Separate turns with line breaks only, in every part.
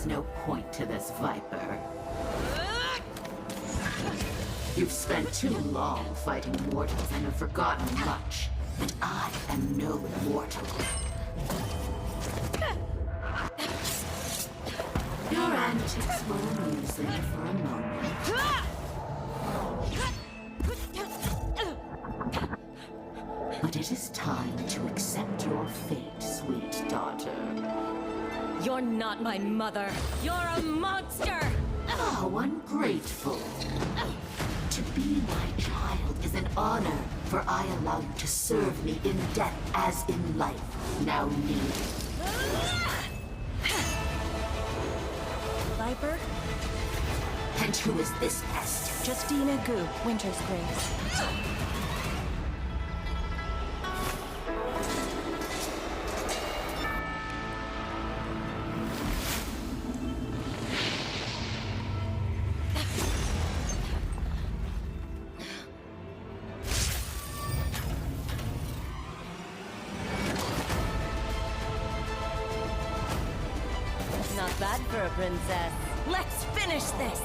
There's no point to this, Viper. You've spent too long fighting mortals and have forgotten much. And I am no mortal. Your antics were amusing for a moment. But it is time to accept your fate, sweet daughter.
You're not my mother. You're a monster!
How ungrateful. To be my child is an honor, for I allow you to serve me in death as in life. Now kneel.
Viper?
And who is this pest?
Justina Gu, Winter's Grace. Not bad for a princess. Let's finish this!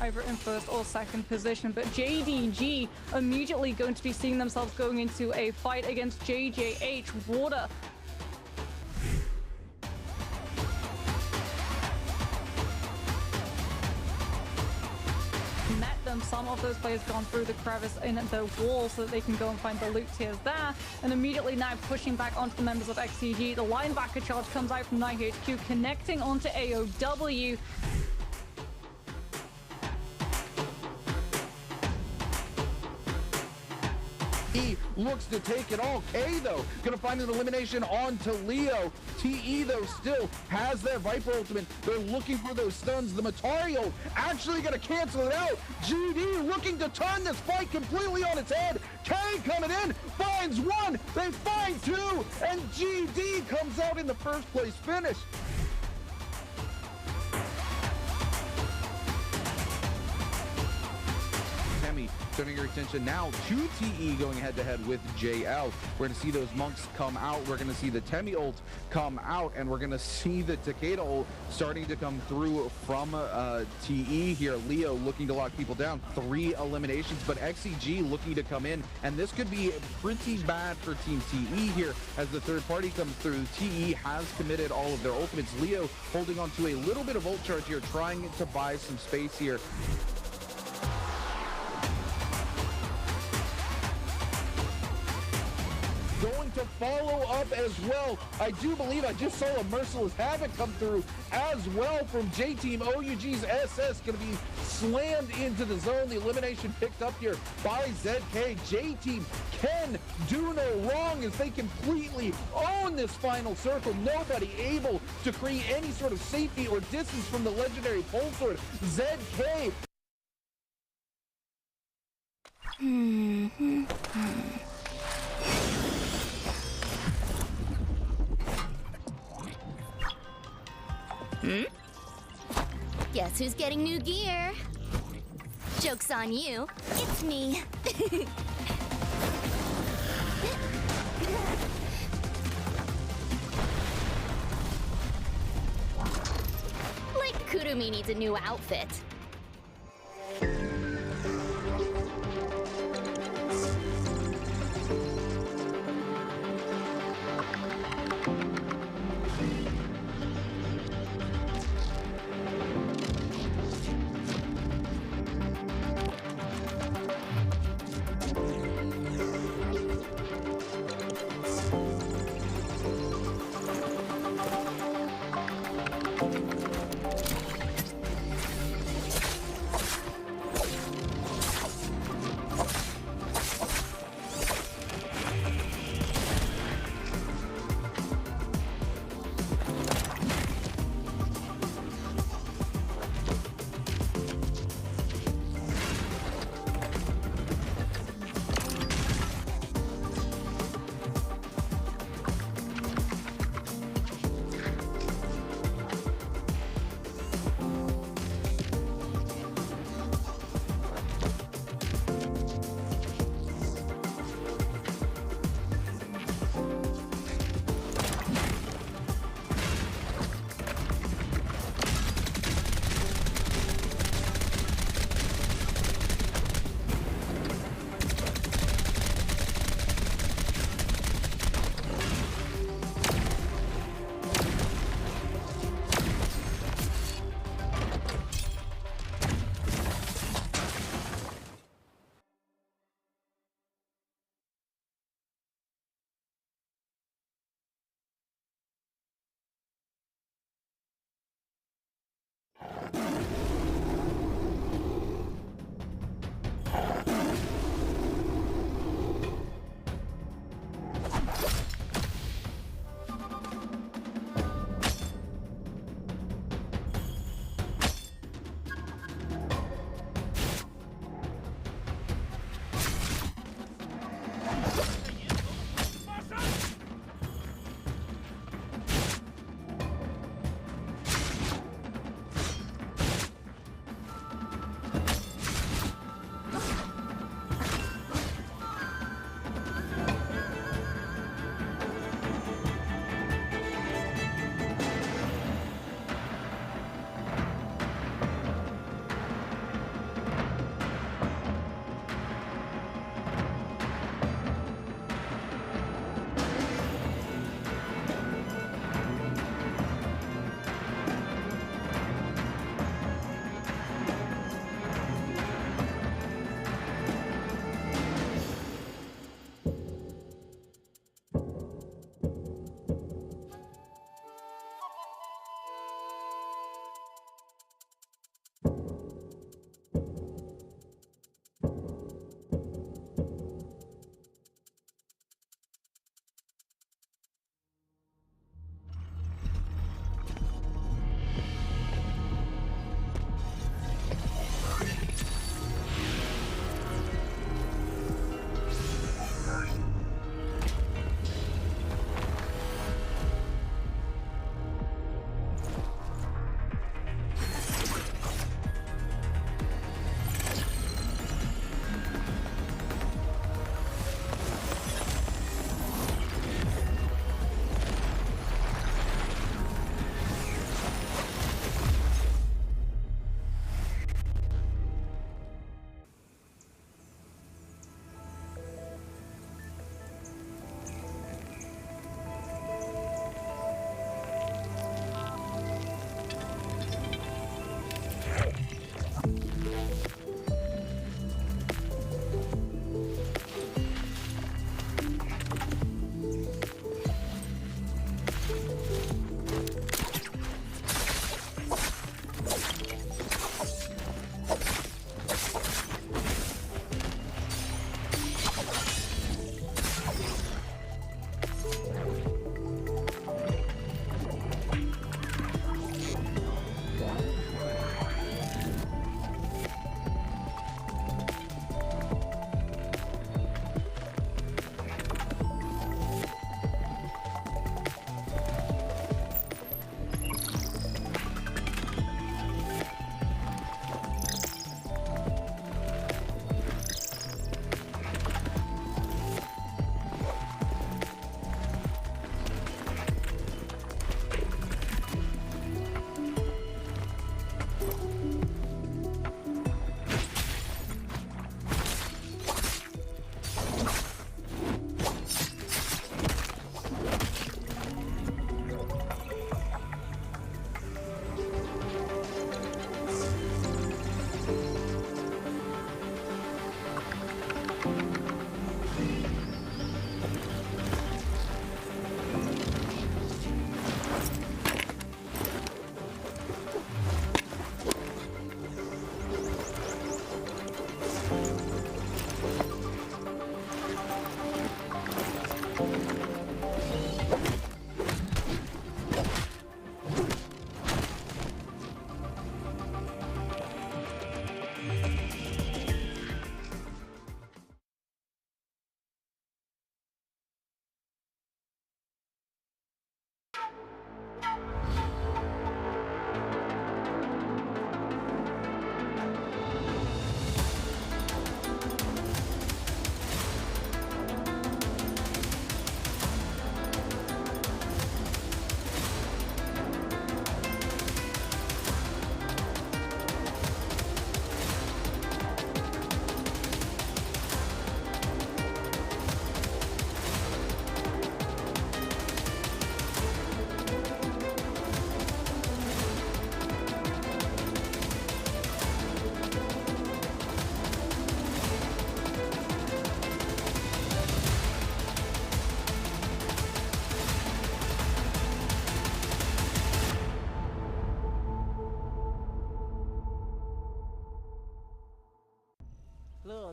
either in first or second position. But JDG immediately going to be seeing themselves going into a fight against JJH Water. Met them. Some of those players gone through the crevice in the wall so that they can go and find the loot tiers there. And immediately now pushing back onto the members of XCG. The linebacker charge comes out from 9HQ, connecting onto AOW.
He looks to take it all. K, though, gonna find an elimination onto Leo. TE, though, still has their Viper ultimate. They're looking for those stuns. The Matario actually gonna cancel it out. GD looking to turn this fight completely on its head. K coming in, finds one, they find two, and GD comes out in the first place finish. Turning your attention now to TE going head-to-head with JL. We're going to see those monks come out. We're going to see the Temi ult come out, and we're going to see the Takeda ult starting to come through from TE here. Leo looking to lock people down. 3 eliminations, but XCG looking to come in, and this could be pretty bad for Team TE here as the third party comes through. TE has committed all of their ultimates. Leo holding on to a little bit of ult charge here, trying to buy some space here. Going to follow up as well. I do believe I just saw a Merciless Havoc come through as well from J-Team. OUG's SS going to be slammed into the zone. The elimination picked up here by ZK. J-Team can do no wrong as they completely own this final circle. Nobody able to create any sort of safety or distance from the legendary pole sword. ZK.
Guess who's getting new gear? Joke's on you. It's me. Like Kurumi needs a new outfit.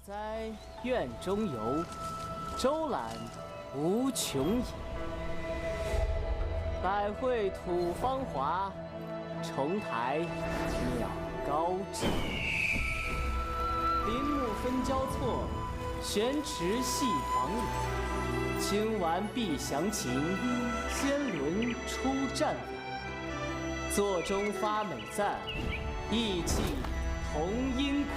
哉院中游，周览无穷已。百会吐芳华，重台鸟高枝。林木分交错，悬池系房里。清完必详情，仙轮出战晚。座中发美赞，意气同阴魁。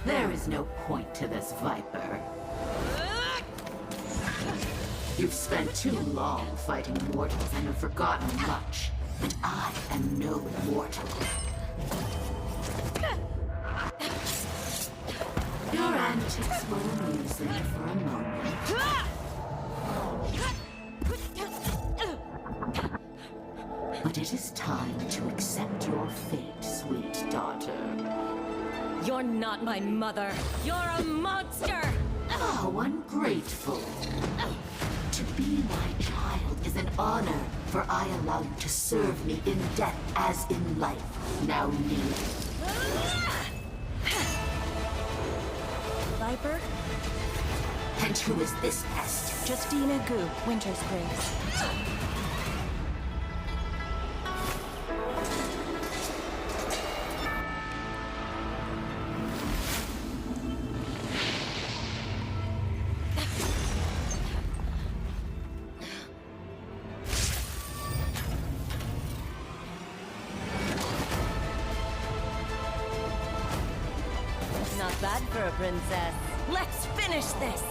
There is no point to this, Viper. You've spent too long fighting mortals and have forgotten much. But I am no mortal. Your antics were amusing for a moment. But it is time to accept your fate, sweet daughter.
You're not my mother. You're a monster!
How ungrateful. To be my child is an honor, for I allow you to serve me in death as in life. Now kneel.
Viper?
And who is this pest?
Justina Gu, Winter's Grace. Not bad for a princess. Let's finish this!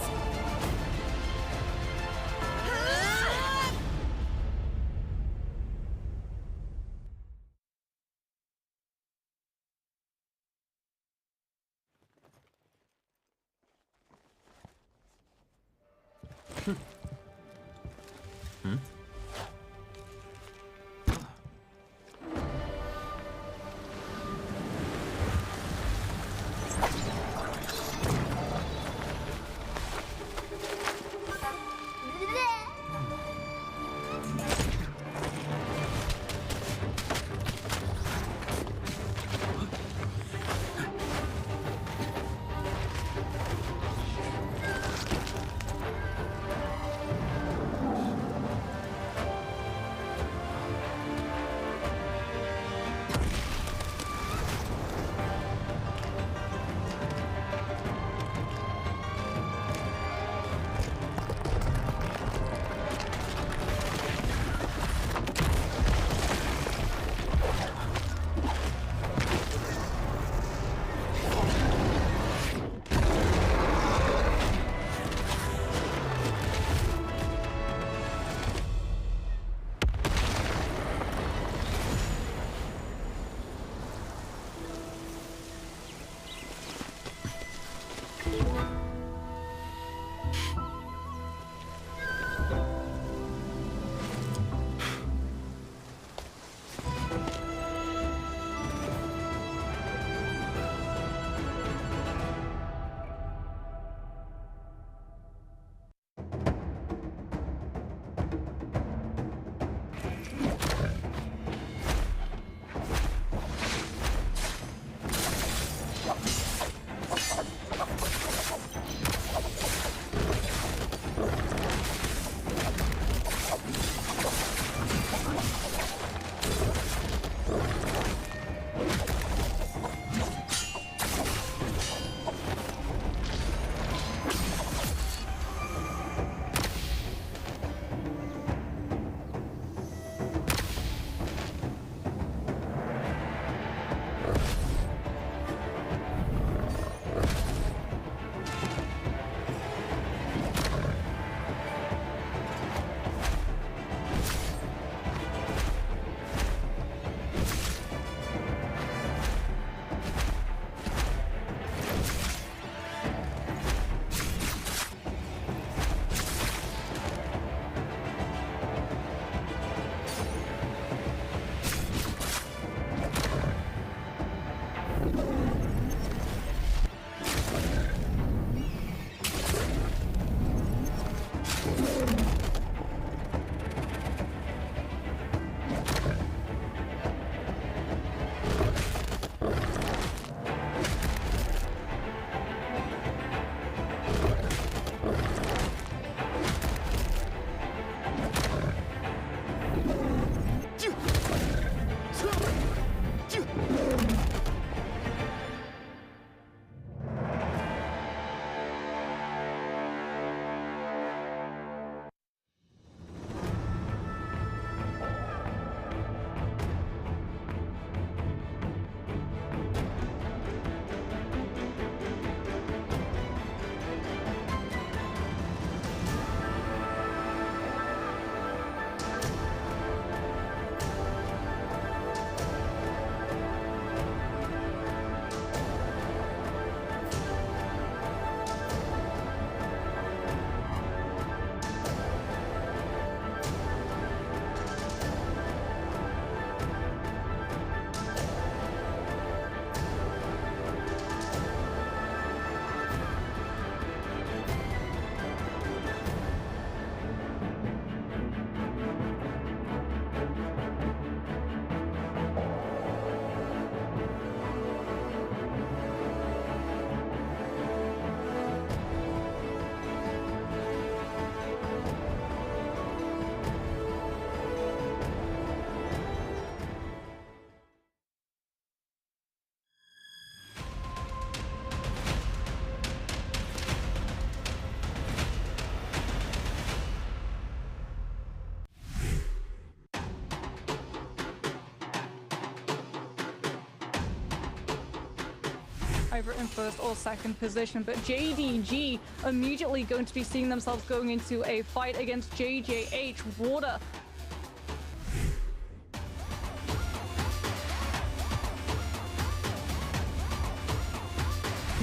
either in first or second position. But JDG immediately going to be seeing themselves going into a fight against JJH Water.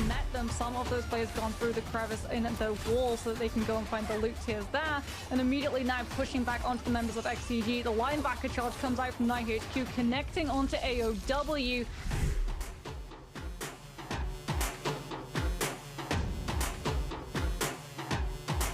Met them, some of those players gone through the crevice in the wall so that they can go and find the loot tiers there, and immediately now pushing back onto the members of XCG. The linebacker charge comes out from NiHQ, connecting onto AOW.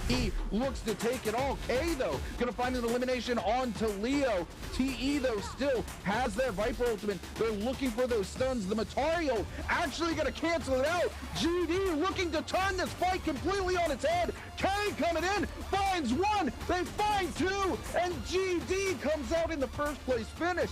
He looks to take it all. K, though, gonna find an elimination onto Leo. TE, though, still has that Viper ultimate. They're looking for those stuns. The Matario actually gonna cancel it out. GD looking to turn this fight completely on its head. K coming in, finds one, they find two, and GD comes out in the first place finish.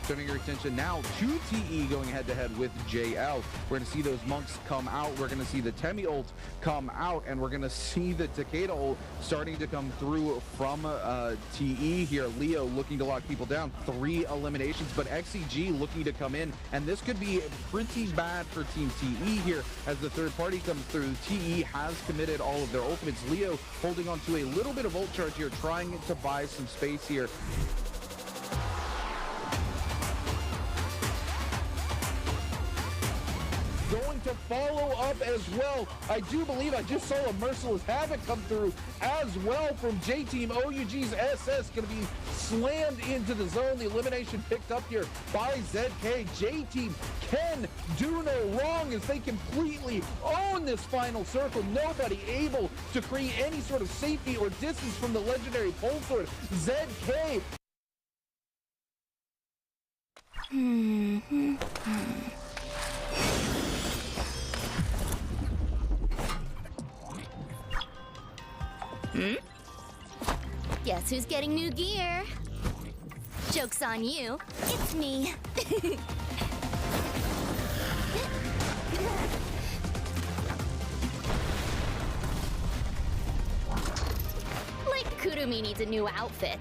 Turning your attention now to TE going head-to-head with JL. We're going to see those monks come out. We're going to see the Temi ult come out, and we're going to see the Takeda ult starting to come through from TE here. Leo looking to lock people down. 3 eliminations, but XCG looking to come in, and this could be pretty bad for Team TE here as the third party comes through. TE has committed all of their ultimates. Leo holding on to a little bit of ult charge here, trying to buy some space here. Going to follow up as well. I do believe I just saw a Merciless Havoc come through as well from J-Team. OUG's SS going to be slammed into the zone. The elimination picked up here by ZK. J-Team can do no wrong as they completely own this final circle. Nobody able to create any sort of safety or distance from the legendary pole sword. ZK.
Guess who's getting new gear? Joke's on you. It's me. Like Kurumi needs a new outfit.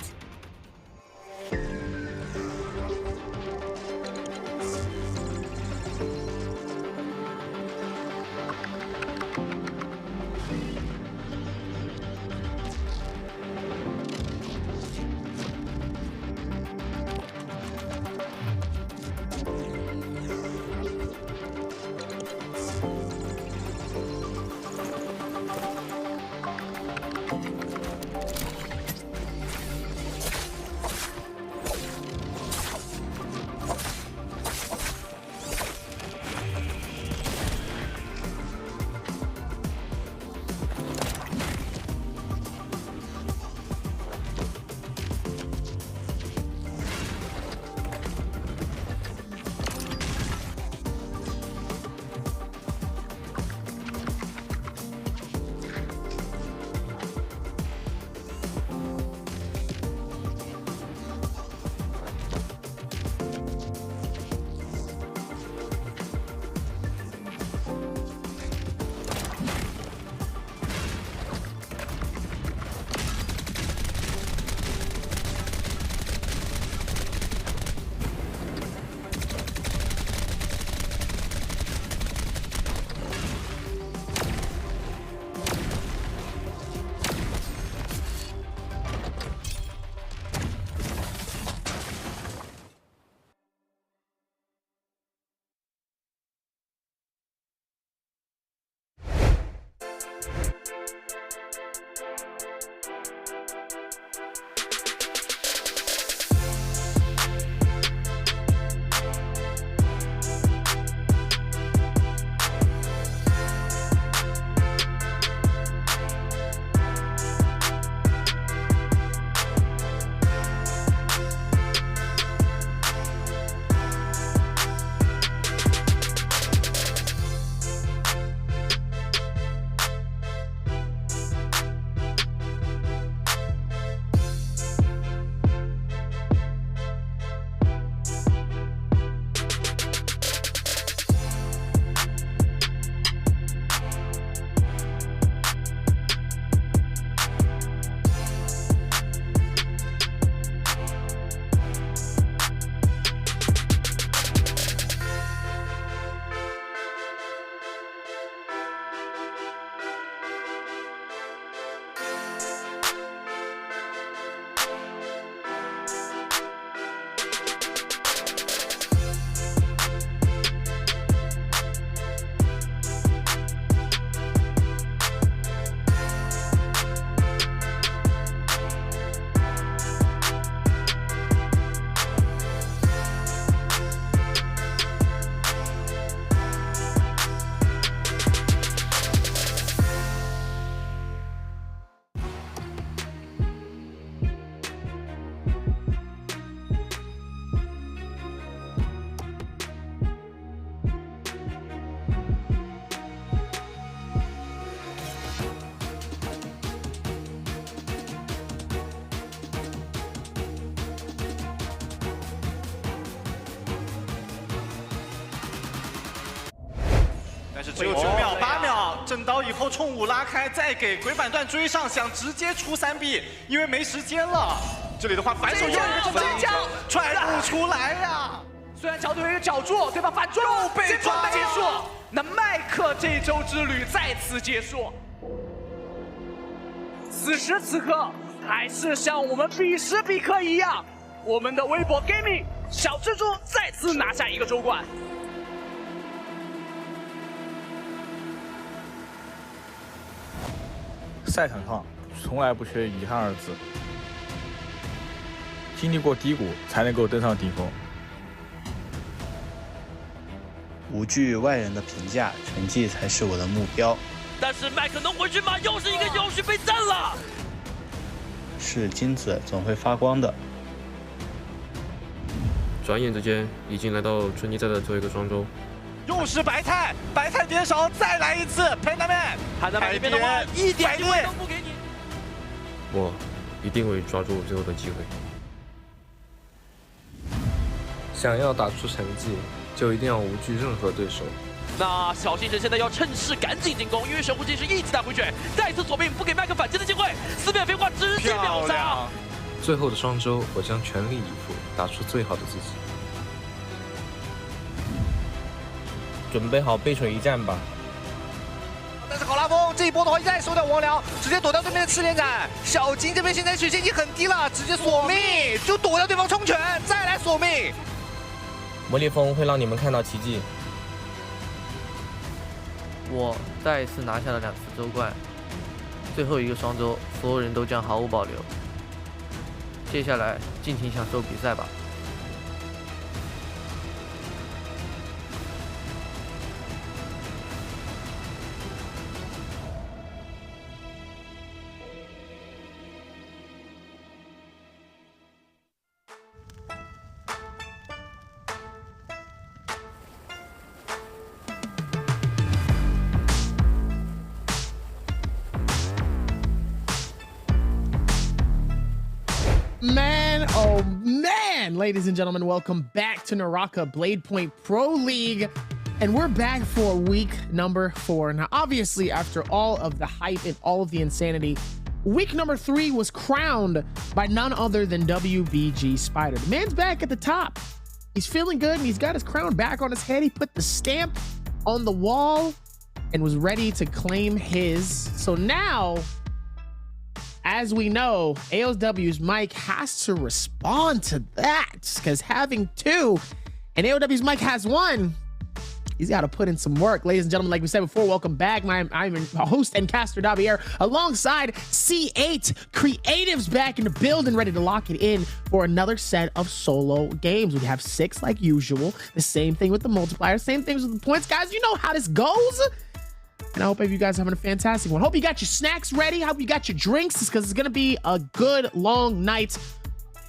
是只有9秒、8秒，正刀以后冲5拉开，再给鬼板段追上，想直接出3B，因为没时间了。这里的话，反手又一个正交，踹不出来呀。
虽然角度有一个角住，对方反转
又被抓
结束。那麦克这周之旅再次结束。此时此刻，还是像我们彼时彼刻一样，我们的微博 Gaming 小蜘蛛再次拿下一个周冠。
赛场上从来不缺遗憾2字，经历过低谷才能够登上顶峰。
无惧外人的评价，成绩才是我的目标。
但是麦克能回去吗？又是一个优势被赞了。
是金子总会发光的。
转眼之间，已经来到春季赛的最后一个双周。
又是白菜，白菜点少，再来一次 Panda
这边的话，一点机会都不给你。
我一定会抓住最后的机会。想要打出成绩，就一定要无惧任何对手。
那小星辰现在要趁势赶紧进攻，因为守护技是一起打回拳，再次锁定不给麦克反击的机会，4面飞花直接秒杀。
最后的双周，我将全力以赴，打出最好的自己。准备好背水一战吧。
但是好拉风这一波的话，再收掉王僚，直接躲掉对面的赤连斩。小金这边现在血线已经很低了，直接索命，就躲掉对方冲拳，再来索命。
魔力风会让你们看到奇迹。
我再一次拿下了2次周冠，最后一个双周，所有人都将毫无保留。接下来尽情享受比赛吧。
Man, oh man, ladies and gentlemen, welcome back to NARAKA BLADEPOINT Pro League. And we're back for week number 4. Now, obviously, after all of the hype and all of the insanity, week number 3 was crowned by none other than WBG Spider. The man's back at the top. He's feeling good and he's got his crown back on his head. He put the stamp on the wall and was ready to claim his. So now, as we know, AOW's Mike has to respond to that, because having 2 and AOW's Mike has 1, he's got to put in some work. Ladies and gentlemen, like we said before, welcome back. I'm host and caster Davier alongside C8 Creatives back in the building, ready to lock it in for another set of solo games. We have 6 like usual. The same thing with the multiplier, same things with the points. Guys, you know how this goes. And I hope you guys are having a fantastic one. Hope you got your snacks ready. Hope you got your drinks, because it's going to be a good long night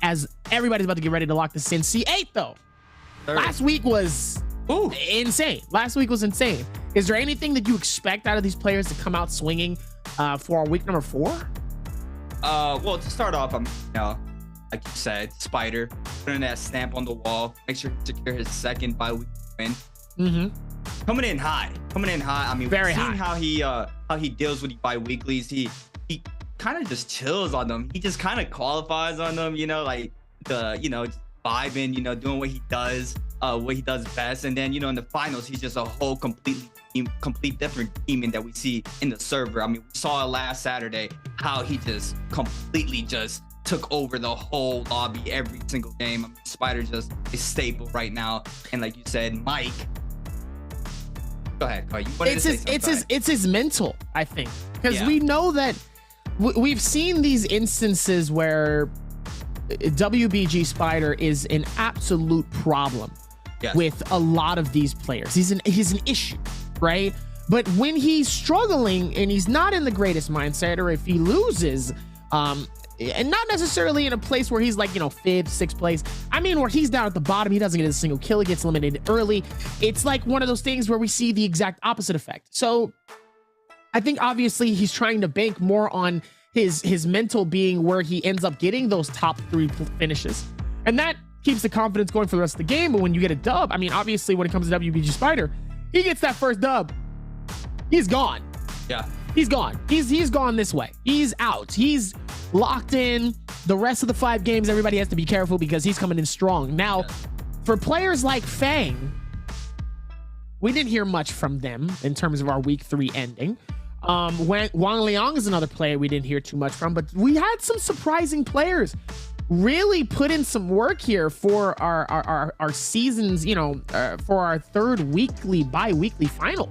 as everybody's about to get ready to lock this in. C8 though, last week was insane. Last week was insane. Is there anything that you expect out of these players to come out swinging for our week number 4?
Well, to start off, you know, like you said, Spider putting that stamp on the wall, make sure to secure his second bi-week win. Coming in high. I mean,
very high.
How he deals with the bi-weeklies. He kind of just chills on them. He just kind of qualifies on them, you know, like just vibing, you know, doing what he does best. And then, you know, in the finals, he's just a whole complete different demon that we see in the server. I mean, we saw it last Saturday, how he just completely just took over the whole lobby every single game. I mean, Spider just is staple right now. And like you said, Mike. Go ahead, Carl.
It's his mental, I think, because we know that we've seen these instances where WBG Spider is an absolute problem with a lot of these players. He's an issue, right? But when he's struggling and he's not in the greatest mindset, or if he loses, and not necessarily in a place where he's like, you know, 5th, 6th place. I mean, where he's down at the bottom, he doesn't get a single kill, he gets eliminated early. It's like one of those things where we see the exact opposite effect. So I think obviously he's trying to bank more on his mental being where he ends up getting those top 3 finishes. And that keeps the confidence going for the rest of the game. But when you get a dub, I mean, obviously when it comes to WBG Spider, he gets that first dub. he's gone.
Yeah.
He's gone. He's gone this way. He's out. He's locked in. The rest of the 5 games, everybody has to be careful because he's coming in strong. Now, for players like Fang, we didn't hear much from them in terms of our week 3 ending. Wang Liang is another player we didn't hear too much from, but we had some surprising players really put in some work here for our seasons, you know, for our 3rd weekly bi-weekly final.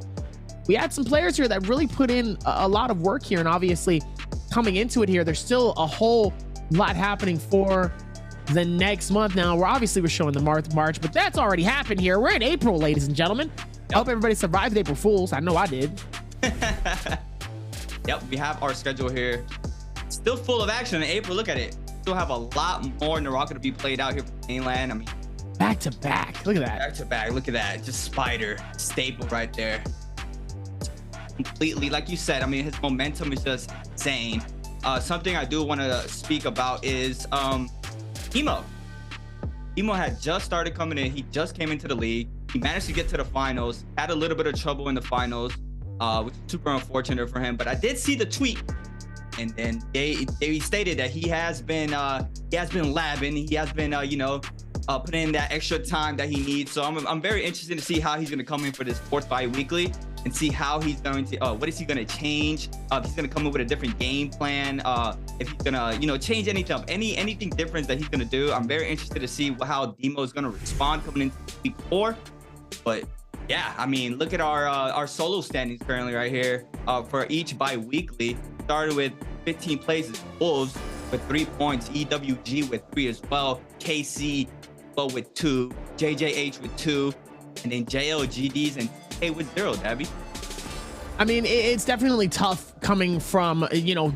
We had some players here that really put in a lot of work here, and obviously coming into it here, there's still a whole lot happening for the next month. Now, we're showing the March, but that's already happened here. We're in April, ladies and gentlemen. I hope everybody survived April Fools. I know I did.
Yep, we have our schedule here. Still full of action in April. Look at it. Still have a lot more NARAKA to be played out here for the mainland. I mean,
back to back. Look at that.
Back to back. Look at that. Just Spider staple right there. Completely, like you said, I mean, his momentum is just insane. Something I do want to speak about is Emo. Emo had just started coming in. He just came into the league. He managed to get to the finals, had a little bit of trouble in the finals, which is super unfortunate for him. But I did see the tweet, and then they stated that he has been labbing. He has been putting in that extra time that he needs. So I'm very interested to see how he's going to come in for this 4th bi-weekly and see how he's going to what is he going to change. If he's going to come in with a different game plan, if he's going to change anything different that he's going to do. I'm very interested to see how Demo is going to respond coming into week 4. But yeah, I mean, look at our solo standings currently right here for each bi-weekly. Started with 15 places, Wolves with 3 points, EWG with 3 as well, KC with 2, JJH with 2, and then JLGDs and A with 0, Dabby.
I mean, it's definitely tough coming from,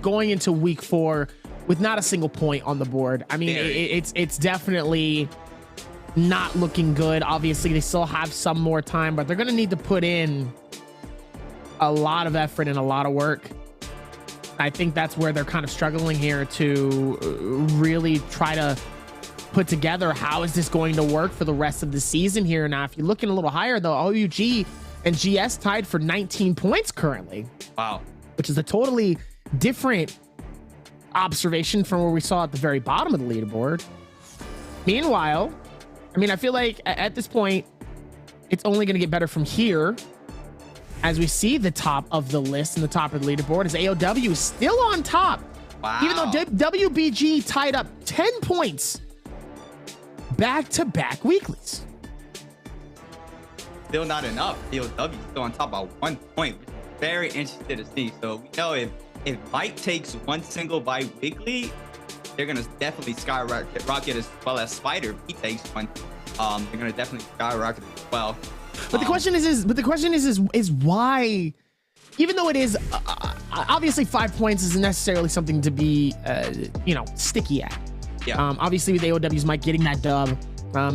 going into week 4 with not a single point on the board. I mean, it's definitely not looking good. Obviously, they still have some more time, but they're going to need to put in a lot of effort and a lot of work. I think that's where they're kind of struggling here to really try to put together how is this going to work for the rest of the season here. Now, if you're looking a little higher, though, OUG and GS tied for 19 points currently.
Wow.
Which is a totally different observation from where we saw at the very bottom of the leaderboard. Meanwhile, I mean, I feel like at this point, it's only going to get better from here. As we see the top of the list and the top of the leaderboard is AOW is still on top.
Wow.
Even though WBG tied up 10 points back-to-back weeklies.
Still not enough. AOW still on top by 1 point, which is very interested to see. So we know if Mike takes one single bi-weekly, they're going to definitely skyrocket as well as Spider. If he takes one, they're going to definitely skyrocket as well.
But the question is why, even though it is obviously 5 points isn't necessarily something to be sticky at.
Yeah.
Obviously with AOW's Mike getting that dub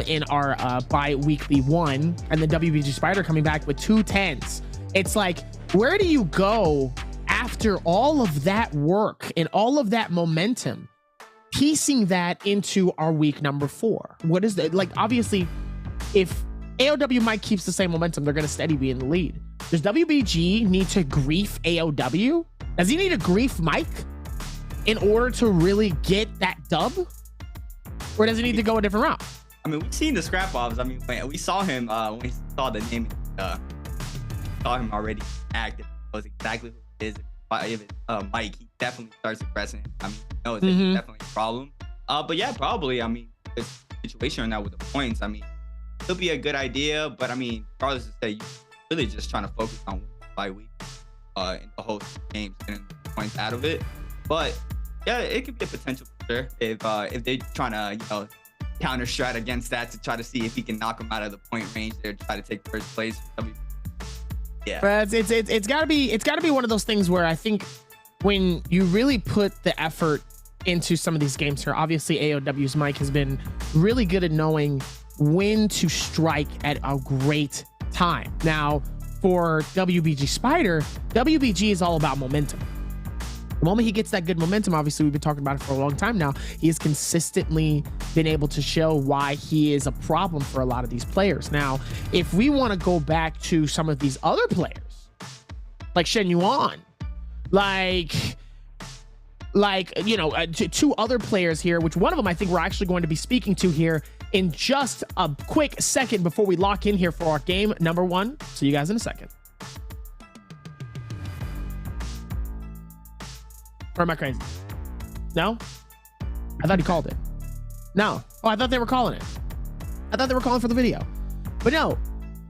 in our bi-weekly 1, and the WBG Spider coming back with 2 10s. It's like, where do you go after all of that work and all of that momentum, piecing that into our week number 4? What is that? Like, obviously, if AOW Mike keeps the same momentum, they're going to steady be in the lead. Does WBG need to grief AOW? Does he need to grief Mike in order to really get that dub? Or does he need to go a different route?
I mean, we've seen the scrap-offs. I mean, we saw him when we saw the name, saw him already active. Knows exactly who it is. If it's Mike, he definitely starts aggressing. I mean, he knows it's definitely a problem. But yeah, probably. I mean, this situation right now with the points, I mean, it'll be a good idea, but I mean, regardless of say, you're really just trying to focus on by week in the whole game, getting points out of it. But yeah, it could be a potential for sure if they're trying to counter strat against that to try to see if he can knock him out of the point range there, try to take first place. Yeah,
but it's gotta be one of those things where I think when you really put the effort into some of these games here, obviously AOW's Mike has been really good at knowing when to strike at a great time. Now, for WBG Spider, WBG is all about momentum. The moment he gets that good momentum, obviously we've been talking about it for a long time now, he has consistently been able to show why he is a problem for a lot of these players. Now, if we want to go back to some of these other players like Shen Yuan, like you know, two other players here, which one of them I think we're actually going to be speaking to here in just a quick second before we lock in here for our game number 1. See you guys in a second. Or am I crazy? No? I thought he called it. No. Oh, I thought they were calling it. I thought they were calling for the video. But no,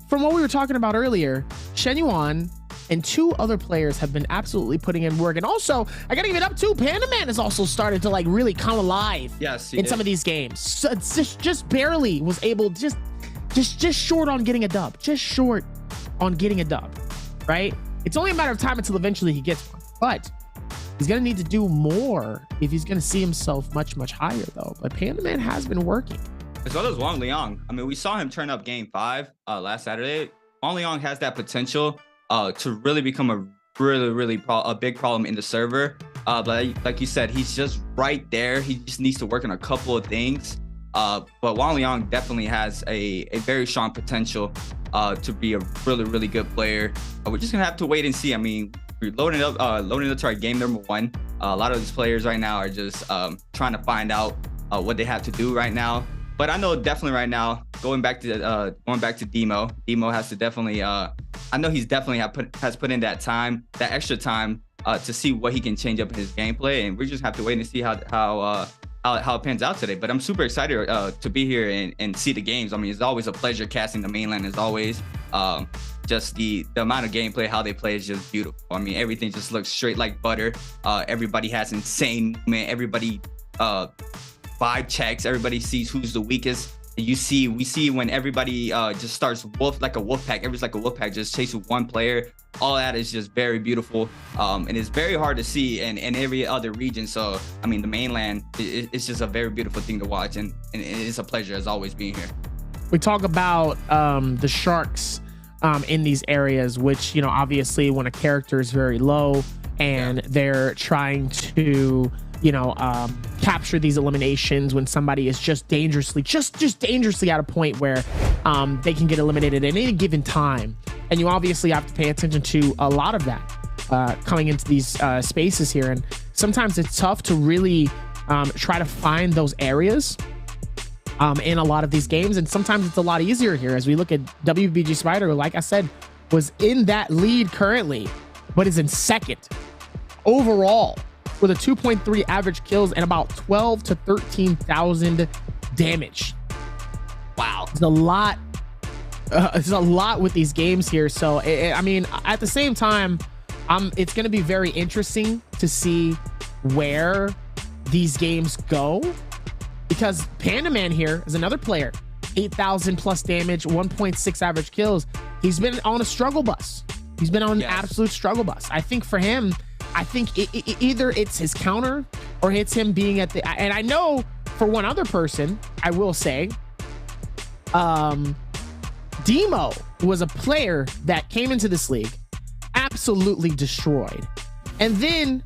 from what we were talking about earlier, Shen Yuan and 2 other players have been absolutely putting in work. And also, I gotta give it up too, Panda Man has also started to like really come alive in some of these games. So it's just barely was able, just short on getting a dub. Just short on getting a dub, right? It's only a matter of time until eventually he gets one. But he's gonna need to do more if he's gonna see himself much, much higher though. But Panda Man has been working.
As well as Wang Liang. I mean, we saw him turn up game 5 last Saturday. Wang Liang has that potential to really become a really big problem in the server. But like you said, he's just right there. He just needs to work on a couple of things. But Wang Liang definitely has a very strong potential to be a really good player. We're just gonna have to wait and see. I mean, we're loading up to our game number 1. A lot of these players right now are just trying to find out what they have to do right now. But I know definitely right now, going back to Demo has to definitely I know he's definitely has put in that time, that extra time to see what he can change up in his gameplay, and we just have to wait and see how it pans out today. But I'm super excited to be here and see the games. I mean, it's always a pleasure casting the mainland as always. Just the amount of gameplay, how they play is just beautiful. I mean, everything just looks straight like butter. Everybody has insane movement. Everybody vibe checks. Everybody sees who's the weakest. We see when everybody just starts like a wolf pack. Everybody's like a wolf pack, just chasing one player. All that is just very beautiful, and it's very hard to see in every other region. So I mean, the mainland, it's just a very beautiful thing to watch, and it's a pleasure as always being here.
We talk about the sharks in these areas, which, you know, obviously when a character is very low and they're trying to, you know, capture these eliminations when somebody is just dangerously at a point where they can get eliminated at any given time. And you obviously have to pay attention to a lot of that coming into these spaces here. And sometimes it's tough to really try to find those areas in a lot of these games. And sometimes it's a lot easier here as we look at WBG Spider, who, like I said, was in that lead currently, but is in second overall with a 2.3 average kills and about 12 to 13,000 damage. Wow. It's a lot. It's a lot with these games here. So, I mean, at the same time, it's going to be very interesting to see where these games go, because Panda Man here is another player, 8,000 plus damage, 1.6 average kills. He's been on a struggle bus. He's been on an absolute struggle bus. I think for him, either it's his counter or it's him being at the, and I know for one other person, I will say, Demo was a player that came into this league, absolutely destroyed. And then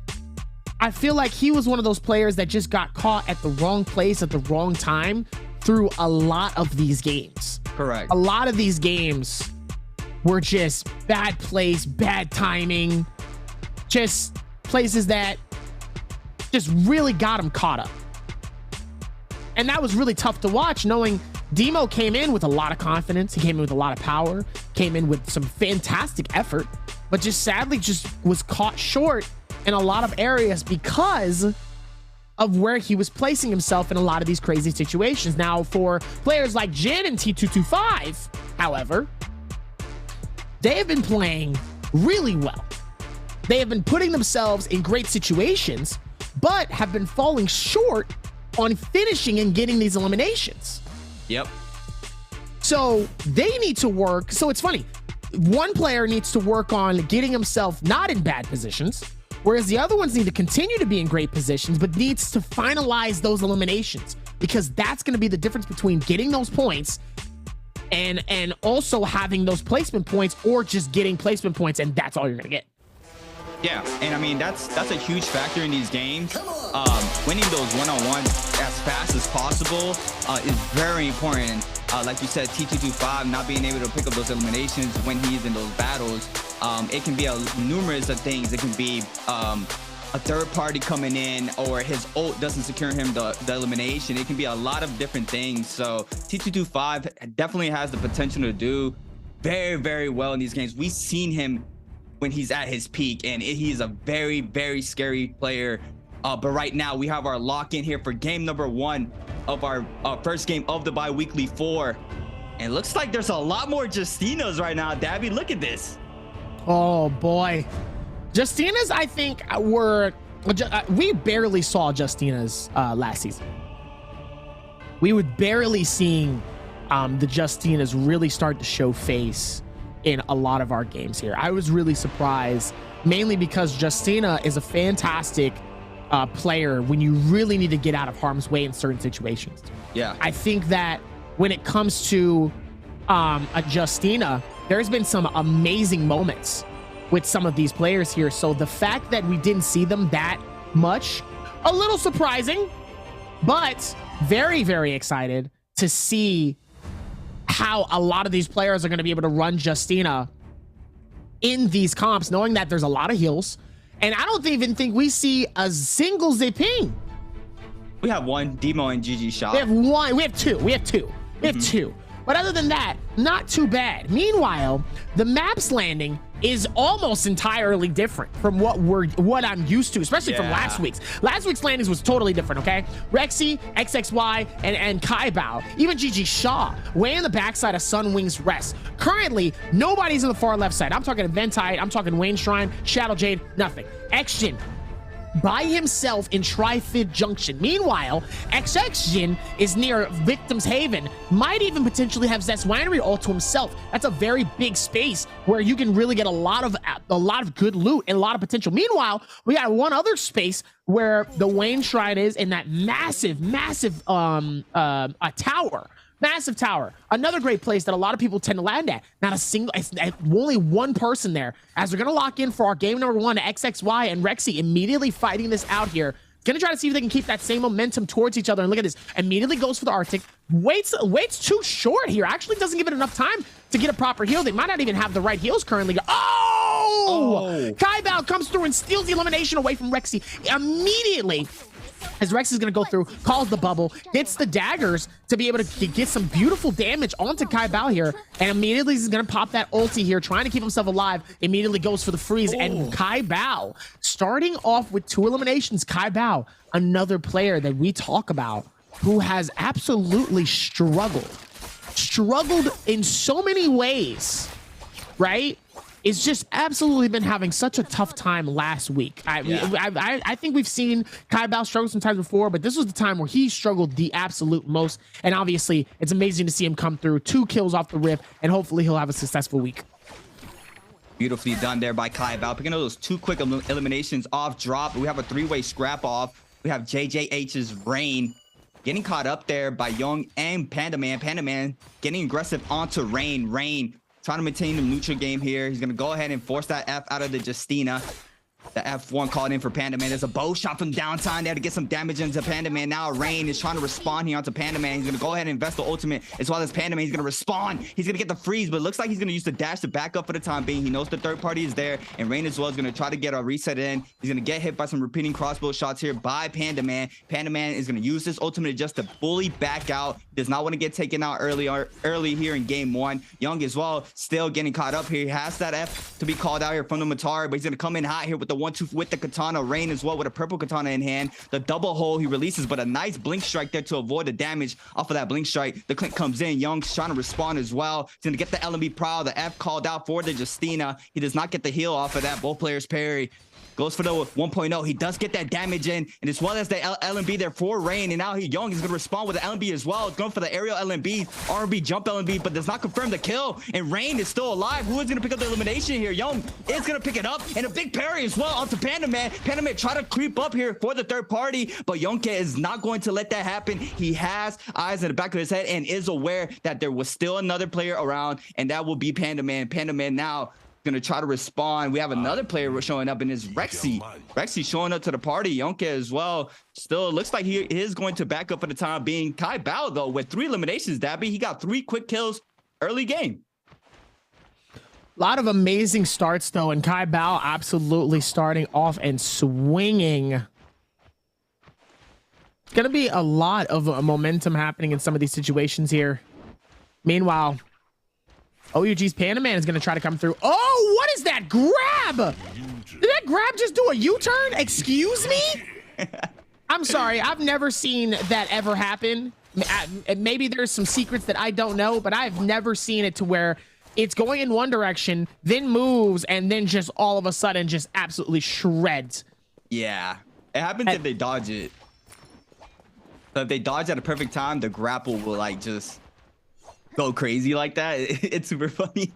I feel like he was one of those players that just got caught at the wrong place at the wrong time through a lot of these games.
Correct.
A lot of these games were just bad place, bad timing, just places that just really got him caught up. And that was really tough to watch, knowing Demo came in with a lot of confidence. He came in with a lot of power, came in with some fantastic effort, but just sadly just was caught short in a lot of areas because of where he was placing himself in a lot of these crazy situations. Now, for players like Jin and T225, however, they have been playing really well. They have been putting themselves in great situations, but have been falling short on finishing and getting these eliminations.
Yep.
So they need to work. So it's funny. One player needs to work on getting himself not in bad positions, whereas the other ones need to continue to be in great positions, but needs to finalize those eliminations, because that's going to be the difference between getting those points and also having those placement points, or just getting placement points, and that's all you're going to get.
Yeah, and I mean, that's a huge factor in these games. Winning those one-on-ones as fast as possible is very important. Like you said, T225 not being able to pick up those eliminations when he's in those battles It can be numerous of things. It can be a third party coming in, or his ult doesn't secure him the elimination. It can be a lot of different things. So T225 definitely has the potential to do very, very well in these games. We've seen him when he's at his peak, and he's a very, very scary player. But right now we have our lock in here for game number 1 of our first game of the bi-weekly 4. And it looks like there's a lot more Justinas right now. Dabby, look at this.
Oh boy. Justinas, I think, we barely saw Justinas last season. We were barely seeing the Justinas really start to show face in a lot of our games here. I was really surprised, mainly because Justina is a fantastic player when you really need to get out of harm's way in certain situations.
Yeah.
I think that when it comes to a Justina, there's been some amazing moments with some of these players here. So the fact that we didn't see them that much, a little surprising, but very, very excited to see how a lot of these players are going to be able to run Justina in these comps, knowing that there's a lot of heals. And I don't even think we see a single Ziping.
We have one, Demo and GG shot.
We have one, we have two. But other than that, not too bad. Meanwhile, the map's landing is almost entirely different from what I'm used to, especially from last week's. Last week's landings was totally different, okay? Rexy, XXY, and Kaibao, even GG Shaw, way in the backside of Sunwing's Rest. Currently, nobody's on the far left side. I'm talking Eventide, I'm talking Wayne Shrine, Shadow Jade, nothing. Xjin by himself in Tri-Fid Junction. Meanwhile, XXJin is near Victim's Haven, might even potentially have Zest Winery all to himself. That's a very big space where you can really get a lot of good loot and a lot of potential. Meanwhile, we got one other space where the Wayne Shrine is in that massive tower. Massive tower. Another great place that a lot of people tend to land at. Not a single, only one person there. As we're going to lock in for our game number 1, XXY and Rexy immediately fighting this out here. Gonna try to see if they can keep that same momentum towards each other. And look at this. Immediately goes for the Arctic. Waits too short here. Actually doesn't give it enough time to get a proper heal. They might not even have the right heals currently. Oh! Kaibao comes through and steals the elimination away from Rexy immediately. As Rex is going to go through, calls the bubble, gets the daggers to be able to get some beautiful damage onto Kaibao here, and immediately he's going to pop that ulti here, trying to keep himself alive, immediately goes for the freeze, and Kaibao, starting off with 2 eliminations, Kaibao, another player that we talk about who has absolutely struggled in so many ways, right? It's just absolutely been having such a tough time last week. I think we've seen Kaibao struggle sometimes before, but this was the time where he struggled the absolute most. And obviously, it's amazing to see him come through. 2 kills off the rip, and hopefully he'll have a successful week.
Beautifully done there by Kaibao. Picking up those 2 quick eliminations off drop. We have a 3-way scrap off. We have JJH's Rain getting caught up there by Young and Panda Man. Panda Man getting aggressive onto Rain. Rain trying to maintain the neutral game here. He's going to go ahead and force that F out of the Justina. The F1 called in for Panda Man. There's a bow shot from downtown there to get some damage into Panda Man. Now Rain is trying to respond here onto Panda Man. He's going to go ahead and invest the ultimate as well as Panda Man. He's going to respond. He's going to get the freeze, but it looks like he's going to use the dash to back up for the time being. He knows the third party is there, and Rain as well is going to try to get a reset in. He's going to get hit by some repeating crossbow shots here by Panda Man. Panda Man is going to use this ultimate just to fully back out. Does not want to get taken out early here in game 1. Young as well, still getting caught up here. He has that F to be called out here from the Matari, but he's going to come in hot here with the 1-2 with the katana. Rain as well with a purple katana in hand. The double hole he releases, but a nice blink strike there to avoid the damage off of that blink strike. The clink comes in. Young's trying to respond as well. He's going to get the LMB prowl. The F called out for the Justina. He does not get the heal off of that. Both players parry. Goes for the 1.0. He does get that damage in, and as well as the LMB there for Rain. And now Young is going to respond with the LMB as well. It's going for the aerial LMB, RB jump LMB, but does not confirm the kill. And Rain is still alive. Who is going to pick up the elimination here? Young is going to pick it up, and a big parry as well onto Panda Man. Panda Man try to creep up here for the third party, but Youngke is not going to let that happen. He has eyes in the back of his head and is aware that there was still another player around, and that will be Panda Man. Panda Man now gonna try to respond. We have another player showing up, and is Rexy. Rexy showing up to the party. Yonke as well. Still looks like he is going to back up for the time being. Kaibao though with 3 eliminations. Dabby, he got 3 quick kills early game.
A lot of amazing starts, though, and Kai Bao absolutely starting off and swinging. It's going to be a lot of momentum happening in some of these situations here. Meanwhile, OUG's Panda Man is going to try to come through. Oh, what is that grab? Did that grab just do a U-turn? Excuse me? I'm sorry. I've never seen that ever happen. Maybe there's some secrets that I don't know, but I've never seen it to where it's going in one direction, then moves, and then just all of a sudden just absolutely shreds.
Yeah, it happens if they dodge it. So if they dodge at a perfect time, the grapple will like just go crazy like that. It's super funny.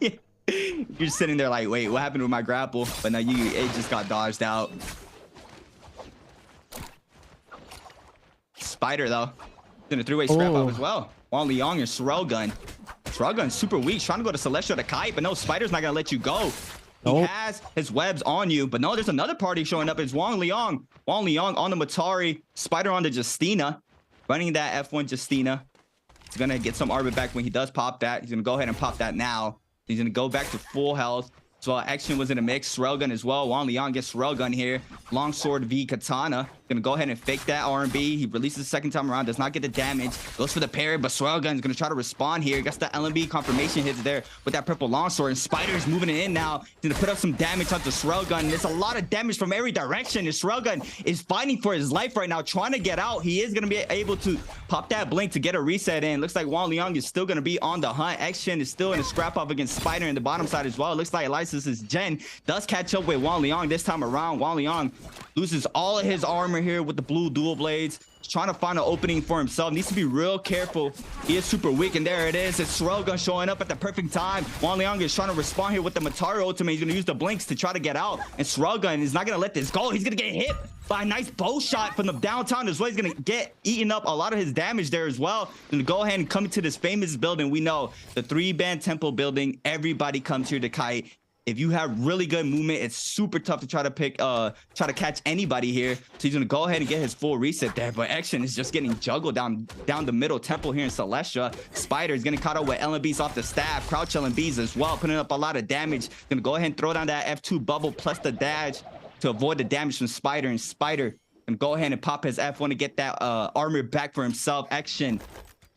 You're just sitting there like, wait, what happened with my grapple? But now it just got dodged out. Spider though, in a three-way scrap up as well. Wang Liang and Sorrel-Gun. Sorrel-Gun's super weak, trying to go to Celestial to kite, but no, Spider's not gonna let you go. He has his webs on you, but no, there's another party showing up. It's Wang Liang. Wang Liang on the Matari, Spider on the Justina, running that F1 Justina. He's gonna get some armor back when he does pop that. He's gonna go ahead and pop that now. He's gonna go back to full health. So action was in a mix. Sorrel-Gun as well. Wang Liang gets Sorrel-Gun here. Longsword v Katana. Gonna go ahead and fake that R&B. He releases the second time around. Does not get the damage. Goes for the parry, but Sorrel-Gun is gonna try to respond here. Gets the LMB confirmation hits there with that purple longsword. And Spider's moving it in now. He's gonna put up some damage onto Sorrel-Gun. There's a lot of damage from every direction. And Sorrel-Gun is fighting for his life right now, trying to get out. He is gonna be able to pop that blink to get a reset in. Looks like Wang Liang is still gonna be on the hunt. Action is still in a scrap off against Spider in the bottom side as well. It looks like Elias's Jen does catch up with Wang Liang this time around. Wang Liang loses all of his armor here with the blue dual blades. He's trying to find an opening for himself. Needs to be real careful. He is super weak, and there it is. It's Sorrel-Gun showing up at the perfect time. Wang Liang is trying to respond here with the Matari ultimate. He's going to use the blinks to try to get out, and Sorrel-Gun is not going to let this go. He's going to get hit by a nice bow shot from the downtown as well. He's going to get eaten up a lot of his damage there as well. Going to go ahead and come into this famous building. We know the 3-band temple building. Everybody comes here to kite. If you have really good movement, it's super tough to try to catch anybody here. So he's gonna go ahead and get his full reset there. But action is just getting juggled down the middle temple here in Celestia. Spider is getting caught up with LMBs off the staff, crouch LMBs as well, putting up a lot of damage. Gonna go ahead and throw down that F2 bubble plus the dash to avoid the damage from Spider. And Spider gonna go ahead and pop his F1 to get that armor back for himself. Action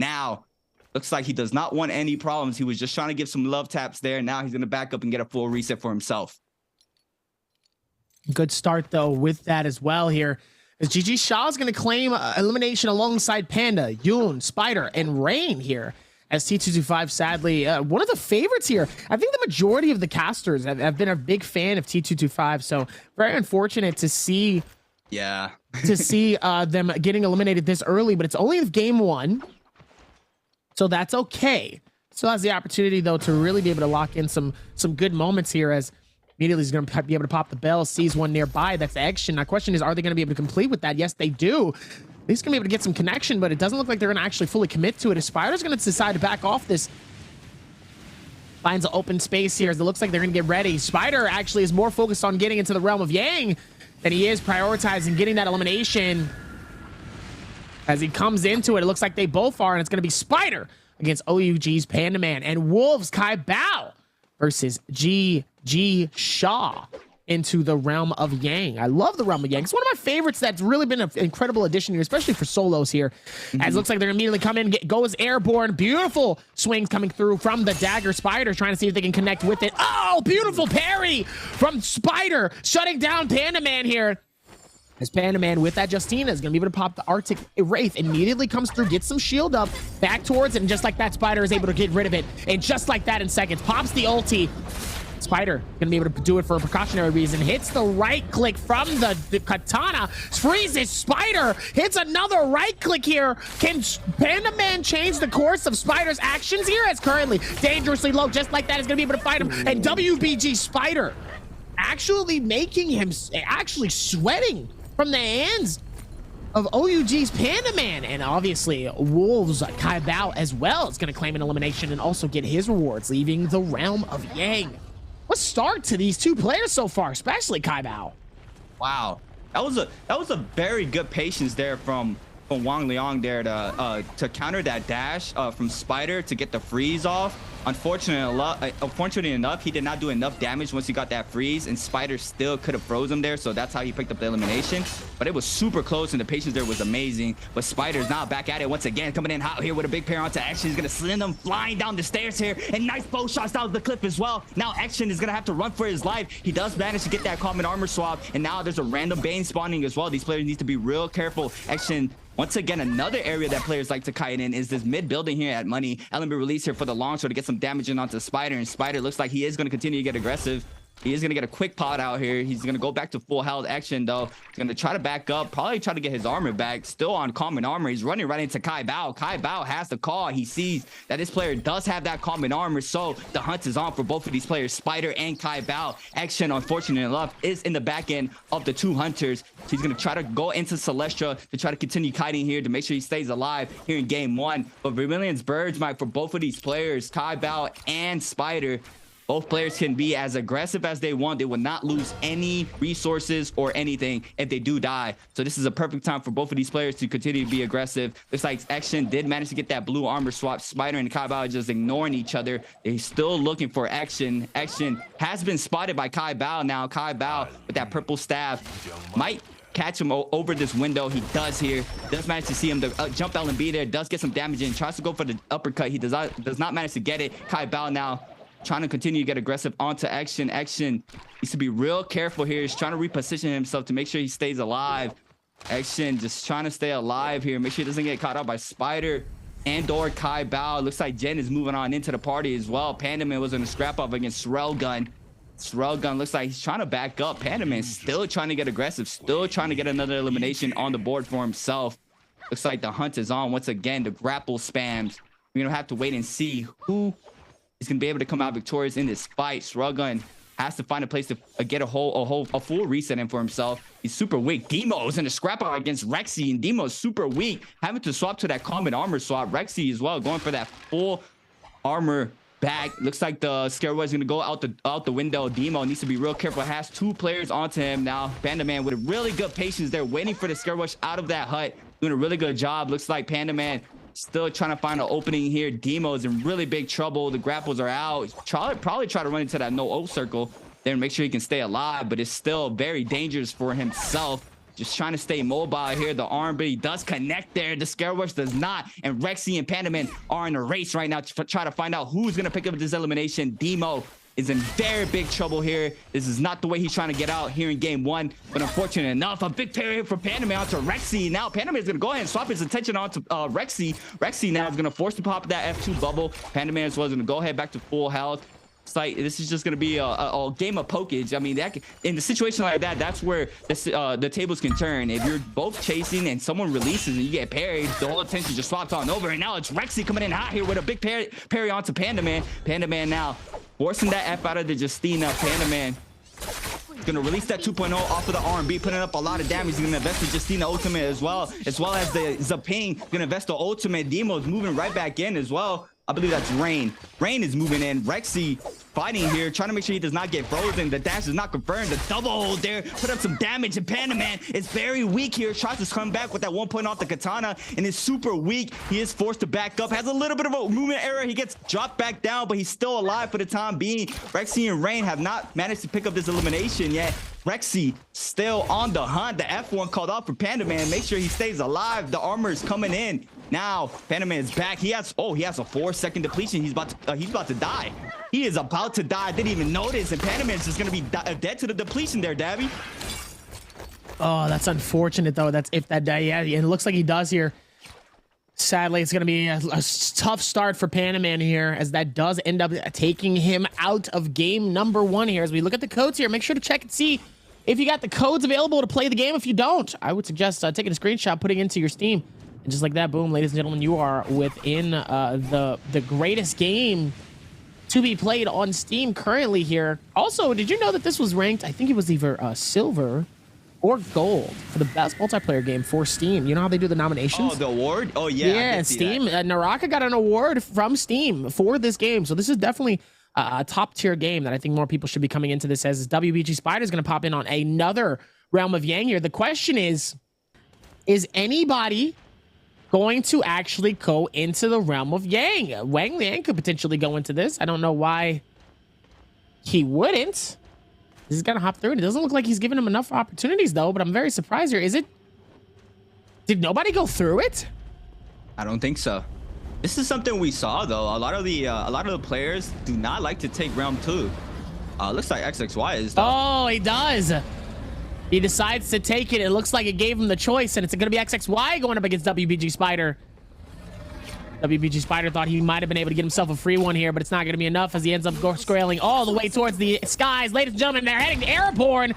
now. Looks like he does not want any problems. He was just trying to give some love taps there. Now he's going to back up and get a full reset for himself.
Good start, though, with that as well here. As GG Shaw is going to claim elimination alongside Panda, Yoon, Spider, and Rain here. As T225, sadly, one of the favorites here. I think the majority of the casters have been a big fan of T225. So very unfortunate to see, them getting eliminated this early. But it's only game 1. So that's okay. Still has the opportunity, though, to really be able to lock in some good moments here, as immediately he's going to be able to pop the bell, sees one nearby. That's action. Now, question is, are they going to be able to complete with that? Yes, they do. He's going to be able to get some connection, but it doesn't look like they're going to actually fully commit to it. As Spider's going to decide to back off this. Finds an open space here, as it looks like they're going to get ready. Spider actually is more focused on getting into the realm of Yang than he is prioritizing getting that elimination. As he comes into it, it looks like they both are, and it's going to be Spider against OUG's Panda Man, and Wolves Kai Bao versus GG Shaw into the realm of Yang. I love the realm of Yang. It's one of my favorites. That's really been an incredible addition here, especially for solos here. As it looks like they're immediately come in, goes airborne. Beautiful swings coming through from the dagger. Spider trying to see if they can connect with it. Oh, beautiful parry from Spider, shutting down Panda Man here. As Panda Man with that Justina is going to be able to pop the Arctic Wraith. Immediately comes through, gets some shield up, back towards it, and just like that, Spider is able to get rid of it. And just like that in seconds, pops the ulti. Spider going to be able to do it for a precautionary reason. Hits the right click from the katana. Freezes Spider. Hits another right click here. Can Panda Man change the course of Spider's actions here? As currently dangerously low, just like that, is going to be able to fight him. And WBG Spider actually making him actually sweating from the hands of OUG's Panda Man. And obviously Wolves Kai Bao as well is going to claim an elimination and also get his rewards, leaving the realm of Yang. What start to these two players so far, especially Kai Bao.
Wow, that was a very good patience there from from Wang Liang there to counter that dash from Spider to get the freeze off. Unfortunately enough, he did not do enough damage once he got that freeze, and Spider still could have froze him there, so that's how he picked up the elimination. But it was super close, and the patience there was amazing. But Spider's now back at it once again, coming in hot here with a big pair onto Action. He's gonna send him flying down the stairs here, and nice bow shots down the cliff as well. Now Action is gonna have to run for his life. He does manage to get that common armor swap, and now there's a random Bane spawning as well. These players need to be real careful. Action, once again, another area that players like to kite in is this mid building here at Money. Ellen be released here for the long shot to get some damage in onto Spider, and Spider looks like he is going to continue to get aggressive. He is going to get a quick pot out here. He's going to go back to full health. Action, though. He's going to try to back up, probably try to get his armor back. Still on common armor. He's running right into Kai Bao. Kai Bao has the call. He sees that this player does have that common armor, so the hunt is on for both of these players, Spider and Kai Bao. Action, unfortunately enough, is in the back end of the two hunters. So he's going to try to go into Celestia to try to continue kiting here to make sure he stays alive here in game one. But Vermilion's Birds, Mike, for both of these players, Kai Bao and Spider, both players can be as aggressive as they want. They will not lose any resources or anything if they do die. So this is a perfect time for both of these players to continue to be aggressive. Looks like Action did manage to get that blue armor swap. Spider and Kai Bao are just ignoring each other. They're still looking for Action. Action has been spotted by Kai Bao now. Kai Bao with that purple staff might catch him over this window. He does here. Does manage to see him. The jump LMB there. Does get some damage in. Tries to go for the uppercut. He does not manage to get it. Kai Bao now trying to continue to get aggressive onto Action. Action needs to be real careful here. He's trying to reposition himself to make sure he stays alive. Action just trying to stay alive here. Make sure he doesn't get caught out by Spider and or Kai Bao. Looks like Jen is moving on into the party as well. Pandaman was in a scrap off against Railgun. Railgun looks like he's trying to back up. Pandaman still trying to get aggressive. Still trying to get another elimination on the board for himself. Looks like the hunt is on once again. The grapple spams. We're going to have to wait and see who is going to be able to come out victorious in this fight. Railgun has to find a place to get a full reset in for himself. He's super weak. Demo's in a scrap out against Rexy, and Demo's super weak, having to swap to that common armor swap. Rexy as well going for that full armor back. Looks like the Scareway is going to go out the window. Demo needs to be real careful. Has two players onto him now. Pandaman with a really good patience there, waiting for the Scarewash out of that hut, doing a really good job. Looks like Pandaman still trying to find an opening here. Demo is in really big trouble. The grapples are out. Probably try to run into that no O circle there and make sure he can stay alive, but it's still very dangerous for himself. Just trying to stay mobile here. The arm, but he does connect there. The Scarewash does not. And Rexy and Pandaman are in a race right now to try to find out who's going to pick up this elimination. Demo is in very big trouble here. This is not the way he's trying to get out here in game one. But unfortunate enough, a big parry for Pandaman onto Rexy. Now Pandaman is going to go ahead and swap his attention onto Rexy. Rexy now is going to force to pop that F2 bubble. Pandaman as well is going to go ahead back to full health. It's like this is just going to be a game of pokage. I mean, that in a situation like that, that's where the tables can turn. If you're both chasing and someone releases and you get parried, the whole attention just swaps on over. And now it's Rexy coming in hot here with a big parry onto Pandaman. Pandaman now forcing that F out of the Justina. Pandaman gonna release that 2.0 off of the R&B, putting up a lot of damage. He's gonna invest the Justina ultimate as well as the Zaping. Gonna invest the ultimate. Demo's moving right back in as well. I believe that's Rain. Rain is moving in. Rexy fighting here, trying to make sure he does not get frozen. The dash is not confirmed. The double hold there, put up some damage. And Pandaman is very weak here. Tries to come back with that 1 point off the katana and is super weak. He is forced to back up. Has a little bit of a movement error. He gets dropped back down, but he's still alive for the time being. Rexy and Rain have not managed to pick up this elimination yet. Rexy still on the hunt. The F1 called out for Pandaman. Make sure he stays alive. The armor is coming in. Now Pandaman is back. He has a 4-second depletion. He's about to die. He is about to die. Didn't even notice. And Pandaman is just gonna be dead to the depletion there, Dabby.
Oh, that's unfortunate though. That's if that die. Yeah, it looks like he does here. Sadly, it's going to be a tough start for Pandaman here, as that does end up taking him out of game number one here. As we look at the codes here, make sure to check and see if you got the codes available to play the game. If you don't, I would suggest taking a screenshot, putting it into your Steam. And just like that, boom, ladies and gentlemen, you are within the greatest game to be played on Steam currently here. Also, did you know that this was ranked, I think it was either silver or gold for the best multiplayer game for Steam? You know how they do the nominations?
Oh, the award? Oh, yeah.
Yeah, Steam. NARAKA got an award from Steam for this game. So this is definitely a top tier game that I think more people should be coming into this as. WBG Spider is going to pop in on another Realm of Yang here. The question is anybody going to actually go into the realm of Yang. Wang Liang could potentially go into this. I don't know why he wouldn't. He's gonna hop through it. It doesn't look like he's giving him enough opportunities though, but I'm very surprised here. Is it? Did nobody go through it?
I don't think so. This is something we saw though. A lot of the players do not like to take round 2. Looks like XXY is though.
Oh, he does. He decides to take it. It looks like it gave him the choice, and it's going to be XXY going up against WBG Spider. WBG Spider thought he might have been able to get himself a free one here, but it's not going to be enough as he ends up scaling all the way towards the skies. Ladies and gentlemen, they're heading to Airborne.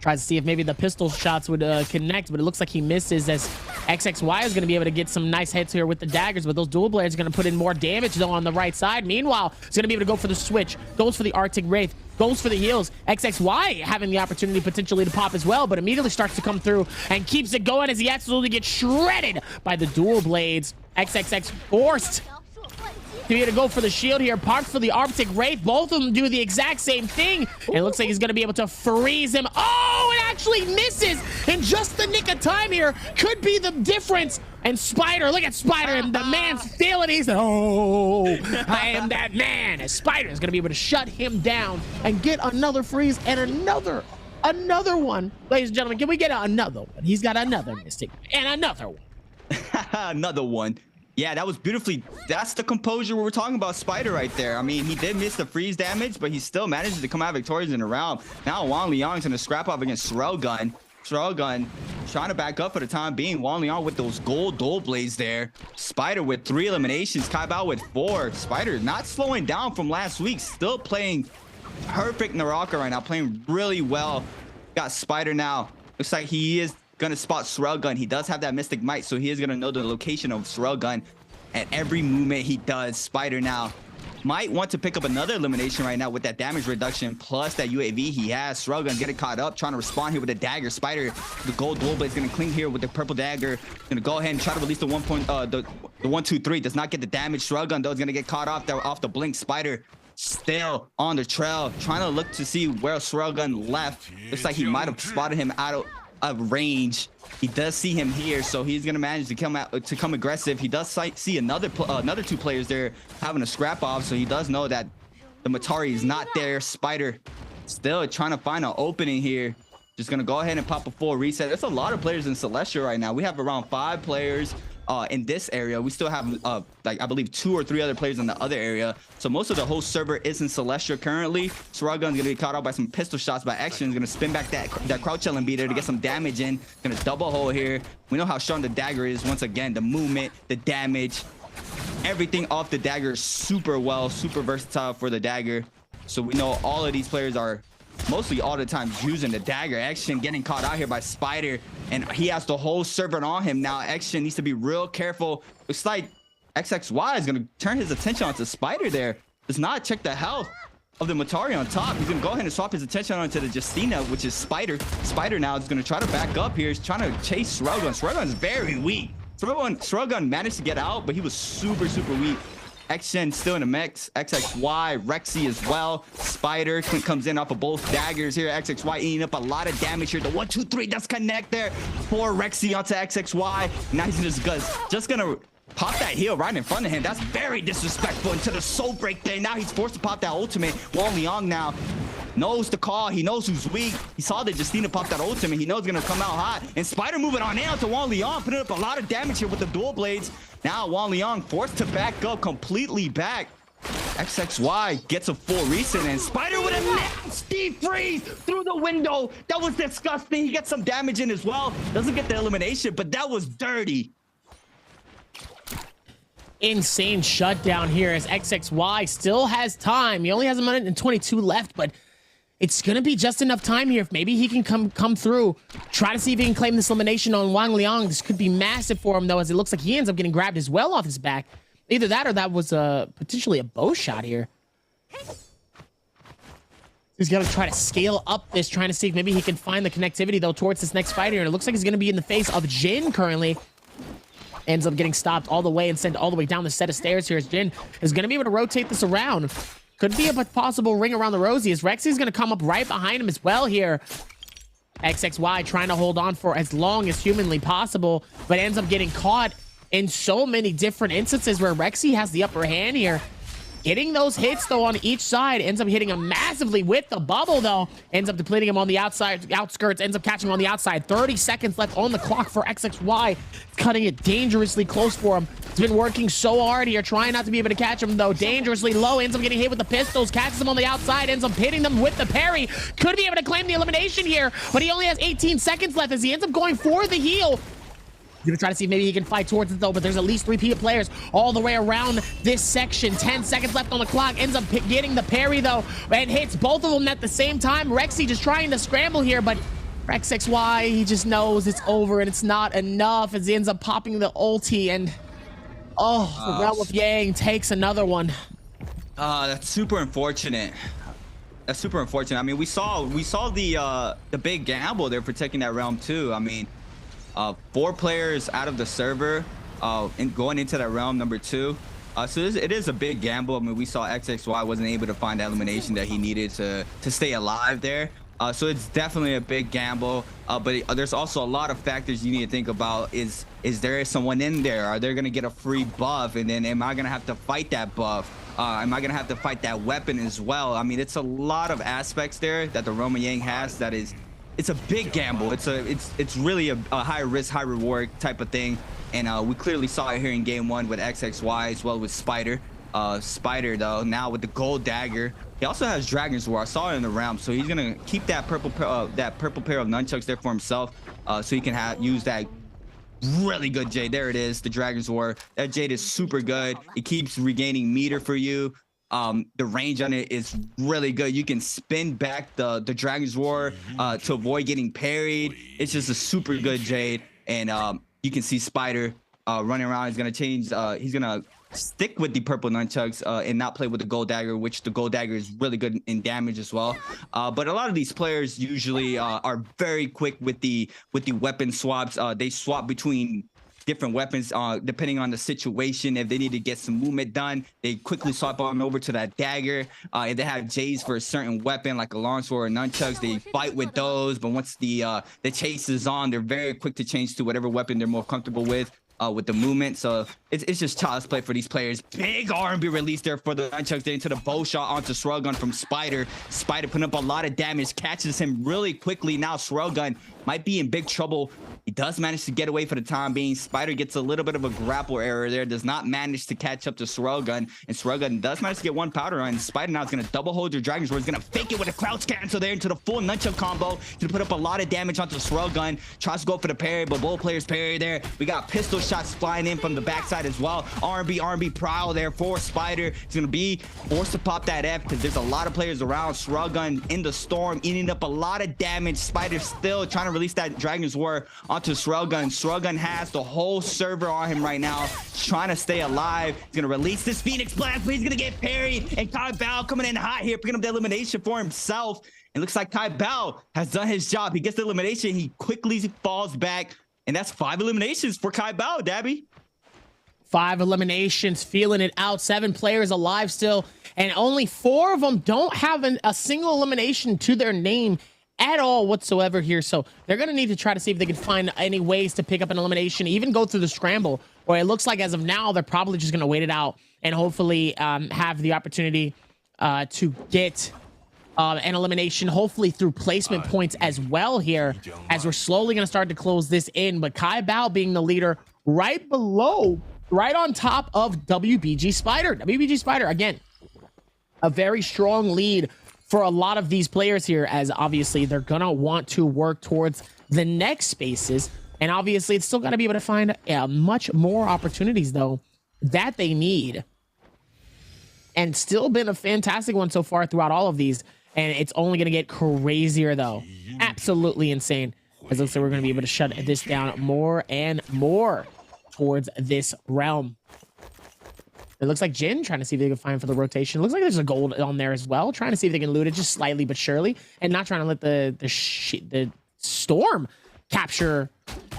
Tries to see if maybe the pistol shots would connect, but it looks like he misses as XXY is going to be able to get some nice hits here with the daggers, but those dual blades are going to put in more damage though on the right side. Meanwhile, he's going to be able to go for the switch, goes for the Arctic Wraith, goes for the heals. XXY having the opportunity potentially to pop as well, but immediately starts to come through and keeps it going as he absolutely gets shredded by the dual blades. XXX forced to be able to go for the shield here, parked for the Arctic Wraith. Both of them do the exact same thing. And it looks like he's going to be able to freeze him. Oh, it actually misses in just the nick of time here. Could be the difference. And Spider, look at Spider, and the man's feeling. He's like, oh, I am that man. And Spider is going to be able to shut him down and get another freeze and another one. Ladies and gentlemen, can we get another one? He's got another Mystic and another one.
Another one. Yeah, that was beautifully. That's the composure we were talking about, Spider right there. I mean, he did miss the freeze damage, but he still manages to come out victorious in the round. Now Wang Liang's gonna scrap off against Gun. Gun trying to back up for the time being. Wang Liang with those gold dual blades there. Spider with 3 eliminations. Kai Bao with 4. Spider not slowing down from last week. Still playing perfect NARAKA right now. Playing really well. Got Spider now. Looks like he is gonna spot Gun. He does have that Mystic Might, so he is gonna know the location of Gun at every movement he does. Spider now might want to pick up another elimination right now with that damage reduction plus that UAV he has. Gun getting caught up, trying to respond here with a dagger. Spider, the gold dual blade is gonna cling here with the purple dagger. Gonna go ahead and try to release the 1, 2, 3. Does not get the damage. Gun though is gonna get caught off there off the blink. Spider still on the trail, trying to look to see where Gun left. Looks like he might have spotted him out of range. He does see him here, so he's gonna manage to come aggressive. He does see another 2 players there having a scrap off, so he does know that the Matari is not there. Spider still trying to find an opening here. Just gonna go ahead and pop a full reset. There's a lot of players in Celestial right now. We have around 5 players in this area. We still have like I believe 2 or 3 other players in the other area, so most of the whole server is in Celestial currently. Gun's gonna be caught out by some pistol shots by Action. Is gonna spin back that crouch element beater to get some damage in. Gonna double hole here. We know how strong the dagger is. Once again, the movement, the damage, everything off the dagger is super versatile for the dagger. So we know all of these players are mostly all the time using the dagger. Action getting caught out here by Spider, and he has the whole server on him now. Action needs to be real careful. Looks like XXY is going to turn his attention onto Spider there. Does not check the health of the Matari on top. He's going to go ahead and swap his attention onto the Justina, which is Spider. Spider now is going to try to back up here. He's trying to chase Gun. Gun is very weak. Gun managed to get out, but he was super weak. Action still in the mix. XXY, Rexy as well. Spider comes in off of both daggers here. XXY eating up a lot of damage here. The 1, 2, 3 does connect there for Rexy onto XXY. Now he's just gonna pop that heal right in front of him. That's very disrespectful into the soul break there. Now he's forced to pop that ultimate. Wang Liang now knows the call. He knows who's weak. He saw that Justina pop that ultimate. He knows it's gonna come out hot. And Spider moving on in to Wang Liang, putting up a lot of damage here with the dual blades. Now Wang Liang forced to back up completely back. XXY gets a full reset, and Spider with a nasty freeze through the window. That was disgusting. He gets some damage in as well. Doesn't get the elimination, but that was dirty.
Insane shutdown here as XXY still has time. He only has a minute and 22 left, but it's gonna be just enough time here. If maybe he can come through, try to see if he can claim this elimination on Wang Liang. This could be massive for him though, as it looks like he ends up getting grabbed as well off his back. Either that or that was potentially a bow shot here. He's got to try to scale up this, trying to see if maybe he can find the connectivity though towards this next fight here. And it looks like he's gonna be in the face of Jin currently. Ends up getting stopped all the way and sent all the way down the set of stairs here as Jin is going to be able to rotate this around. Could be a possible ring around the rosy as Rexy's going to come up right behind him as well here. XXY trying to hold on for as long as humanly possible, but ends up getting caught in so many different instances where Rexy has the upper hand here. Getting those hits, though, on each side. Ends up hitting him massively with the bubble, though. Ends up depleting him on the outside, outskirts. Ends up catching him on the outside. 30 seconds left on the clock for XXY. Cutting it dangerously close for him. He's been working so hard here, trying not to be able to catch him, though. Dangerously low. Ends up getting hit with the pistols. Catches him on the outside. Ends up hitting them with the parry. Could be able to claim the elimination here, but he only has 18 seconds left as he ends up going for the heal. He's gonna try to see if maybe he can fight towards it, though, but there's at least 3 players all the way around this section. 10 seconds left on the clock. Ends up getting the parry, though, and hits both of them at the same time. Rexy just trying to scramble here, but XXY, he just knows it's over and it's not enough as he ends up popping the ulti, and the Realm of Yang takes another one.
That's super unfortunate. That's super unfortunate. I mean, we saw the big gamble there for taking that realm too. I mean, 4 players out of the server and going into that realm number 2. So it is a big gamble. I mean, we saw XXY wasn't able to find that elimination that he needed to stay alive there. So it's definitely a big gamble. But there's also a lot of factors you need to think about. Is there someone in there? Are they going to get a free buff? And then am I going to have to fight that buff? Am I going to have to fight that weapon as well? I mean, it's a lot of aspects there that the Realm of Yang has that is... It's a big gamble. It's really a high risk, high reward type of thing, and we clearly saw it here in game 1 with XXY as well with Spider. Spider though now with the gold dagger. He also has Dragon's War. I saw it in the realm, so he's gonna keep that purple pair of nunchucks there for himself, so he can use that really good jade. There it is, the Dragon's War. That jade is super good. It keeps regaining meter for you. The range on it is really good. You can spin back the Dragon's War to avoid getting parried. It's just a super good jade, and you can see Spider running around. He's gonna change. He's gonna stick with the purple nunchucks and not play with the gold dagger, which the gold dagger is really good in damage as well. But a lot of these players usually are very quick with the weapon swaps. They swap between different weapons depending on the situation. If they need to get some movement done, they quickly swap on over to that dagger. If they have J's for a certain weapon like a longsword or nunchucks, they fight with those. But once the chase is on, they're very quick to change to whatever weapon they're more comfortable with the movement. So it's just child's play for these players. Big R&B release there for the nunchucks there into the bow shot onto Swirlgun from Spider. Spider putting up a lot of damage, catches him really quickly. Now Swirlgun might be in big trouble. He does manage to get away for the time being. Spider gets a little bit of a grapple error there, does not manage to catch up to Swirlgun, and Swirlgun does manage to get 1 powder on. Spider now is going to double hold your Dragon's Roar. He's going to fake it with a crouch cancel there into the full nunchuck combo to put up a lot of damage onto Swirlgun. Tries to go for the parry, but both players parry there. We got pistol shots flying in from the backside as well. R&B prowl there for Spider. He's going to be forced to pop that F because there's a lot of players around. Swirlgun in the storm, eating up a lot of damage. Spider still trying to release that Dragon's War onto Swirlgun. Swirlgun has the whole server on him right now, trying to stay alive. He's going to release this Phoenix Blast, but he's going to get parried. And Kai Bao coming in hot here, picking up the elimination for himself. It looks like Kai Bao has done his job. He gets the elimination. He quickly falls back. And that's 5 eliminations for Kai Bao, Dabby.
5 eliminations, feeling it out. 7 players alive still, and only 4 of them don't have a single elimination to their name at all whatsoever here. So they're going to need to try to see if they can find any ways to pick up an elimination, even go through the scramble. Or it looks like as of now, they're probably just going to wait it out and hopefully have the opportunity to get an elimination, hopefully through placement points as well here, as we're slowly going to start to close this in. But Kai Bao being the leader right below, right on top of WBG Spider. WBG Spider, again, a very strong lead for a lot of these players here, as obviously they're going to want to work towards the next spaces. And obviously it's still got to be able to find much more opportunities, though, that they need. And still been a fantastic one so far throughout all of these. And it's only going to get crazier, though. Absolutely insane. As it looks like we're going to be able to shut this down more and more towards this realm. It looks like Jin trying to see if they can find for the rotation. It looks like there's a gold on there as well. Trying to see if they can loot it just slightly but surely. And not trying to let the Storm capture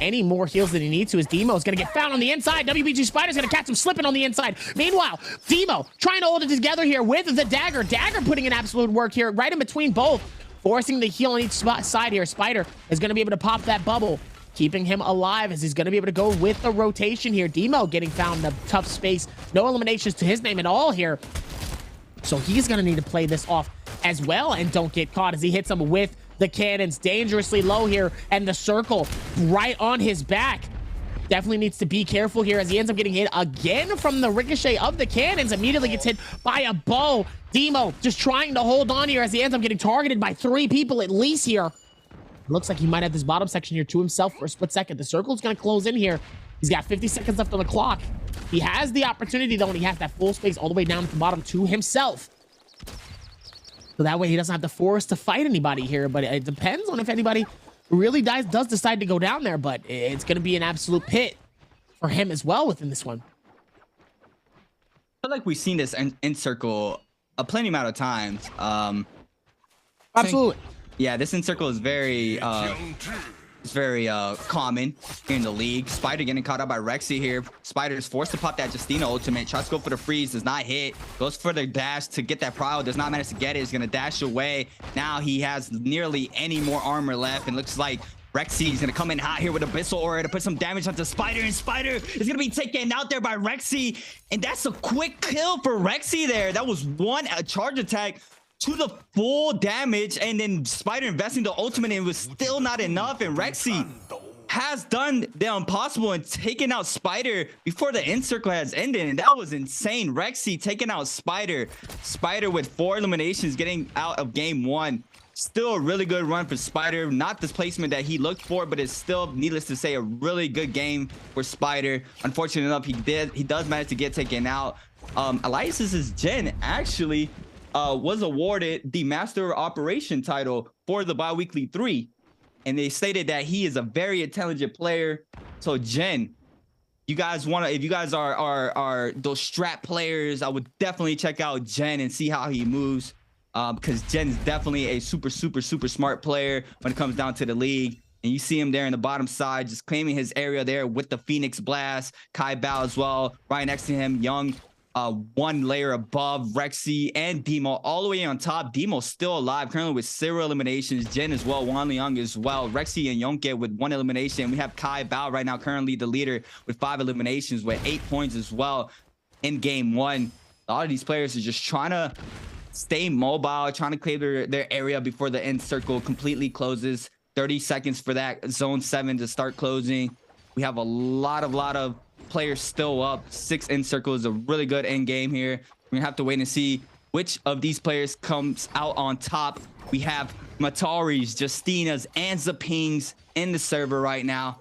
any more heals than he needs to. His Demo is going to get found on the inside. WBG Spider's going to catch him slipping on the inside. Meanwhile, Demo trying to hold it together here with the Dagger. Dagger putting in absolute work here right in between both. forcing the heal on each side here. Spider is going to be able to pop that bubble, keeping him alive as he's going to be able to go with the rotation here. Demo getting found in a tough space. No eliminations to his name at all here. So he's going to need to play this off as well and don't get caught as he hits him with the cannons dangerously low here, and the circle right on his back. Definitely needs to be careful here as he ends up getting hit again from the ricochet of the cannons. Immediately gets hit by a bow. Demo just trying to hold on here as he ends up getting targeted by 3 people at least here. Looks like he might have this bottom section here to himself for a split second. The circle's going to close in here. He's got 50 seconds left on the clock. He has the opportunity, though, and he has that full space all the way down at the bottom to himself. So that way he doesn't have to force to fight anybody here, but it depends on if anybody really does decide to go down there, but it's going to be an absolute pit for him as well within this one.
I feel like we've seen this in circle a plenty amount of times.
Absolutely.
Yeah, this in circle is very common here in the league. Spider getting caught up by Rexy here. Spider is forced to pop that Justina ultimate. Tries to go for the freeze, does not hit. Goes for the dash to get that prio, does not manage to get it. He's gonna dash away. Now he has nearly any more armor left, and looks like Rexy is gonna come in hot here with Abyssal Aura to put some damage onto Spider, and Spider is gonna be taken out there by Rexy, and that's a quick kill for Rexy there. That was a charge attack to the full damage, and then Spider investing the ultimate, and it was still not enough, and Rexy has done the impossible and taken out Spider before the end circle has ended, and that was insane. Rexy taking out Spider with 4 eliminations, getting out of game 1. Still a really good run for Spider. Not the placement that he looked for, but it's still, needless to say, a really good game for Spider. Unfortunately enough, he does manage to get taken out. Elias's Jen actually was awarded the Master of Operation title for the Bi-Weekly 3, and they stated that he is a very intelligent player. So Jen, you guys want to, if you guys are those strat players, I would definitely check out Jen and see how he moves, because Jen's definitely a super smart player when it comes down to the league. And you see him there in the bottom side, just claiming his area there with the Phoenix Blast. Kai Bao as well, right next to him. Young, 1 layer above Rexy and Demo, all the way on top. Demo's still alive, currently with 0 eliminations. Jen as well, Wan Liang as well. Rexy and Yonke with 1 elimination. We have Kai Bao right now, currently the leader with 5 eliminations with 8 points as well in game 1. A lot of these players are just trying to stay mobile, trying to clear their area before the end circle completely closes. 30 seconds for that zone 7 to start closing. We have a lot of players still up. 6 end circle is a really good end game here. We're gonna have to wait and see which of these players comes out on top. We have Matari's, Justina's, and Zaping's in the server right now.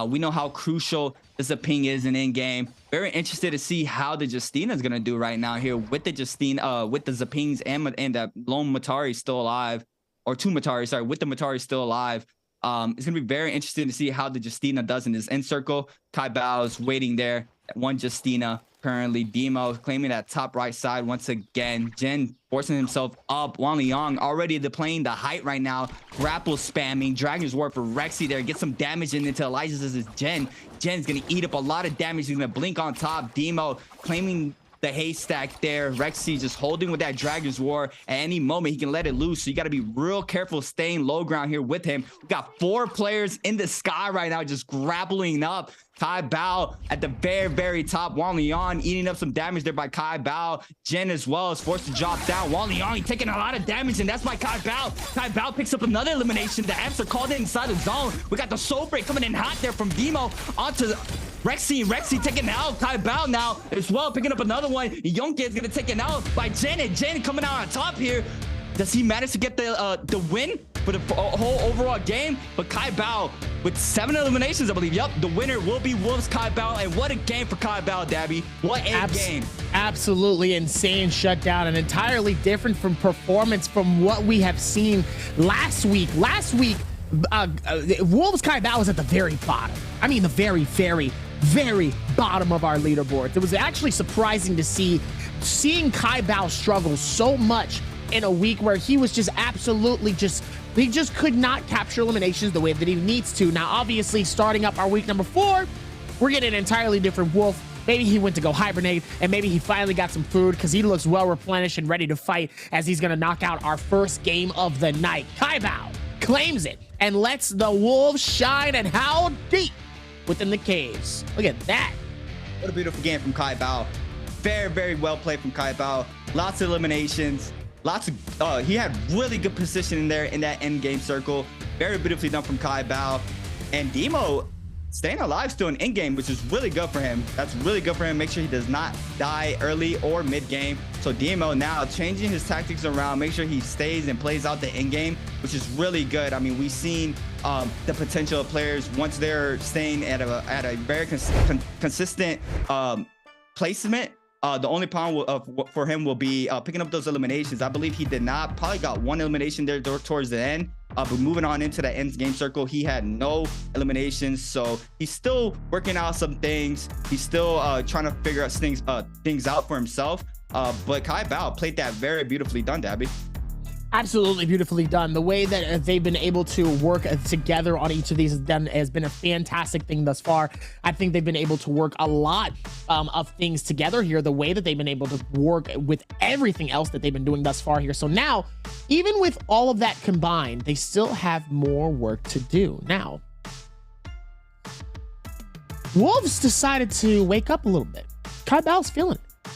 We know how crucial the Zaping is in end game. Very interested to see how the Justina's gonna do right now here with the with the Zapings and the lone Matari still alive, or 2 Matari, sorry, with the Matari still alive. It's gonna be very interesting to see how the Justina does in this end circle. Kai Bao is waiting there at 1 Justina currently. Demo claiming that top right side once again. Jen forcing himself up. Wan Liang already playing the height right now. Grapple spamming. Dragon's War for Rexy there. Get some damage in into Elias's Jen. Jen's gonna eat up a lot of damage. He's gonna blink on top. Demo claiming the haystack there. Rexy just holding with that Dragon's War. At any moment he can let it loose, so you got to be real careful staying low ground here with him. We got 4 players in the sky right now just grappling up. Kai Bao at the very top. Wan Liang eating up some damage there by Kai Bao. Jen as well is forced to drop down. Wan Liang taking a lot of damage, and that's by Kai Bao. Kai Bao picks up another elimination. The amps are called inside the zone. We got the soul break coming in hot there from Demo onto Rexy. Rexy taking out Kai Bao now as well, picking up another one. Yonke is gonna take it out by Jen, and Jen coming out on top here. Does he manage to get the win for the whole overall game? But Kai Bao with 7 eliminations, I believe. Yep, the winner will be Wolves Kai Bao, and what a game for Kai Bao, Dabby. What a game.
Absolutely insane shutdown, and entirely different from performance from what we have seen last week. Last week, Wolves Kai Bao was at the very bottom. I mean, the very bottom of our leaderboard. It was actually surprising to seeing Kai Bao struggle so much in a week where he was just absolutely he just could not capture eliminations the way that he needs to. Now, obviously, starting up our week number 4, we're getting an entirely different Wolf. Maybe he went to go hibernate, and maybe he finally got some food because he looks well replenished and ready to fight as he's going to knock out our first game of the night. Kaibao claims it and lets the wolves shine, and how deep within the caves. Look at that.
What a beautiful game from Kaibao. Very, very well played from Kaibao. Lots of eliminations. He had really good position in there in that end game circle. Very beautifully done from Kaibao. And Demo staying alive still in end game, which is really good for him. That's really good for him. Make sure he does not die early or mid game. So Demo now changing his tactics around, make sure he stays and plays out the end game, which is really good. I mean, we've seen the potential of players once they're staying at a very consistent placement. The only problem for him will be picking up those eliminations. I believe he did not, probably got one elimination there towards the end, but moving on into the end game circle, he had no eliminations. So he's still working out some things. He's still trying to figure out things out for himself. But Kaibao played that very beautifully done, Dabby.
Absolutely beautifully done. The way that they've been able to work together on each of these has been a fantastic thing thus far. I think they've been able to work a lot of things together here. The way that they've been able to work with everything else that they've been doing thus far here. So now, even with all of that combined, they still have more work to do. Now, Wolves decided to wake up a little bit. Kaibao's feeling it.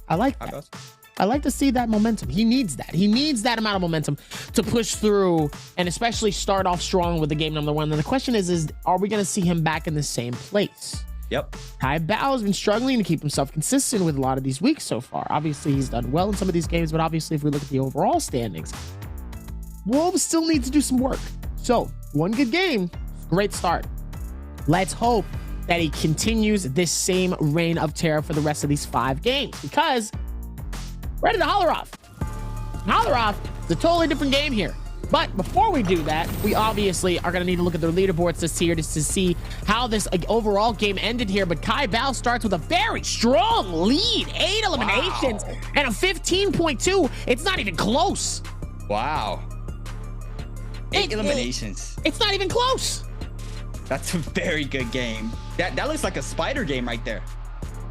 I like that. I like to see that momentum. He needs that. He needs that amount of momentum to push through and especially start off strong with the game number one. And the question is are we going to see him back in the same place?
Yep.
Kaibao has been struggling to keep himself consistent with a lot of these weeks so far. Obviously, he's done well in some of these games, but obviously, if we look at the overall standings, Wolves still need to do some work. So, one good game, great start. Let's hope that he continues this same reign of terror for the rest of these 5 games, because ready to Holleroff. Holleroff is a totally different game here. But before we do that, we obviously are going to need to look at their leaderboards this year just to see how this overall game ended here. But Kaibao starts with a very strong lead. 8 eliminations and a 15.2. It's not even close.
Wow. 8 eliminations.
It's not even close.
That's a very good game. That looks like a spider game right there.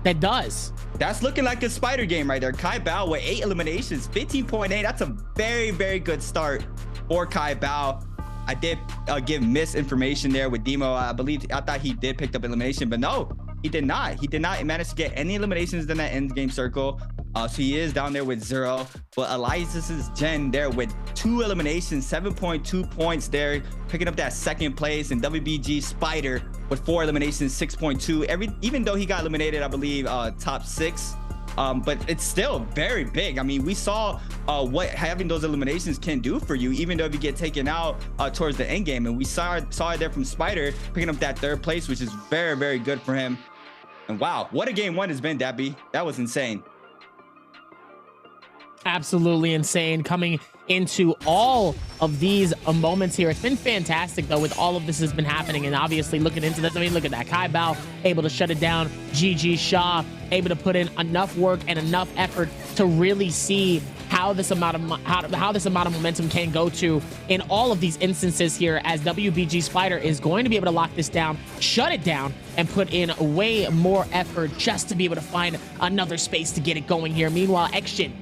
That does.
That's looking like a spider game right there. Kaibao with 8 eliminations, 15.8. That's a very, very good start for Kaibao. I did give misinformation there with Demo. I thought he did pick up elimination, but no, he did not. He did not manage to get any eliminations in that end game circle. So he is down there with 0. But Elias's Gen there with 2 eliminations, 7.2 points there, picking up that second place. And WBG Spider with 4 eliminations, 6.2. Even though he got eliminated, I believe top 6. But it's still very big. I mean, we saw what having those eliminations can do for you, even though if you get taken out towards the end game. And we saw it there from Spider picking up that 3rd place, which is very, very good for him. And wow, what a game 1 has been, Dabby. That was insane.
Absolutely insane coming into all of these moments here. It's been fantastic though with all of this has been happening, and obviously looking into this, I mean, look at that. Kaibao able to shut it down. GG Shaw able to put in enough work and enough effort to really see how this amount of how this amount of momentum can go to in all of these instances here, as WBG Spider is going to be able to lock this down, shut it down, and put in way more effort just to be able to find another space to get it going here. Meanwhile, Action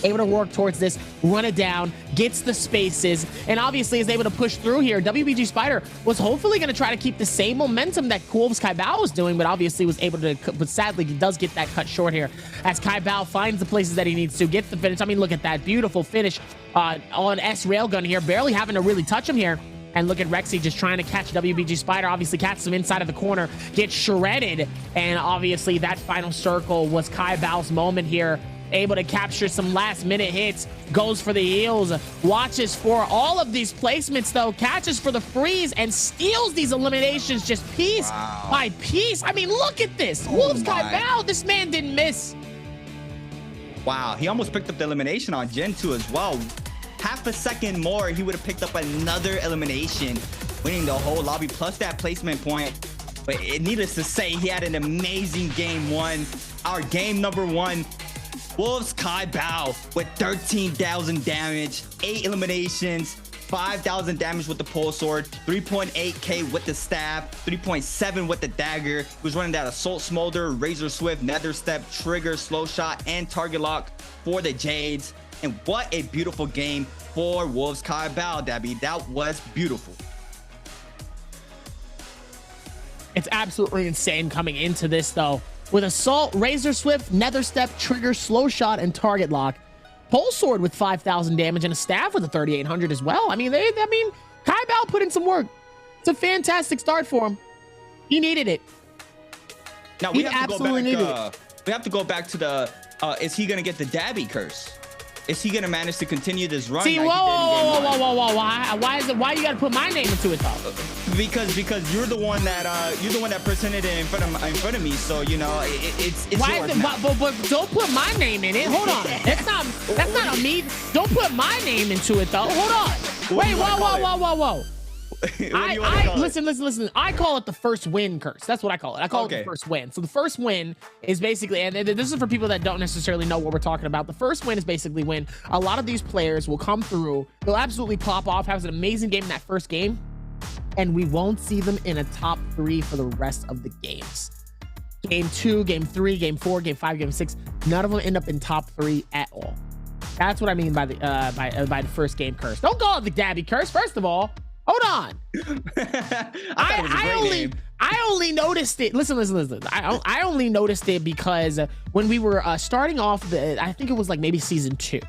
able to work towards this, run it down, gets the spaces, and obviously is able to push through here. WBG Spider was hopefully going to try to keep the same momentum that Wolves Kaibao was doing, but obviously was able to, but sadly he does get that cut short here as Kaibao finds the places that he needs to, gets the finish. I mean, look at that beautiful finish on S Railgun here, barely having to really touch him here. And look at Rexy just trying to catch WBG Spider, obviously catches him inside of the corner, gets shredded, and obviously that final circle was Kaibao's moment here. Able to capture some last minute hits, goes for the heals, watches for all of these placements though, catches for the freeze and steals these eliminations just piece by piece. I mean, look at this. Wolves Kaibao, this man didn't miss.
Wow, he almost picked up the elimination on Gen 2 as well. Half a second more, he would have picked up another elimination, winning the whole lobby plus that placement point. But needless to say, he had an amazing game 1. Our game number 1. Wolves Kaibao with 13,000 damage, 8 eliminations, 5,000 damage with the pole sword, 3.8k with the staff, 3.7 with the dagger. He was running that assault smolder, razor swift, nether step, trigger, slow shot, and target lock for the Jades. And what a beautiful game for Wolves Kai Bao, Dabby. That was beautiful.
It's absolutely insane coming into this, though. With Assault, Razor Swift, Nether Step, Trigger, Slow Shot, and Target Lock. Pole Sword with 5,000 damage and a Staff with a 3,800 as well. I mean, Kai Bao put in some work. It's a fantastic start for him. He needed it.
Now, we have to go back to the, is he going to get the Dabby curse? Is he going to manage to continue this run?
See, whoa. Why you got to put my name into it, though?
Because you're the one that presented it in front of me. So you know it's
why
yours
is it, but don't put my name in it. Hold on, that's not on me. Don't put my name into it though. Hold on. Wait, whoa. Listen. I call it the first win curse. That's what I call it. I call it the first win. So the first win is basically, and this is for people that don't necessarily know what we're talking about. The first win is basically when a lot of these players will come through. They'll absolutely pop off, have an amazing game in that first game, and we won't see them in a top 3 for the rest of the games. Game 2, game 3, game 4, game 5, game 6, none of them end up in top 3 at all. That's what I mean by the first game curse. Don't call it the Dabby curse. First of all, hold on. I only noticed it. Listen. I only noticed it because when we were starting off I think it was like maybe season 2.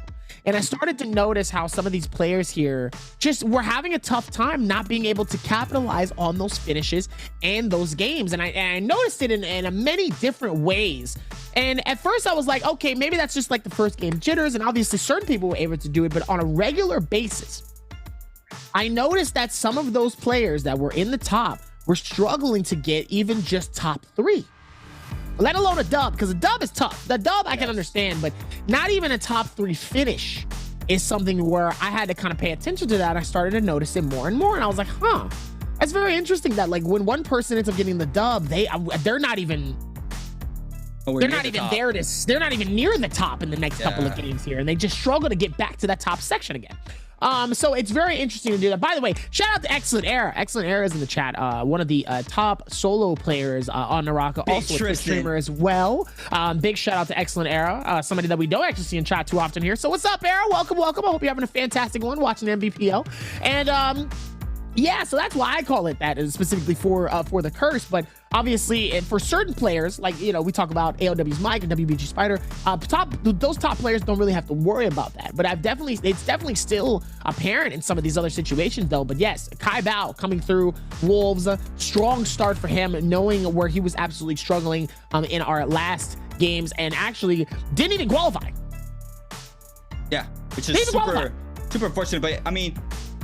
And I started to notice how some of these players here just were having a tough time not being able to capitalize on those finishes and those games. And I noticed it in many different ways. And at first I was like, okay, maybe that's just like the first game jitters. And obviously certain people were able to do it, but on a regular basis, I noticed that some of those players that were in the top were struggling to get even just top 3. Let alone a dub, because a dub is tough. The dub I can understand, but not even a top 3 finish is something where I had to kind of pay attention to that. I started to notice it more and more, and I was like, huh, that's very interesting that like when one person ends up getting the dub, they're not even they're not even near the top in the next couple of games here, and they just struggle to get back to that top section again. So it's very interesting to do that. By the way, shout out to Excellent Era. Excellent Era is in the chat. One of the top solo players on NARAKA, also a Twitch streamer as well. Big shout out to Excellent Era, somebody that we don't actually see in chat too often here. So what's up, Era? Welcome. I hope you're having a fantastic one watching Nbpl. And yeah, so that's why I call it that, specifically for the curse. But obviously, for certain players, like, you know, we talk about AOW's Mike and WBG Spider, those top players don't really have to worry about that. But it's definitely still apparent in some of these other situations, though. But yes, Kai Bao coming through Wolves, a strong start for him, knowing where he was absolutely struggling in our last games, and actually didn't even qualify.
Yeah, which is super unfortunate. But I mean,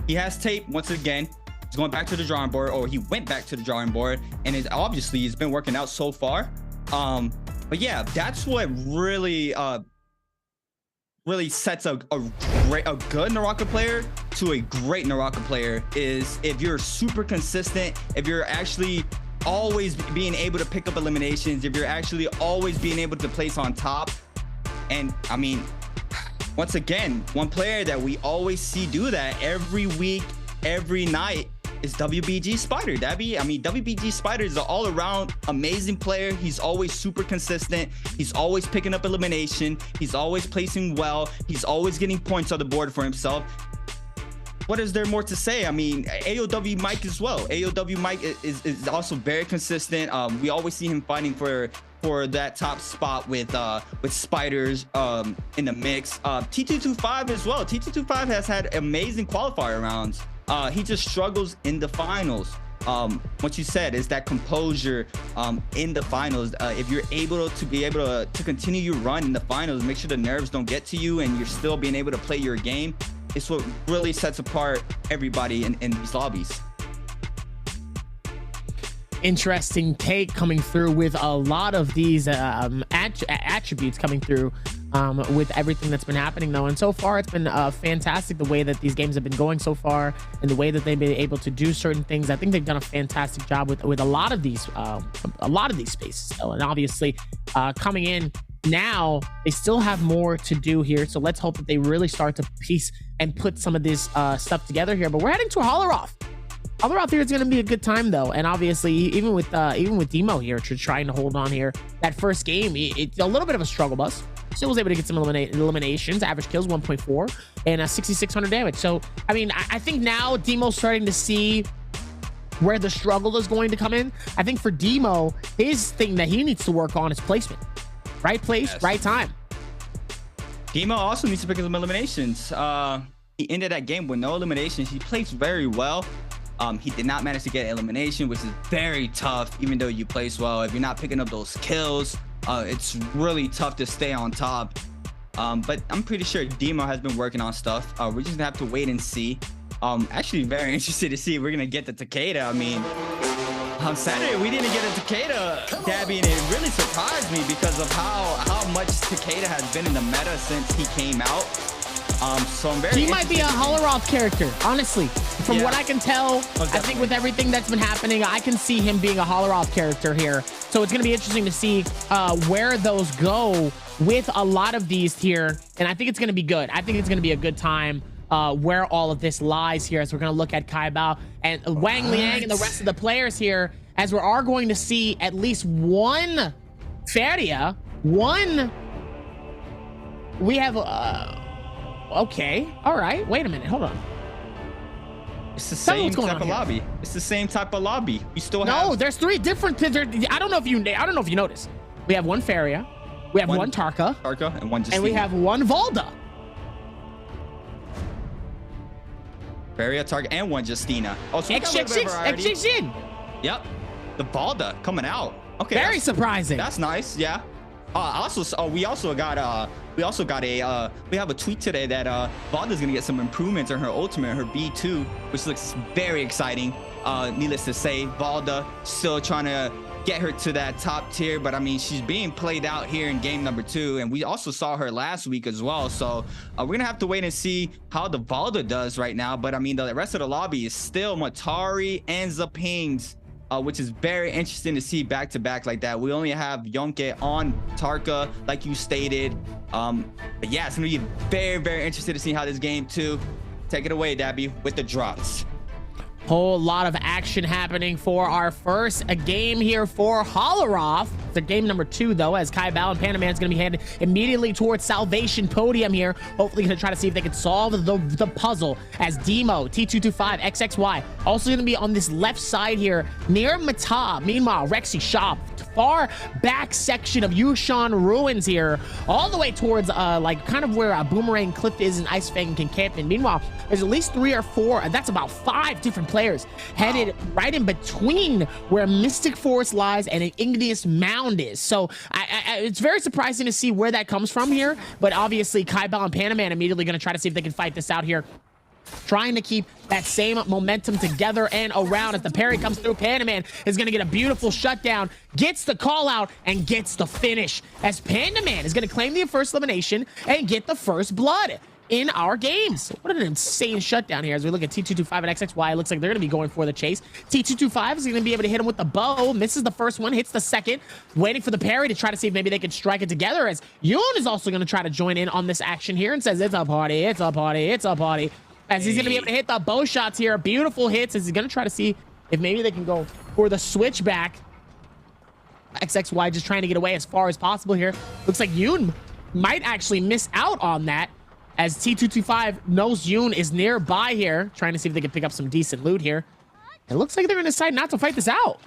he has tape once again. He's going back to the drawing board, or he went back to the drawing board, and obviously he's been working out so far. But yeah, that's what really sets a good NARAKA player to a great NARAKA player is if you're super consistent, if you're actually always being able to pick up eliminations, if you're actually always being able to place on top. And I mean, once again, one player that we always see do that every week, every night is WBG Spider. WBG Spider is an all-around amazing player. He's always super consistent. He's always picking up elimination. He's always placing well. He's always getting points on the board for himself. What is there more to say? I mean, AOW Mike as well. AOW Mike is also very consistent. We always see him fighting for that top spot with Spiders in the mix. T225 as well. T225 has had amazing qualifier rounds. He just struggles in the finals. What you said is that composure in the finals. If you're able to continue your run in the finals, make sure the nerves don't get to you and you're still being able to play your game. It's what really sets apart everybody in these lobbies.
Interesting take coming through with a lot of these attributes coming through with everything that's been happening, though. And so far it's been fantastic the way that these games have been going so far, and the way that they've been able to do certain things. I think they've done a fantastic job with a lot of these spaces, though. And obviously coming in now they still have more to do here. So let's hope that they really start to piece and put some of this stuff together here. But we're heading to a Holoroth. Holoroth here is going to be a good time though, and obviously even with Demo here trying to hold on here. That first game, it's a little bit of a struggle bus. Still was able to get some eliminations. Average kills 1.4 and 6,600 damage. So I mean, I think now Demo's starting to see where the struggle is going to come in. I think for Demo, his thing that he needs to work on is placement. Right place, right time.
Demo also needs to pick up some eliminations. He ended that game with no eliminations. He plays very well. He did not manage to get elimination, which is very tough, even though you place well. If you're not picking up those kills, it's really tough to stay on top. But I'm pretty sure Demo has been working on stuff. We're just gonna have to wait and see. Actually very interested to see if we're gonna get the Takeda. I mean, on Saturday we didn't get a Takeda, Dabby, and it really surprised me because of how much Takeda has been in the meta since he came out. So I'm very. He
might be a Holoroth character, honestly. From what I can tell, I think with everything that's been happening, I can see him being a Holoroth character here. So it's gonna be interesting to see where those go with a lot of these here, and I think it's gonna be good. I think it's gonna be a good time. Where all of this lies here, as we're going to look at Kai Bao and Wang Liang and the rest of the players here, as we are going to see at least one Feria, one. We have okay, all right, wait a minute, hold on.
It's the same type of lobby. It's the same type of lobby. We still have.
No, there's three different. I don't know if you noticed. We have one Feria, we have one Tarka,
and one Justina.
And we have one Valda.
Feria, Tarka, and one Justina. Oh, so we got a little bit of variety. Yep, the Valda coming out. Okay,
very surprising.
That's nice. Yeah. We have a tweet today that Valda's gonna get some improvements in her ultimate, her B2, which looks very exciting. Needless to say, Valda still trying to get her to that top tier, but I mean, she's being played out here in game number 2, and we also saw her last week as well. So we're gonna have to wait and see how the Valda does right now. But I mean, the rest of the lobby is still Matari and Zapings, which is very interesting to see back to back like that. We only have Yonke on Tarka, like you stated. But yeah, it's gonna be very, very interesting to see how this game 2. Take it away, Dabby, with the drops.
Whole lot of action happening for our first game here for Holoroth. It's game number 2 though, as Kai Bao and Panaman's gonna be headed immediately towards Salvation Podium here. Hopefully gonna try to see if they can solve the puzzle, as Demo, T225, XXY also gonna be on this left side here near Mata. Meanwhile, Rexy Shop, far back section of Yushan Ruins here, all the way towards like kind of where Boomerang Cliff is and Ice Fang can camp in. Meanwhile, there's at least 3 or 4, that's about 5 different players headed right in between where Mystic Forest lies and an Igneous Mound is. So it's very surprising to see where that comes from here, but obviously Kai Bao and Panaman immediately going to try to see if they can fight this out here, trying to keep that same momentum together and around. As the parry comes through, Panaman is going to get a beautiful shutdown, gets the call out, and gets the finish, as Pandaman is going to claim the first elimination and get the first blood in our games. What an insane shutdown here as we look at T225 and XXY. It looks like they're going to be going for the chase. T225 is going to be able to hit him with the bow, misses the first one, hits the second, waiting for the parry to try to see if maybe they can strike it together, as Yoon is also going to try to join in on this action here and says, it's a party, it's a party, it's a party, as he's going to be able to hit the bow shots here. Beautiful hits, as he's going to try to see if maybe they can go for the switchback. XXY just trying to get away as far as possible here. Looks like Yoon might actually miss out on that, as T225 knows Yoon is nearby here, trying to see if they can pick up some decent loot here. It looks like they're going to decide not to fight this out.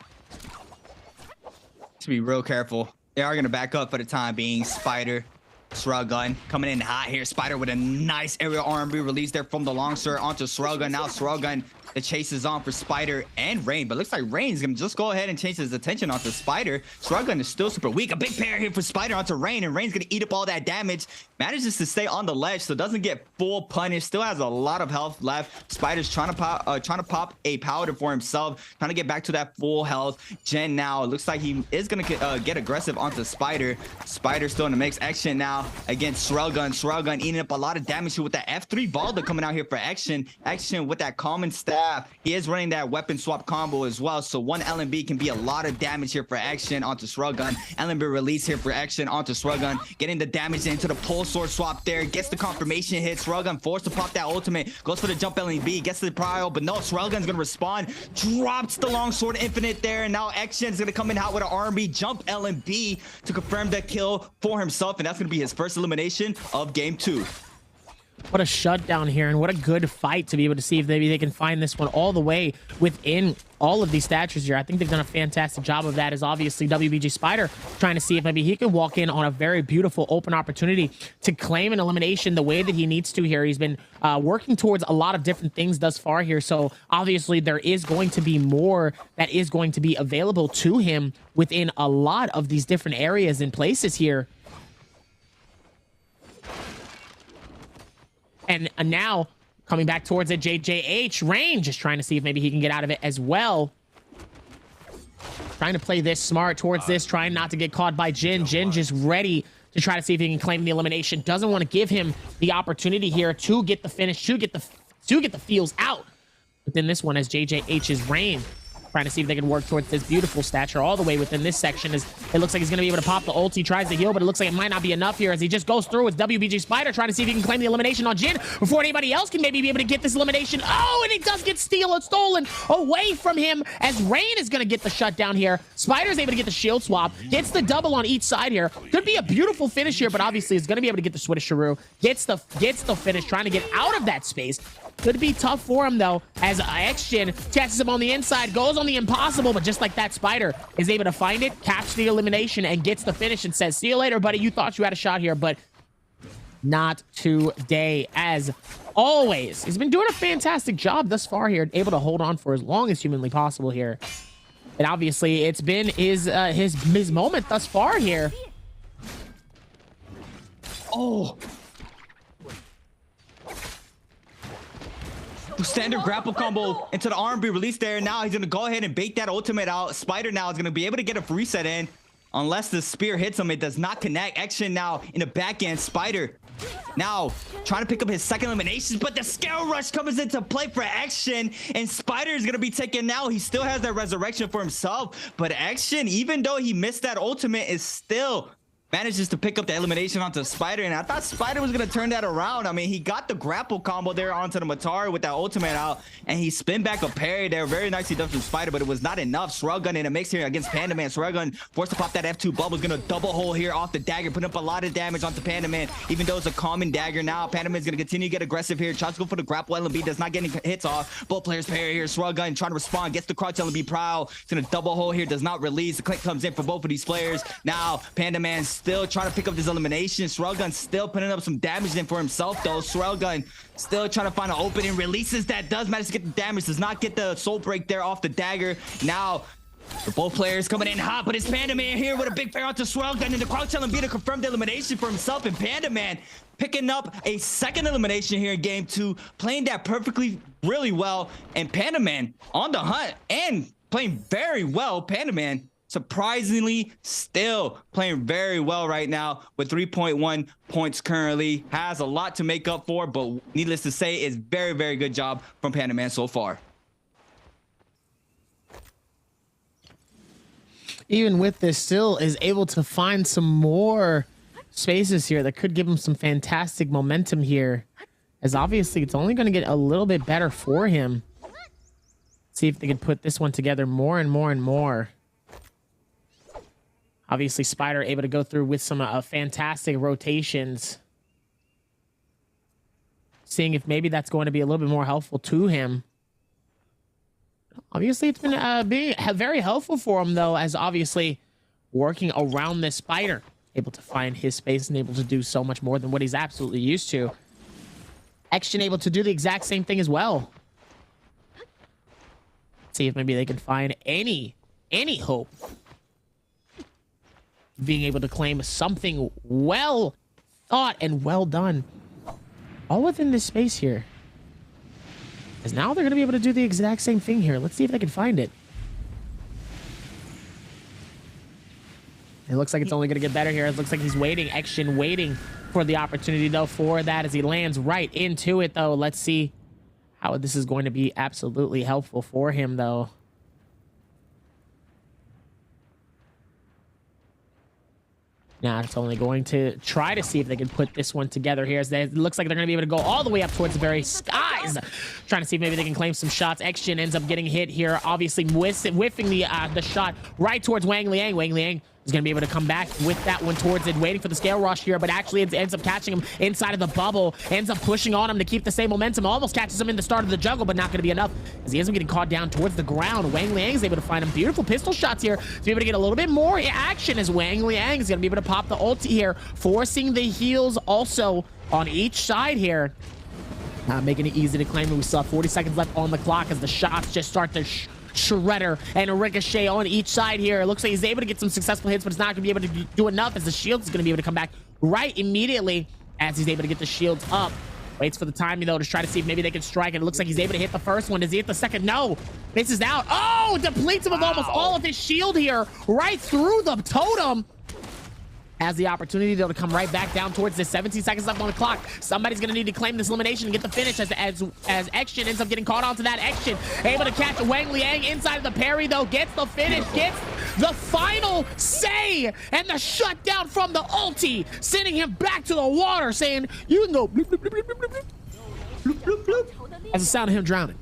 To be real careful. They are going to back up for the time being. Spider, Sruggun coming in hot here. Spider with a nice aerial R&B release there from the long sword onto Sruggun. Now Sruggun, the chase is on for Spider and Rain, but looks like Rain's gonna just go ahead and change his attention onto Spider. Sruggun is still super weak. A big parry here for Spider onto Rain, and Rain's gonna eat up all that damage. Manages to stay on the ledge, so doesn't get full punish. Still has a lot of health left. Spider's trying to pop a powder for himself, trying to get back to that full health. Jen now, it looks like he is gonna get aggressive onto Spider. Spider still in the mix. Action now against Sruggun. Sruggun eating up a lot of damage here with that F3 Valda coming out here for Action. Action with that common stab. staff. He is running that weapon swap combo as well. So one LMB can be a lot of damage here for Action onto Shruggun. LMB release here for Action onto Shruggun. Getting the damage into the pole sword swap there. Gets the confirmation hit. Shruggun forced to pop that ultimate. Goes for the jump LMB. Gets the prio. But no, Shruggun's going to respond. Drops the long sword infinite there. And now Action's going to come in hot with an R&B jump LMB to confirm that kill for himself. And that's going to be his first elimination of game 2.
What a shutdown here, and what a good fight to be able to see if maybe they can find this one all the way within all of these statures here. I think they've done a fantastic job of that, as obviously WBG Spider trying to see if maybe he can walk in on a very beautiful open opportunity to claim an elimination the way that he needs to here. He's been working towards a lot of different things thus far here, so obviously there is going to be more that is going to be available to him within a lot of these different areas and places here. And now coming back towards it, JJH. Rain just trying to see if maybe he can get out of it as well. Trying to play this smart towards this, trying not to get caught by Jin. Jin just ready to try to see if he can claim the elimination. Doesn't want to give him the opportunity here to get the finish, to get the feels out. But then this one as JJH's Rain trying to see if they can work towards this beautiful stature all the way within this section. As it looks like he's going to be able to pop the ult. He tries to heal, but it looks like it might not be enough here as he just goes through with WBG Spider trying to see if he can claim the elimination on Jin before anybody else can maybe be able to get this elimination. Oh, and it does get stolen away from him as Rain is going to get the shutdown here. Spider's able to get the shield swap, gets the double on each side here. Could be a beautiful finish here, but obviously is going to be able to get the Swedish Shrew. Gets the finish, trying to get out of that space. Could be tough for him, though, as X-Jin catches him on the inside, goes on the impossible, but just like that, Spider is able to find it, catch the elimination, and gets the finish and says, see you later, buddy. You thought you had a shot here, but not today. As always, he's been doing a fantastic job thus far here, able to hold on for as long as humanly possible here. And obviously, it's been his moment thus far here.
Oh! Standard grapple combo into the R&B release there. Now he's going to go ahead and bait that ultimate out. Spider now is going to be able to get a reset in. Unless the spear hits him, it does not connect. Action now in the back end. Spider now trying to pick up his second elimination, but the scale rush comes into play for Action, and Spider is going to be taken now. He still has that resurrection for himself, but Action, even though he missed that ultimate, is still manages to pick up the elimination onto Spider, and I thought Spider was going to turn that around. I mean, he got the grapple combo there onto the Matar with that ultimate out, and he spin back a parry there. Very nicely done from Spider, but it was not enough. Shruggun in a mix here against Panda Man. Shruggun forced to pop that F2 bubble. Is going to double hole here off the dagger, putting up a lot of damage onto Panda Man, even though it's a common dagger. Now Panda Man is going to continue to get aggressive here. Tries to go for the grapple. LMB does not get any hits off. Both players parry here. Shruggun trying to respond, gets the crouch. LMB prowl. It's going to double hole here, does not release. The click comes in for both of these players. Now Panda Man still trying to pick up this elimination. Shruggun still putting up some damage in for himself, though. Shruggun still trying to find an opening. Releases that, does manage to get the damage, does not get the soul break there off the dagger. Now both players coming in hot, but it's Panda Man here with a big fair onto Shruggun, and the crouch LMB to confirm the elimination for himself. And Panda Man picking up a second elimination here in game 2, playing that perfectly, really well. And Panda Man on the hunt and playing very well. Panda Man surprisingly still playing very well right now with 3.1 points currently. Has a lot to make up for, but needless to say, is very, very good job from Panda Man so far.
Even with this, still is able to find some more spaces here that could give him some fantastic momentum here, as obviously it's only going to get a little bit better for him. See if they can put this one together more and more and more. Obviously, Spider able to go through with some fantastic rotations. Seeing if maybe that's going to be a little bit more helpful to him. Obviously, it's been being very helpful for him, though, as obviously working around this Spider. Able to find his space and able to do so much more than what he's absolutely used to. Action able to do the exact same thing as well. See if maybe they can find any hope being able to claim something well thought and well done all within this space here, as now they're going to be able to do the exact same thing here. Let's see if they can find it. It looks like it's only going to get better here. It looks like he's waiting, Action waiting for the opportunity, though, for that as he lands right into it, though. Let's see how this is going to be absolutely helpful for him, though. Now it's only going to try to see if they can put this one together here. As it looks like they're going to be able to go all the way up towards the very skies. Trying to see if maybe they can claim some shots. Xshin ends up getting hit here, obviously whiffing the shot right towards Wang Liang. Wang Liang is going to be able to come back with that one towards it, waiting for the scale rush here, but actually it ends up catching him inside of the bubble, ends up pushing on him to keep the same momentum, almost catches him in the start of the jungle, but not going to be enough as he ends up getting caught down towards the ground. Wang Liang is able to find him beautiful pistol shots here to be able to get a little bit more action as Wang Liang is going to be able to pop the ulti here, forcing the heals also on each side here. Making it easy to claim. We still have 40 seconds left on the clock as the shots just start to shredder and a ricochet on each side here. It looks like he's able to get some successful hits, but it's not going to be able to do enough as the shields is going to be able to come back right immediately as he's able to get the shields up. Waits for the timing though to try to see if maybe they can strike it. It looks like he's able to hit the first one. Does he hit the second? No. Misses out. Oh, depletes him of almost all of his shield here, right through the totem. Has the opportunity though to come right back down towards this. 17 seconds left on the clock. Somebody's gonna need to claim this elimination and get the finish as Xshin ends up getting caught onto that. Xshin able to catch Wang Liang inside of the parry though, gets the finish, gets the final say, and the shutdown from the ulti, sending him back to the water, saying you can go bloop, bloop, bloop, bloop, bloop, bloop, bloop, bloop, bloop, as the sound of him drowning.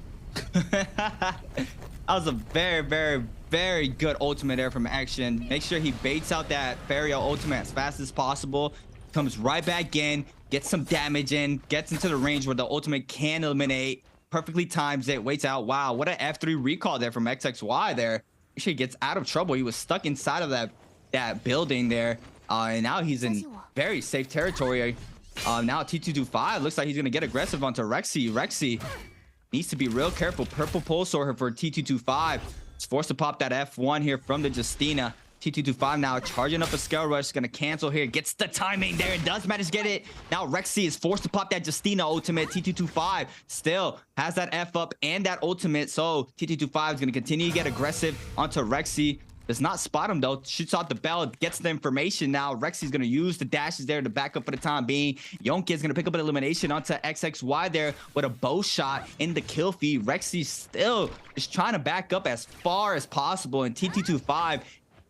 That was a very good ultimate there from Xshin. Make sure he baits out that Barrier ultimate as fast as possible. Comes right back in, gets some damage in, gets into the range where the ultimate can eliminate. Perfectly times it, waits out. Wow, what an F3 recall there from XXY there. Actually gets out of trouble. He was stuck inside of that building there. And now he's in very safe territory. Now T225 looks like he's gonna get aggressive onto Rexy. Rexy needs to be real careful. Purple pulsar for T225. It's forced to pop that F1 here from the Justina. T225 now charging up a scale rush. Gonna cancel here. Gets the timing there. And does manage to get it. Now Rexy is forced to pop that Justina ultimate. T225 still has that F up and that ultimate. So T225 is gonna continue to get aggressive onto Rexy. Does not spot him though. Shoots out the bell, gets the information now. Rexy's gonna use the dashes there to back up for the time being. Yonke is gonna pick up an elimination onto XXY there with a bow shot in the kill feed. Rexy still is trying to back up as far as possible, and T225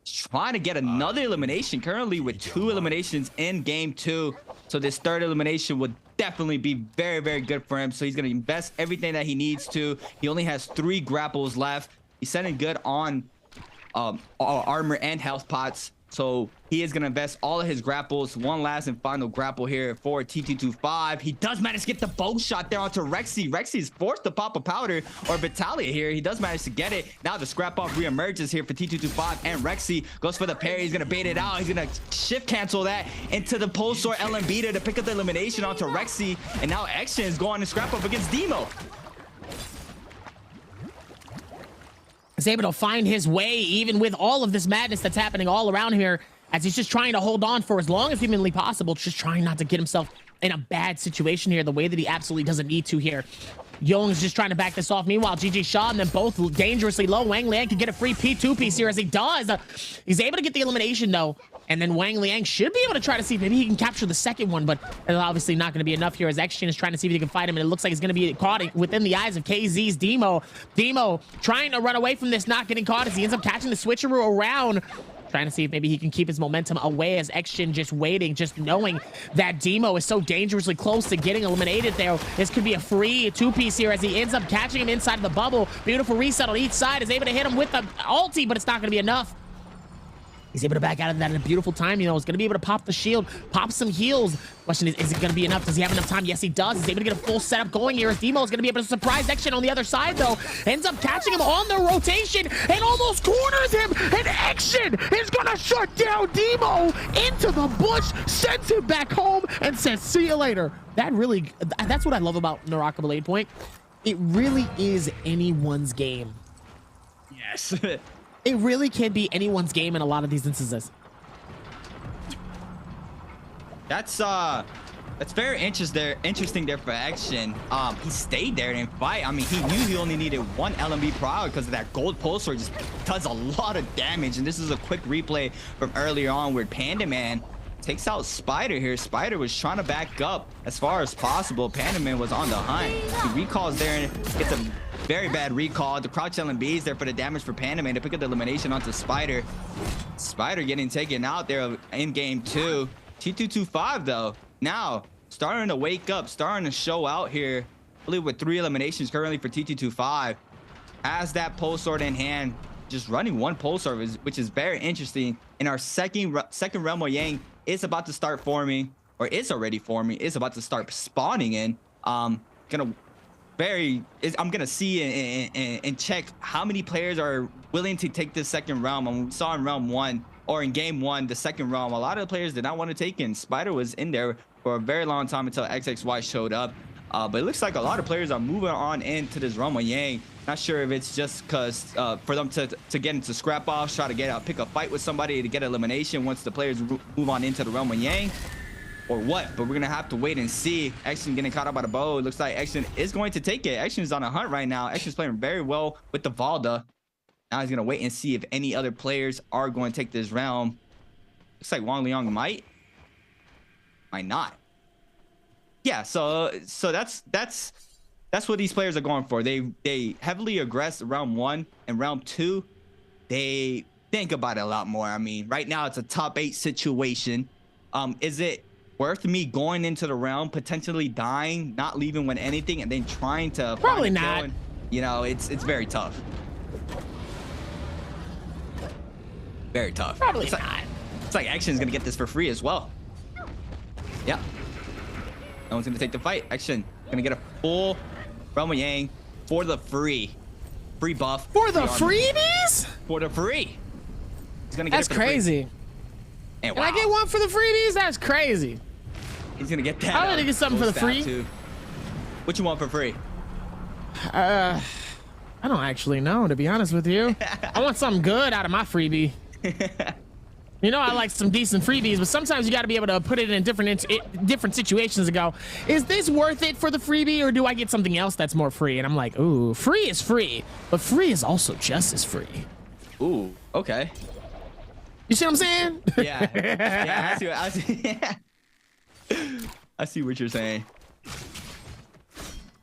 is trying to get another elimination, currently with 2 eliminations in game 2. So this third elimination would definitely be very good for him. So he's gonna invest everything that he needs to. He only has 3 grapples left. He's sending good on armor and health pots, so he is going to invest all of his grapples. One last and final grapple here for T225. He does manage to get the bow shot there onto Rexy. Rexy is forced to pop a powder or Vitalia here. He does manage to get it. Now the scrap off reemerges here for T225, and Rexy goes for the parry. He's going to bait it out. He's going to shift cancel that into the pulsar LMB to pick up the elimination onto Rexy, and now Xshin is going to scrap up against Demo.
Is able to find his way even with all of this madness that's happening all around here, as he's just trying to hold on for as long as humanly possible, just trying not to get himself in a bad situation here the way that he absolutely doesn't need to here. Young's just trying to back this off. Meanwhile, GG Shaw and them both dangerously low. Wang Liang can get a free P2 piece here as he does. He's able to get the elimination though. And then Wang Liang should be able to try to see if maybe he can capture the second one, but it's obviously not going to be enough here as Xshin is trying to see if he can fight him, and it looks like he's going to be caught within the eyes of KZ's Demo. Demo trying to run away from this, not getting caught as he ends up catching the switcheroo around. Trying to see if maybe he can keep his momentum away as Xshin just waiting, just knowing that Demo is so dangerously close to getting eliminated there. This could be a free 2-piece here as he ends up catching him inside of the bubble. Beautiful reset on each side, is able to hit him with the ulti, but it's not going to be enough. He's able to back out of that in a beautiful time. You know, he's going to be able to pop the shield, pop some heals. Question is it going to be enough? Does he have enough time? Yes, he does. He's able to get a full setup going here. As Demo is going to be able to surprise Xshin on the other side, though. Ends up catching him on the rotation and almost corners him. And Xshin is going to shut down Demo into the bush, sends him back home, and says, see you later. That's what I love about NARAKA BLADEPOINT. It really is anyone's game.
Yes.
It really can be anyone's game in a lot of these instances.
That's very interesting there for Xshin. He stayed there and fight. I mean, he knew he only needed 1 LMB per hour because of that gold pulsar just does a lot of damage. And this is a quick replay from earlier on where Panda Man takes out Spider here. Spider was trying to back up as far as possible. Pandaman was on the hunt. He recalls there and gets a very bad recall. The crouch LMB is there for the damage for Pandaman to pick up the elimination onto Spider. Spider getting taken out there in game 2. T225 though, now starting to wake up, starting to show out here. I believe with 3 eliminations currently for T225. Has that pole sword in hand, just running 1 pole sword, which is very interesting. In our second realm of Yang is about to start forming, or is already forming, is about to start spawning in. I'm gonna see and check how many players are willing to take this second realm. And we saw in realm 1 or in game 1, the second realm, a lot of the players did not want to take in. Spider was in there for a very long time until XXY showed up. But it looks like a lot of players are moving on into this realm of Yang. Not sure if it's just because for them to get into scrap offs, try to pick a fight with somebody to get elimination once the players move on into the realm of Yang, or what. But we're gonna have to wait and see. Action getting caught up by the bow. It looks like Action is going to take it. Action is on a hunt right now. Action's playing very well with the Valda. Now he's gonna wait and see if any other players are going to take this realm. Looks like Wang Liang might not. Yeah, so that's what these players are going for. They heavily aggress round 1 and round 2. They think about it a lot more. I mean, right now it's a top 8 situation. Is it worth me going into the round, potentially dying, not leaving with anything, and then trying to
probably not?
You know, it's very tough. Very tough.
Probably not.
It's like Action's gonna get this for free as well. Yeah. No one's gonna take the fight. Action gonna get a full Realm of Yang for the free buff.
For the freebies?
For the free. He's gonna get
That's
it for the
crazy.
Free. And
wow. Can I get one for the freebies? That's crazy.
He's gonna get that.
I'm gonna get something for the free.
Too. What you want for free?
I don't actually know, to be honest with you. I want something good out of my freebie. You know, I like some decent freebies, but sometimes you got to be able to put it in different situations and go, is this worth it for the freebie, or do I get something else that's more free? And I'm like, ooh, free is free, but free is also just as free.
Ooh, okay.
You see what I'm saying?
Yeah. Yeah, I see what you're saying.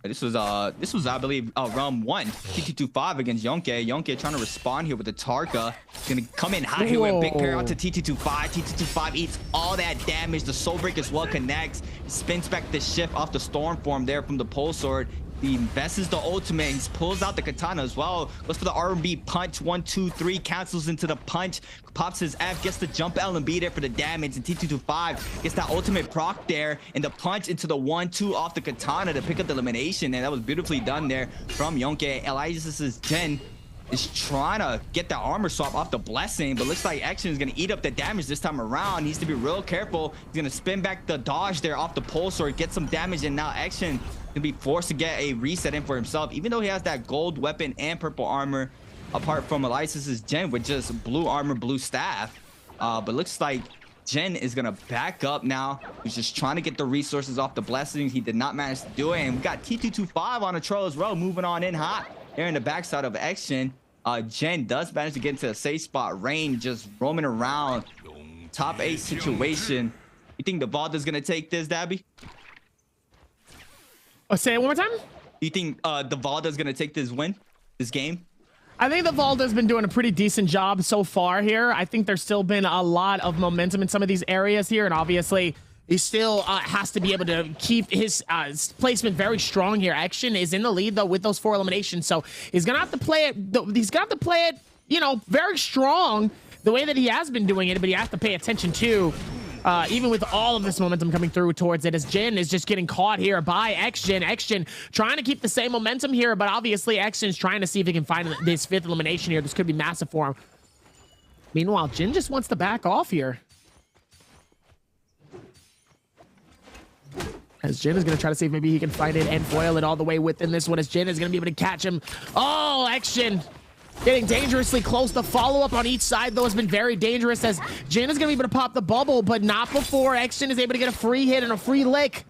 This was I believe realm 1, T225 against Yonke. Yonke trying to respond here with the Tarka. Gonna come in hot here with a big pair out to T225. T225 eats all that damage. The soul break as well connects. Spins back the shift off the storm form there from the pole sword. He invests the ultimate. He pulls out the katana as well. Goes for the R&B punch. 1, 2, 3. Cancels into the punch. Pops his F. Gets the jump LMB there for the damage. And T225 gets that ultimate proc there. And the punch into the 1, 2 off the katana to pick up the elimination. And that was beautifully done there from Yonke. Elias's Jen is trying to get that armor swap off the blessing, but looks like Action is going to eat up the damage this time around. Needs to be real careful. He's going to spin back the dodge there off the pole sword, get some damage, and now Action can be forced to get a reset in for himself, even though he has that gold weapon and purple armor, apart from Elias's Jen with just blue armor, blue staff. But looks like Jen is going to back up now. He's just trying to get the resources off the blessing. He did not manage to do it, and we got T225 on a troll as well, moving on in hot. There in the backside of Action. Jen does manage to get into a safe spot. Rain just roaming around. Top 8 situation. You think the Valda's gonna take this, Dabby?
Oh, say it one more time?
Do you think the Valda's gonna take this game?
I think the Valda's been doing a pretty decent job so far here. I think there's still been a lot of momentum in some of these areas here, and obviously he still has to be able to keep his placement very strong here. Action is in the lead though with those 4 eliminations, so he's gonna have to play it. He's gonna have to play it, you know, very strong the way that he has been doing it. But he has to pay attention to, even with all of this momentum coming through towards it, as Jin is just getting caught here by Xgen. Xgen trying to keep the same momentum here, but obviously Xgen's trying to see if he can find this 5th elimination here. This could be massive for him. Meanwhile, Jin just wants to back off here, as Jin is going to try to see if maybe he can find it and foil it all the way within this one, as Jin is going to be able to catch him. Oh, Action getting dangerously close. The follow-up on each side, though, has been very dangerous, as Jin is going to be able to pop the bubble, but not before Action is able to get a free hit and a free lick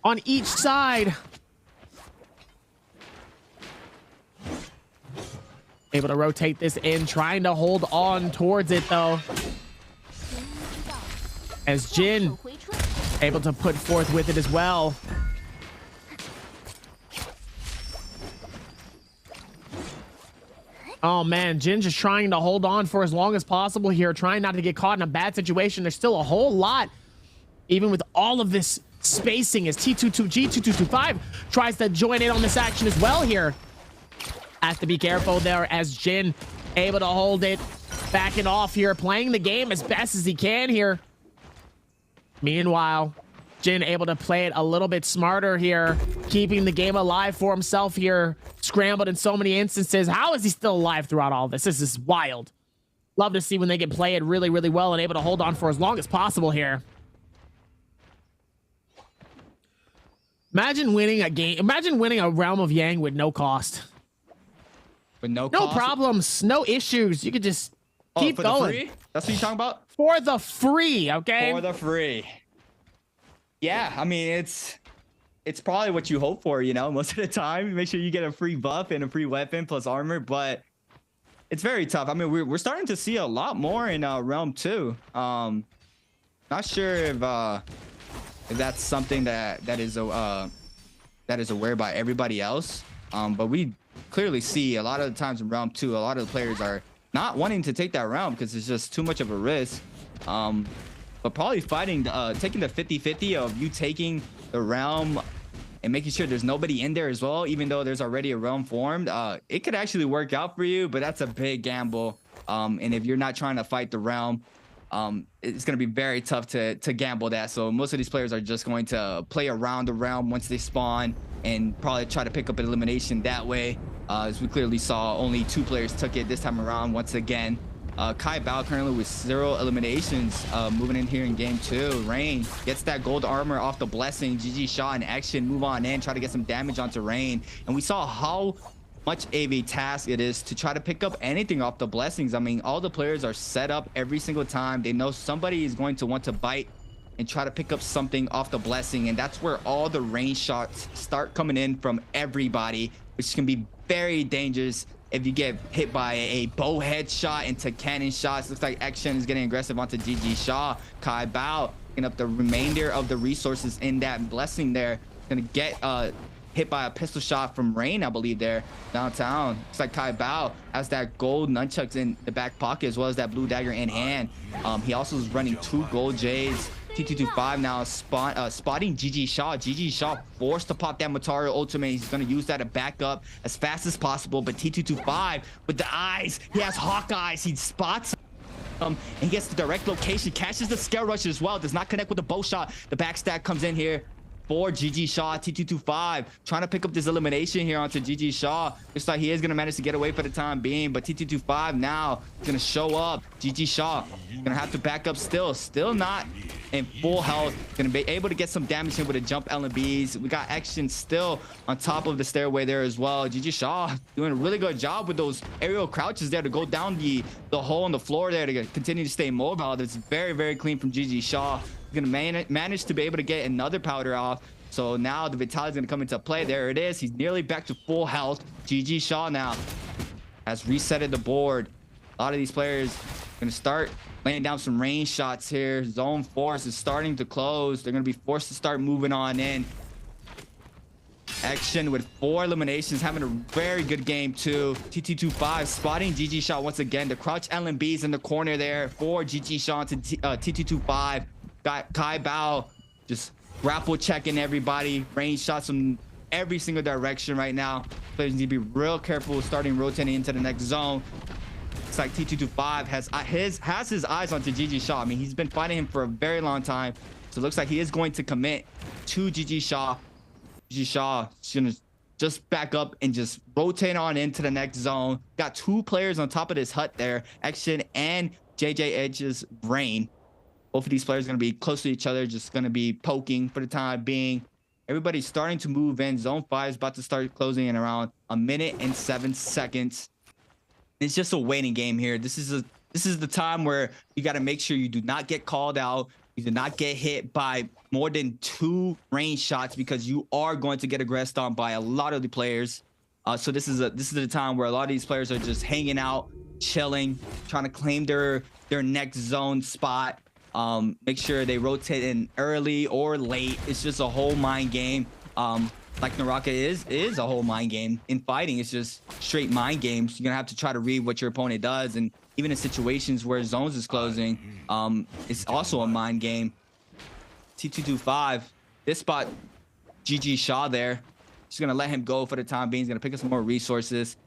on each side. Able to rotate this in, trying to hold on towards it, though. as Jin able to put forth with it as well. Oh man, Jin just trying to hold on for as long as possible here, trying not to get caught in a bad situation. There's still a whole lot, even with all of this spacing, as T22G2225 tries to join in on this action as well here. Has to be careful there as Jin able to hold it, backing off here, playing the game as best as he can here. Meanwhile, Jin able to play it a little bit smarter here, keeping the game alive for himself here. Scrambled in so many instances. How is he still alive throughout all this? This is wild. Love to see when they can play it really, really well and able to hold on for as long as possible here. Imagine winning a game. Imagine winning a Realm of Yang with no cost.
With no
problems, no issues. You could just keep
for
going.
The free? That's what you're talking about?
For the free, okay?
For the free. Yeah, I mean, it's probably what you hope for, you know, most of the time. Make sure you get a free buff and a free weapon plus armor, but it's very tough. I mean, we're starting to see a lot more in Realm 2. Not sure if that's something that is aware by everybody else. But we clearly see a lot of the times in Realm 2, a lot of the players are not wanting to take that round because it's just too much of a risk. But probably fighting, taking the 50-50 of you taking the realm and making sure there's nobody in there as well, even though there's already a realm formed, it could actually work out for you, but that's a big gamble. And if you're not trying to fight the realm, it's going to be very tough to gamble that. So most of these players are just going to play around the realm once they spawn and probably try to pick up an elimination that way. As we clearly saw, only 2 players took it this time around once again. Kai Bao currently with 0 eliminations, moving in here in game 2. Rain gets that gold armor off the blessing. GG Shaw in action, move on in, try to get some damage onto Rain. And we saw how much of a task it is to try to pick up anything off the blessings. I mean, all the players are set up every single time. They know somebody is going to want to bite and try to pick up something off the blessing. And that's where all the range shots start coming in from everybody, which can be very dangerous. If you get hit by a bow headshot into cannon shots, looks like Action is getting aggressive onto GG Shaw. Kai Bao picking up the remainder of the resources in that blessing there. Gonna get hit by a pistol shot from Rain, I believe, there downtown. Looks like Kai Bao has that gold nunchucks in the back pocket as well as that blue dagger in hand. He also is running 2 gold J's. T225 now spotting GG Shaw. GG Shaw forced to pop that Mataru ultimate. He's going to use that to back up as fast as possible. But T225 with the eyes, he has hawk eyes. He spots and he gets the direct location, catches the scale rush as well. Does not connect with the bow shot. The backstab comes in here for GG Shaw. T225 trying to pick up this elimination here onto GG Shaw. Looks like he is going to manage to get away for the time being, but T225 now going to show up. GG Shaw going to have to back up still not in full health. Going to be able to get some damage here with the jump LMBs. We got Action still on top of the stairway there as well. GG Shaw doing a really good job with those aerial crouches there to go down the hole in the floor there to continue to stay mobile. That's very, very clean from GG Shaw. He's gonna manage to be able to get another powder off. So now the Vitality is gonna come into play. There it is. He's nearly back to full health. GG Shaw now has resetted the board. A lot of these players gonna start laying down some range shots here. Zone force is starting to close. They're gonna be forced to start moving on in. Action with 4 eliminations, having a very good game too. T225 spotting GG Shaw once again. The crouch LMBs in the corner there for GG Shaw to T225. Got Kai Bao just grapple checking everybody. Range shots from every single direction right now. Players need to be real careful starting rotating into the next zone. It's like T225 has his eyes onto GG Shaw. I mean, he's been fighting him for a very long time. So it looks like he is going to commit to GG Shaw. GG Shaw is gonna just back up and just rotate on into the next zone. Got 2 players on top of this hut there. Action and JJ Edge's Rain. Both of these players are going to be close to each other, just going to be poking for the time being. Everybody's starting to move in. Zone 5 is about to start closing in around 1 minute and 7 seconds. It's just a waiting game here. This is the time where you got to make sure you do not get called out. You do not get hit by more than 2 range shots because you are going to get aggressed on by a lot of the players. So this is the time where a lot of these players are just hanging out, chilling, trying to claim their next zone spot. Make sure they rotate in early or late. It's just a whole mind game. Like NARAKA is a whole mind game. In fighting, it's just straight mind games. You're gonna have to try to read what your opponent does, and even in situations where zones is closing, it's also a mind game. T225, this spot, GG Shaw there. Just gonna let him go for the time being. He's gonna pick up some more resources.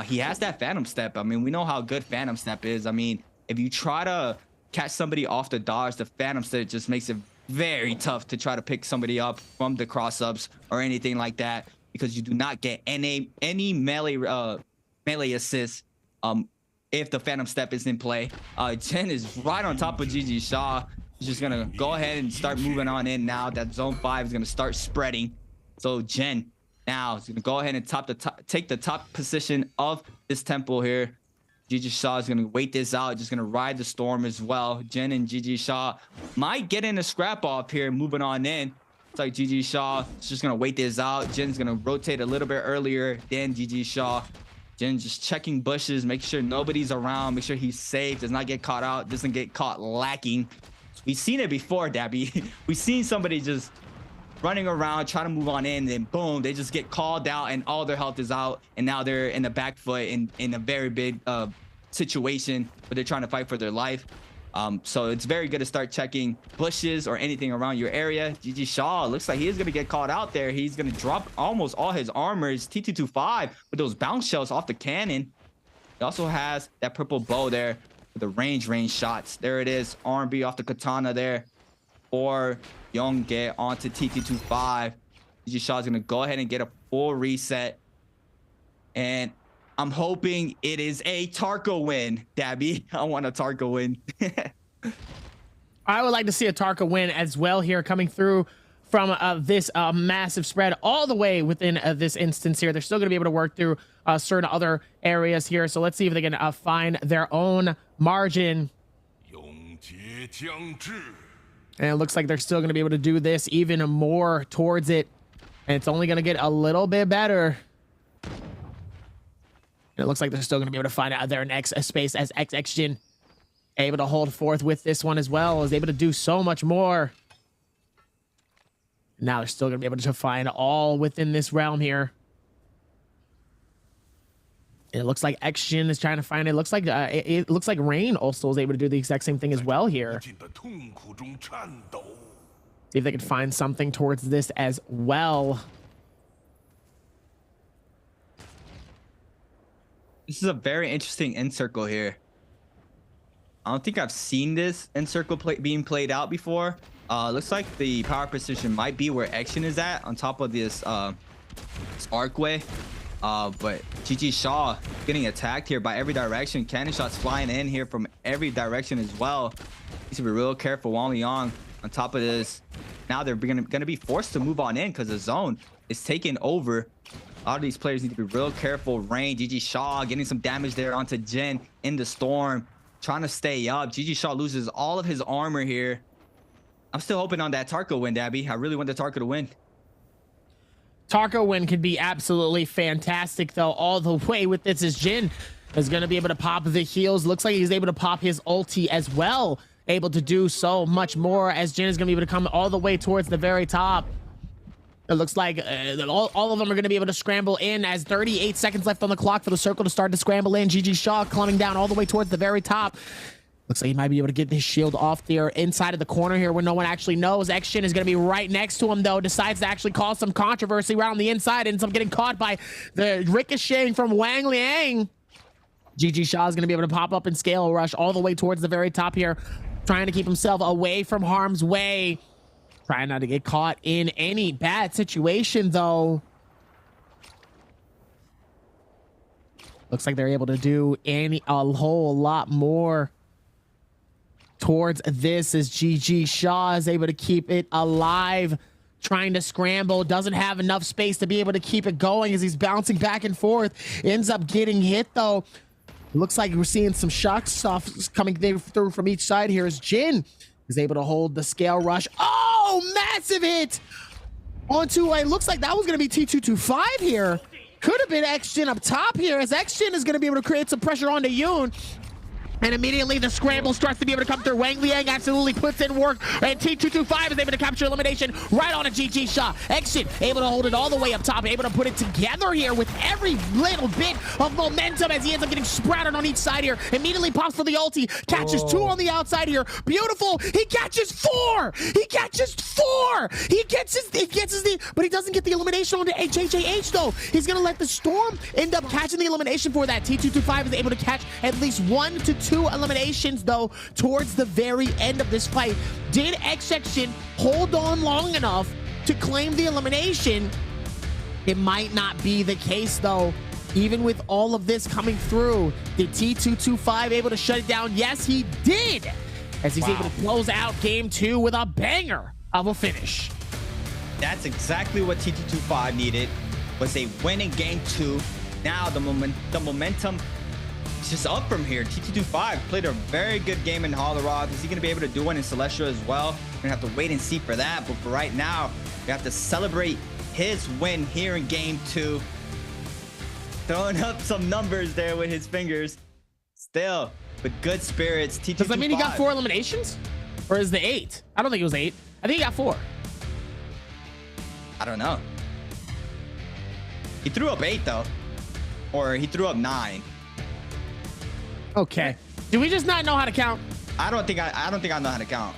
He has that Phantom Step. I mean, we know how good Phantom Step is. I mean, if you try to catch somebody off the dodge, the Phantom Step just makes it very tough to try to pick somebody up from the cross-ups or anything like that, because you do not get any melee assists if the Phantom Step is in play. Jen is right on top of GG Shaw. He's just gonna go ahead and start moving on in now that zone 5 is gonna start spreading. So Jen now is gonna go ahead and take the top position of this temple here. GG Shaw is gonna wait this out, just gonna ride the storm as well. Jen and GG Shaw might get in a scrap off here, moving on in. It's like GG Shaw is just gonna wait this out. Jen's gonna rotate a little bit earlier than GG Shaw. Jen just checking bushes, make sure nobody's around, make sure he's safe, does not get caught out, doesn't get caught lacking. We've seen it before, Dabby. We've seen somebody just running around, trying to move on in, and then boom, they just get called out and all their health is out, and now they're in the back foot in a very big situation where they're trying to fight for their life. So it's very good to start checking bushes or anything around your area. GG Shaw looks like he is going to get caught out there. He's going to drop almost all his armors. T225 with those bounce shells off the cannon. He also has that purple bow there with the range shots. There it is, R&B off the katana there for Youngge onto T225. GG Shaw is going to go ahead and get a full reset, and I'm hoping it is a Tarka win, Dabby. I want a Tarka win.
I would like to see a Tarka win as well here, coming through from this massive spread all the way within this instance here. They're still going to be able to work through certain other areas here. So let's see if they can find their own margin. And it looks like they're still going to be able to do this even more towards it. And it's only going to get a little bit better. And it looks like they're still going to be able to find out their next space, as XXJin able to hold forth with this one as well, is able to do so much more. Now they're still going to be able to find all within this realm here. And it looks like XXJin is trying to find it. It looks like Rain also is able to do the exact same thing as well here. See if they can find something towards this as well.
This is a very interesting end circle here. I don't think I've seen this end circle being played out before. Looks like the power position might be where XXJin is at, on top of this archway. But GG Shaw getting attacked here by every direction. Cannon shots flying in here from every direction as well. Needs to be real careful. Wang Liang on top of this. Now they're gonna be forced to move on in because the zone is taking over. A lot of these players need to be real careful. Rain, GG Shaw getting some damage there onto Jin in the storm, trying to stay up. GG Shaw loses all of his armor here. I'm still hoping on that Tarka win, Dabby. I really want the Tarka to win.
Tarka win could be absolutely fantastic, though, all the way with this, as Jin is going to be able to pop the heals. Looks like he's able to pop his ulti as well. Able to do so much more, as Jin is going to be able to come all the way towards the very top. It looks like all of them are going to be able to scramble in, as 38 seconds left on the clock for the circle to start to scramble in. GG Shaw climbing down all the way towards the very top. Looks like he might be able to get his shield off there inside of the corner here where no one actually knows. XXJin is going to be right next to him, though. Decides to actually cause some controversy around the inside. Ends up getting caught by the ricocheting from Wang Liang. GG Shaw is going to be able to pop up and scale rush all the way towards the very top here, trying to keep himself away from harm's way. Trying not to get caught in any bad situation, though. Looks like they're able to do a whole lot more towards this, as GG Shaw is able to keep it alive, trying to scramble, doesn't have enough space to be able to keep it going as he's bouncing back and forth. Ends up getting hit, though. It looks like we're seeing some shock stuff coming through from each side here, as Jin is able to hold the scale rush. Oh, massive hit onto it. Looks like that was going to be T225 here. Could have been XXJin up top here, as XXJin is going to be able to create some pressure onto Yoon. And immediately the scramble starts to be able to come through. Wang Liang absolutely puts in work. And T225 is able to capture elimination right on a GG shot. Action able to hold it all the way up top. Able to put it together here with every little bit of momentum as he ends up getting sprouted on each side here. Immediately pops for the ulti. Catches 2 on the outside here. Beautiful. He catches 4. He catches 4. He gets his, but he doesn't get the elimination on the HHAH though. He's going to let the Storm end up catching the elimination for that. T225 is able to catch at least 1 to 2 eliminations though towards the very end of this fight. Did X-Section hold on long enough to claim the elimination? It might not be the case though. Even with all of this coming through, did T225 able to shut it down? Yes, he did, as he's able to close out game 2 with a banger of a finish.
That's exactly what T225 needed, was a win in game 2. Now the momentum is just up from here. T225 played a very good game in Holleroth. Is he going to be able to do one in Celestial as well? We're going to have to wait and see for that. But for right now, we have to celebrate his win here in game 2. Throwing up some numbers there with his fingers. Still, with good spirits. T225.
Does that mean he got 4 eliminations? Or is the 8? I don't think it was 8. I think he got 4.
I don't know. He threw up 8 though. Or he threw up 9.
Okay. Do we just not know how to count?
I don't think I know how to count.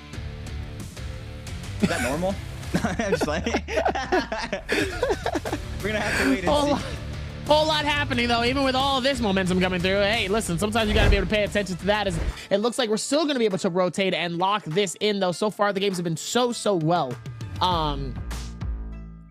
Is that normal? I'm just like we're gonna have to wait and see.
Whole lot happening though, even with all of this momentum coming through. Hey, listen, sometimes you gotta be able to pay attention to that, as it looks like we're still gonna be able to rotate and lock this in though. So far the games have been so well.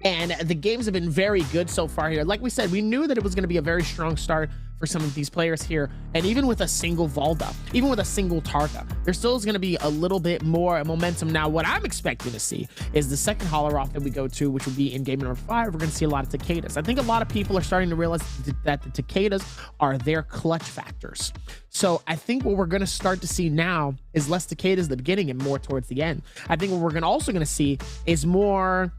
And the games have been very good so far here. Like we said, we knew that it was going to be a very strong start for some of these players here. And even with a single Valda, even with a single Tarka, there still is going to be a little bit more momentum. Now, what I'm expecting to see is the second Holleroth that we go to, which will be in game number 5. We're going to see a lot of Takedas. I think a lot of people are starting to realize that the Takedas are their clutch factors. So I think what we're going to start to see now is less Takedas at the beginning and more towards the end. I think what we're also going to see is more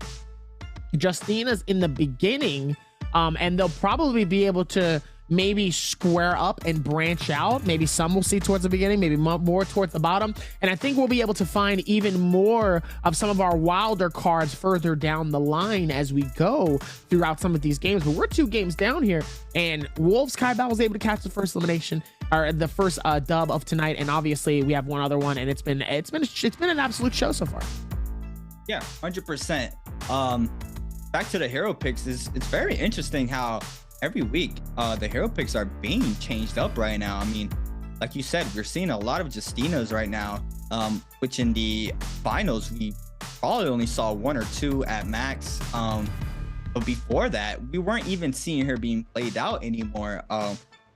Justinas in the beginning, and they'll probably be able to maybe square up and branch out. Maybe some we'll see towards the beginning, maybe more towards the bottom. And I think we'll be able to find even more of some of our wilder cards further down the line as we go throughout some of these games. But we're 2 games down here, and Wolves Kaibao was able to catch the first elimination, or the first dub of tonight. And obviously we have one other one, and it's been an absolute show so far.
Yeah, 100%. Back to the hero picks, it's very interesting how every week the hero picks are being changed up right now. I mean, like you said, we're seeing a lot of Justinas right now, which in the finals we probably only saw 1 or 2 at max. But before that, we weren't even seeing her being played out anymore.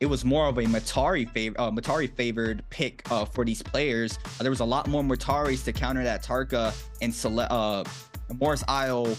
It was more of a Matari favored pick for these players. There was a lot more Mataris to counter that Tarka and Morris Isle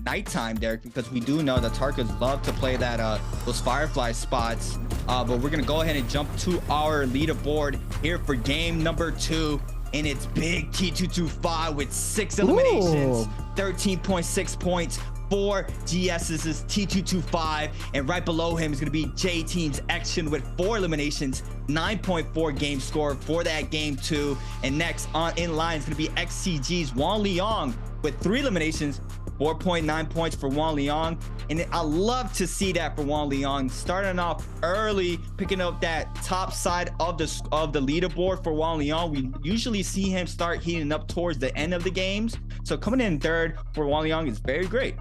nighttime there, because we do know that Tarkas love to play that those Firefly spots. But we're gonna go ahead and jump to our leaderboard here for game number 2, and it's big T225 with 6 eliminations, 13.6 points. 4 GS's is T225, and right below him is going to be J Team's Action with 4 eliminations, 9.4 game score for that game 2. And next on in line is going to be XCG's Wang Liang with 3 eliminations, 4.9 points for Wang Liang. And I love to see that for Wang Liang, starting off early, picking up that top side of the leaderboard for Wang Liang. We usually see him start heating up towards the end of the games, so coming in third for Wang Liang is very great.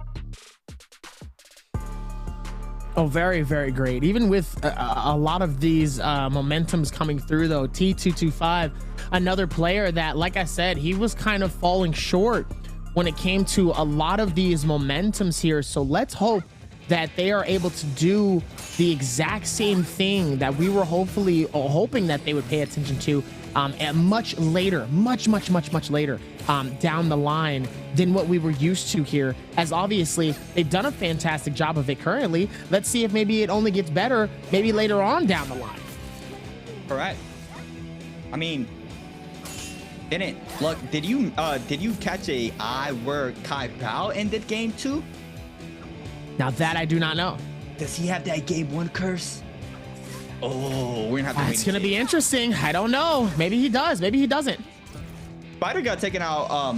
Oh, very, very great. Even with a lot of these momentums coming through though, T225, another player that, like I said, he was kind of falling short when it came to a lot of these momentums here. So let's hope that they are able to do the exact same thing that we were hoping that they would pay attention to at much later, much later down the line than what we were used to here, as obviously they've done a fantastic job of it currently. Let's see if maybe it only gets better maybe later on down the line.
Correct. I mean, did you catch a eye where Kaibao ended game 2?
Now that I do not know.
Does he have that game 1 curse? Oh, we're gonna have to wait.
It's gonna be interesting. I don't know. Maybe he does. Maybe he doesn't.
Spider got taken out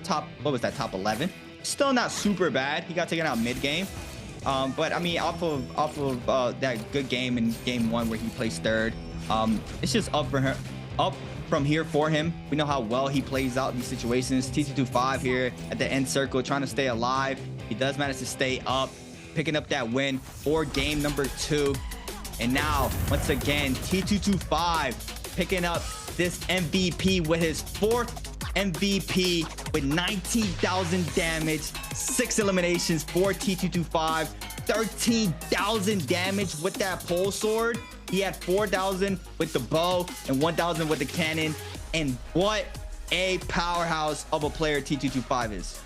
top 11. Still not super bad. He got taken out mid game. But I mean, off of that good game in game 1 where he placed 3rd, it's just up from here for him. We know how well he plays out in these situations. T225 here at the end circle, trying to stay alive. He does manage to stay up, picking up that win for game number 2. And now, once again, T225 picking up this MVP with his 4th MVP with 19,000 damage, 6 eliminations for T225, 13,000 damage with that pole sword. He had 4,000 with the bow and 1,000 with the cannon. And what a powerhouse of a player T225 is.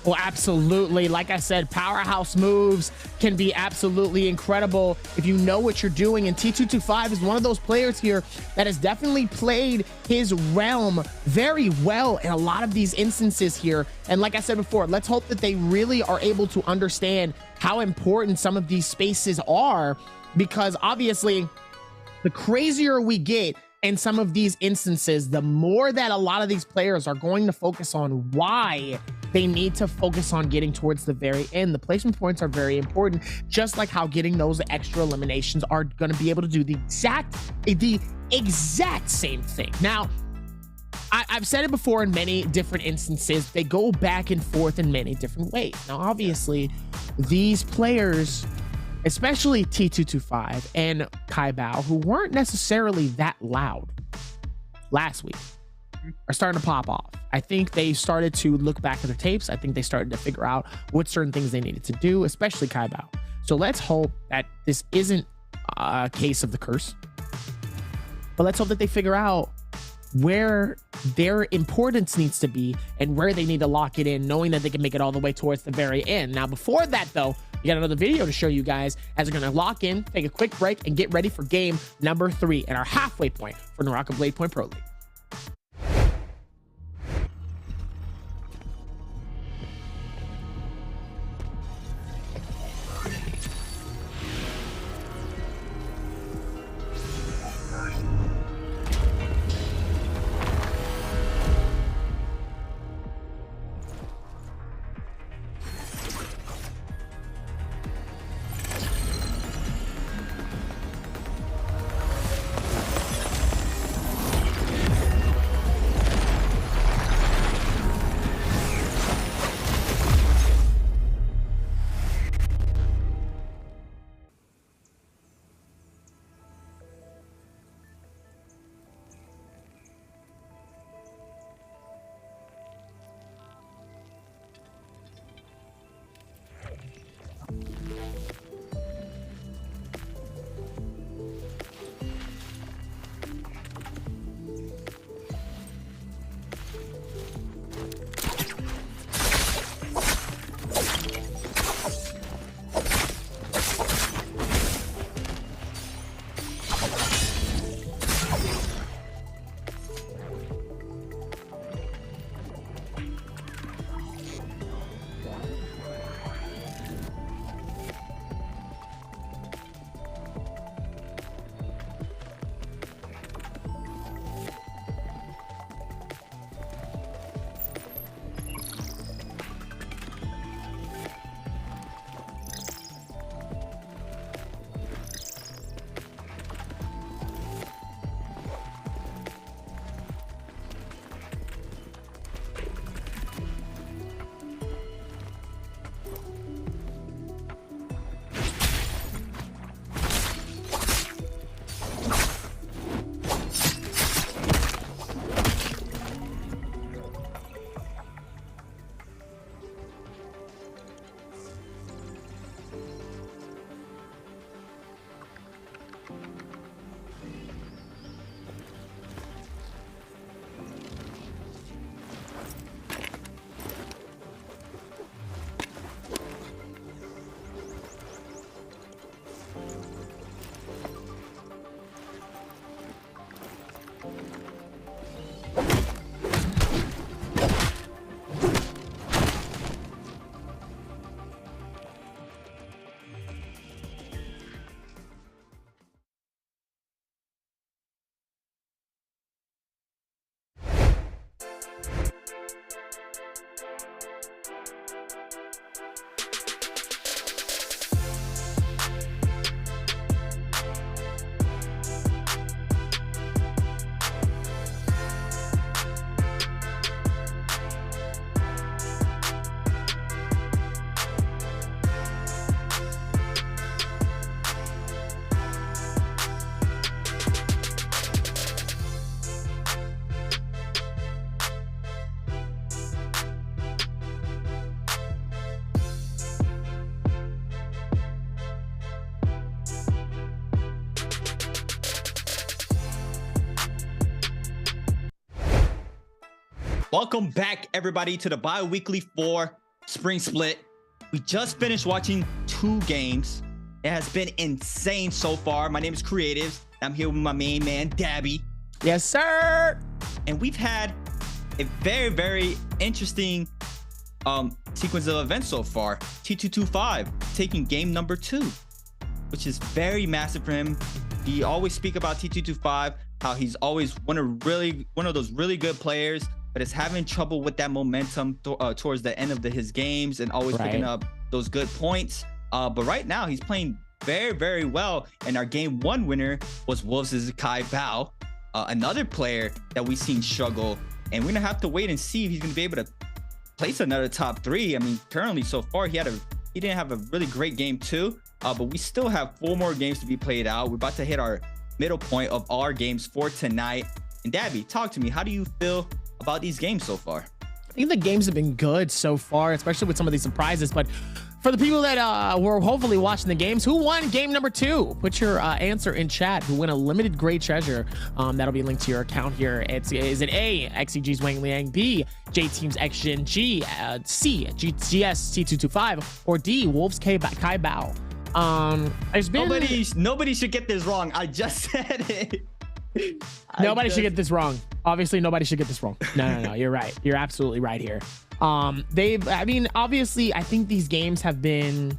Well, absolutely. Like I said, powerhouse moves can be absolutely incredible if you know what you're doing. And T225 is one of those players here that has definitely played his realm very well in a lot of these instances here. And like I said before, let's hope that they really are able to understand how important some of these spaces are, because obviously the crazier we get in some of these instances, the more that a lot of these players are going to focus on why they need to focus on getting towards the very end. The placement points are very important, just like how getting those extra eliminations are going to be able to do the exact same thing. Now, I've said it before in many different instances, they go back and forth in many different ways. Now, obviously, these players, especially T225 and Kai Bao, who weren't necessarily that loud last week, are starting to pop off. I think they started to look back at their tapes. I think they started to figure out what certain things they needed to do, especially Kai Bao. So let's hope that this isn't a case of the curse, but let's hope that they figure out where their importance needs to be and where they need to lock it in, knowing that they can make it all the way towards the very end. Now, before that, though, we got another video to show you guys as we're going to lock in, take a quick break, and get ready for game number 3 and our halfway point for NARAKA BLADEPOINT Pro League.
Welcome back, everybody, to the bi-weekly 4 spring split. We just finished watching 2 games. It has been insane so far. My name is Creatives. I'm here with my main man, Dabby.
Yes, sir.
And we've had a very, very interesting sequence of events so far. T225 taking game number 2, which is very massive for him. We always speak about T225, how he's always one of those really good players, but is having trouble with that momentum towards the end of his games and always picking up those good points. But right now he's playing very, very well. And our game 1 winner was Wolves' Kai Bao, another player that we've seen struggle. And we're gonna have to wait and see if he's gonna be able to place another top 3. I mean, currently so far he didn't have a really great game 2, but we still have 4 more games to be played out. We're about to hit our middle point of our games for tonight. And Dabby, talk to me. How do you feel about these games so far?
I think the games have been good so far, especially with some of these surprises. But for the people that were hopefully watching the games, who won game number 2? Put your answer in chat. Who win a limited grade treasure? That'll be linked to your account here. Is it A, XEG's Wang Liang, B, J Team's XGen G, C, GS T225, or D, Wolves Kai Bao? There's been
nobody should get this wrong. I just said it.
Nobody should get this wrong. Obviously, nobody should get this wrong. No, you're right. You're absolutely right here. Obviously, I think these games have been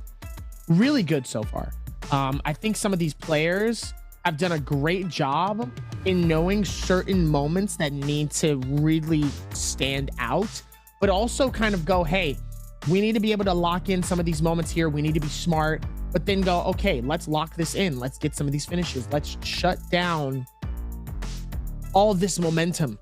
really good so far. I think some of these players have done a great job in knowing certain moments that need to really stand out, but also kind of go, hey, we need to be able to lock in some of these moments here. We need to be smart, but then go, okay, let's lock this in. Let's get some of these finishes. Let's shut down all of this momentum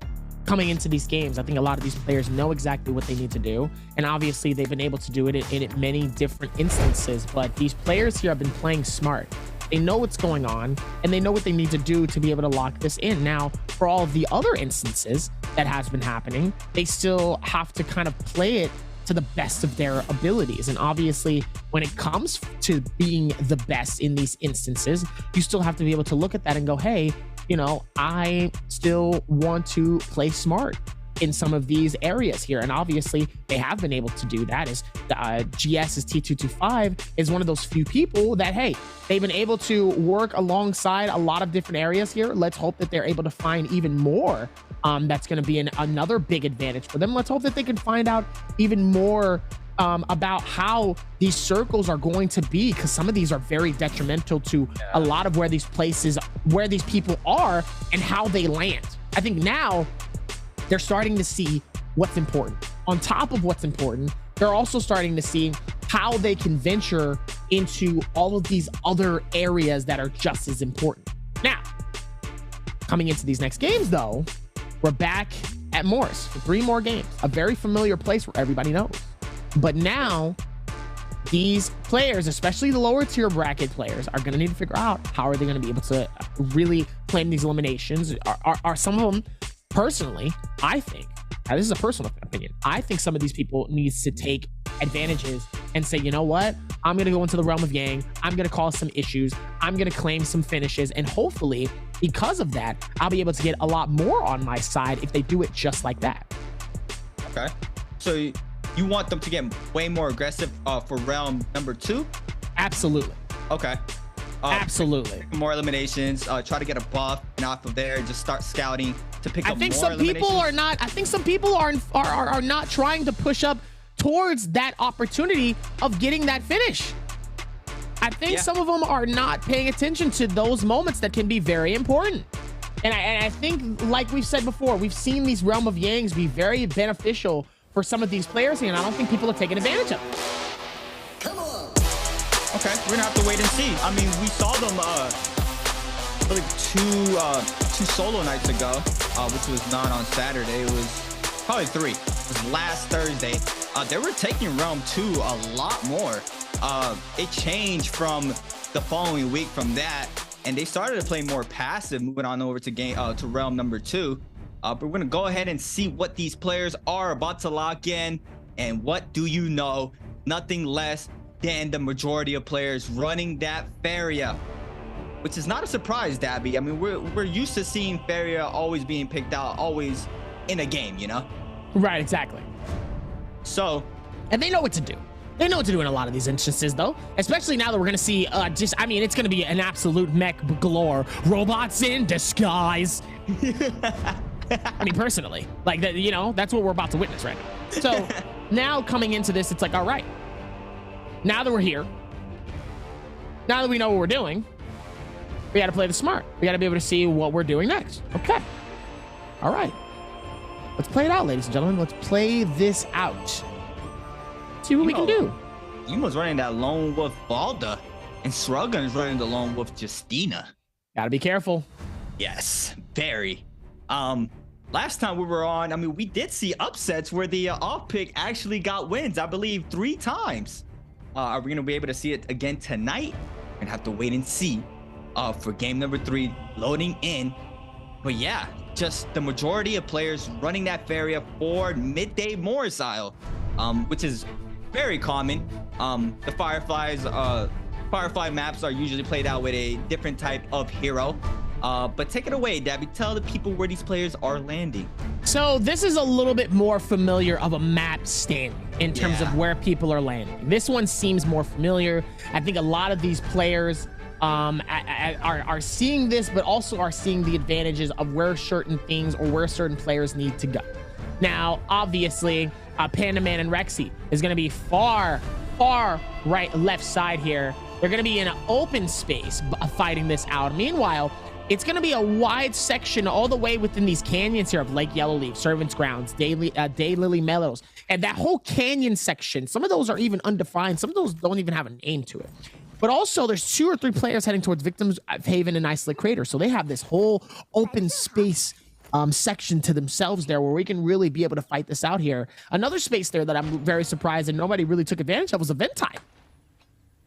coming into these games. I think a lot of these players know exactly what they need to do, and obviously they've been able to do it in many different instances. But these players here have been playing smart. They know what's going on, and they know what they need to do to be able to lock this in. Now, for all of the other instances that has been happening, they still have to kind of play it to the best of their abilities. And obviously, when it comes to being the best in these instances, you still have to be able to look at that and go, hey, you know, I still want to play smart in some of these areas here. And obviously they have been able to do that. As GS's T225 is one of those few people that, hey, they've been able to work alongside a lot of different areas here. Let's hope that they're able to find even more. That's going to be another big advantage for them. Let's hope that they can find out even more about how these circles are going to be, because some of these are very detrimental to a lot of where these people are and how they land. I think now they're starting to see what's important. On top of what's important, they're also starting to see how they can venture into all of these other areas that are just as important. Now, coming into these next games though, we're back at Morris for 3 more games, a very familiar place where everybody knows. But now these players, especially the lower tier bracket players, are going to need to figure out how are they going to be able to really claim these eliminations. Are some of them, personally, I think, now this is a personal opinion, I think some of these people needs to take advantages and say, you know what, I'm going to go into the realm of Yang, I'm going to cause some issues, I'm going to claim some finishes, and hopefully because of that, I'll be able to get a lot more on my side if they do it just like that.
Okay, so you want them to get way more aggressive for realm number 2?
Absolutely.
Okay.
Absolutely.
More eliminations, try to get a buff, and off of there, just start scouting to pick up more eliminations.
I think some people are not trying to push up towards that opportunity of getting that finish. I think some of them are not paying attention to those moments that can be very important. And I think, like we've said before, we've seen these Realm of Yangs be very beneficial for some of these players, and I don't think people are taking advantage of it.
Okay, we're gonna have to wait and see. I mean, we saw them like two solo nights ago, which was not on Saturday. It was probably 3. It was last Thursday. They were taking Realm 2 a lot more. It changed from the following week from that, and they started to play more passive, moving on over to Realm number 2. But we're gonna go ahead and see what these players are about to lock in, and what do you know? Nothing less than the majority of players running that Feria, which is not a surprise, Dabby. I mean, we're used to seeing Feria always being picked out, always in a game, you know?
Right, exactly.
So,
and they know what to do. They know what to do in a lot of these instances, though, especially now that we're going to see I mean, it's going to be an absolute mech galore. Robots in disguise. I mean, personally, like that, you know, that's what we're about to witness right now. So now coming into this, it's like, all right, now that we're here, now that we know what we're doing, we got to play the smart. We got to be able to see what we're doing next. Okay. All right. Let's play it out, ladies and gentlemen. Let's play this out. See what we can do.
Emo's running that Lone Wolf Balda, and Srugan is running the Lone Wolf Justina.
Gotta be careful.
Yes, very. Last time we were on, I mean, we did see upsets where the off pick actually got wins, I believe 3 times. Are we gonna be able to see it again tonight? We're gonna have to wait and see for game number 3 loading in. But yeah, just the majority of players running that Feria for midday Morisile, which is very common. The Firefly maps are usually played out with a different type of hero. But take it away, Dabby. Tell the people where these players are landing.
So this is a little bit more familiar of a map standing in terms of where people are landing. This one seems more familiar. I think a lot of these players are seeing this, but also are seeing the advantages of where certain things or where certain players need to go. Now, obviously, Panda Man and Rexy is going to be far right left side here. They're going to be in an open space fighting this out. Meanwhile, it's going to be a wide section all the way within these canyons here of Lake Yellowleaf, Servants Grounds, Daylily Meadows, and that whole canyon section. Some of those are even undefined. Some of those don't even have a name to it. But also, there's 2 or 3 players heading towards Victims Haven and Isolate Crater. So they have this whole open space section to themselves there where we can really be able to fight this out here. Another space there that I'm very surprised and nobody really took advantage of was Eventide.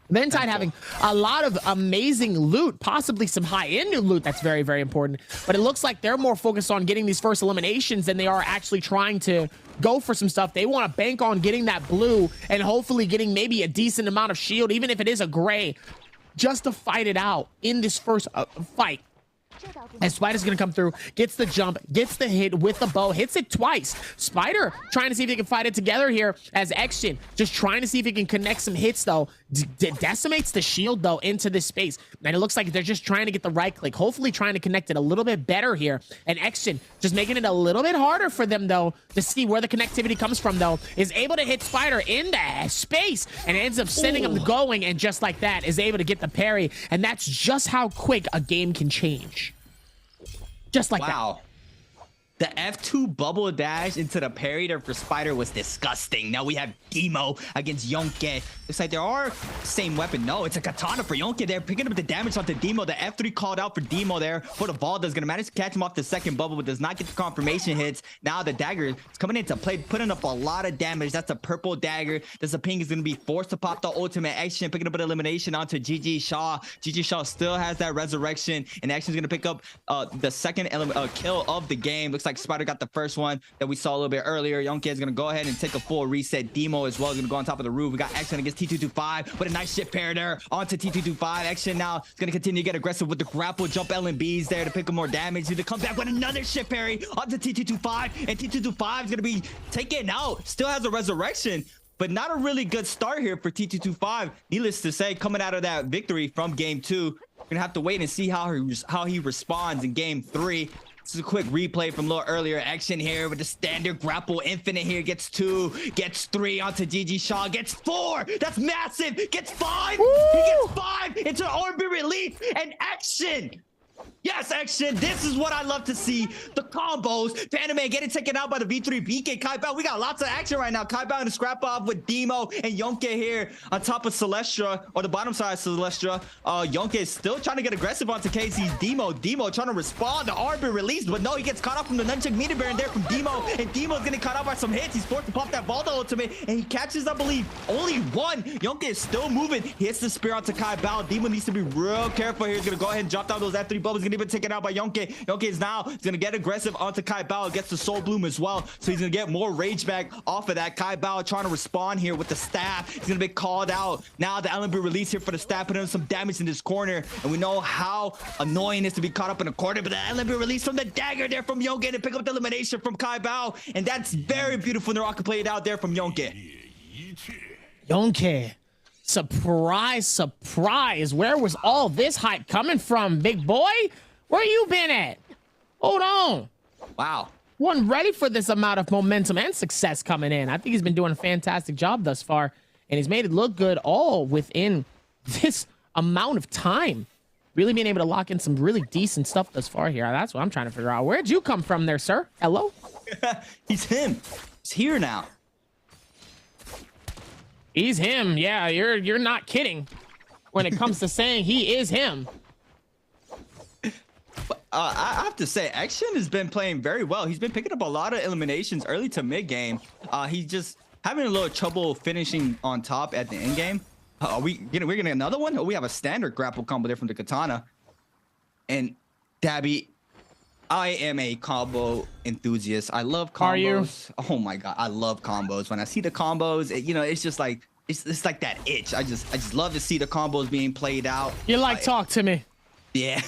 Eventide having a lot of amazing loot, possibly some high-end new loot that's very, very important. But it looks like they're more focused on getting these first eliminations than they are actually trying to go for some stuff. They want to bank on getting that blue and hopefully getting maybe a decent amount of shield, even if it is a gray, just to fight it out in this first fight. And Spider's gonna come through, gets the jump, gets the hit with the bow, hits it twice. Spider trying to see if he can fight it together here as Action just trying to see if he can connect some hits though. Decimates the shield though into this space. And it looks like they're just trying to get the right click, hopefully trying to connect it a little bit better here. And Action just making it a little bit harder for them though to see where the connectivity comes from though. Is able to hit Spider in the space and ends up sending him going, and just like that is able to get the parry. And that's just how quick a game can change. Just like that.
The F2 bubble dash into the parry there for Spider was disgusting. Now we have Demo against Yonke. Looks like there are same weapon. No, it's a katana for Yonke. They're picking up the damage onto Demo. The F3 called out for Demo there for the Valda. Is going to manage to catch him off the second bubble, but does not get the confirmation hits. Now the dagger is coming into play, putting up a lot of damage. That's a purple dagger. The ping is going to be forced to pop the ultimate. Action picking up an elimination onto GG Shaw. GG Shaw still has that resurrection, and Action's going to pick up the second kill of the game. Looks like Spider got the first one that we saw a little bit earlier. Yonke is going to go ahead and take a full reset. Demo as well is going to go on top of the roof. We got Action against T225 with a nice ship pair there onto T225. Action now is going to continue to get aggressive with the grapple jump LMBs there to pick up more damage. He's going to come back with another ship parry onto T225, and T225 is going to be taken out. Still has a resurrection, but not a really good start here for T225. Needless to say, coming out of that victory from game 2, we're going to have to wait and see how he responds in game 3. This is a quick replay from a little earlier. Action here with the standard grapple. Infinite here gets 2, gets 3 onto GG Shaw, gets 4. That's massive. Gets 5. Woo! He gets 5 into RB relief, and Action Yes, action. This is what I love to see. The combos. Panda Man getting taken out by the V3 BK KyBao. We got lots of action right now. KyBao in a scrap off with Demo and Yonke here on top of Celestia, or the bottom side of Celestia. Yonke is still trying to get aggressive onto KZ's Demo. Demo trying to respond. The RB released, but no, he gets caught off from the Nunchuck Meter Baron there from Demo, and Demo's getting caught out by some hits. He's forced to pop that Valdo ultimate, and he catches, I believe, only one. Yonke is still moving. He hits the spear onto KyBao. Demo needs to be real careful here. He's going to go ahead and drop down those F3 bubbles. He's going to be taken out by Yonke. Yonke is now going to get aggressive onto KyBao. Gets the Soul Bloom as well, so he's going to get more rage back off of that. KyBao trying to respond here with the staff. He's going to be called out. Now the LMB release here for the staff, putting him some damage in this corner, and we know how annoying it is to be caught up in a corner, but the LMB release from the dagger there from Yonke to pick up the elimination from KyBao, and that's very beautiful. NARAKA played out there from Yonke.
Yonke, surprise, surprise. Where was all this hype coming from, big boy? Where you been at? Hold on.
Wow.
Wasn't ready for this amount of momentum and success coming in. I think he's been doing a fantastic job thus far, and he's made it look good all within this amount of time. Really being able to lock in some really decent stuff thus far here. That's what I'm trying to figure out. Where'd you come from there, sir? Hello?
He's him. He's here now.
He's him. Yeah, you're not kidding when it comes to saying he is him.
I have to say, Action has been playing very well. He's been picking up a lot of eliminations early to mid game. He's just having a little trouble finishing on top at the end game. We're getting another one? Oh, we have a standard grapple combo there from the Katana. And Dabby, I am a combo enthusiast. I love combos. Are you? Oh my god, I love combos. When I see the combos, it's just like it's like that itch. I just love to see the combos being played out.
You like talk to me.
Yeah.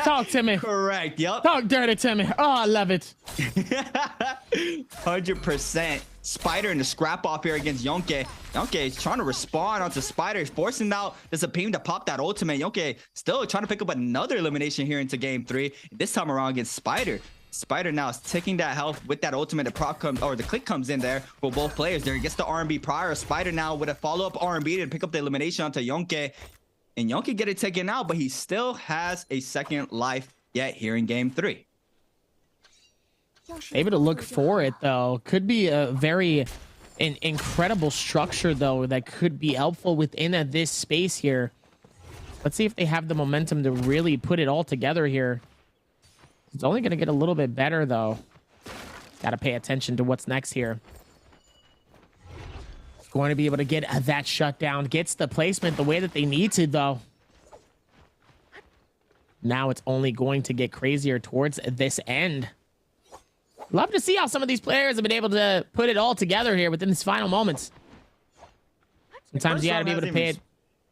Talk to me.
Correct. Yep.
Talk dirty to me. Oh, I love it.
100%. Spider in the scrap off here against Yonke. Yonke is trying to respond onto Spider. He's forcing out the Supreme to pop that ultimate. Yonke still trying to pick up another elimination here into game 3. This time around against Spider. Spider now is taking that health with that ultimate. The proc comes, or the click comes in there for both players. There he gets the R&B prior. Spider now with a follow-up R&B to pick up the elimination onto Yonke. And Yonke get it taken out, but he still has a second life yet here in game 3.
Able to look for it, though. Could be a very incredible structure, though, that could be helpful within this space here. Let's see if they have the momentum to really put it all together here. It's only going to get a little bit better, though. Got to pay attention to what's next here. Going to be able to get that shutdown. Gets the placement the way that they need to, though. Now it's only going to get crazier towards this end. Love to see how some of these players have been able to put it all together here within these final moments. Sometimes you got to be able to pay it.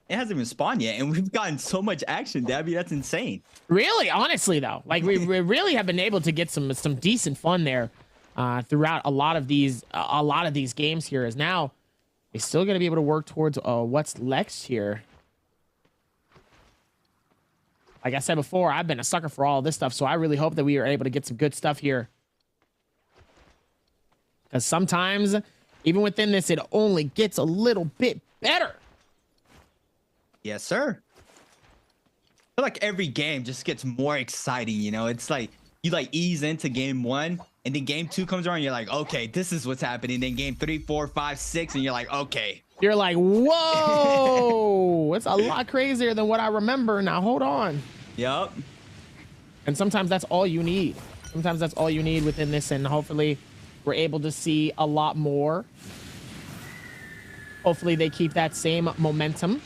It hasn't even spawned yet, and we've gotten so much action, Dabby. That's insane.
Really, honestly, though, like we really have been able to get some decent fun there throughout a lot of these games here. Is now they're still going to be able to work towards what's next here. Like I said before, I've been a sucker for all of this stuff, so I really hope that we are able to get some good stuff here. Because sometimes, even within this, it only gets a little bit better.
Yes, sir. I feel like every game just gets more exciting, you know? It's like you ease into game 1, and then game 2 comes around, and you're like, okay, this is what's happening. Then game 3, 4, 5, 6, and you're like, okay.
You're like, whoa! It's a lot crazier than what I remember. Now, hold on.
Yep.
And sometimes that's all you need. Sometimes that's all you need within this, and hopefully we're able to see a lot more. Hopefully they keep that same momentum.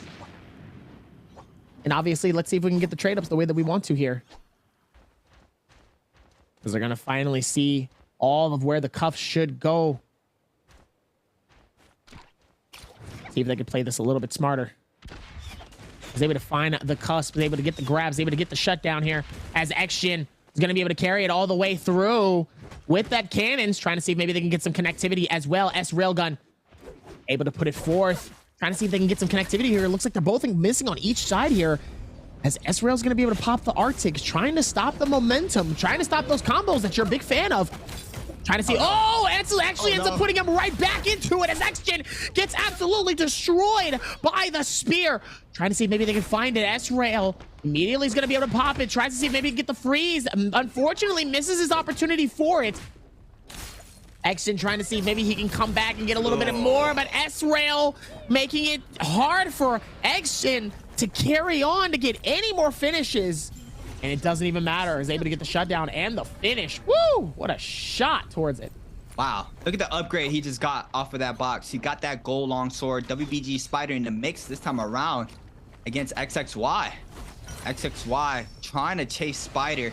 And obviously, let's see if we can get the trade-ups the way that we want to here. Because they're going to finally see all of where the cuffs should go. See if they could play this a little bit smarter. Was able to find the cusp, was able to get the grabs, able to get the shutdown here. As Xjin is going to be able to carry it all the way through with that cannons, trying to see if maybe they can get some connectivity as well. S-Railgun able to put it forth. Trying to see if they can get some connectivity here. It looks like they're both missing on each side here. As S-Rail's going to be able to pop the Arctic, trying to stop the momentum, trying to stop those combos that you're a big fan of. Trying to see. Oh, Ansel actually ends up putting him right back into it as X-Gen gets absolutely destroyed by the spear. Trying to see if maybe they can find it. S-Rail immediately is going to be able to pop it. Tries to see if maybe he can get the freeze. Unfortunately, misses his opportunity for it. X-Gen trying to see if maybe he can come back and get a little bit more, but S-Rail making it hard for X-Gen to carry on to get any more finishes. And it doesn't even matter. Is able to get the shutdown and the finish. Woo! What a shot towards it.
Wow, look at the upgrade he just got off of that box. He got that gold longsword, WBG Spider in the mix this time around against XXY. XXY trying to chase Spider.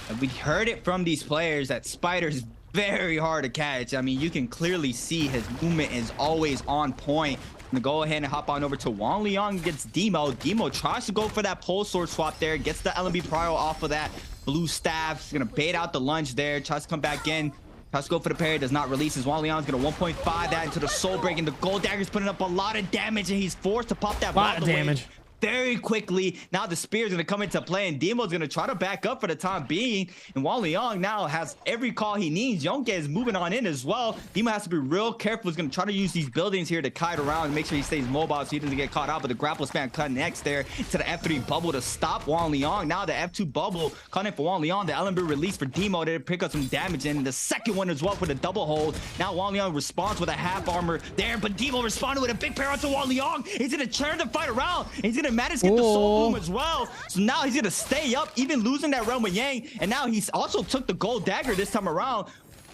And we heard it from these players that Spider's very hard to catch. I mean, you can clearly see his movement is always on point. I'm gonna go ahead and hop on over to Wang Liang against Demo. Demo tries to go for that pole sword swap there, gets the NBPL off of that blue staff. He's gonna bait out the lunge there, tries to come back in. Tries to go for the parry, does not release his. Wang Liang's gonna 1.5 that into the soul break, and the gold dagger's putting up a lot of damage, and he's forced to pop that
lot of damage
very quickly. Now the spear is going to come into play, and Demo's going to try to back up for the time being. And Wang Liang now has every call he needs. Yonke is moving on in as well. Demo has to be real careful. He's going to try to use these buildings here to kite around and make sure he stays mobile so he doesn't get caught out. But the grapple span connects there to the F3 bubble to stop Wang Liang. Now the F2 bubble cutting for Wang Liang. The LMB release for Demo to pick up some damage. And the second one as well for the double hold. Now Wang Liang responds with a half armor there, but Demo responded with a big parry onto Wang Liang. He's going to turn the fight around. And he's going to manage to get the soul boom as well. So now he's going to stay up, even losing that realm of Yang. And now he's also took the gold dagger this time around.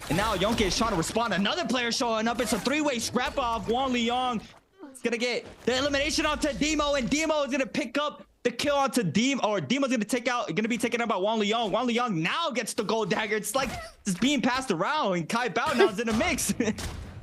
And now Yonke is trying to respond. Another player showing up. It's a three-way scrap off. Wang Liang is going to get the elimination onto Demo, and Demo is going to pick up the kill onto Demo, or Demo's going to be taken out by Wang Liang. Wang Liang now gets the gold dagger. It's like just being passed around, and Kai Bao now is in the mix.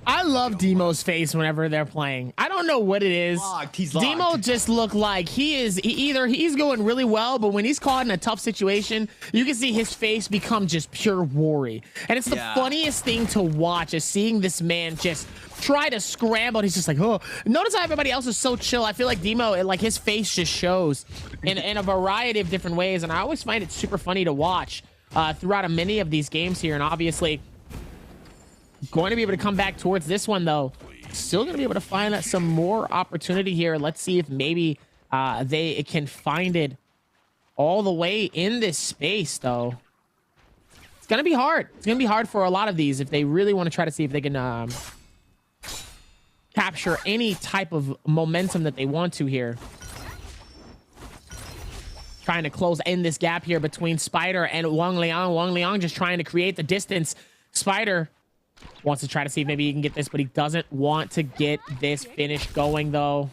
I love Demo's face whenever they're playing. I don't know what it is.
He's locked.
Demo just looked like either he's going really well, but when he's caught in a tough situation, you can see his face become just pure worry. And it's the funniest thing to watch, is seeing this man just try to scramble. And he's just like, oh. Notice how everybody else is so chill. I feel like Demo, like his face just shows in a variety of different ways. And I always find it super funny to watch throughout many of these games here. And obviously, going to be able to come back towards this one, though. Still going to be able to find some more opportunity here. Let's see if maybe they can find it all the way in this space, though. It's going to be hard. It's going to be hard for a lot of these if they really want to try to see if they can capture any type of momentum that they want to here. Trying to close in this gap here between Spider and Wang Liang. Wang Liang just trying to create the distance. Spider wants to try to see if maybe he can get this, but he doesn't want to get this finish going, though.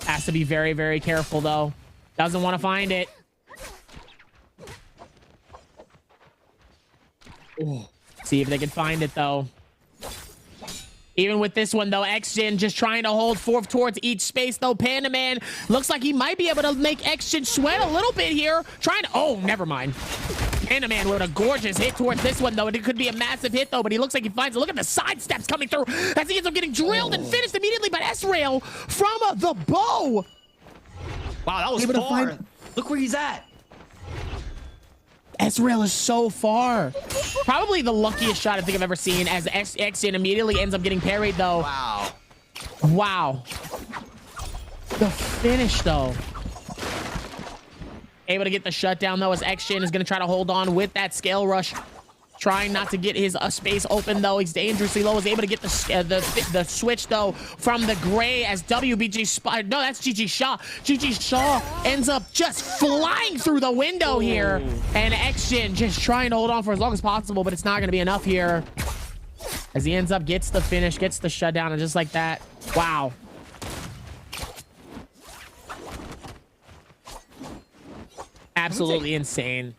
Has to be very, very careful, though. Doesn't want to find it. Ooh. See if they can find it, though. Even with this one, though, X-Gen just trying to hold forth towards each space, though. Panda Man looks like he might be able to make X-Gen sweat a little bit here. Trying to... Oh, never mind. Panda Man with a gorgeous hit towards this one, though. And it could be a massive hit, though, but he looks like he finds it. Look at the side steps coming through as he ends up getting drilled and finished immediately by S-Rail from the bow.
Wow, that was far. Look where he's at.
S-Rail is so far. Probably the luckiest shot I think I've ever seen, as X-Gen immediately ends up getting parried, though.
Wow.
Wow. The finish, though. Able to get the shutdown, though, as X-Gen is going to try to hold on with that scale rush. Trying not to get his space open, though. He's dangerously low. Is able to get the switch, though, from the gray as WBG Spider. No, that's GG Shaw. GG Shaw ends up just flying through the window here. And X-Gen just trying to hold on for as long as possible, but it's not going to be enough here. As he ends up, gets the finish, gets the shutdown, and just like that. Wow. Absolutely insane.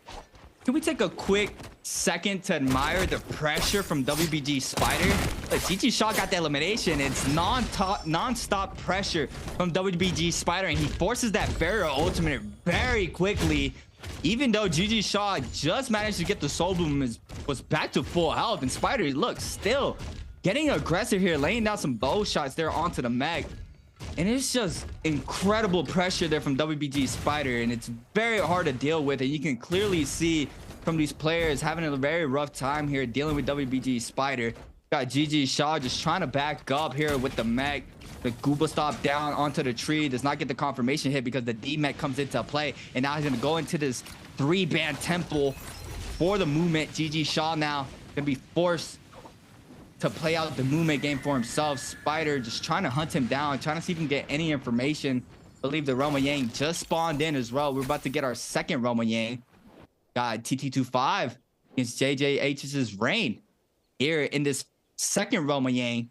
Can we take a quick second to admire the pressure from WBG Spider? Like, GG Shaw got the elimination. It's non-stop pressure from WBG Spider, and he forces that barrier ultimate very quickly. Even though GG Shaw just managed to get the soul boom, was back to full health, and Spider, look, still getting aggressive here, laying down some bow shots there onto the mech. And it's just incredible pressure there from WBG Spider, and it's very hard to deal with. And you can clearly see from these players, having a very rough time here dealing with WBG Spider. Got GG Shaw just trying to back up here with the mech. The Gooba stop down onto the tree, does not get the confirmation hit because the D-mech comes into play. And now he's going to go into this 3-band temple for the movement. GG Shaw now going to be forced to play out the movement game for himself. Spider just trying to hunt him down, trying to see if he can get any information. I believe the Roma Yang just spawned in as well. We're about to get our second Roma Yang. Got TT25 against JJH's Rain. Here in this second Roma Yang,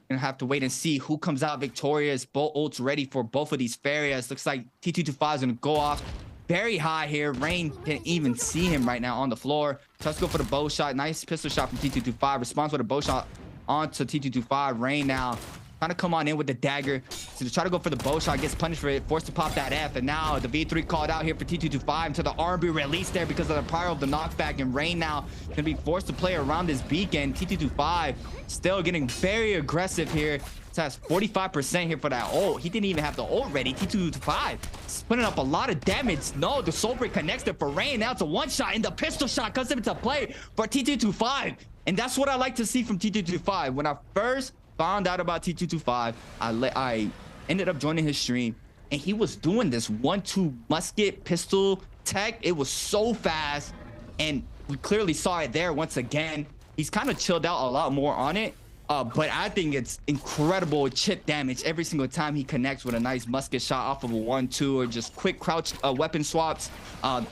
gonna have to wait and see who comes out victorious. Both ults ready for both of these Farias. Looks like TT25 is gonna go off very high here. Rain can't even see him right now on the floor. Tries to go for the bow shot. Nice pistol shot from TT25. Responds with a bow shot onto TT25. Rain now trying to come on in with the dagger. So to try to go for the bow shot, gets punished for it, forced to pop that F. And now the V3 called out here for TT25 until the R&B released there because of the power of the knockback. And Rain now gonna be forced to play around this beacon. TT25 still getting very aggressive here. Has 45% here for that ult. He didn't even have the ult ready. TT25 is putting up a lot of damage. No, the soul break connects there for Rain. Now it's a one shot and the pistol shot comes into play for TT25. And that's what I like to see from TT25. When I first found out about TT25, I ended up joining his stream and he was doing this 1-2 musket pistol tech. It was so fast and we clearly saw it there once again. He's kind of chilled out a lot more on it. But I think it's incredible chip damage every single time he connects with a nice musket shot off of a 1-2 or just quick crouch weapon swaps.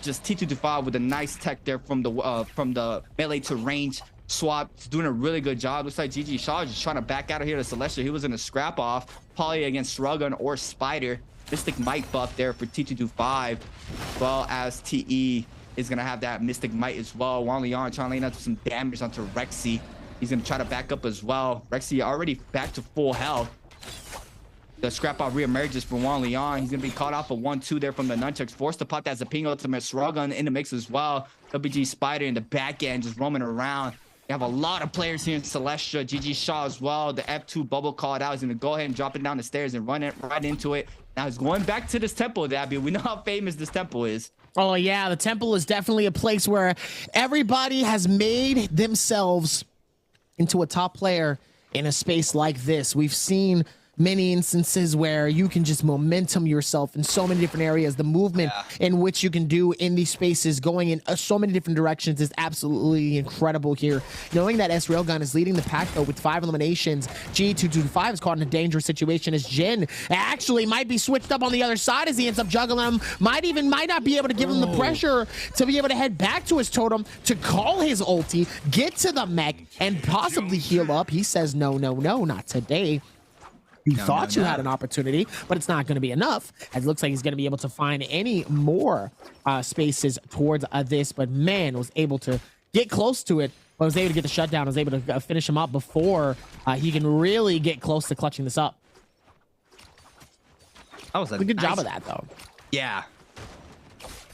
Just T225 with a nice tech there from the melee to range swap. He's doing a really good job. Looks like GG Shaw is just trying to back out of here to Celestial. He was in a scrap off. Probably against Srugun or Spider. Mystic Might buff there for T225. As well as TE is going to have that Mystic Might as well. Wang Liang trying to lay down some damage onto Rexy. He's going to try to back up as well. Rexy already back to full health. The scrap out reemerges for Wang Liang. He's going to be caught off a 1-2 there from the nunchucks. Forced to pop that Zaping ultimate. Srugun in the mix as well. WG Spider in the back end just roaming around. You have a lot of players here in Celestia. GG Shaw as well. The F2 bubble called out. He's going to go ahead and drop it down the stairs and run it right into it. Now he's going back to this temple, Dabby. We know how famous this temple is.
Oh, yeah. The temple is definitely a place where everybody has made themselves into a top player in a space like this. We've seen many instances where you can just momentum yourself in so many different areas. The movement in which you can do in these spaces going in so many different directions is absolutely incredible here. Knowing that S Railgun is leading the pack though with 5 eliminations, G225 is caught in a dangerous situation as Jin actually might be switched up on the other side as he ends up juggling him. Might not be able to give him the pressure to be able to head back to his totem, to call his ulti, get to the mech, and possibly heal up. He says, no, not today. You thought you had an opportunity, but it's not going to be enough. It looks like he's going to be able to find any more spaces towards this, but man, was able to get close to it, but was able to get the shutdown, was able to finish him up before he can really get close to clutching this up.
That was a
good job of that, though.
Yeah.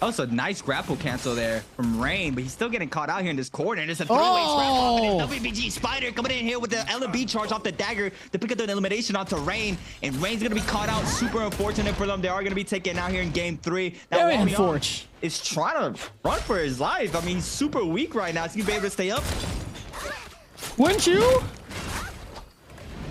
That was a nice grapple cancel there from Rain, but he's still getting caught out here in this corner. There's a three-way scrap off, and it's WBG Spider coming in here with the LB charge off the dagger to pick up the elimination onto Rain, and Rain's going to be caught out. Super unfortunate for them. They are going to be taken out here in game 3.
Very unfortunate.
Is trying to run for his life. I mean, he's super weak right now. Is he going to be able to stay up?
Wouldn't you?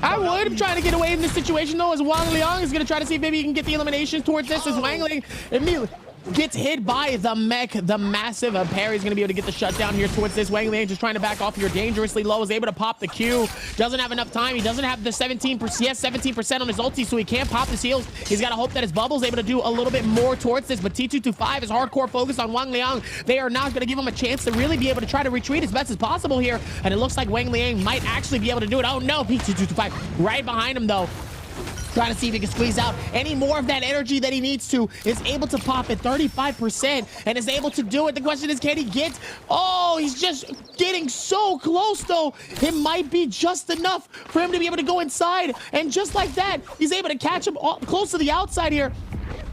I would. I'm trying to get away in this situation, though, as Wang Liang is going to try to see if maybe he can get the elimination towards this as Wang Liang immediately gets hit by the mech. The massive Perry's going to be able to get the shutdown here towards this. Wang Liang just trying to back off here dangerously low. Is able to pop the Q. Doesn't have enough time. He doesn't have the 17%. He has 17% on his ulti, so he can't pop his heals. He's got to hope that his bubble's able to do a little bit more towards this. But T225 is hardcore focused on Wang Liang. They are not going to give him a chance to really be able to try to retreat as best as possible here. And it looks like Wang Liang might actually be able to do it. Oh no, T225 right behind him though. Trying to see if he can squeeze out any more of that energy that he needs to. Is able to pop at 35% and is able to do it. The question is, can he get... Oh, he's just getting so close, though. It might be just enough for him to be able to go inside. And just like that, he's able to catch him close to the outside here.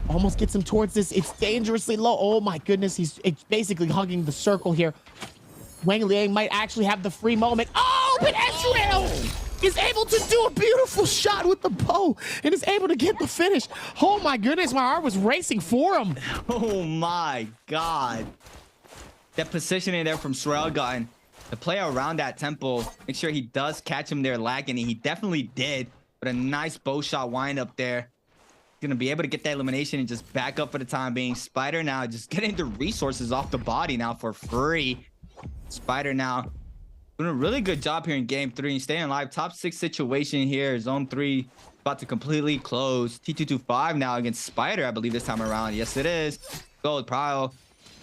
Almost gets him towards this. It's dangerously low. Oh, my goodness. It's basically hugging the circle here. Wang Liang might actually have the free moment. Oh, but Ezreal is able to do a beautiful shot with the bow and is able to get the finish. Oh my goodness, my heart was racing for him.
Oh my God. that positioning there from Srelgon to play around that tempo. Make sure he does catch him there lacking, and he definitely did. But a nice bow shot wind up there. Gonna be able to get that elimination and just back up for the time being. Spider now just getting the resources off the body now for free. Spider now doing a really good job here in game 3 and staying alive. Top 6 situation here. Zone 3 about to completely close. T225 now against Spider, I believe this time around. Yes, it is. Gold pile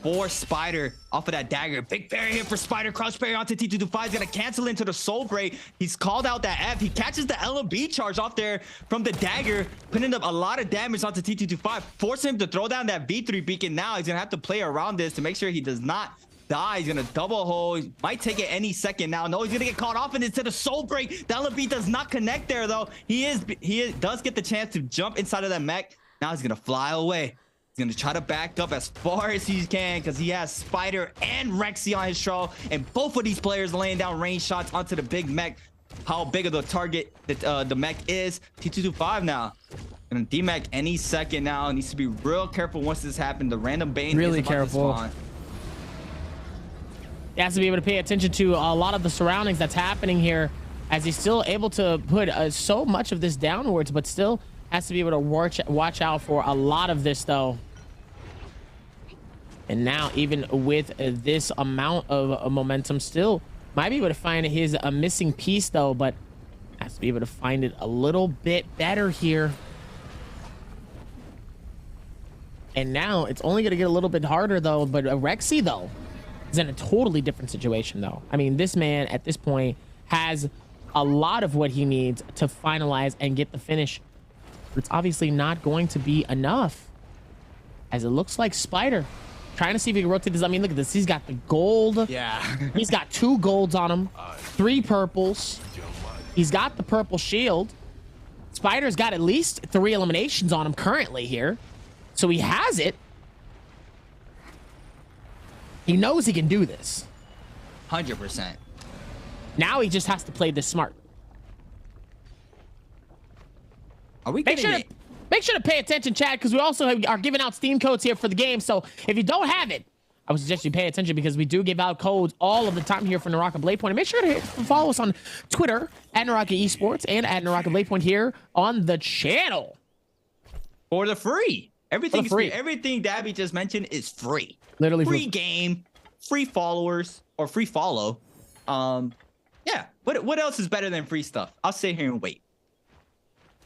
for Spider off of that dagger. Big parry here for Spider. Crouch parry onto T225. He's gonna cancel into the soul break. He's called out that F. He catches the LMB charge off there from the dagger, putting up a lot of damage onto T225, forcing him to throw down that V3 beacon. Now he's gonna have to play around this to make sure he does not die. He's gonna double hole. He might take it any second now. No, he's gonna get caught off and into the soul break. The LMB does not connect there though. He does get the chance to jump inside of that mech. Now he's gonna fly away. He's gonna try to back up as far as he can because he has Spider and Rexy on his troll, and both of these players laying down range shots onto the big mech. How big of the target that the mech is. T225 now gonna demech any second now. Needs to be real careful once this happens. The random Bane
really
is about
careful.
to spawn.
He has to be able to pay attention to a lot of the surroundings that's happening here, as he's still able to put so much of this downwards, but still has to be able to watch out for a lot of this though. And now even with this amount of momentum, still might be able to find his missing piece though, but has to be able to find it a little bit better here. And now it's only going to get a little bit harder though, but Rexy though is in a totally different situation though. I mean, this man at this point has a lot of what he needs to finalize and get the finish. But it's obviously not going to be enough, as it looks like Spider trying to see if he can rotate this. I mean, look at this. He's got the gold.
Yeah.
He's got 2 golds on him, 3 purples. He's got the purple shield. Spider's got at least 3 eliminations on him currently here. So he has it. He knows he can do this.
100%.
Now he just has to play this smart.
Are we
Make sure to pay attention, Chad, because we also are giving out Steam codes here for the game. So if you don't have it, I would suggest you pay attention, because we do give out codes all of the time here for NARAKA BLADEPOINT. And make sure to follow us on Twitter at NARAKA Esports and at NARAKA BLADEPOINT here on the channel.
For the free. Everything is
free.
Everything Dabby just mentioned is free.
Literally
free game, free followers, or free follow. Yeah. What else is better than free stuff? I'll sit here and wait.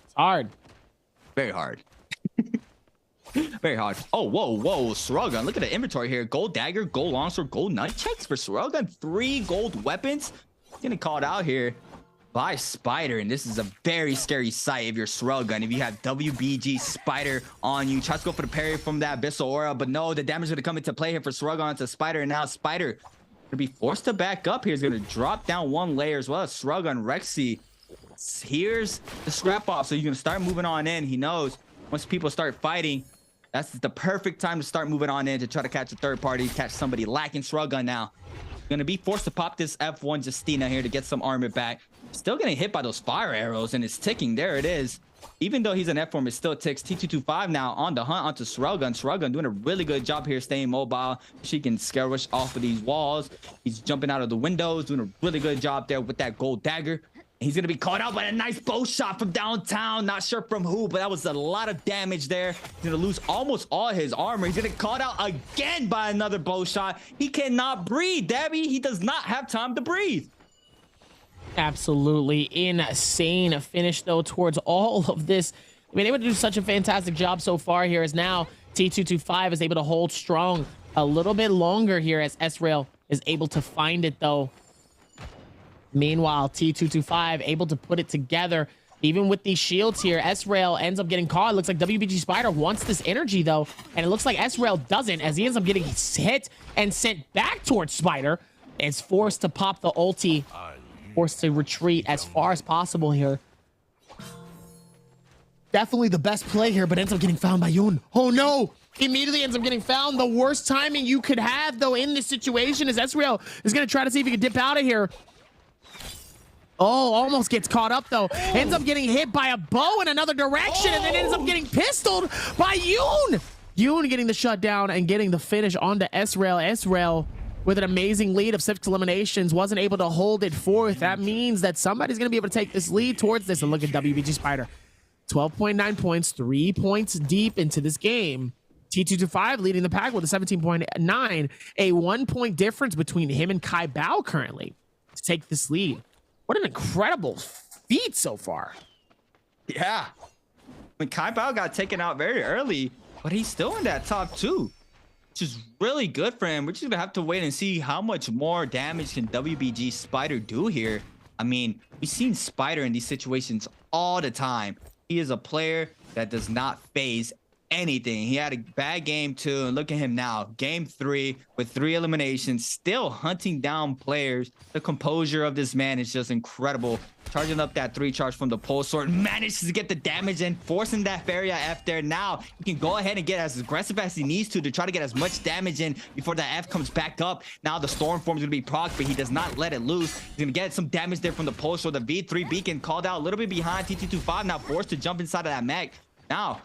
It's hard.
Very hard. Very hard. Oh, whoa. Srelgon, look at the inventory here. Gold dagger, gold longsword, gold nunchucks for Srelgon. 3 gold weapons. Getting called out here by Spider, and this is a very scary sight if you're Srelgon. If you have WBG Spider on you, try to go for the parry from that Abyssal Aura, but no, the damage is going to come into play here for Srelgon to Spider, and now Spider going to be forced to back up here. He's going to drop down 1 layer as well as Srelgon. Rexy, here's the scrap off, so you're going to start moving on in. He knows once people start fighting, that's the perfect time to start moving on in to try to catch a third party, catch somebody lacking. Srelgon now going to be forced to pop this F1 Justina here to get some armor back. Still getting hit by those fire arrows, and it's ticking. There it is. Even though he's an F form, it still ticks. T225 now on the hunt onto Srelgon. Srelgon doing a really good job here staying mobile. She can scare rush off of these walls. He's jumping out of the windows, doing a really good job there with that gold dagger. He's going to be caught out by a nice bow shot from downtown. Not sure from who, but that was a lot of damage there. He's going to lose almost all his armor. He's going to get caught out again by another bow shot. He cannot breathe, Dabby. He does not have time to breathe.
Absolutely insane finish though towards all of this. I mean, able to do such a fantastic job so far here, as now T225 is able to hold strong a little bit longer here, as S-Rail is able to find it though. Meanwhile, T225 able to put it together. Even with these shields here, S-Rail ends up getting caught. It looks like WBG Spider wants this energy though, and it looks like S-Rail doesn't, as he ends up getting hit and sent back towards Spider. Is forced to pop the ulti, forced to retreat as far as possible here. Definitely the best play here, but ends up getting found by Yun. Oh no! Immediately ends up getting found. The worst timing you could have though in this situation is S-Rail is going to try to see if he can dip out of here. Oh, almost gets caught up though. Ends up getting hit by a bow in another direction, and then ends up getting pistoled by Yoon. Yoon getting the shutdown and getting the finish onto S-Rail. S-Rail with an amazing lead of 6 eliminations, wasn't able to hold it forth. That means that somebody's going to be able to take this lead towards this. And look at WBG Spider. 12.9 points, 3 points deep into this game. T225 leading the pack with a 17.9. A 1 point difference between him and Kai Bao currently to take this lead. What an incredible feat so far.
Yeah. When Kai Bao got taken out very early, but he's still in that top 2. Which is really good for him. We're just gonna have to wait and see how much more damage can WBG Spider do here. I mean, we've seen Spider in these situations all the time. He is a player that does not phase anything. He had a bad game 2, and look at him now. Game 3 with 3 eliminations, still hunting down players. The composure of this man is just incredible. Charging up that 3 charge from the pole sword, manages to get the damage in, forcing that Feria F there. Now he can go ahead and get as aggressive as he needs to try to get as much damage in before that F comes back up. Now the storm form is gonna be proc, but he does not let it loose. He's gonna get some damage there from the pole sword. The V3 beacon called out a little bit behind. T225 now forced to jump inside of that mech. Now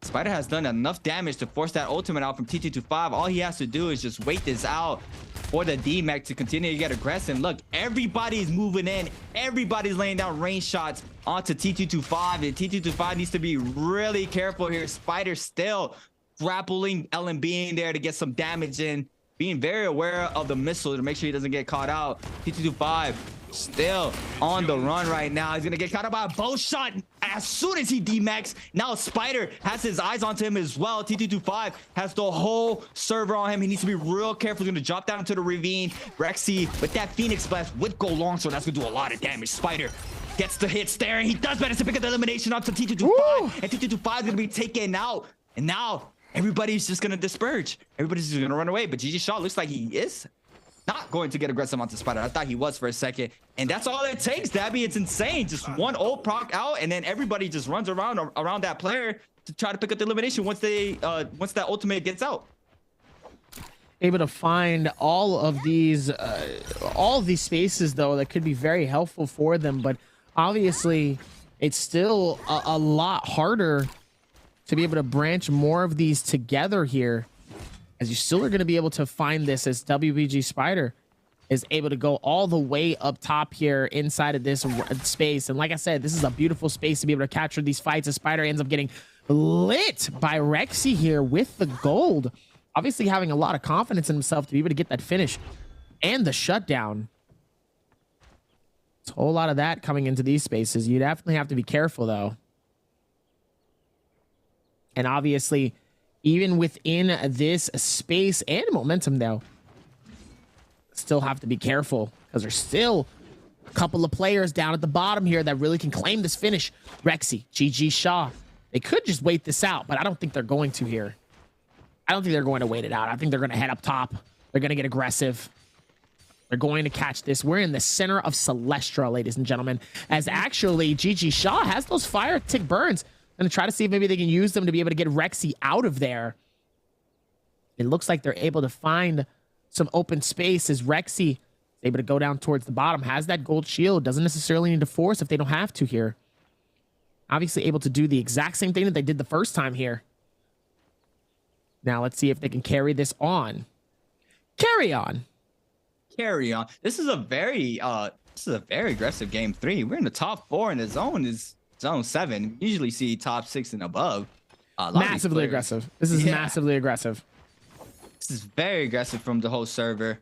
Spider has done enough damage to force that ultimate out from T225. All he has to do is just wait this out for the D-Mech to continue to get aggressive. Look, everybody's moving in. Everybody's laying down range shots onto T225. And T225 needs to be really careful here. Spider still grappling LMB in there to get some damage in. Being very aware of the missile to make sure he doesn't get caught out. T225 still on the run right now. He's gonna get caught up by a bow shot as soon as he D-Max. Now Spider has his eyes onto him as well. T225 has the whole server on him. He needs to be real careful. He's gonna drop down to the ravine. Rexy with that Phoenix Blast with Go Longsword, that's gonna do a lot of damage. Spider gets the hits there, and he does manage to pick up the elimination onto T225. Woo! And T225 is gonna be taken out. And now everybody's just gonna disperse. Everybody's just gonna run away. But GG Shaw looks like he is not going to get aggressive onto Spider. I thought he was for a second. And that's all it takes, Dabby. It's insane. Just one ult proc out, and then everybody just runs around that player to try to pick up the elimination once that ultimate gets out.
Able to find all of these spaces, though, that could be very helpful for them. But obviously, it's still a lot harder to be able to branch more of these together here, as you still are going to be able to find this as WBG Spider is able to go all the way up top here inside of this space. And like I said, this is a beautiful space to be able to capture these fights as Spider ends up getting lit by Rexy here with the gold. Obviously having a lot of confidence in himself to be able to get that finish and the shutdown. It's a whole lot of that coming into these spaces. You definitely have to be careful, though. And obviously, even within this space and momentum, though, still have to be careful because there's still a couple of players down at the bottom here that really can claim this finish. Rexy, GG Shaw. They could just wait this out, but I don't think they're going to here. I don't think they're going to wait it out. I think they're going to head up top. They're going to get aggressive. They're going to catch this. We're in the center of Celestra, ladies and gentlemen, as actually GG Shaw has those fire tick burns. Going to try to see if maybe they can use them to be able to get Rexy out of there. It looks like they're able to find some open space as Rexy is able to go down towards the bottom. Has that gold shield. Doesn't necessarily need to force if they don't have to here. Obviously able to do the exact same thing that they did the first time here. Now let's see if they can carry this on. Carry on.
Carry on. This is a very aggressive game 3. We're in the top 4 and the zone is zone 7. We usually see top 6 and above.
Massively aggressive. This is massively aggressive.
This is very aggressive from the whole server.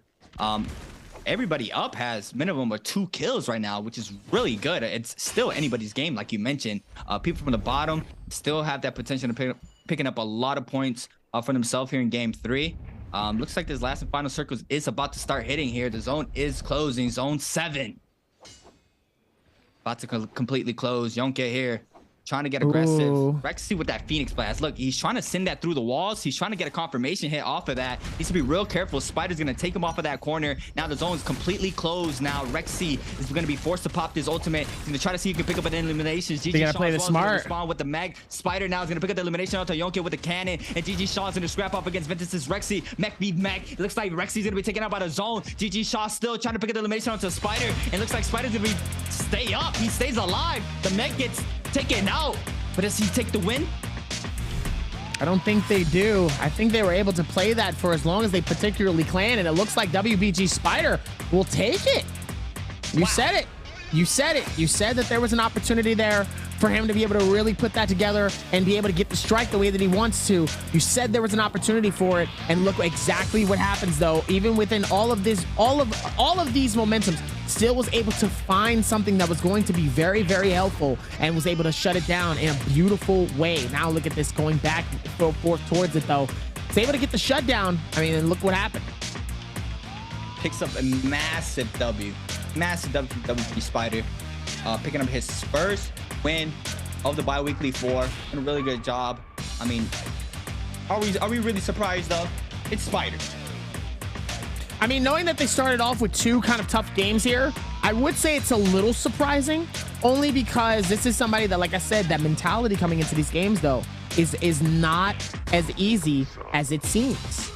Everybody up has minimum of 2 kills right now, which is really good. It's still anybody's game, like you mentioned. People from the bottom still have that potential to picking up a lot of points for themselves here in game 3. Looks like this last and final circles is about to start hitting here. The zone is closing. Zone 7. About to completely close. Yonke here. Trying to get aggressive. Rexy with that Phoenix Blast. Look, he's trying to send that through the walls. He's trying to get a confirmation hit off of that. Needs to be real careful. Spider's going to take him off of that corner. Now the zone's completely closed. Now Rexy is going to be forced to pop this ultimate. He's going to try to see if he can pick up an elimination. GG
Shaw play this smart.
Spawn with the mag. Spider now is going to pick up the elimination onto Yonke with the cannon. And GG Shaw is going to scrap off against Ventus's Rexy. Mech v Mech. It looks like Rexy's going to be taken out by the zone. GG Shaw still trying to pick up the elimination onto Spider. And looks like Spider's going to be stay up. He stays alive. The Mech gets taken out. But does he take the win?
I don't think they do. I think they were able to play that for as long as they particularly can, and it looks like WBG Spider will take it. You said it. You said it. You said that there was an opportunity there for him to be able to really put that together and be able to get the strike the way that he wants to. You said there was an opportunity for it, and look exactly what happens though. Even within all of this, all of these momentums, still was able to find something that was going to be very, very helpful and was able to shut it down in a beautiful way. Now look at this, going back and forth towards it though. It's able to get the shutdown. I mean, and look what happened.
Picks up a massive W. Massive W from WBG Spider. Picking up his first win of the bi-weekly 4, and a really good job. I mean, are we really surprised though? It's Spider.
I mean, knowing that they started off with 2 kind of tough games here, I would say it's a little surprising, only because this is somebody that, like I said, that mentality coming into these games though is not as easy as it seems.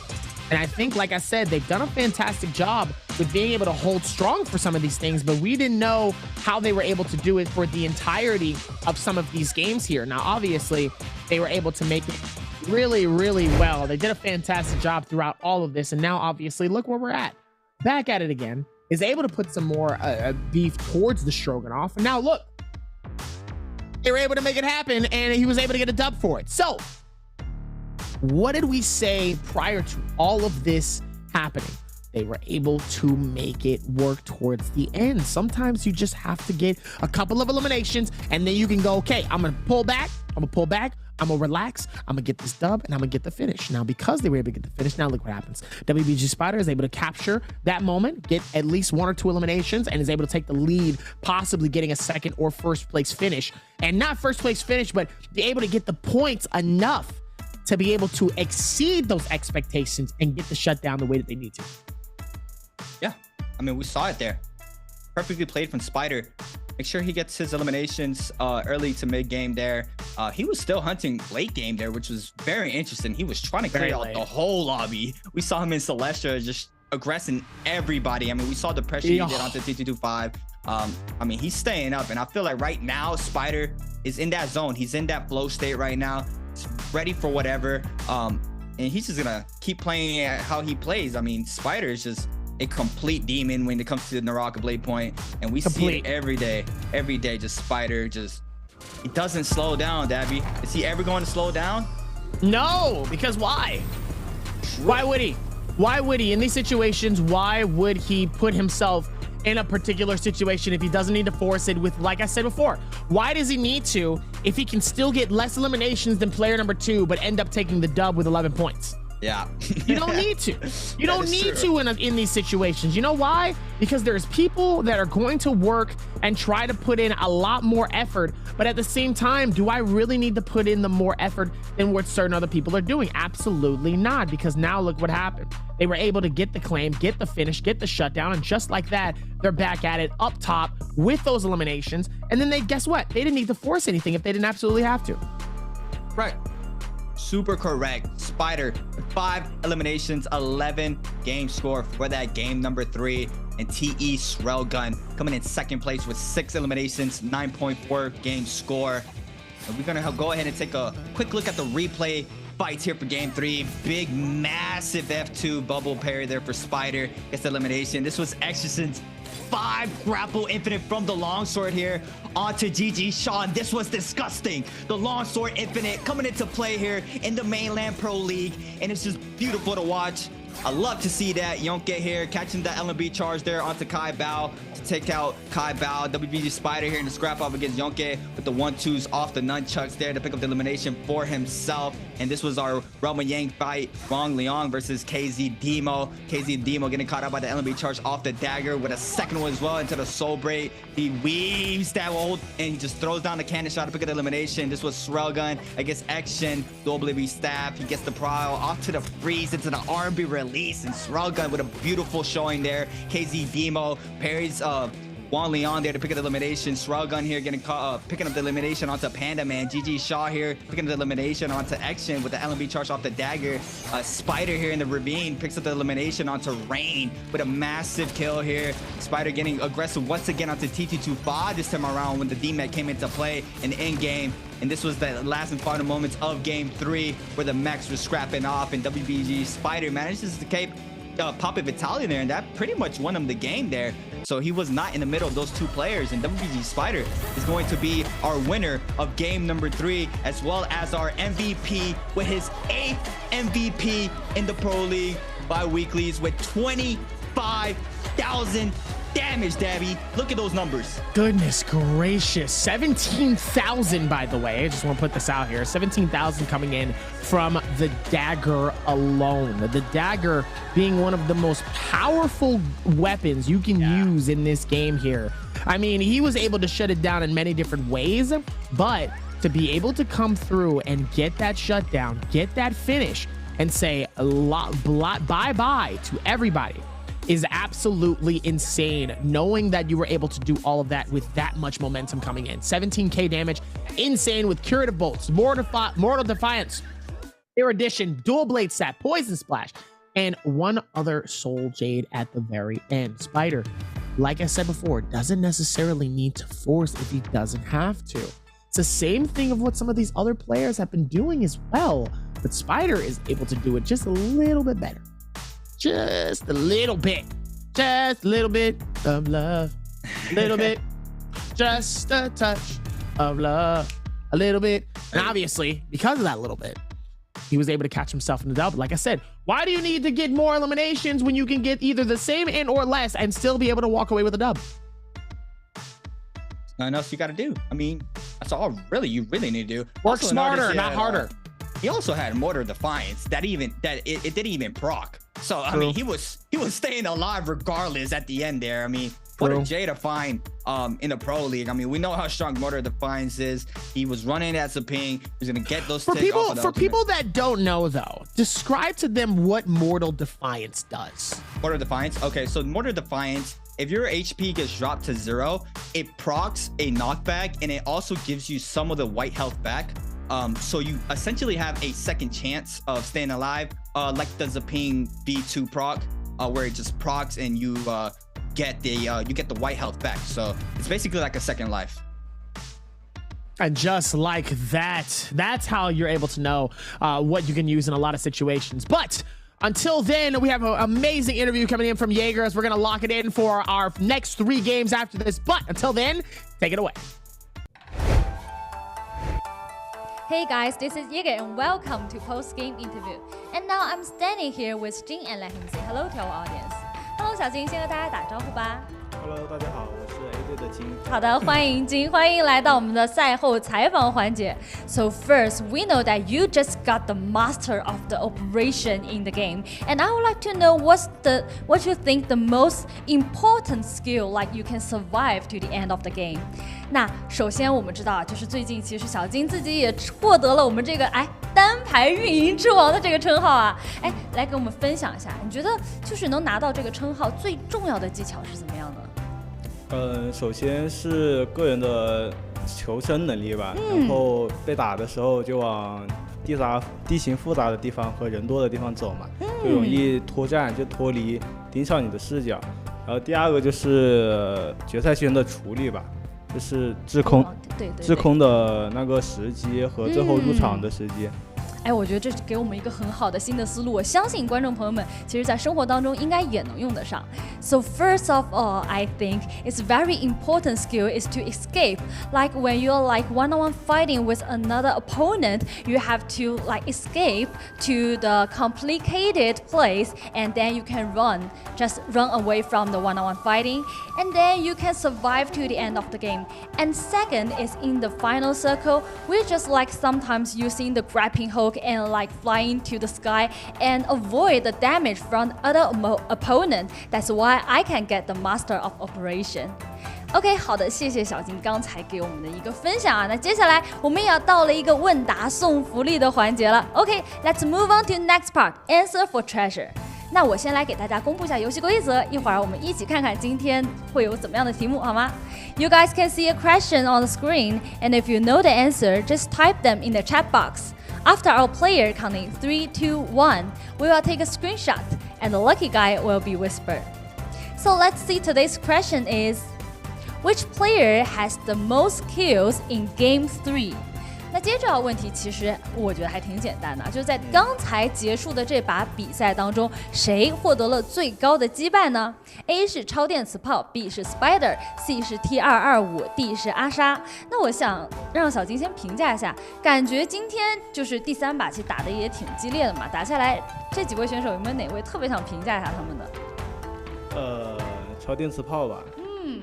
And I think, like I said, they've done a fantastic job with being able to hold strong for some of these things, but we didn't know how they were able to do it for the entirety of some of these games here. Now, obviously, they were able to make it really, really well. They did a fantastic job throughout all of this, and now, obviously, look where we're at. Back at it again. Is able to put some more beef towards the Stroganoff, and now, look. They were able to make it happen, and he was able to get a dub for it. So, what did we say prior to all of this happening? They were able to make it work towards the end. Sometimes you just have to get a couple of eliminations, and then you can go, okay, I'm gonna pull back, I'm gonna relax, I'm gonna get this dub, and I'm gonna get the finish. Now, because they were able to get the finish, now look what happens. WBG Spider is able to capture that moment, get at least 1 or 2 eliminations, and is able to take the lead, possibly getting a second or first place finish. And not first place finish, but be able to get the points enough to be able to exceed those expectations and get the shutdown the way that they need to.
Yeah, I mean, we saw it there. Perfectly played from Spider. Make sure he gets his eliminations early to mid game there. He was still hunting late game there, which was very interesting. He was trying to clear out the whole lobby. We saw him in Celestia just aggressing everybody. I mean, we saw the pressure he did onto T225. I mean, he's staying up, and I feel like right now Spider is in that zone. He's in that flow state right now. He's ready for whatever. And he's just gonna keep playing how he plays. I mean, Spider is just a complete demon when it comes to the NARAKA Blade Point, and we see it every day. Just Spider, just he doesn't slow down. Dabby, is he ever going to slow down?
No, because why? Why would he? Why would he in these situations? Why would he put himself in a particular situation if he doesn't need to force it with, like I said before? Why does he need to if he can still get less eliminations than player number 2 but end up taking the dub with 11 points?
Yeah.
You don't need to. You don't need to in these situations. You know why? Because there's people that are going to work and try to put in a lot more effort, but at the same time, do I really need to put in the more effort than what certain other people are doing? Absolutely not, because now look what happened. They were able to get the claim, get the finish, get the shutdown, and just like that, they're back at it up top with those eliminations. And then guess what? They didn't need to force anything if they didn't absolutely have to.
Right. Super correct. Spider, 5 eliminations, 11 game score for that game number 3. And TE Srelgun coming in second place with 6 eliminations, 9.4 game score. And we're gonna go ahead and take a quick look at the replay fights here for game 3. Big, massive F2 bubble parry there for Spider. Gets the elimination. This was Exorcism's 5 grapple infinite from the longsword here onto GG Sean. This was disgusting. The longsword infinite coming into play here in the mainland pro league, and it's just beautiful to watch. I love to see that. Yonke here catching the LMB charge there onto Kai Bao to take out Kai Bao. WBG Spider here in the scrap off against Yonke with the 1-2s off the nunchucks there to pick up the elimination for himself. And this was our Roman Yang fight. Wong Leong versus KZ Demo. KZ Demo getting caught out by the LMB charge off the dagger with a second one as well into the soul braid. He weaves that hold and he just throws down the cannon shot to pick up the elimination. This was Srelgun against Action. WB stab. He gets the prowl off to the freeze into the R&B release, and Srelgun with a beautiful showing there. KZ Demo parries Wang Leon there to pick up the elimination. Shrug Gun here getting caught, picking up the elimination onto Panda Man. GG Shaw here picking up the elimination onto Action with the LMB charge off the dagger. Spider here in the ravine picks up the elimination onto Rain with a massive kill here. Spider getting aggressive once again onto T225 this time around when the D-Met came into play in the end game. And this was the last and final moments of game 3 where the mechs were scrapping off and WBG Spider manages to keep Papa Vitaly there, and that pretty much won him the game there. So he was not in the middle of those two players, and WBG Spider is going to be our winner of game number 3, as well as our MVP with his 8th MVP in the Pro League bi-weeklies with 25,000 damage, Dabby. Look at those numbers.
Goodness gracious. 17,000, by the way. I just want to put this out here. 17,000 coming in from the dagger alone. The dagger being one of the most powerful weapons you can use in this game here. I mean, he was able to shut it down in many different ways, but to be able to come through and get that shutdown, get that finish, and say bye-bye to everybody is absolutely insane, knowing that you were able to do all of that with that much momentum coming in. 17k damage, insane, with curative bolts, mortal defiance, erudition, dual blade sap, poison splash, and one other soul jade at the very end. Spider, like I said before, doesn't necessarily need to force if he doesn't have to. It's the same thing of what some of these other players have been doing as well, but Spider is able to do it just a little bit better. Just a little bit of love, a little bit, just a touch of love, a little bit. And obviously, because of that little bit, he was able to catch himself in the dub. Like I said, why do you need to get more eliminations when you can get either the same and or less and still be able to walk away with a dub?
Nothing else you got to do. I mean, that's all you really need to do.
Work smarter, not harder.
He also had Mortar Defiance it didn't even proc. So I mean, he was staying alive regardless at the end there. I mean, what a J to find in the Pro League. I mean, we know how strong Mortar Defiance is. He was running as a ping. He's gonna get those
for people that don't know though, describe to them what Mortal Defiance does.
Mortar Defiance. Okay, so Mortar Defiance, if your HP gets dropped to 0, it procs a knockback and it also gives you some of the white health back. So you essentially have a second chance of staying alive, like the Zaping V2 proc, where it just procs and you get the white health back. So it's basically like a second life.
And just like that, that's how you're able to know what you can use in a lot of situations. But until then, we have an amazing interview coming in from Jaeger as we're going to lock it in for our next 3 games after this. But until then, take it away.
Hey guys, this is Jaeger and welcome to post-game interview. And now I'm standing here with Jin and let him say hello to our audience. Hello 小金，先和大家打招呼吧。
Hello， 大家好，我是 A 队的金。
好的，欢迎金，欢迎来到我们的赛后采访环节。So first, we know that you just got the master of the operation in the game, and I would like to know what you think the most important skill, like you can survive to the end of the game. 那首先我们知道啊，就是最近其实小金自己也获得了我们这个单排运营之王的这个称号啊。来给我们分享一下，你觉得就是能拿到这个称号最重要的技巧是怎么样的？
首先是个人的求生能力吧，然后被打的时候就往地形复杂的地方和人多的地方走嘛，就容易脱战，就脱离盯上你的视角。然后第二个就是决赛圈的处理吧，就是制空的那个时机和最后入场的时机。
我觉得这是给我们一个很好的新的思路，我相信观众朋友们其实在生活当中应该也能用得上。So first of all, I think it's very important skill is to escape. Like when you're like one-on-one fighting with another opponent, you have to like escape to the complicated place and then you can just run away from the one-on-one fighting and then you can survive to the end of the game. And second is in the final circle, we're just like sometimes using the grappling hook and like flying to the sky and avoid the damage from other opponent. That's why I can get the master of operation. OK， 好的，谢谢小金刚才给我们的一个分享啊。那接下来我们也要到了一个问答送福利的环节了。OK，let's move on to next part. Answer for treasure. 那我先来给大家公布一下游戏规则，一会儿我们一起看看今天会有怎么样的题目，好吗？ You guys can see a question on the screen, and if you know the answer, just type them in the chat box. After our player counting 3, 2, 1, we will take a screenshot, and the lucky guy will be whispered. So let's see, today's question is, which player has the most kills in Game 3? 那接着问题其实我觉得还挺简单的，就是在刚才结束的这把比赛当中，谁获得了最高的击败呢 ？A 是超电磁炮 ，B 是 Spider，C 是 T225，D 是阿莎。那我想让小金先评价一下，感觉今天就是第3把棋打得也挺激烈的嘛，打下来这几位选手有没有哪位特别想评价一下他们的？
超电磁炮吧，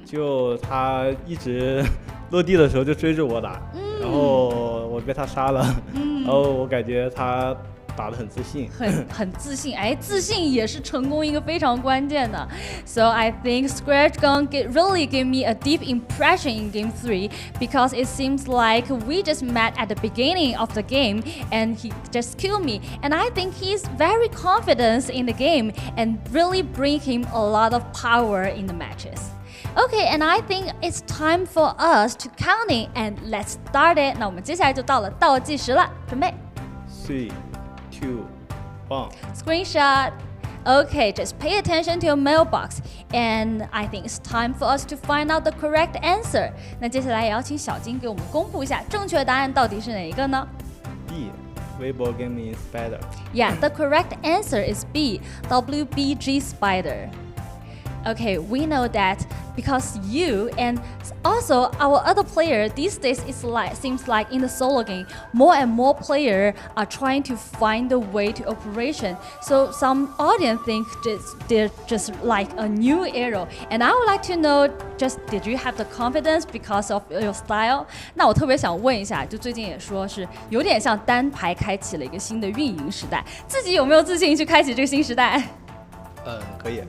就他一直落地的时候就追着我打，然后我被他杀了，然后我感觉他打得很自信，
很自信，哎，自信也是成功一个非常关键的。So I think Scratch Gun really gave me a deep impression in Game 3 because it seems like we just met at the beginning of the game and he just killed me. And I think he's very confident in the game and really bring him a lot of power in the matches. Okay, and I think it's time for us to counting and let's start it. 那我们接下来就到了倒计时了，准备。
3, 2, 1.
Screenshot. Okay, just pay attention to your mailbox. And I think it's time for us to find out the correct answer. 那接下来也要请小金给我们公布一下正确答案到底是哪一个呢？
B. Weibo Gaming Spider.
Yeah, the correct answer is B. WBG Spider. Okay, we know that because you and also our other player these days seems like in the solo game, more and more players are trying to find the way to operation. So some audience think they're just like a new era. And I would like to know, just did you have the confidence because of your style? 那我特别想问一下，就最近也说是有点像单排开启了一个新的运营时代，自己有没有自信去开启这个新时代？
可以。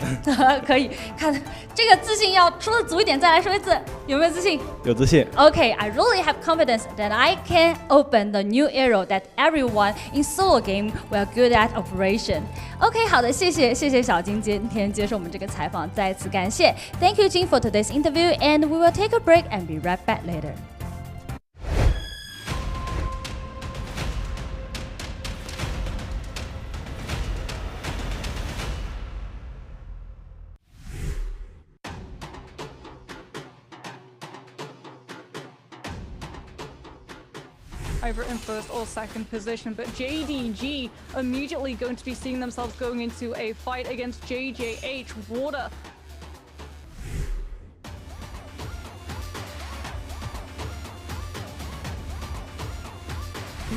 可以，看这个自信要说的足一点，再来说一次，有没有自信？
有自信。
Okay, I really have confidence that I can open the new era that everyone in solo game will good at operation. Okay, 好的，谢谢小金今天接受我们这个采访，再次感谢。Thank you, Jin, for today's interview, and we will take a break and be right back later.
Either in first or second position, but JDG immediately going to be seeing themselves going into a fight against JJH Water.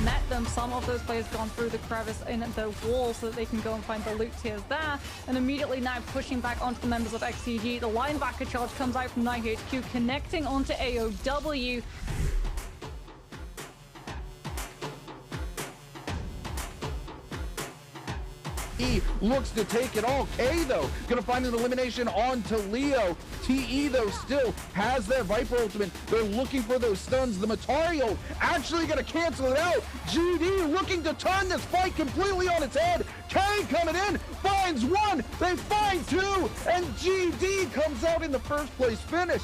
Met them, some of those players gone through the crevice in the wall so that they can go and find the loot tiers there, and immediately now pushing back onto the members of XCG. The linebacker charge comes out from 9HQ, connecting onto AOW.
He looks to take it all. K, though, going to find an elimination onto Leo. TE, though, still has their Viper ultimate. They're looking for those stuns. The Matario actually going to cancel it out. GD looking to turn this fight completely on its head. K coming in, finds one, they find two, and GD comes out in the first place finish.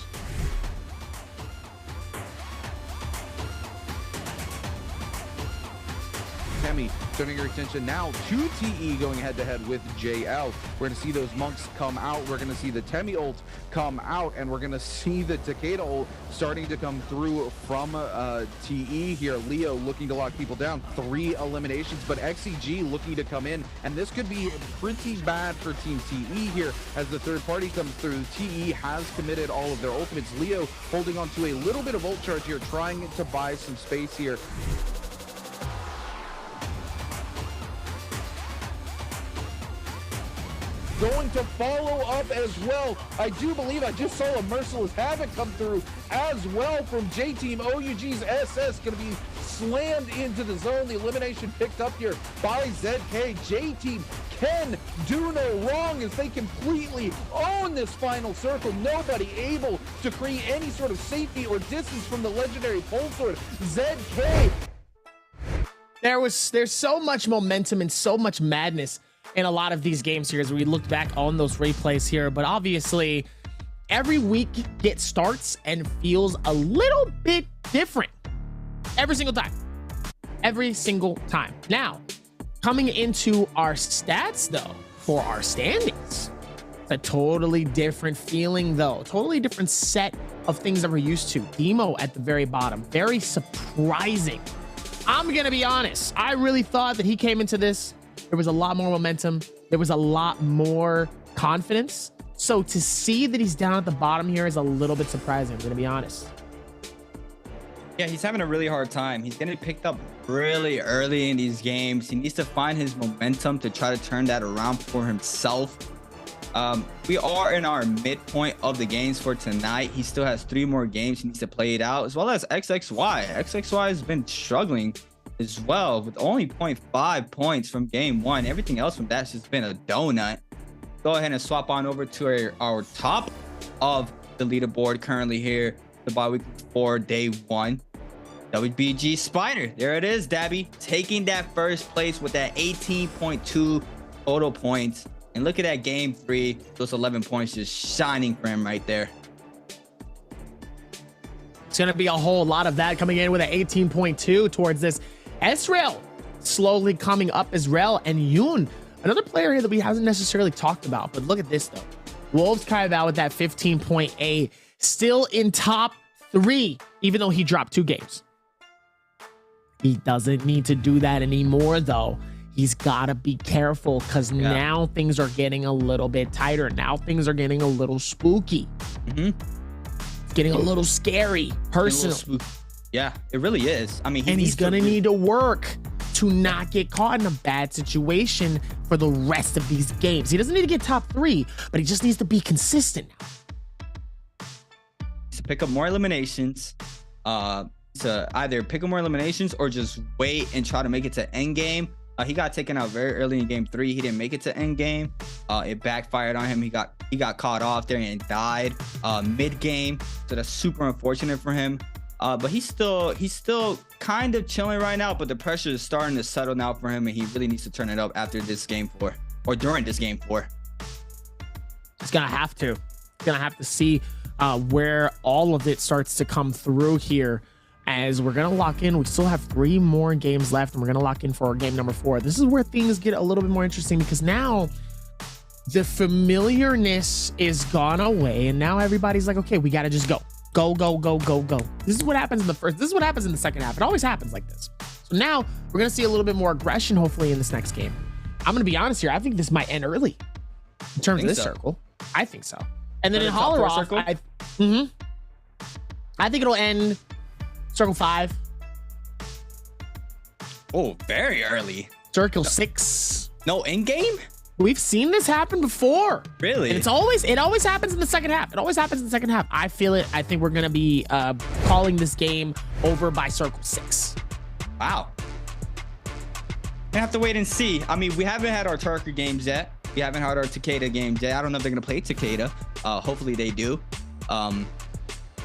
Temi turning your attention now to TE going head-to-head with JL. We're going to see those monks come out. We're going to see the Temi ult come out, and we're going to see the Takeda ult starting to come through from TE here. Leo looking to lock people down. 3 eliminations, but XCG looking to come in, and this could be pretty bad for Team TE here as the third party comes through. TE has committed all of their ultimates. Leo holding on to a little bit of ult charge here, trying to buy some space here. Going to follow up as well. I do believe I just saw a Merciless Havoc come through as well from J-Team. OUG's SS going to be slammed into the zone. The elimination picked up here by ZK. J-Team can do no wrong as they completely own this final circle. Nobody able to create any sort of safety or distance from the legendary Pole Sword. ZK.
There's so much momentum and so much madness in a lot of these games here as we look back on those replays here. But obviously, every week it starts and feels a little bit different every single time. Every single time. Now, coming into our stats, though, for our standings, it's a totally different feeling, though. Totally different set of things that we're used to. Demo at the very bottom. Very surprising. I'm going to be honest. I really thought that he came into this. There was a lot more momentum. There was a lot more confidence. So to see that he's down at the bottom here is a little bit surprising. I'm going to be honest.
Yeah, he's having a really hard time. He's getting picked up really early in these games. He needs to find his momentum to try to turn that around for himself. We are in our midpoint of the games for tonight. He still has 3 more games he needs to play it out, as well as XXY. XXY has been struggling as well with only 0.5 points from game 1. Everything else from that's just been a donut. Go ahead and swap on over to our top of the leaderboard currently here, the BIWEEK4 day 1. WBG Spider, there it is, Dabby, taking that first place with that 18.2 total points. And look at that game 3, those 11 points just shining for him right there.
It's going to be a whole lot of that coming in with an 18.2 towards this. Ezreal slowly coming up as well. And Yoon, another player here that we haven't necessarily talked about. But look at this, though. Wolves Kaival with that 15.8, still in top 3, even though he dropped 2 games. He doesn't need to do that anymore, though. He's got to be careful because now things are getting a little bit tighter. Now things are getting a little spooky. It's getting a little scary, personally.
Yeah, it really is. I mean,
he's going to need to work to not get caught in a bad situation for the rest of these games. He doesn't need to get top 3, but he just needs to be consistent now.
To pick up more eliminations, to either pick up more eliminations or just wait and try to make it to end game. He got taken out very early in game 3. He didn't make it to end game. It backfired on him. He got caught off there and died mid game. So that's super unfortunate for him. But he's still kind of chilling right now. But the pressure is starting to settle now for him, and he really needs to turn it up after this game 4 or during this game 4.
He's gonna have to. He's gonna have to see where all of it starts to come through here. As we're going to lock in, we still have 3 more games left, and we're going to lock in for our game number 4. This is where things get a little bit more interesting because now the familiarness is gone away, and now everybody's like, okay, we got to just go. Go, go, go, go, go. This is what happens in the first. This is what happens in the second half. It always happens like this. So now we're going to see a little bit more aggression, hopefully, in this next game. I'm going to be honest here. I think this might end early in terms of this circle. I think so. And then in Holleroff, I think it'll end Circle 5.
Oh, very early.
Circle 6.
No end game?
We've seen this happen before.
Really?
And it always happens in the second half. It always happens in the second half. I feel it. I think we're going to be calling this game over by Circle 6.
Wow. We have to wait and see. I mean, we haven't had our Tarker games yet. We haven't had our Takeda games yet. I don't know if they're going to play Takeda. Hopefully they do.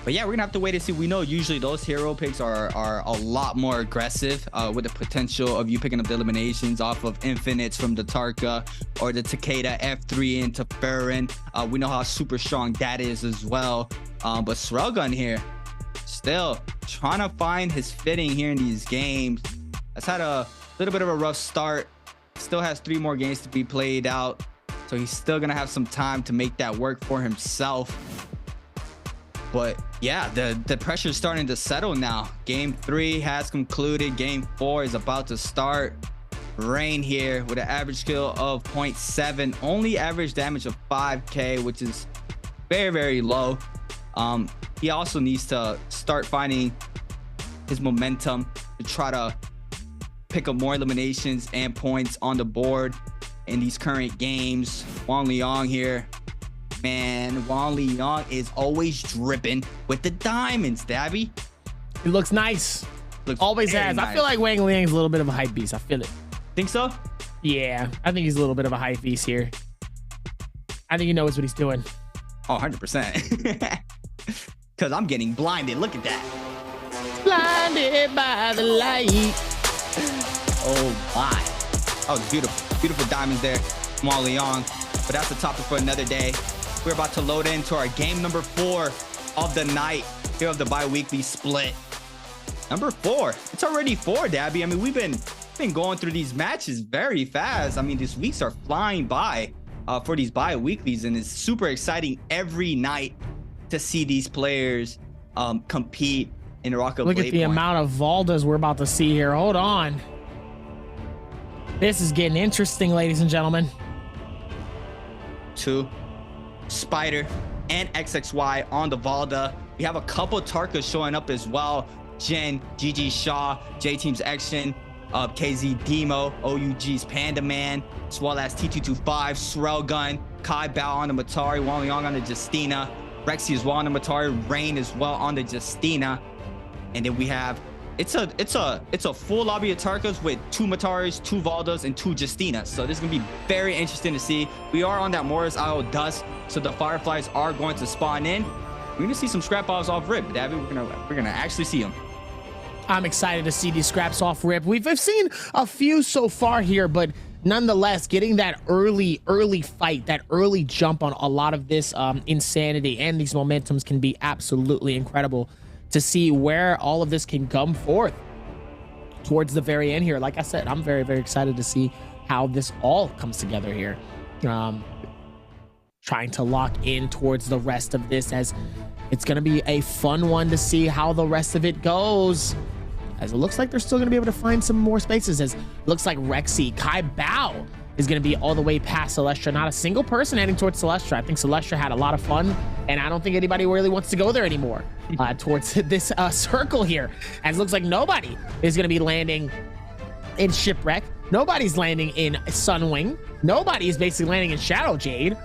But yeah, we're gonna have to wait and see. We know usually those hero picks are a lot more aggressive with the potential of you picking up the eliminations off of infinites from the Tarka or the Takeda F3 into Farron. We know how super strong that is as well. But Srelgun here, still trying to find his fitting here in these games. Has had a little bit of a rough start. Still has 3 more games to be played out. So he's still gonna have some time to make that work for himself. But yeah, the pressure is starting to settle now. Game 3 has concluded. Game 4 is about to start. Rain here with an average skill of 0.7, only average damage of 5k, which is very, very low. He also needs to start finding his momentum to try to pick up more eliminations and points on the board in these current games. Wang Liang here. Man, Wang Liang is always dripping with the diamonds, Dabby.
It looks nice. Always has.
Nice.
I feel like Wang Liang's a little bit of a hype beast. I feel it.
Think so?
Yeah, I think he's a little bit of a hype beast here. I think he knows what he's doing.
Oh, 100%. Because I'm getting blinded. Look at that.
Blinded by the light.
Oh, my. Oh, beautiful, beautiful diamonds there from Wang Liang. But that's the topic for another day. We're about to load into our game number 4 of the night here of the bi-weekly split. Number 4. It's already 4, Dabby. I mean, we've been going through these matches very fast. I mean, these weeks are flying by for these bi-weeklies, and it's super exciting every night to see these players compete in NARAKA.
Look at the amount of Valdas we're about to see here. Hold on. This is getting interesting, ladies and gentlemen.
2 Spider and XXY on the Valda. We have a couple Tarkas showing up as well. Jin, GG Shaw, J-Team's Action, KZ Demo, OUG's Panda Man, as well as T225, Srel Gun, Kai Bao on the Matari, Wang Liang on the Justina, Rexy as well on the Matari, Rain as well on the Justina. And then we have it's a full lobby of Tarkas with 2 Mataris, 2 Valdas, and 2 Justinas. So this is gonna be very interesting to see. We are on that Morris Isle dust, so the Fireflies are going to spawn in. We're gonna see some scrap offs off rip, David. We're gonna actually see them.
I'm excited to see these scraps off rip. We've seen a few so far here, but nonetheless, getting that early fight, that early jump on a lot of this insanity and these momentums can be absolutely incredible to see where all of this can come forth towards the very end here. Like I said, I'm very, very excited to see how this all comes together here. Trying to lock in towards the rest of this, as it's going to be a fun one to see how the rest of it goes. As it looks like they're still going to be able to find some more spaces, as it looks like Rexy, Kai Bao is going to be all the way past Celestia. Not a single person heading towards Celestia. I think Celestia had a lot of fun, and I don't think anybody really wants to go there anymore towards this circle here. As it looks like nobody is going to be landing in Shipwreck. Nobody's landing in Sunwing. Nobody is basically landing in Shadow Jade.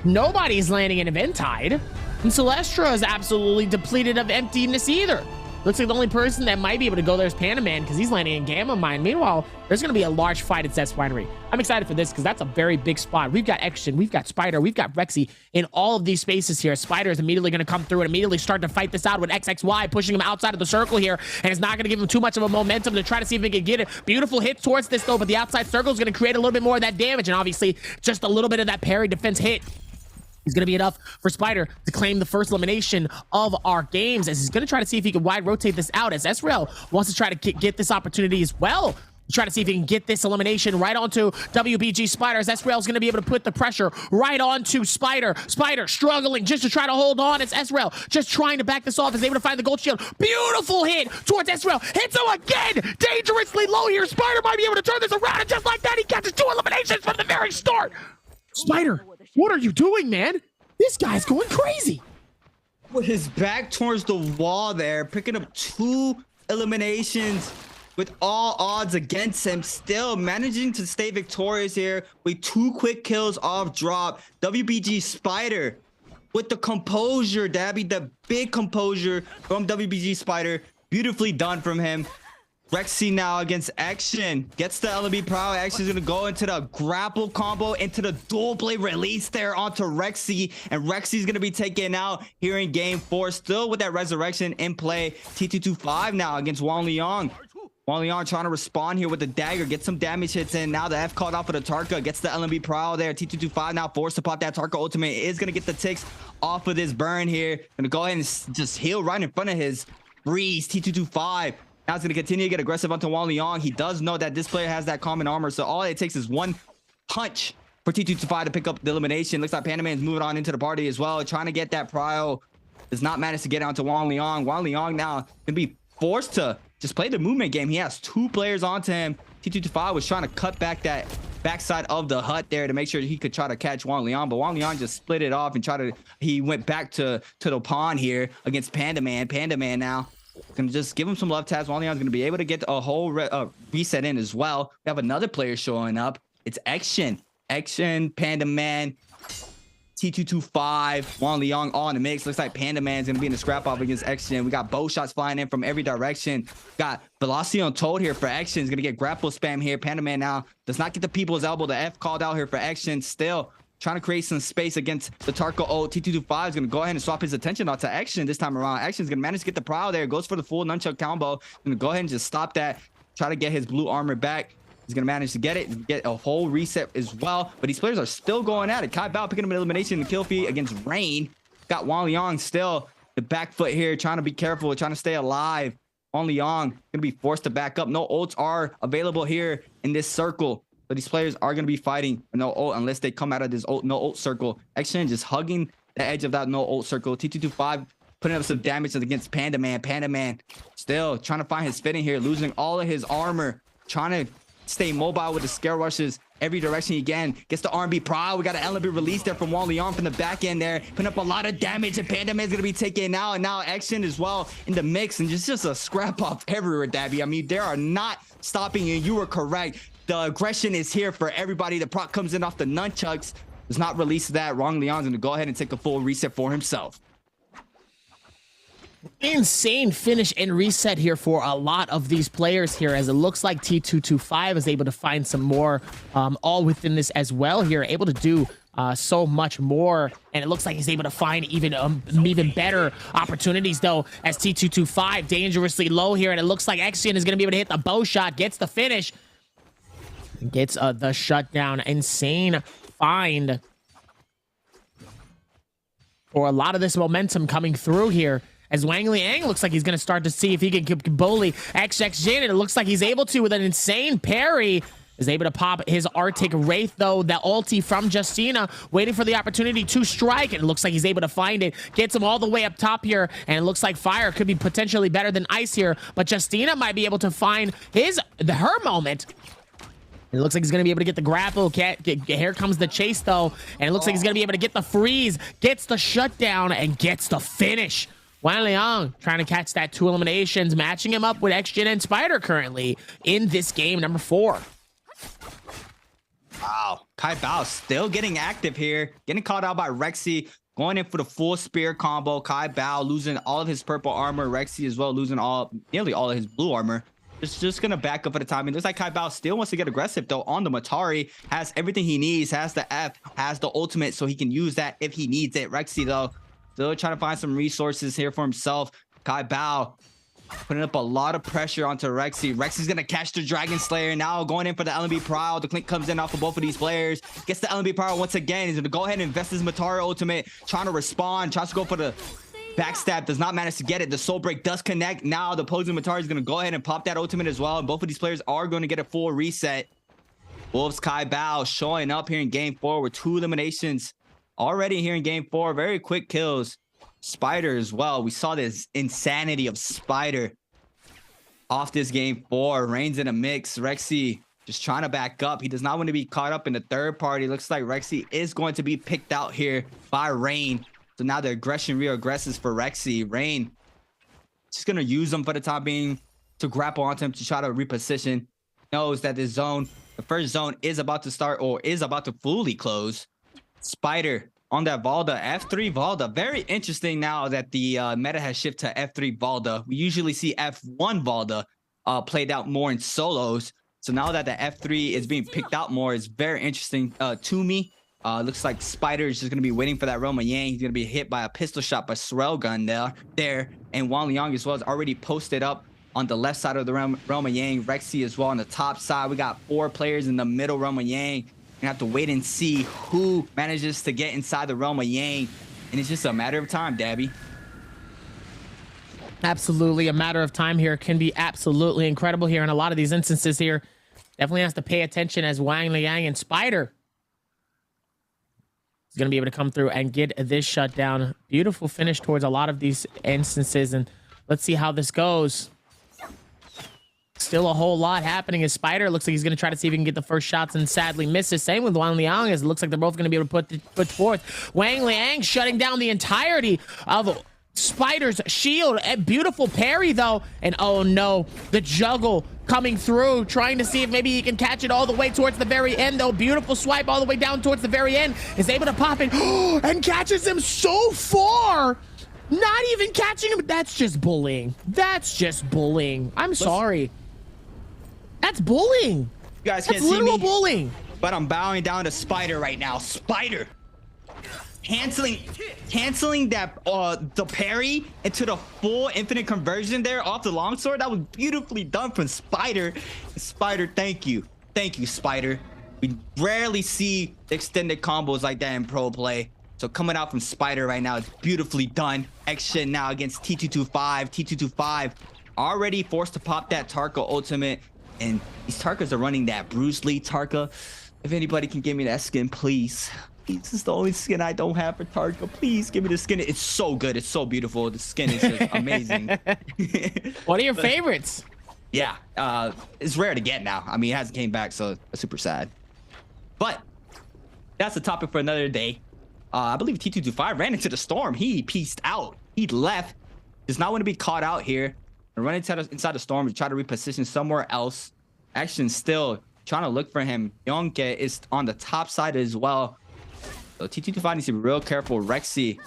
Nobody's landing in Eventide. And Celestia is absolutely depleted of emptiness either. Looks like the only person that might be able to go there is Panda Man, because he's landing in Gamma Mine. Meanwhile, there's going to be a large fight at Zest Winery. I'm excited for this because that's a very big spot. We've got Action, we've got Spider, we've got Rexy in all of these spaces here. Spider is immediately going to come through and immediately start to fight this out with XXY, pushing him outside of the circle here, and it's not going to give him too much of a momentum to try to see if he can get it. Beautiful hit towards this, though, but the outside circle is going to create a little bit more of that damage, and obviously just a little bit of that parry defense hit is going to be enough for Spider to claim the first elimination of our games, as he's going to try to see if he can wide rotate this out, as Ezreal wants to try to get this opportunity as well. Try to see if he can get this elimination right onto WBG Spider, as Ezreal is going to be able to put the pressure right onto Spider. Spider struggling just to try to hold on, as Ezreal just trying to back this off, is able to find the gold shield. Beautiful hit towards Ezreal. Hits him again. Dangerously low here. Spider might be able to turn this around, and just like that, he catches 2 eliminations from the very start. Spider, what are you doing, man? This guy's going crazy.
With his back towards the wall there, picking up 2 eliminations with all odds against him, still managing to stay victorious here with 2 quick kills off drop. WBG Spider with the composure, Dabby, the big composure from WBG Spider. Beautifully done from him. Rexy now against Action. Gets the NbPl. Action's gonna go into the grapple combo, into the dual blade release there onto Rexy. And Rexy's gonna be taken out here in game 4. Still with that resurrection in play. T225 now against Wang Liang. Wang Liang trying to respond here with the dagger. Get some damage hits in. Now the F called off of the Tarka. Gets the NbPl there. T225 now forced to pop that Tarka ultimate. Is gonna get the ticks off of this burn here. Gonna go ahead and just heal right in front of his Breeze. T225. Now he's going to continue to get aggressive onto Wang Liang. He does know that this player has that common armor, so all it takes is 1 punch for T225 to pick up the elimination. Looks like Panda Man's moving on into the party as well, trying to get that prio. Does not manage to get onto Wang Liang. Wang Liang now going to be forced to just play the movement game. He has 2 players onto him. T225 was trying to cut back that backside of the hut there to make sure he could try to catch Wang Liang, but Wang Liang just split it off and he went back to the pawn here against Panda Man. Panda Man now gonna just give him some love tabs. Wang Liang's gonna be able to get a whole reset in as well. We have another player showing up. It's Action, Panda Man, T225, Wang Liang all in the mix. Looks like Panda Man's gonna be in the scrap off against Action. We got bow shots flying in from every direction. Got Velocity on Toad here for Action. He's gonna get grapple spam here. Panda Man now does not get the people's elbow. The F called out here for Action. Still trying to create some space against the Tarka ult. T225 is going to go ahead and swap his attention onto Action this time around. Action is going to manage to get the prowl there. Goes for the full nunchuck combo. Going to go ahead and just stop that. Try to get his blue armor back. He's going to manage to get it and get a whole reset as well. But these players are still going at it. Kai Bao picking up an elimination in the kill feed against Rain. Got Wang Liang still. The back foot here, trying to be careful, trying to stay alive. Wang Liang going to be forced to back up. No ults are available here in this circle. But these players are going to be fighting no ult unless they come out of this no ult circle. Action just hugging the edge of that no ult circle. T225 putting up some damage against Panda Man. Panda Man still trying to find his fitting here, losing all of his armor, trying to stay mobile with the scare rushes every direction he can. Gets the R&B Prowl. We got an LB release there from Wang Liang from the back end there, putting up a lot of damage, and Panda Man's gonna be taken now, and now Action as well in the mix, and just a scrap off everywhere, Dabby. I mean, they are not stopping you. You were correct. The aggression is here for everybody. The proc comes in off the nunchucks. Does not release that. Wang Liang's gonna go ahead and take a full reset for himself.
Insane finish and reset here for a lot of these players here, as it looks like T225 is able to find some more all within this as well here, able to do so much more, and it looks like he's able to find even better opportunities though, as T225 dangerously low here, and it looks like Exian is going to be able to hit the bow shot, gets the finish, gets the shutdown. Insane find for a lot of this momentum coming through here, as Wang Liang looks like he's going to start to see if he can bully XX Jin, and it looks like he's able to with an insane parry. Is able to pop his Arctic Wraith, though. The ulti from Justina, waiting for the opportunity to strike, and it looks like he's able to find it. Gets him all the way up top here, and it looks like fire could be potentially better than ice here, but Justina might be able to find her moment. It looks like he's going to be able to get the grapple. Here comes the chase, though, and it looks like he's going to be able to get the freeze, gets the shutdown, and gets the finish. Wang Liang trying to catch that 2 eliminations, matching him up with XJin and Spider currently in this game number 4.
Wow, Kai Bao still getting active here, getting caught out by Rexy, going in for the full spear combo. Kai Bao losing all of his purple armor, Rexy as well losing nearly all of his blue armor. It's just gonna back up for the time. It looks like Kai Bao still wants to get aggressive though on the Matari, has everything he needs, has the F, has the ultimate, so he can use that if he needs it. Rexy though, still trying to find some resources here for himself. Kai Bao putting up a lot of pressure onto Rexy. Rexy's gonna catch the Dragon Slayer now, going in for the LNB Prowl. The clink comes in off of both of these players. Gets the LNB Prowl once again. He's gonna go ahead and invest his Matari ultimate, trying to respond, tries to go for the backstab, does not manage to get it. The Soul Break does connect. Now the opposing Matari is gonna go ahead and pop that ultimate as well, and both of these players are going to get a full reset. Wolves Kai Bao showing up here in game 4 with 2 eliminations already here in game 4. Very quick kills. Spider as well. We saw this insanity of Spider off this game 4. Rain's in a mix. Rexy just trying to back up. He does not want to be caught up in the third party. Looks like Rexy is going to be picked out here by Rain. So now the aggression reaggresses for Rexy. Rain just going to use them for the time being to grapple onto him to try to reposition. Knows that this zone, the first zone, is about to start or is about to fully close. Spider on that Valda, F3 Valda. Very interesting now that the meta has shifted to F3 Valda. We usually see F1 Valda played out more in solos. So now that the F3 is being picked out more, it's very interesting to me. Looks like Spider is just going to be waiting for that Roma Yang. He's going to be hit by a pistol shot by Sorel gun there. And Wang Liang as well is already posted up on the left side of the Roma Yang. Rexy as well on the top side. We got 4 players in the middle Roma Yang. Gonna have to wait and see who manages to get inside the realm of Yang, and it's just a matter of time, Dabby.
Absolutely a matter of time here. Can be absolutely incredible here in a lot of these instances here. Definitely has to pay attention as Wang Liang and Spider is going to be able to come through and get this shutdown. Beautiful finish towards a lot of these instances, and let's see how this goes. Still a whole lot happening as Spider looks like he's going to try to see if he can get the first shots and sadly misses. Same with Wang Liang, as it looks like they're both going to be able to put forth. Wang Liang shutting down the entirety of Spider's shield. A beautiful parry though, and oh no, the juggle coming through, trying to see if maybe he can catch it all the way towards the very end though. Beautiful swipe all the way down towards the very end. Is able to pop it and catches him so far. Not even catching him. That's just bullying. That's just bullying. I'm sorry. That's bullying.
You guys can't see me.
That's literal bullying.
But I'm bowing down to Spider right now. Spider canceling that the parry into the full infinite conversion there off the longsword. That was beautifully done from Spider. Spider, thank you. Thank you, Spider. We rarely see extended combos like that in pro play. So coming out from Spider right now, it's beautifully done. Action now against T225. T225 already forced to pop that Tarka ultimate. And these Tarkas are running that Bruce Lee Tarka. If anybody can give me that skin, please. This is the only skin I don't have for Tarka. Please give me the skin. It's so good. It's so beautiful. The skin is just amazing.
What are your favorites?
Yeah, it's rare to get now. I mean, it hasn't came back, so it's super sad. But that's a topic for another day. I believe T225 ran into the storm. He pieced out. He left. Does not want to be caught out here. And run inside the storm to try to reposition somewhere else. Action still trying to look for him. Yonke is on the top side as well. So T225 needs to be real careful. Rexy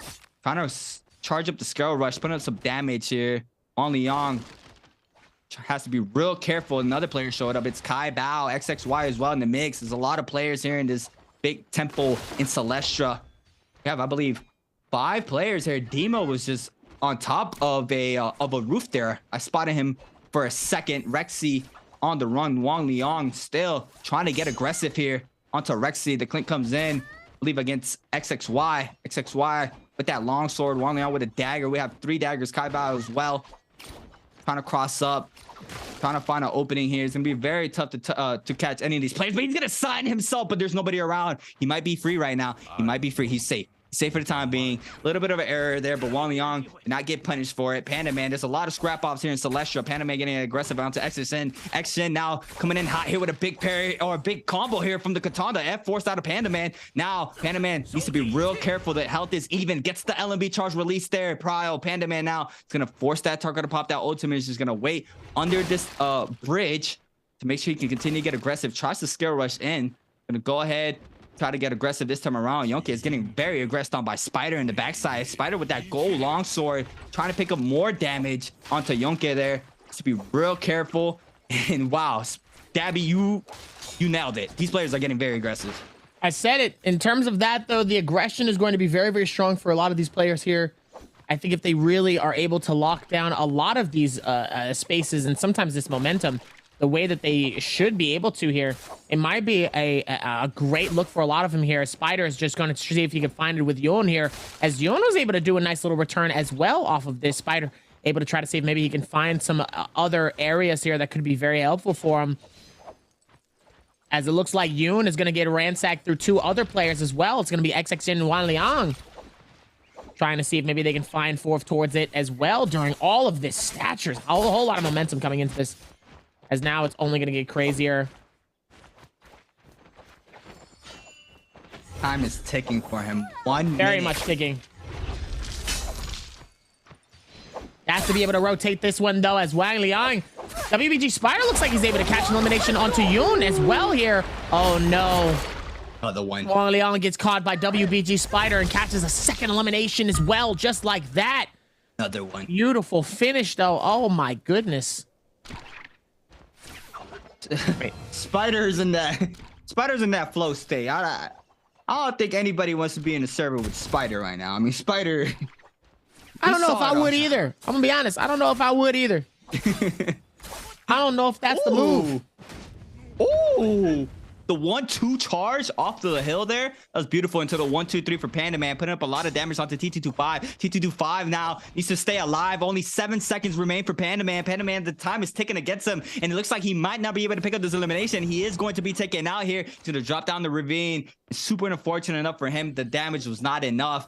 trying to charge up the Scale Rush, putting up some damage here. On Liang has to be real careful. Another player showed up. It's Kai Bao, XXY as well in the mix. There's a lot of players here in this big temple in Celestra. We have, I believe, 5 players here. Demo was just on top of a roof there. I spotted him for a second. Rexy on the run. Wang Liang still trying to get aggressive here onto Rexy. The clink comes in, I believe, against XXY. XXY with that long sword. Wang Liang with a dagger. We have 3 daggers. Kai Bao as well. Trying to cross up. Trying to find an opening here. It's going to be very tough to catch any of these players. But he's going to sign himself, but there's nobody around. He might be free right now. He might be free. He's safe. Safe for the time being. A little bit of an error there, but Wang Liang did not get punished for it. Panda Man, there's a lot of scrap offs here in Celestia. Panda Man getting aggressive onto XSN. XSN now coming in hot here with a big parry or a big combo here from the Katana. F forced out of Panda Man. Now Panda Man needs to be real careful that health is even. Gets the LMB charge released there. Prio. Panda Man now is going to force that Tarka to pop that ultimate. He's just going to wait under this bridge to make sure he can continue to get aggressive. Tries to Scale Rush in. Going to go ahead. Try to get aggressive this time around. Yonke is getting very aggressed on by Spider in the backside. Spider with that gold longsword, trying to pick up more damage onto Yonke there. To be real careful. And wow, Stabby, you nailed it. These players are getting very aggressive.
I said it. In terms of that, though, the aggression is going to be very, very strong for a lot of these players here. I think if they really are able to lock down a lot of these spaces and sometimes this momentum, the way that they should be able to here, it might be a great look for a lot of them here. Spider is just going to see if he can find it with Yon here, as Yon was able to do a nice little return as well off of this. Spider able to try to see if maybe he can find some other areas here that could be very helpful for him. As it looks like Yoon is going to get ransacked through 2 other players as well. It's going to be XXN and Wan Liang. Trying to see if maybe they can find forth towards it as well during all of this stature. A whole lot of momentum coming into this. As now it's only going to get crazier.
Time is ticking for him. 1 minute.
Very much ticking. Has to be able to rotate this one, though, as Wang Liang. WBG Spider looks like he's able to catch an elimination onto Yoon as well here. Oh, no.
Another one.
Wang Liang gets caught by WBG Spider and catches a second elimination as well, just like that.
Another one.
Beautiful finish, though. Oh, my goodness.
Spider's in that flow state. I don't think anybody wants to be in a server with Spider right now. I mean, Spider.
I don't know if I would either. I'm gonna be honest. I don't know if I would either. I don't know if that's the move.
Ooh. The 1-2 charge off to the hill there. That was beautiful into the 1-2-3 for Panda Man, putting up a lot of damage onto T225. T225 now needs to stay alive. Only 7 seconds remain for Panda Man. Panda Man, the time is ticking against him, and it looks like he might not be able to pick up this elimination. He is going to be taken out here. He's going to drop down the ravine. It's super unfortunate enough for him. The damage was not enough.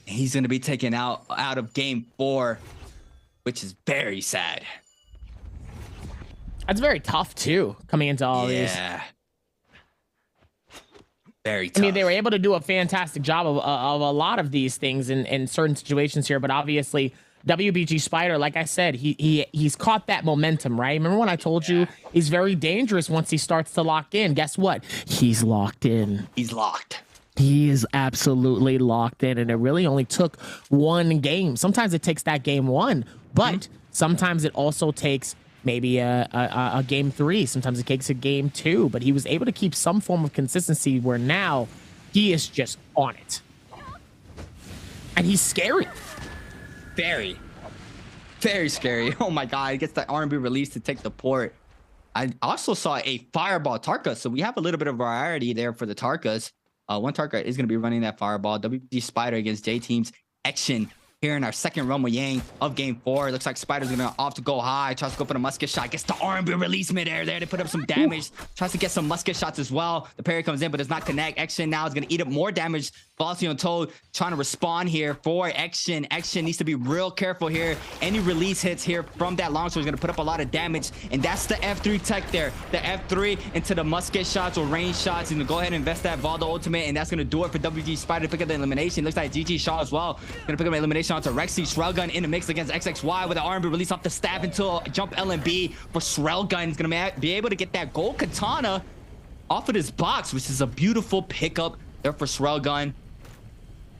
He's going to be taken out of game 4, which is very sad.
That's very tough, too, coming into all these.
Yeah. Very tough.
I mean, they were able to do a fantastic job of a lot of these things in certain situations here, but obviously WBG Spider, like I said, he's caught that momentum, right? Remember when I told you he's very dangerous once he starts to lock in? Guess what? He's locked in.
He's locked.
He is absolutely locked in, and it really only took 1 game. Sometimes it takes that game 1, but sometimes it also takes maybe a game 3. Sometimes it takes a game 2, but he was able to keep some form of consistency where now he is just on it. And he's scary.
Very, very scary. Oh my God, he gets the R&B release to take the port. I also saw a fireball Tarka, so we have a little bit of variety there for the Tarkas. One Tarka is going to be running that fireball. WBG Spider against J Team's Action here in our second Rumble Yang of game 4. Looks like Spider's gonna off to go high, tries to go for the musket shot, gets the R&B release midair there to put up some damage, tries to get some musket shots as well. The parry comes in but does not connect. Action now is gonna eat up more damage. Velocity on Toad trying to respond here for Action. Action needs to be real careful here. Any release hits here from that longsword is gonna put up a lot of damage, and that's the F3 tech there. The F3 into the musket shots or range shots. He's gonna go ahead and invest that Valdo ultimate, and that's gonna do it for WG Spider to pick up the elimination. Looks like GG Shaw as well gonna pick up an elimination onto Rexy. Shrelgun in the mix against XXY with the R&B release off the stab into a jump LMB for Shrelgun. He's gonna be able to get that gold katana off of this box, which is a beautiful pickup there for Shrelgun.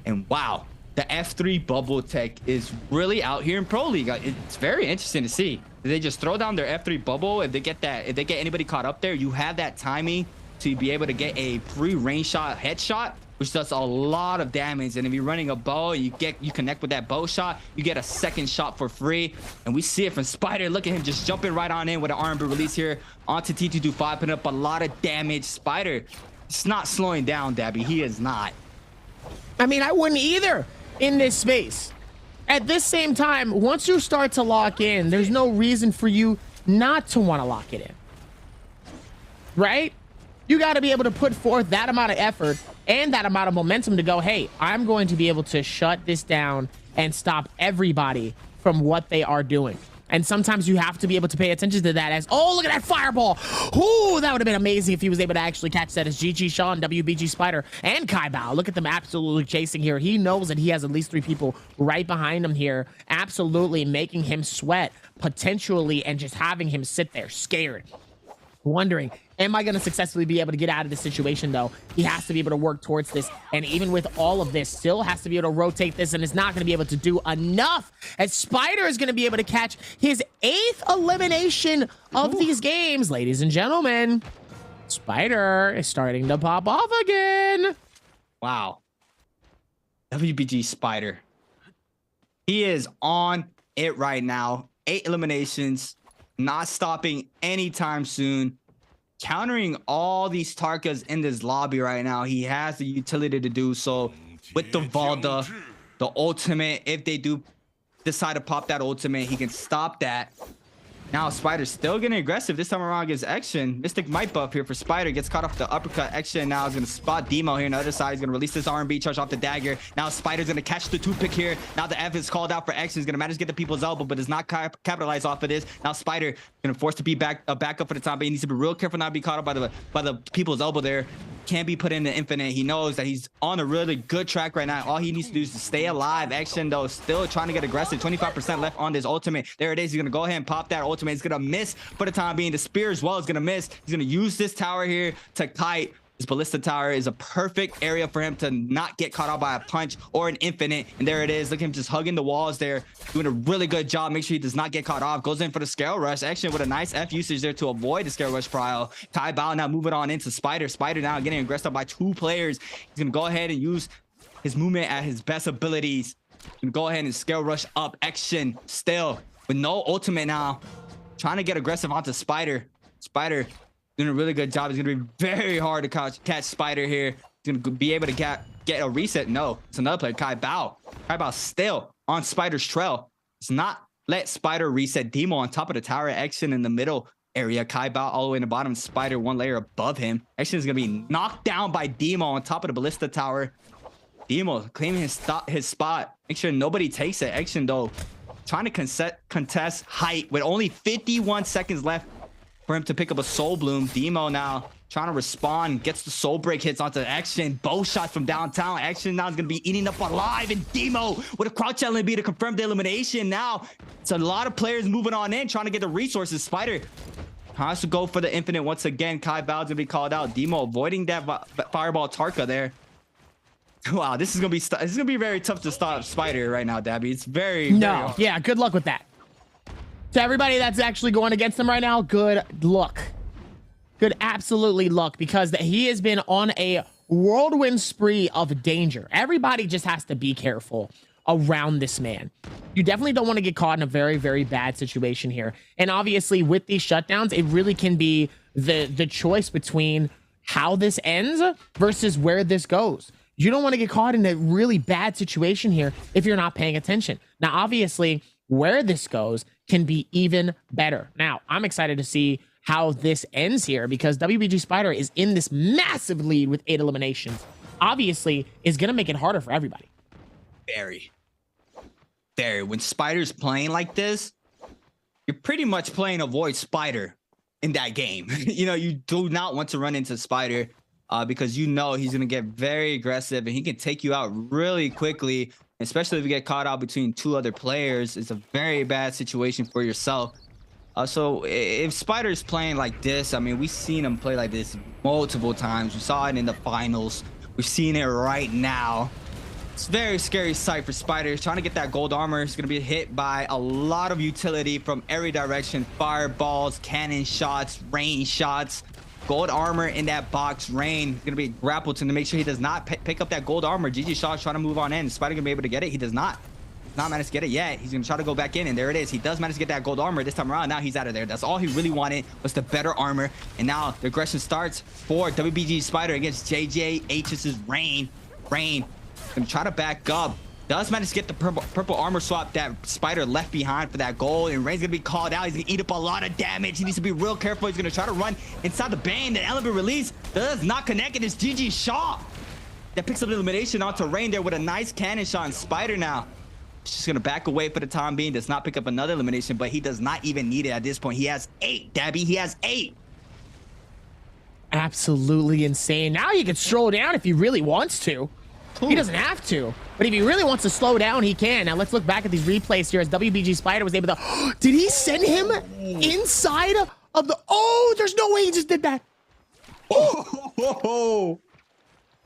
And wow, the F3 bubble tech is really out here in Pro League. It's very interesting to see. They just throw down their F3 bubble. If they get anybody caught up there, you have that timing to be able to get a pre-range shot headshot, which does a lot of damage. And if you're running a bow, you connect with that bow shot, you get a second shot for free. And we see it from Spider. Look at him just jumping right on in with an R&B release here onto T225, putting up a lot of damage. Spider, it's not slowing down, Dabby. He is not.
I mean, I wouldn't either in this space. At this same time, once you start to lock in, there's no reason for you not to want to lock it in, right? You got to be able to put forth that amount of effort and that amount of momentum to go, hey, I'm going to be able to shut this down and stop everybody from what they are doing. And sometimes you have to be able to pay attention to that as, oh, look at that fireball. Ooh, that would have been amazing if he was able to actually catch that as GG Sean, WBG Spider, and Kai Bao. Look at them absolutely chasing here. He knows that he has at least 3 people right behind him here, absolutely making him sweat potentially and just having him sit there scared, wondering, am I going to successfully be able to get out of this situation, though? He has to be able to work towards this. And even with all of this, still has to be able to rotate this, and is not going to be able to do enough, as Spider is going to be able to catch his 8th elimination of these games. Ladies and gentlemen, Spider is starting to pop off again.
Wow. WBG Spider. He is on it right now. 8 eliminations, not stopping anytime soon. Countering all these Tarkas in this lobby right now. He has the utility to do so with the Valda, the ultimate. If they do decide to pop that ultimate, he can stop that. Now Spider's still getting aggressive. This time around against Action. Mystic might buff here for Spider. Gets caught off the uppercut. Action now is going to spot Demo here on the other side. He's going to release this R&B charge off the dagger. Now Spider's going to catch the 2-pick here. Now the F is called out for Action. He's going to manage to get the people's elbow, but does not capitalize off of this. Now Spider going to force to be back up for the time, but he needs to be real careful not to be caught up by the people's elbow there. Can't be put in the infinite. He knows that he's on a really good track right now. All he needs to do is to stay alive. Action though, still trying to get aggressive. 25% left on this ultimate. There it is. He's gonna go ahead and pop that ultimate. He's gonna miss for the time being. The spear as well is gonna miss. He's gonna use this tower here to kite. This ballista tower is a perfect area for him to not get caught out by a punch or an infinite. And there it is. Look at him just hugging the walls there, doing a really good job. Make sure he does not get caught off. Goes in for the scale rush. Action with a nice F usage there to avoid the scale rush prio. Kai Bao now moving on into Spider. Spider now getting aggressed up by 2 players. He's gonna go ahead and use his movement at his best abilities. He's gonna go ahead and scale rush up. Action still with no ultimate now, trying to get aggressive onto Spider. Spider doing a really good job. It's gonna be very hard to catch Spider here. He's gonna be able to get a reset. No, it's another player, Kai Bao. Kai Bao still on Spider's trail. It's not let Spider reset. Demo on top of the tower. Action in the middle area. Kai Bao all the way in the bottom. Spider 1 layer above him. Action is gonna be knocked down by Demo on top of the ballista tower. Demo claiming his spot. Make sure nobody takes it. Action though trying to contest height with only 51 seconds left for him to pick up a soul bloom. Demo now trying to respond, gets the soul break hits onto Action. Bow shots from downtown. Action now is going to be eating up alive, and Demo with a crouch LMB to confirm the elimination. Now it's a lot of players moving on in, trying to get the resources. Spider has to go for the infinite once again. Kai Bao's gonna be called out. Demo avoiding that fireball Tarka there. Wow, this is gonna be very tough to stop Spider right now, Dabby. It's very hard.
Yeah, good luck with that. To everybody that's actually going against him right now, good luck. Good absolutely luck, because he has been on a whirlwind spree of danger. Everybody just has to be careful around this man. You definitely don't want to get caught in a very, very bad situation here. And obviously with these shutdowns, it really can be the choice between how this ends versus where this goes. You don't want to get caught in a really bad situation here if you're not paying attention. Now, obviously, where this goes can be even better. Now, I'm excited to see how this ends here because WBG Spider is in this massive lead with 8 eliminations. Obviously, is going to make it harder for everybody.
Very. When Spider's playing like this, you're pretty much playing avoid Spider in that game. You know, you do not want to run into Spider because you know he's going to get very aggressive and he can take you out really quickly, especially if you get caught out between 2 other players. It's a very bad situation for yourself. So if Spider's playing like this, I mean, we've seen him play like this multiple times. We saw it in the finals. We've seen it right now. It's a very scary sight for Spider. He's trying to get that gold armor. He's going to be hit by a lot of utility from every direction. Fireballs, cannon shots, rain shots. Gold armor in that box. Rain is going to be grappled to make sure he does not pick up that gold armor. GG Shaw's trying to move on in. Spider going to be able to get it. He does not. Not managed to get it yet. He's going to try to go back in, and there it is. He does manage to get that gold armor this time around. Now he's out of there. That's all he really wanted was the better armor. And now the aggression starts for WBG Spider against JJH's Rain. Rain going to try to back up. Does manage to get the purple armor swap that Spider left behind for that gold. And Rain's going to be called out. He's going to eat up a lot of damage. He needs to be real careful. He's going to try to run inside the Bane. The element release does not connect. It is GG Shaw that picks up the elimination onto Rain there with a nice cannon shot on Spider now. He's just going to back away for the time being. Does not pick up another elimination, but he does not even need it at this point. He has 8, Dabby. He has 8.
Absolutely insane. Now he can stroll down if he really wants to. He doesn't have to, but if he really wants to slow down, he can. Now let's look back at these replays here as WBG Spider was able to... Did he send him inside of the... Oh, there's no way he just did that. Oh.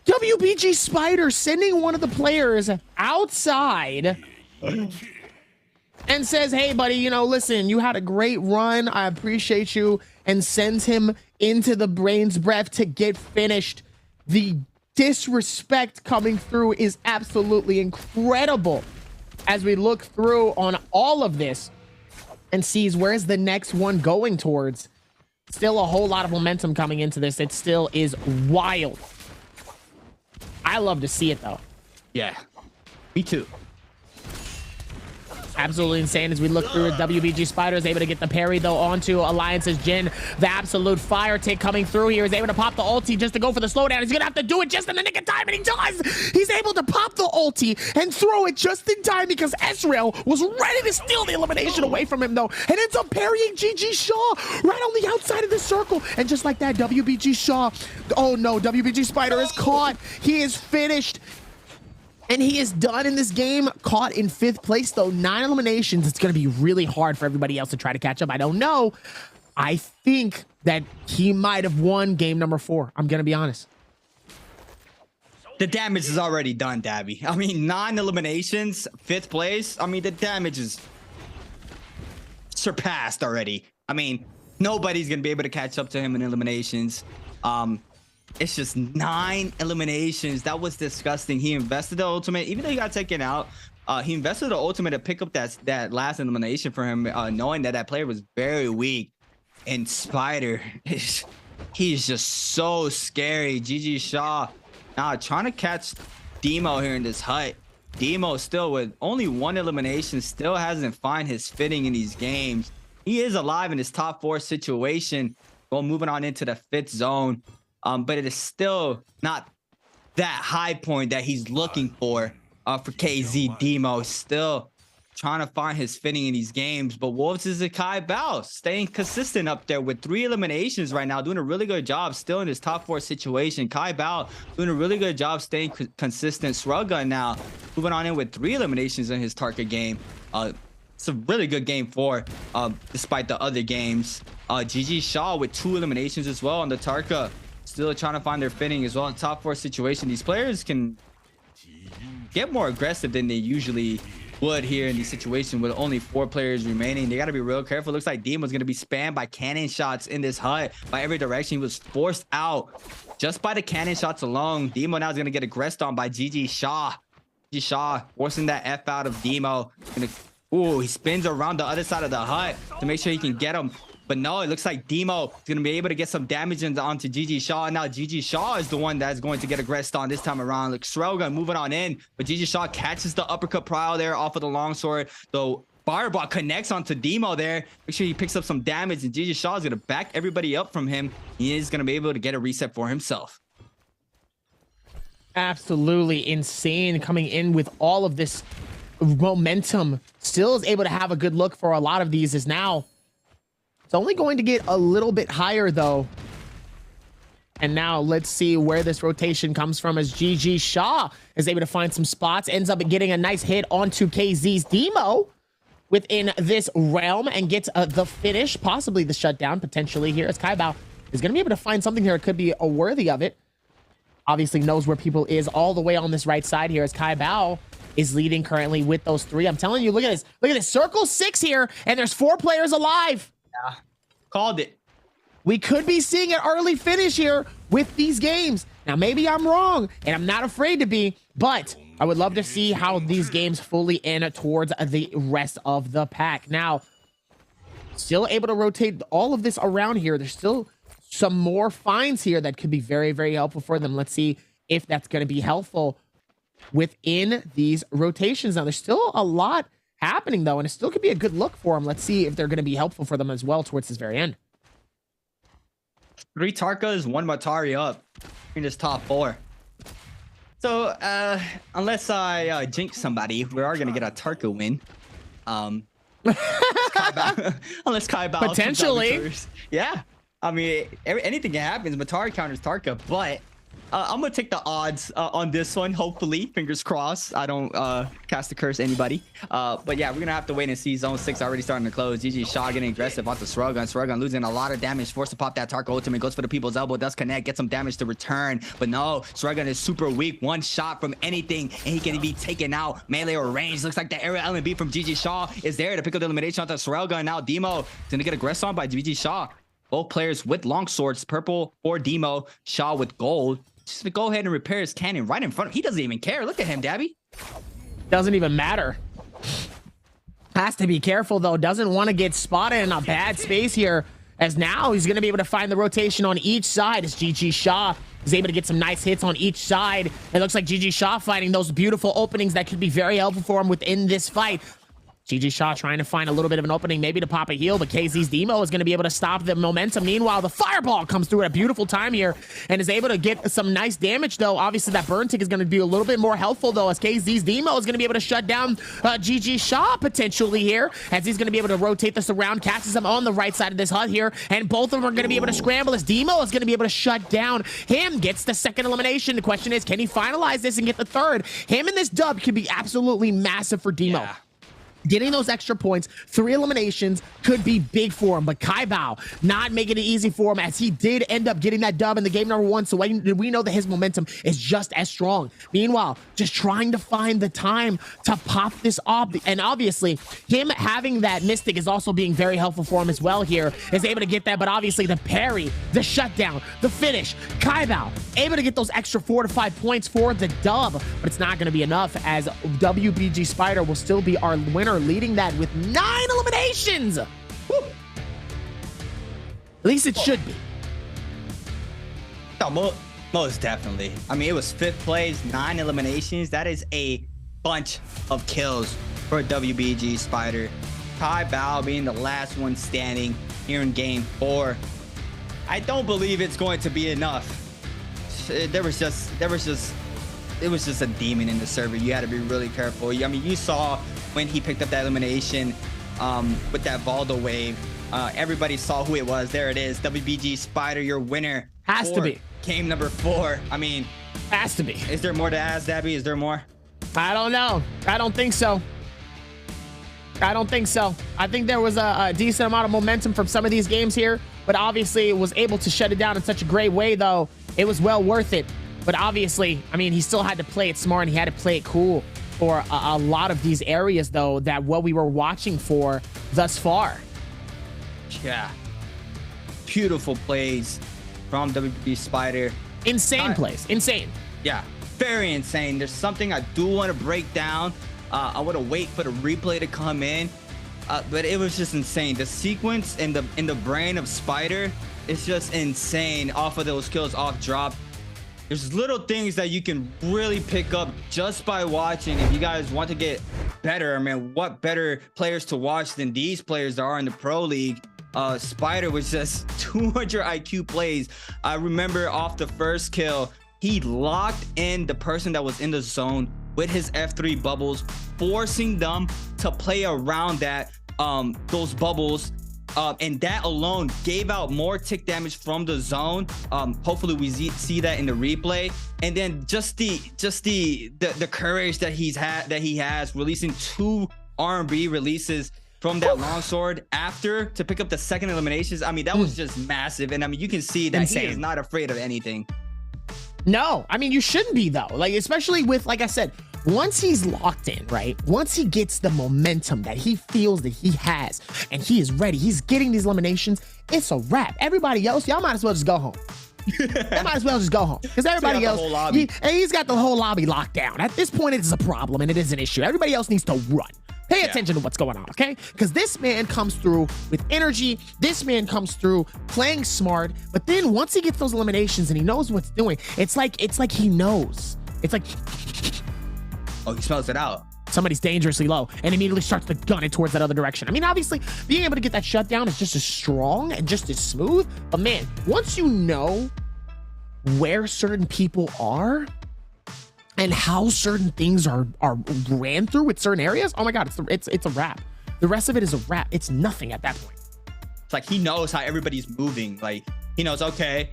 WBG Spider sending one of the players outside and says, hey, buddy, you know, listen, you had a great run. I appreciate you. And sends him into the Brain's Breath to get finished. The disrespect coming through is absolutely incredible as we look through on all of this and sees where's the next one going towards. Still a whole lot of momentum coming into this. It still is wild. I love to see it though.
Yeah, me too.
Absolutely insane as we look through it. WBG Spider is able to get the parry though onto Alliance's Jin. The absolute fire take coming through here is able to pop the ulti just to go for the slowdown. He's gonna have to do it just in the nick of time, and he does. He's able to pop the ulti and throw it just in time because Ezreal was ready to steal the elimination away from him though, and ends up parrying GG Shaw right on the outside of the circle. And just like that, WBG Shaw, oh no, WBG Spider is caught. He is finished. And he is done in this game, caught in 5th place, though. 9 eliminations. It's going to be really hard for everybody else to try to catch up. I don't know. I think that he might have won game number 4. I'm going to be honest.
The damage is already done, Dabby. I mean, 9 eliminations, 5th place. I mean, the damage is surpassed already. I mean, nobody's going to be able to catch up to him in eliminations. It's just 9 eliminations. That was disgusting. He invested the ultimate, even though he got taken out. He invested the ultimate to pick up that last elimination for him, knowing that that player was very weak. And Spider, he's just so scary. GG Shaw now trying to catch Demo here in this hut. Demo still with only 1 elimination, still hasn't found his fitting in these games. He is alive in his top 4 situation. Well, moving on into the 5th zone. But it is still not that high point that he's looking for KZ. Demo still trying to find his fitting in these games. But Wolves is a Kai Bao staying consistent up there with 3 eliminations right now, doing a really good job still in his top 4 situation. Kai Bao doing a really good job staying consistent. Srugga now moving on in with 3 eliminations in his Tarka game. It's a really good game 4 despite the other games. GG Shaw with 2 eliminations as well on the Tarka. Still trying to find their fitting as well in top 4 situation. These players can get more aggressive than they usually would here in these situations with only 4 players remaining. They got to be real careful. Looks like Demon's going to be spammed by cannon shots in this hut by every direction. He was forced out just by the cannon shots alone. Demo now is going to get aggressed on by GG Shaw. Shaw forcing that F out of Demo. Ooh, he spins around the other side of the hut to make sure he can get him. But no, it looks like Demo is going to be able to get some damage onto GG Shaw. Now GG Shaw is the one that's going to get aggressed on this time around. Like Srelga moving on in, but GG Shaw catches the uppercut prowl there off of the longsword. The fireball connects onto Demo there. Make sure he picks up some damage, and GG Shaw is going to back everybody up from him. He is going to be able to get a reset for himself.
Absolutely insane coming in with all of this momentum. Still is able to have a good look for a lot of these. Is now it's only going to get a little bit higher though. And now let's see where this rotation comes from as GG Shaw is able to find some spots, ends up getting a nice hit onto KZ's Demo within this realm and gets the finish, possibly the shutdown potentially here, as Kaibao is going to be able to find something here. It could be a worthy of it. Obviously knows where people is all the way on this right side here as Kaibao is leading currently with those 3. I'm telling you, look at this. Look at this. Circle 6 here, and there's 4 players alive.
Yeah, called it.
We could be seeing an early finish here with these games. Now, maybe I'm wrong, and I'm not afraid to be, but I would love to see how these games fully end towards the rest of the pack. Now, still able to rotate all of this around here. There's still some more finds here that could be very, very helpful for them. Let's see if that's going to be helpful within these rotations. Now, there's still a lot happening, though, and it still could be a good look for them. Let's see if they're going to be helpful for them as well towards this very end.
3 Tarkas, 1 Matari up in this top 4. So, unless I jinx somebody, we are going to get a Tarka win. Unless Kaibao
potentially.
Yeah. I mean, anything can happen. Matari counters Tarka, but I'm going to take the odds on this one. Hopefully, fingers crossed. I don't cast a curse anybody. But yeah, we're going to have to wait and see. Zone 6 already starting to close. GG Shaw getting aggressive onto Srelga. Srelga losing a lot of damage. Forced to pop that Tarka ultimate. Goes for the people's elbow. Does connect. Get some damage to return. But no, Srelga is super weak. One shot from anything, and he can be taken out. Melee or range. Looks like the aerial LMB from GG Shaw is there to pick up the elimination onto Srelga. And now Demo is going to get aggressed on by GG Shaw. Both players with long swords. Purple for Demo. Shaw with gold. Just go ahead and repair his cannon right in front of him. He doesn't even care. Look at him, Dabby.
Doesn't even matter. Has to be careful, though. Doesn't want to get spotted in a bad space here, as now he's going to be able to find the rotation on each side as GG Shaw is able to get some nice hits on each side. It looks like GG Shaw finding those beautiful openings that could be very helpful for him within this fight. GG Shaw trying to find a little bit of an opening, maybe to pop a heal, but KZ's Demo is going to be able to stop the momentum. Meanwhile, the fireball comes through at a beautiful time here and is able to get some nice damage, though. Obviously, that burn tick is going to be a little bit more helpful, though, as KZ's Demo is going to be able to shut down GG Shaw potentially here, as he's going to be able to rotate this around, catches him on the right side of this hut here, and both of them are going to be able to scramble as Demo is going to be able to shut down him, gets the second elimination. The question is, can he finalize this and get the third? Him and this dub could be absolutely massive for Demo. Yeah. Getting those extra points, 3 eliminations could be big for him, but Kaibao not making it easy for him, as he did end up getting that dub in the game number 1, so we know that his momentum is just as strong. Meanwhile, just trying to find the time to pop this off, and obviously him having that Mystic is also being very helpful for him as well here, is able to get that, but obviously the parry, the shutdown, the finish, Kaibao able to get those extra 4 to 5 points for the dub, but it's not going to be enough, as WBG Spider will still be our winner, leading that with 9 eliminations. Woo. At least it should be.
Oh, most definitely. I mean, it was 5th place, 9 eliminations. That is a bunch of kills for WBG Spider. Kaibao being the last one standing here in game 4. I don't believe it's going to be enough. It was just a demon in the server. You had to be really careful. I mean, you saw when he picked up that elimination with that Valdo wave. Everybody saw who it was. There it is. WBG Spider, your winner.
Has to be.
Game number 4. I mean,
has to be.
Is there more to ask, Dabby? Is there more?
I don't know. I don't think so. I don't think so. I think there was a decent amount of momentum from some of these games here, but obviously was able to shut it down in such a great way, though. It was well worth it. But obviously, I mean, he still had to play it smart, and he had to play it cool for a lot of these areas, though, that what we were watching for thus far.
Yeah. Beautiful plays from WBG Spider.
Insane plays. Insane.
Yeah. very insane. There's something I do want to break down. I want to wait for the replay to come in, but it was just insane. The sequence in the brain of Spider is just insane off of those kills off drop. There's little things that you can really pick up just by watching. If you guys want to get better, I mean, what better players to watch than these players that are in the Pro League? Spider was just 200 IQ plays. I remember off the first kill, he locked in the person that was in the zone with his F3 bubbles, forcing them to play around that those bubbles. And that alone gave out more tick damage from the zone. Hopefully we see that in the replay. And then just the courage that he has releasing 2 R&B releases from that longsword after to pick up the second eliminations. I mean, that was just massive. And I mean, you can see that he is not afraid of anything.
No, I mean, you shouldn't be though. Like, especially with, like I said, once he's locked in, right? Once he gets the momentum that he feels that he has and he is ready, he's getting these eliminations, it's a wrap. Everybody else, y'all might as well just go home. Y'all might as well just go home. Because everybody else, he's got the whole lobby locked down. At this point, it is a problem and it is an issue. Everybody else needs to run. Pay attention to what's going on, okay? Because this man comes through with energy. This man comes through playing smart. But then once he gets those eliminations and he knows what's doing, it's like he knows. It's like,
oh, he smells it out.
Somebody's dangerously low and immediately starts to gun it towards that other direction. I mean, obviously, being able to get that shutdown is just as strong and just as smooth. But man, once you know where certain people are and how certain things are ran through with certain areas, oh my God, it's a wrap. The rest of it is a wrap. It's nothing at that point.
It's like he knows how everybody's moving. Like he knows, okay,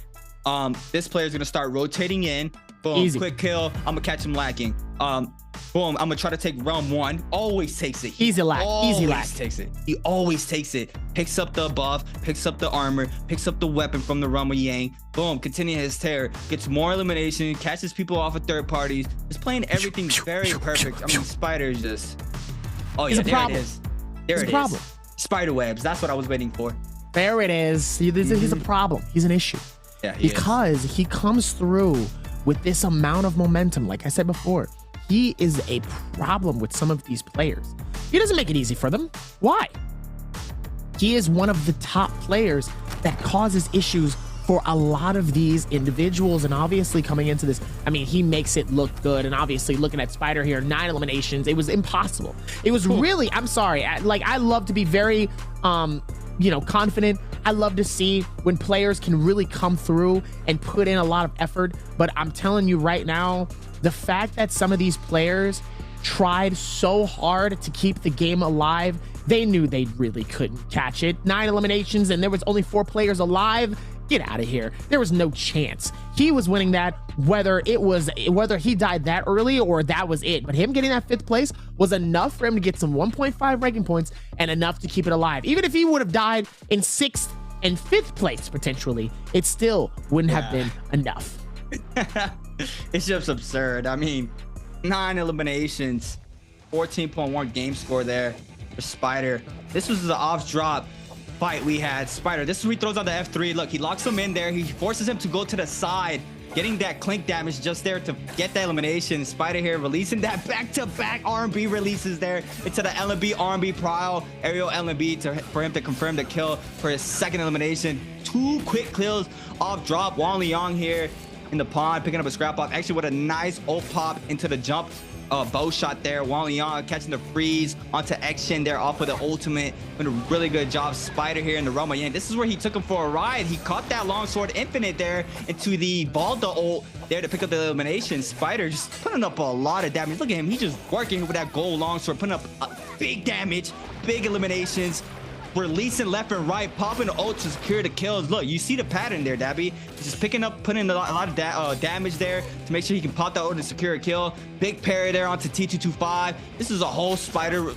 this player's gonna start rotating in. Boom, easy. Quick kill. I'm gonna catch him lacking. Boom, I'm gonna try to take round 1. Always takes it.
Easy lack. Easy lack.
Takes it. He always takes it. Picks up the buff, picks up the armor, picks up the weapon from the Rama Yang. Boom, continue his terror. Gets more elimination, catches people off of third parties. Just playing everything very perfect. I mean, Spider is just. Oh yeah, there it is. There it is. Spider webs. That's what I was waiting for.
There it is. He's a problem. He's an issue.
Yeah,
because he comes through with this amount of momentum. Like I said before, he is a problem with some of these players. He doesn't make it easy for them. Why? He is one of the top players that causes issues for a lot of these individuals. And obviously coming into this, I mean, he makes it look good. And obviously looking at Spider here, 9 eliminations, it was impossible. It was really, I'm sorry. I love to be very, confident. I love to see when players can really come through and put in a lot of effort. But I'm telling you right now, the fact that some of these players tried so hard to keep the game alive, they knew they really couldn't catch it. 9 eliminations and there was only 4 players alive. Get out of here. There was no chance. He was winning that whether he died that early or that was it. But him getting that 5th place was enough for him to get some 1.5 ranking points and enough to keep it alive. Even if he would have died in 6th and 5th place potentially, it still wouldn't have been enough.
It's just absurd. I mean, 9 eliminations, 14.1 game score there for Spider. This was the off drop fight we had. Spider, this is where he throws out the F3. Look, he locks him in there. He forces him to go to the side, getting that clink damage just there to get the elimination. Spider here releasing that back-to-back R&B releases there into the LNB R&B Prowl, aerial LNB for him to confirm the kill for his 2nd elimination. 2 quick kills off drop. Wang Liang here in the pond, picking up a scrap off, actually with a nice ult pop into the jump bow shot there. Wang Liang catching the freeze onto action there off of the ultimate. Doing a really good job. Spider here in the Roma Yang. This is where he took him for a ride. He caught that longsword infinite there into the Balda ult there to pick up the elimination. Spider just putting up a lot of damage. Look at him. He's just working with that gold longsword, putting up big damage, big eliminations. Releasing left and right, popping the ult to secure the kills. Look, you see the pattern there, Dabby. He's just picking up, putting a lot of damage there to make sure he can pop that ult and secure a kill. Big parry there onto T225. This is a whole Spider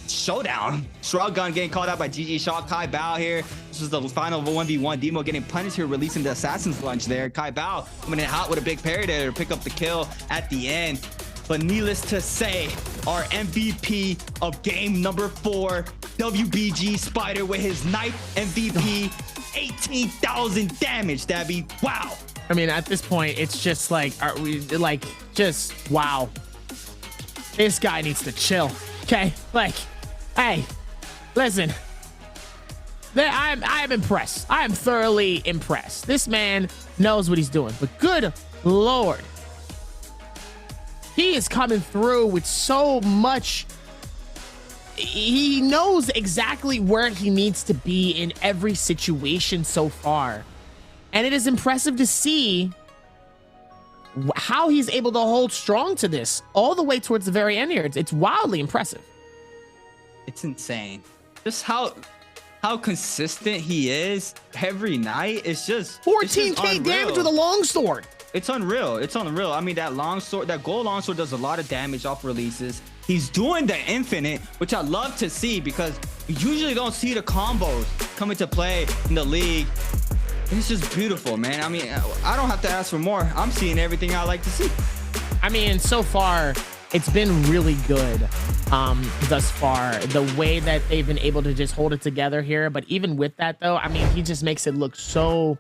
showdown. Shrug Gun getting called out by GG Shaw. Kai Bao here. This is the final 1v1. Demo getting punished here, releasing the Assassin's Lunge there. Kai Bao coming in hot with a big parry there to pick up the kill at the end. But needless to say, our MVP of game number 4, WBG Spider with his 9th MVP, 18,000 damage, Dabby. Wow.
I mean, at this point, it's just like, just wow. This guy needs to chill. Okay, like, hey, listen. I'm impressed. I am thoroughly impressed. This man knows what he's doing. But good Lord, he is coming through with so much. He knows exactly where he needs to be in every situation so far. And it is impressive to see how he's able to hold strong to this all the way towards the very end here. It's wildly impressive.
It's insane. Just how consistent he is every night. It's just
14k damage with a longsword.
It's unreal. It's unreal. I mean, that longsword, that gold longsword does a lot of damage off releases. He's doing the infinite, which I love to see because we usually don't see the combos come into play in the league. It's just beautiful, man. I mean, I don't have to ask for more. I'm seeing everything I like to see.
I mean, so far, it's been really good thus far, the way that they've been able to just hold it together here. But even with that, though, I mean, he just makes it look so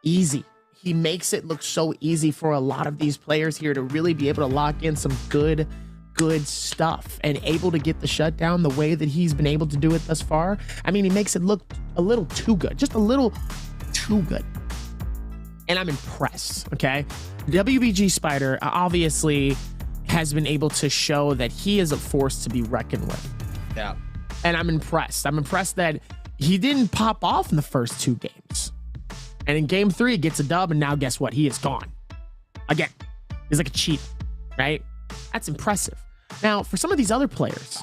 easy. He makes it look so easy for a lot of these players here to really be able to lock in some good stuff and able to get the shutdown the way that he's been able to do it thus far. I mean, he makes it look a little too good, just a little too good. And I'm impressed, okay? WBG Spider obviously has been able to show that he is a force to be reckoned with.
Yeah.
And I'm impressed. I'm impressed that he didn't pop off in the first 2 games. And in game 3, gets a dub, and now guess what? He is gone. Again, he's like a cheat, right? That's impressive. Now, for some of these other players,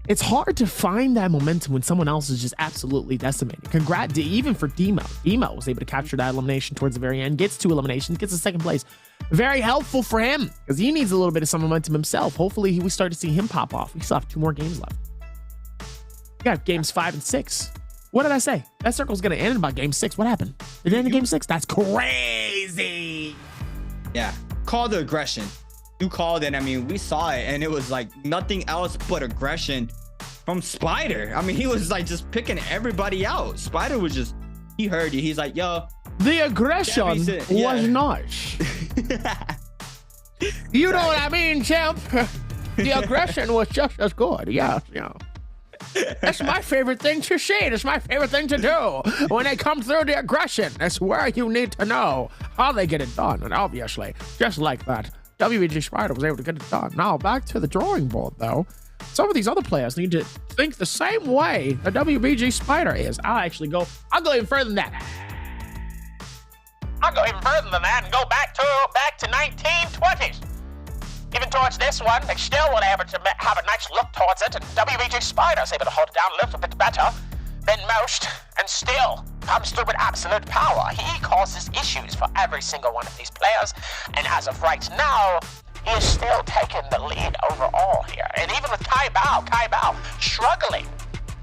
it's hard to find that momentum when someone else is just absolutely decimated. Congrats, even for Demo. Demo was able to capture that elimination towards the very end, gets 2 eliminations, gets a 2nd place. Very helpful for him because he needs a little bit of some momentum himself. Hopefully, we start to see him pop off. We still have 2 more games left. We got games 5 and 6. What did I say? That circle's going to end about game 6. What happened? Did it end in game 6? That's crazy.
Yeah. Call the aggression. You called it. I mean, we saw it, and it was like nothing else but aggression from Spider. I mean, he was like just picking everybody out. Spider was just, he heard you. He's like, yo.
The aggression was nice. You know what I mean, champ? The aggression was just as good. Yeah, yeah. That's my favorite thing to see. That's my favorite thing to do. When they come through the aggression, that's where you need to know how they get it done. And obviously, just like that, WBG Spider was able to get it done. Now, back to the drawing board, though. Some of these other players need to think the same way that WBG Spider is. I'll go even further than that.
I'll go even further than that and go back to 1920s. Even towards this one, they still were able to have a nice look towards it, and WBG Spider is able to hold it down a little bit better than most, and still comes through with absolute power. He causes issues for every single one of these players, and as of right now, he is still taking the lead overall here. And even with Kai Bao struggling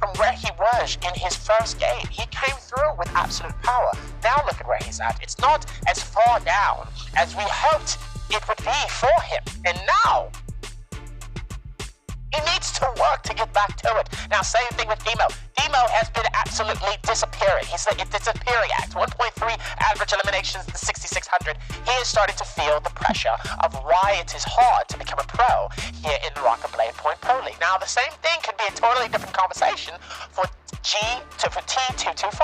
from where he was in his first game, he came through with absolute power. Now look at where he's at. It's not as far down as we hoped it would be for him. And now, he needs to work to get back to it. Now, same thing with Demo. Demo has been absolutely disappearing. He's a disappearing act. 1.3 average eliminations in the 6,600. He is starting to feel the pressure of why it is hard to become a pro here in NARAKA BLADEPOINT Pro League. Now, the same thing could be a totally different conversation for T225.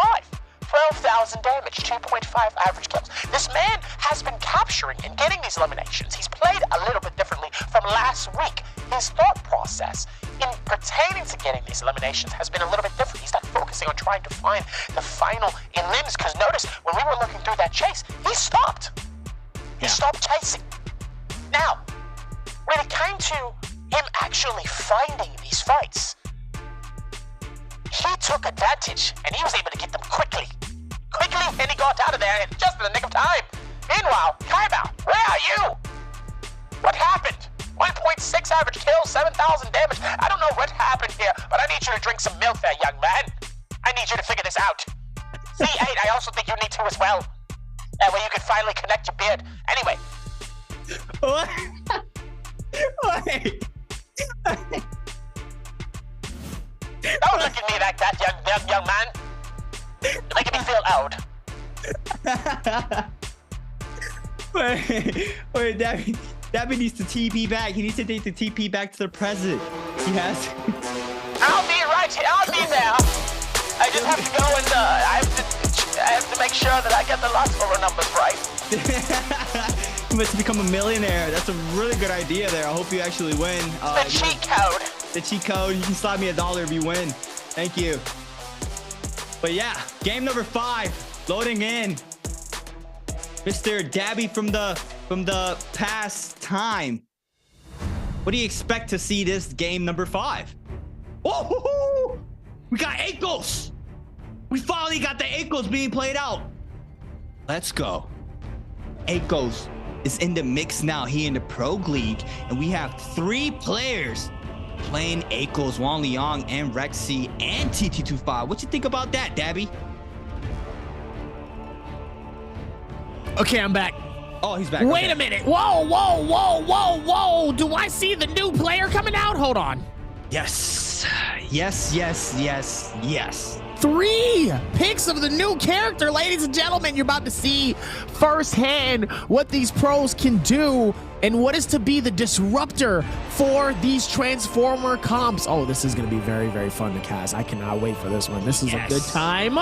12,000 damage, 2.5 average kills. This man has been capturing and getting these eliminations. He's played a little bit differently from last week. His thought process in pertaining to getting these eliminations has been a little bit different. He's not focusing on trying to find the final in limbs, because notice when we were looking through that chase, he stopped. He stopped chasing. Now, when it came to him actually finding these fights, he took advantage, and he was able to get them quickly, and he got out of there just in the nick of time. Meanwhile, Kaibao, where are you? What happened? 1.6 average kills, 7,000 damage. I don't know what happened here, but I need you to drink some milk there, young man. I need you to figure this out. C8, I also think you need to as well. That way you can finally connect your beard. Anyway.
What? Wait.
Don't look at me like that, young man. You're making me feel old.
Wait, Dabby needs to TP back. He needs to take the TP back to the present. He has.
I'll be right here. I'll be there. I just have to go and I have to make sure that I get the last scorer numbers right.
He must become a millionaire. That's a really good idea there. I hope you actually win.
The cheat code.
The cheat code. You can slap me $1 if you win. Thank you. But yeah, game number 5 loading in. Mr. Dabby from the past time. What do you expect to see this game number 5? Oh, we got 8 goals. We finally got the 8 goals being played out. Let's go. 8 goals is in the mix now here in the Pro League, and we have 3 players playing 8 goals. Wang Liang and Rexy and TT25. What you think about that, Dabby?
Okay, I'm back.
Oh, he's back.
Wait a minute. Whoa, whoa, whoa, whoa, whoa. Do I see the new player coming out? Hold on.
Yes. Yes, yes, yes, yes.
3 picks of the new character, ladies and gentlemen. You're about to see firsthand what these pros can do and what is to be the disruptor for these Transformer comps. Oh, this is going to be very, very fun to cast. I cannot wait for this one. This is a good time.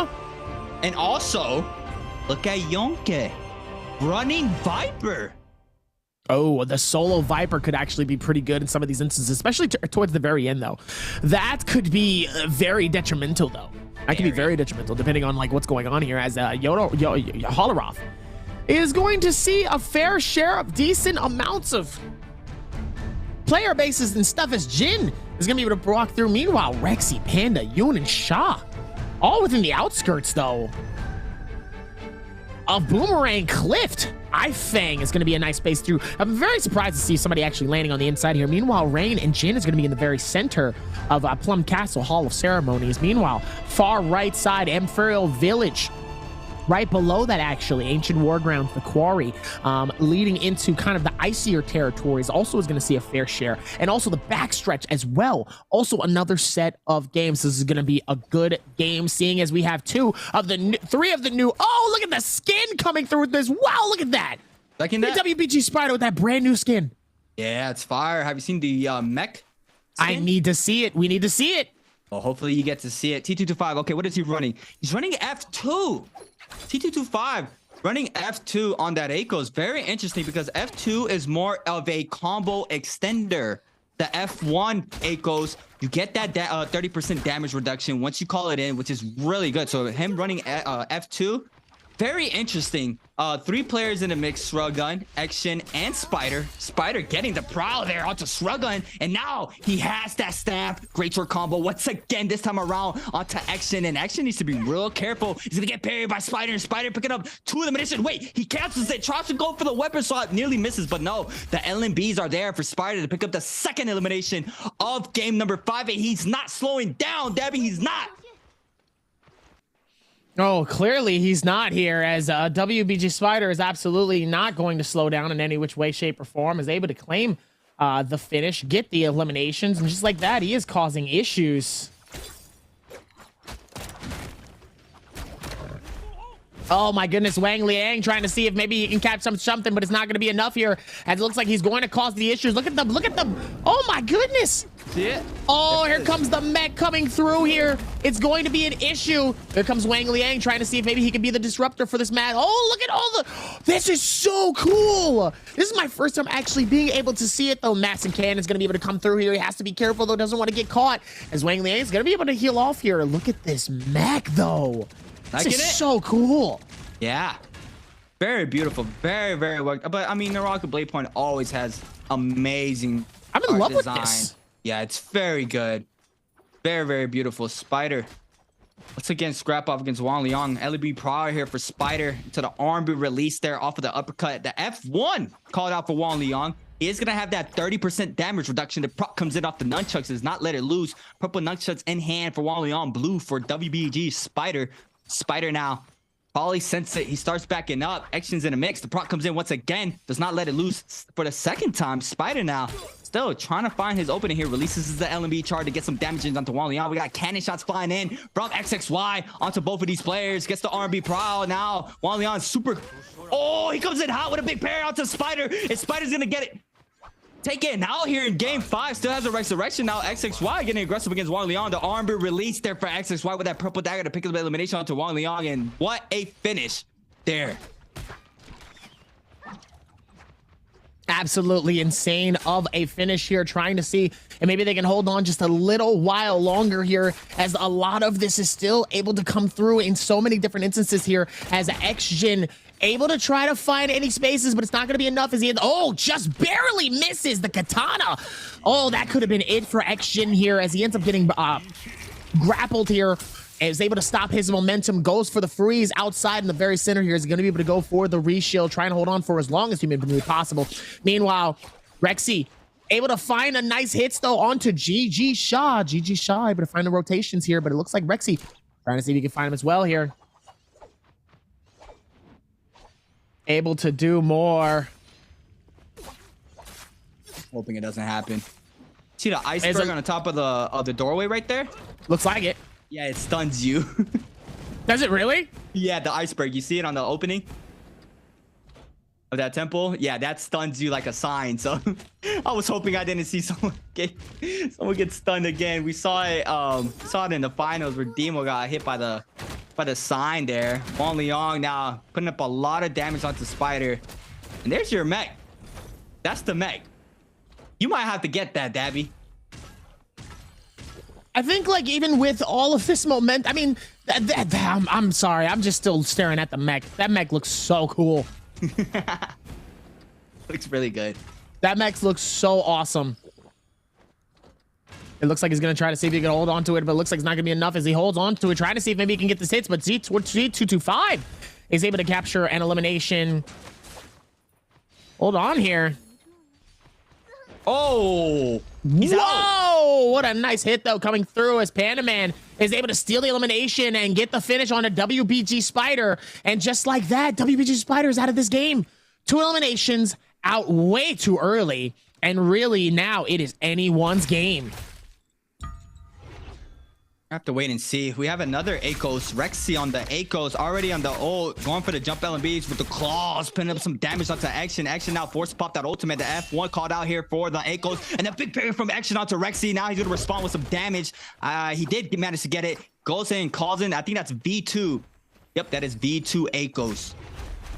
And also, look at Yonke running Viper.
Oh, the solo Viper could actually be pretty good in some of these instances, especially towards the very end, though. That could be very detrimental, though. That could be very detrimental, depending on like what's going on here, as Holoroth is going to see a fair share of decent amounts of player bases and stuff, as Jin is going to be able to walk through. Meanwhile, Rexy, Panda, Yoon, and Sha, all within the outskirts, though, of Boomerang Clift. Ifang is going to be a nice space through. I'm very surprised to see somebody actually landing on the inside here. Meanwhile, Rain and Jin is going to be in the very center of Plum Castle Hall of Ceremonies. Meanwhile, far right side, Imperial Village. Right below that, actually, Ancient Wargrounds, the Quarry, leading into kind of the icier territories, also is going to see a fair share. And also the backstretch as well. Also another set of games. This is going to be a good game, seeing as we have 3 of the new. Oh, look at the skin coming through with this. Wow, look at that.
Liking that?
WBG Spider with that brand new skin.
Yeah, it's fire. Have you seen the mech skin?
I need to see it. We need to see it.
Well, hopefully you get to see it. T225. Okay, what is he running? He's running F2. T225 running F2 on that Eiko is very interesting because F2 is more of a combo extender. The F1 Eikos, you get that 30% damage reduction once you call it in, which is really good. So him running F2, very interesting. 3 players in the mix, Shruggun, Action, and Spider. Spider getting the prowl there onto Shruggun, and now he has that stamp. Great short combo once again, this time around onto Action, and Action needs to be real careful. He's gonna get parried by Spider, and Spider picking up 2 elimination. Wait, he cancels it, tries to go for the weapon swap, nearly misses, but no, the LMBs are there for Spider to pick up the 2nd elimination of game number 5, and he's not slowing down, Debbie, he's not.
Oh, clearly he's not here, as WBG Spider is absolutely not going to slow down in any which way, shape, or form, is able to claim the finish, get the eliminations, and just like that, he is causing issues. Oh my goodness, Wang Liang trying to see if maybe he can catch something, but it's not going to be enough here, as it looks like he's going to cause the issues. Look at them, look at them. Oh my goodness.
See it?
Oh, here comes the mech coming through here. It's going to be an issue. Here comes Wang Liang trying to see if maybe he can be the disruptor for this match. Oh, look at all the... This is so cool. This is my first time actually being able to see it, though. Mass and Cannon's going to be able to come through here. He has to be careful, though. Doesn't want to get caught, as Wang Liang is going to be able to heal off here. Look at this mech, though. This is so cool.
Yeah. Very beautiful. Very, very well. But, I mean, NARAKA BLADEPOINT always has amazing
I'm in love
design.
With this.
Yeah, it's very good. Very, very beautiful. Spider. Once again, scrap off against Wang Liang. LB Pryor here for Spider. To the arm be released there off of the uppercut. The F1 called out for Wang Liang. He is going to have that 30% damage reduction. The prop comes in off the nunchucks. Does not let it loose. Purple nunchucks in hand for Wang Liang. Blue for WBG Spider. Spider now. Polly senses it. He starts backing up. Action's in a mix. The prop comes in once again. Does not let it loose for the 2nd time. Spider now still trying to find his opening here. Releases the LMB chart to get some damage onto Wang Liang. We got cannon shots flying in from XXY onto both of these players. Gets the R&B prowl now. Wang Liang super... Oh, he comes in hot with a big parry onto Spider. And Spider's going to get it. taken out here in game 5. Still has a resurrection now. XXY getting aggressive against Wang Liang. The armor released there for XXY with that purple dagger to pick up the elimination onto Wang Liang. And what a finish there.
Absolutely insane of a finish here, trying to see and maybe they can hold on just a little while longer here, as a lot of this is still able to come through in so many different instances here, as XJin able to try to find any spaces, but it's not going to be enough as he just barely misses the katana. Oh, that could have been it for XJin here, as he ends up getting grappled here. Is able to stop his momentum, goes for the freeze outside in the very center here. Is going to be able to go for the reshield, trying to hold on for as long as humanly possible. Meanwhile, Rexy able to find a nice hits though onto GG Shaw. GG Shaw able to find the rotations here, but it looks like Rexy trying to see if he can find him as well here. Able to do more.
Hoping it doesn't happen. See the iceberg on the top of the doorway right there?
Looks like it.
Yeah, it stuns you.
Does it really?
Yeah, the iceberg. You see it on the opening of that temple? Yeah, that stuns you like a sign. So I was hoping I didn't see someone get stunned again. We saw it in the finals where Demo got hit by the sign there. Wang Liang now putting up a lot of damage onto Spider. And there's your mech. That's the mech. You might have to get that, Dabby.
I think, like, even with all of this momentum, I mean, I'm sorry, I'm just still staring at the mech. That mech looks so cool.
Looks really good.
That mech looks so awesome. It looks like he's going to try to see if he can hold on to it, but it looks like it's not going to be enough as he holds on to it, trying to see if maybe he can get this hits, but Z225 is able to capture an elimination. Hold on here.
Oh,
he's out. What a nice hit though, coming through as Pandaman is able to steal the elimination and get the finish on a WBG Spider. And just like that, WBG Spider is out of this game. 2 eliminations out way too early. And really now it is anyone's game.
I have to wait and see. We have another Akos. Rexy on the Akos, already on the ult, going for the jump LMBs with the claws, pinning up some damage onto Action. Action now forced to pop that ultimate. The F1 called out here for the Akos, and a big parry from Action onto Rexy. Now he's going to respond with some damage. He did manage to get it. Goes in, calls in. I think that's V2. Yep, that is V2 Akos.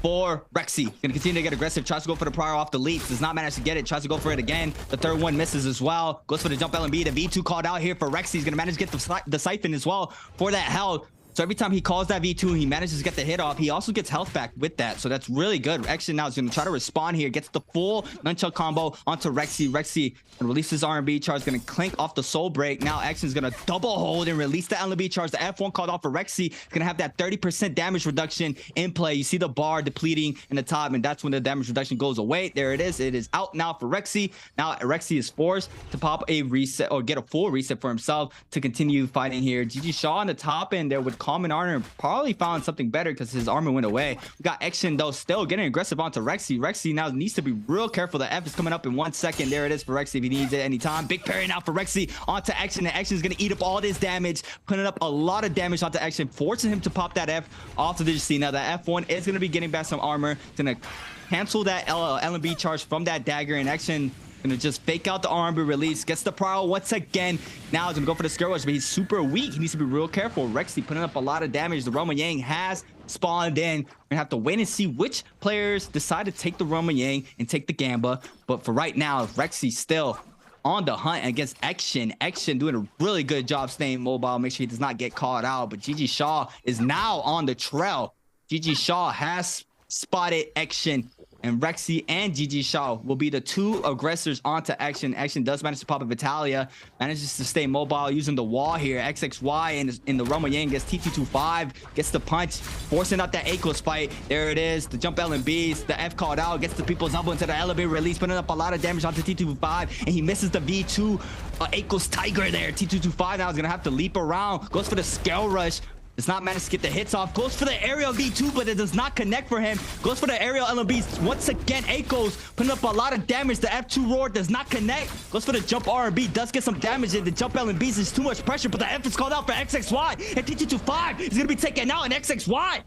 For Rexy, gonna continue to get aggressive, tries to go for the prior off the leaps, does not manage to get it, tries to go for it again. The third one misses as well, goes for the jump LMB. The V2 called out here for Rexy. He's gonna manage to get the siphon as well for that health. So every time he calls that V2, he manages to get the hit off. He also gets health back with that. So that's really good. Action now is going to try to respond here. Gets the full nunchuck combo onto Rexy. Rexy releases R&B charge. Going to clink off the soul break. Now Action's going to double hold and release the LMB charge. The F1 called off for Rexy. It's going to have that 30% damage reduction in play. You see the bar depleting in the top, and that's when the damage reduction goes away. There it is. It is out now for Rexy. Now Rexy is forced to pop a reset or get a full reset for himself to continue fighting here. GG Shaw on the top end there with common armor, probably found something better because his armor went away. We got Action though still getting aggressive onto Rexy. Rexy now needs to be real careful. The F is coming up in 1 second. There it is for Rexy if he needs it anytime. Big parry now for Rexy onto Action, and Action is going to eat up all this damage, putting up a lot of damage onto Action, forcing him to pop that F off the Digic. Now the F1 is going to be getting back some armor. It's going to cancel that LMB charge from that dagger, and Action gonna just fake out the R&B release, gets the prowl once again. Now he's gonna go for the scare rush, but he's super weak. He needs to be real careful. Rexy putting up a lot of damage. The Roma Yang has spawned in. We're gonna have to wait and see which players decide to take the Roma Yang and take the Gamba. But for right now, Rexy still on the hunt against Action. Action doing a really good job staying mobile. Make sure he does not get caught out. But GG Shaw is now on the trail. GG Shaw has spotted Action, and Rexy and GG Shaw will be the 2 aggressors onto Action. Action does manage to pop a Vitalia, manages to stay mobile using the wall here. XXY in the Roma Yang gets T225, gets the punch, forcing out that Akos fight. There it is, the jump LMBs, the F called out, gets the people's elbow into the elevator release, putting up a lot of damage onto T225, and he misses the V2 Akos Tiger there. T225 now is gonna have to leap around, goes for the scale rush. Does not manage to get the hits off. Goes for the aerial V2, but it does not connect for him. Goes for the aerial LMBs. Once again, Akos putting up a lot of damage. The F2 roar does not connect. Goes for the jump R&B. Does get some damage. The jump LMBs is too much pressure, but the F is called out for XXY. And T225 is going to be taken out, and XXY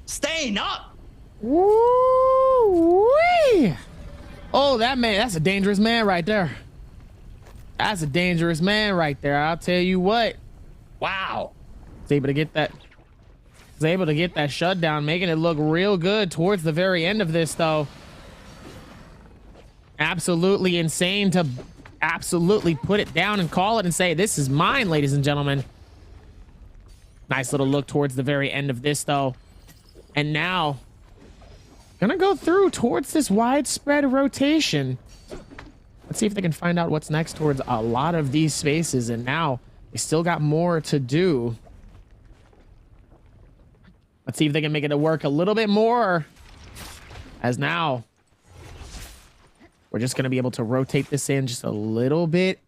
staying up.
Woo-wee. Oh, that man, that's a dangerous man right there. That's a dangerous man right there. I'll tell you what. Wow. Was able to get that. Was able to get that shutdown, making it look real good towards the very end of this, though. Absolutely insane to absolutely put it down and call it and say, this is mine, ladies and gentlemen. Nice little look towards the very end of this, though. And now, gonna go through towards this widespread rotation. Let's see if they can find out what's next towards a lot of these spaces. And now, they still got more to do. Let's see if they can make it work a little bit more. As now, we're just going to be able to rotate this in just a little bit.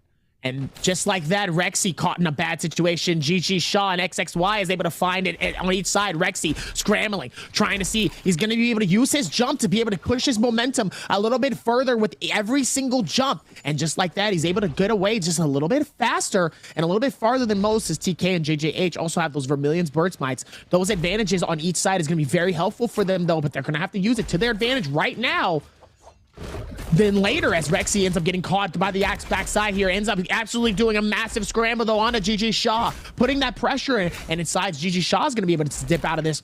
And just like that, Rexy caught in a bad situation. GG Shaw and XXY is able to find it on each side. Rexy scrambling, trying to see. He's going to be able to use his jump to be able to push his momentum a little bit further with every single jump. And just like that, he's able to get away just a little bit faster and a little bit farther than most, as TK and JJH also have those Vermilion's Bird Smites. Those advantages on each side is going to be very helpful for them, though, but they're going to have to use it to their advantage right now. Then later, as Rexy ends up getting caught by the Axe backside here, ends up absolutely doing a massive scramble, though, onto GG Shaw, putting that pressure in, and inside, GG Shaw is going to be able to dip out of this.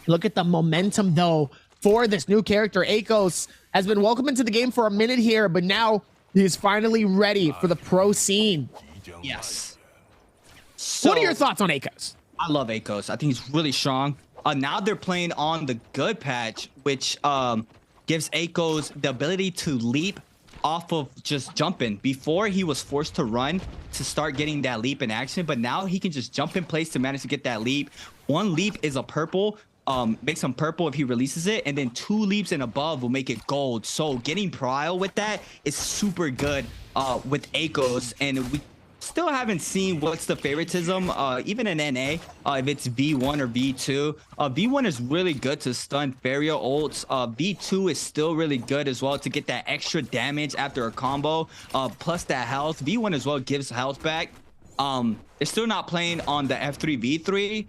Look at the momentum, though, for this new character. Akos has been welcomed into the game for a minute here, but now he's finally ready for the pro scene.
Yes. So,
what are your thoughts on Akos?
I love Akos. I think he's really strong. Now they're playing on the good patch, which gives Akos the ability to leap off of just jumping. Before, he was forced to run to start getting that leap in action, but now he can just jump in place to manage to get that leap. One leap is a purple, makes him purple if he releases it, and then 2 leaps and above will make it gold. So getting Prio with that is super good with Akos, and we still haven't seen what's the favoritism, even in NA, if it's V1 or V2. V1 is really good to stun Feria ults. V2 is still really good as well to get that extra damage after a combo, plus that health. V1 as well gives health back. They're still not playing on the F3 V3,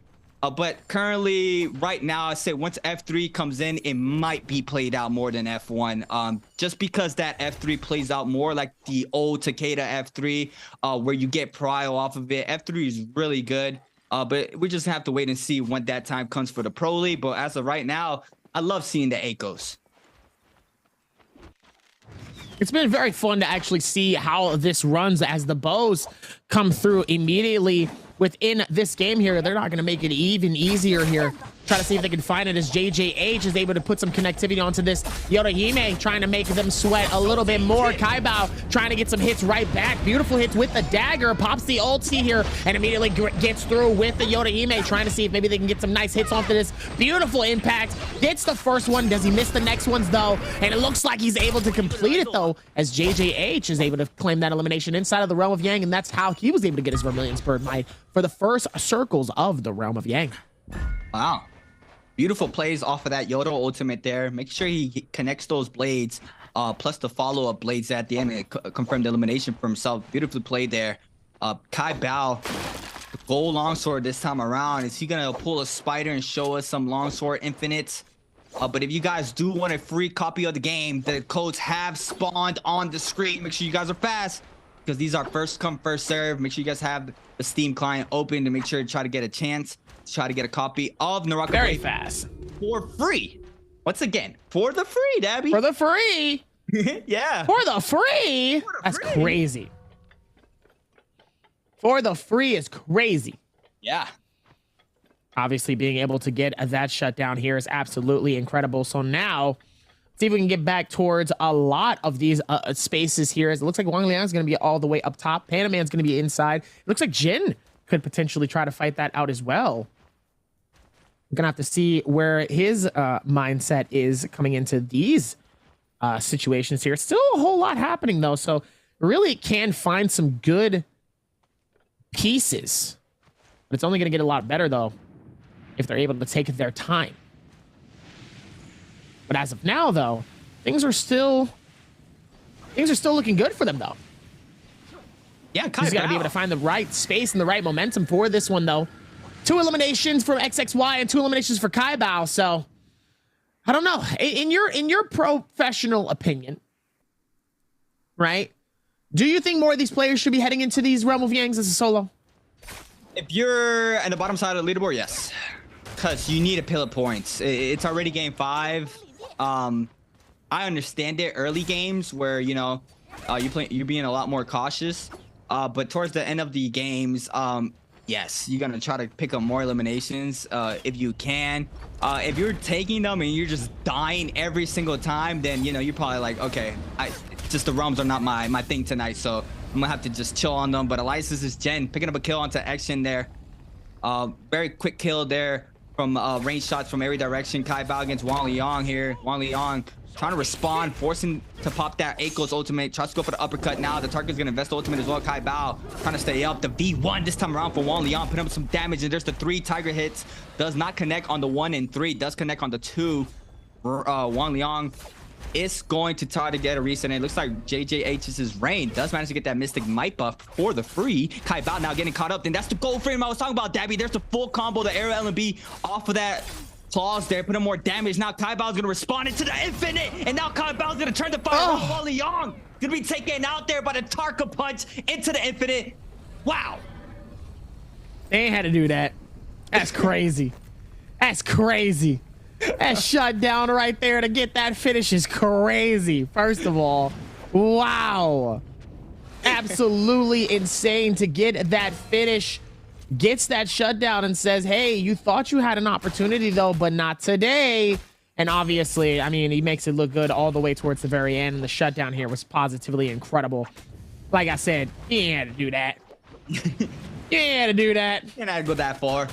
but currently, right now, I say once F3 comes in, it might be played out more than F1. Just because that F3 plays out more like the old Takeda F3, where you get Prio off of it. F3 is really good, but we just have to wait and see when that time comes for the Pro League. But as of right now, I love seeing the Akos.
It's been very fun to actually see how this runs as the bows come through immediately within this game here. They're not going to make it even easier here. Try to see if they can find it as JJH is able to put some connectivity onto this. Yodohime trying to make them sweat a little bit more. Kaibao trying to get some hits right back. Beautiful hits with the dagger. Pops the ulti here and immediately gets through with the Yodohime, trying to see if maybe they can get some nice hits onto this. Beautiful impact. Gets the first one. Does he miss the next ones, though? And it looks like he's able to complete it, though, as JJH is able to claim that elimination inside of the Realm of Yang, and that's how he was able to get his Vermilion's Bird Might for the first circles of the Realm of Yang.
Wow. Beautiful plays off of that Yodo ultimate there. Make sure he connects those blades, plus the follow-up blades at the end, and confirmed the elimination for himself. Beautifully played there. Kai Bao, the gold longsword this time around. Is he gonna pull a spider and show us some longsword infinites? But if you guys do want a free copy of the game, the codes have spawned on the screen. Make sure you guys are fast, because these are first come, first serve. Make sure you guys have the Steam client open to make sure to try to get a chance. Try to get a copy of NARAKA
very fast
for free. Once again, for the free, Dabby.
For the free.
Yeah.
For the free. That's crazy. For the free is crazy.
Yeah.
Obviously, being able to get that shutdown here is absolutely incredible. So now, see if we can get back towards a lot of these spaces here. As it looks like Wang Liang is going to be all the way up top. Panaman's going to be inside. It looks like Jin could potentially try to fight that out as well. We're gonna have to see where his mindset is coming into these situations here. Still a whole lot happening though, so really can find some good pieces. But it's only gonna get a lot better though if they're able to take their time. But as of now though, things are still looking good for them though.
Yeah,
he's got to be able to find the right space and the right momentum for this one, though. 2 eliminations from XXY and 2 eliminations for Kaibao. So, I don't know. In your professional opinion, right? Do you think more of these players should be heading into these Realm of Yangs as a solo?
If you're at the bottom side of the leaderboard, yes. Because you need to pill up points. It's already game 5. I understand it early games where, you know, you're being a lot more cautious. But towards the end of the games, yes, you're going to try to pick up more eliminations if you can. If you're taking them and you're just dying every single time, then, you know, you're probably like, okay, just the realms are not my thing tonight, so I'm gonna have to just chill on them. But Elias is Jen picking up a kill onto Action there. Very quick kill there from range shots from every direction. Kai Bao against Wang Liang here. Wang Liang trying to respond, forcing to pop that Eiko's ultimate. Tries to go for the uppercut now. The target's gonna invest the ultimate as well. Kai Bao trying to stay up. The V1 this time around for Wang Liang, putting up some damage, and there's the 3 Tiger hits. Does not connect on the 1 and 3. Does connect on the 2. Wang Liang is going to try to get a reset, and it looks like JJH's Rain does manage to get that Mystic Might buff for the free. Kai Bao now getting caught up, then that's the gold frame I was talking about, Dabby. There's the full combo, the Aero LB off of that claws there, put in more damage. Now Kai Bao's gonna respond into the infinite, and now Kai Bao's gonna turn the fire on Wang Liang. Gonna be taken out there by the Tarka punch into the infinite. Wow.
They ain't had to do that. That's crazy. That's crazy. That shutdown right there to get that finish is crazy. First of all, wow. Absolutely insane to get that finish. Gets that shutdown and says, hey, you thought you had an opportunity though, but not today. And obviously, I mean, he makes it look good all the way towards the very end. And the shutdown here was positively incredible. Like I said, he ain't had to do that. He ain't had to do that.
You're not go that far.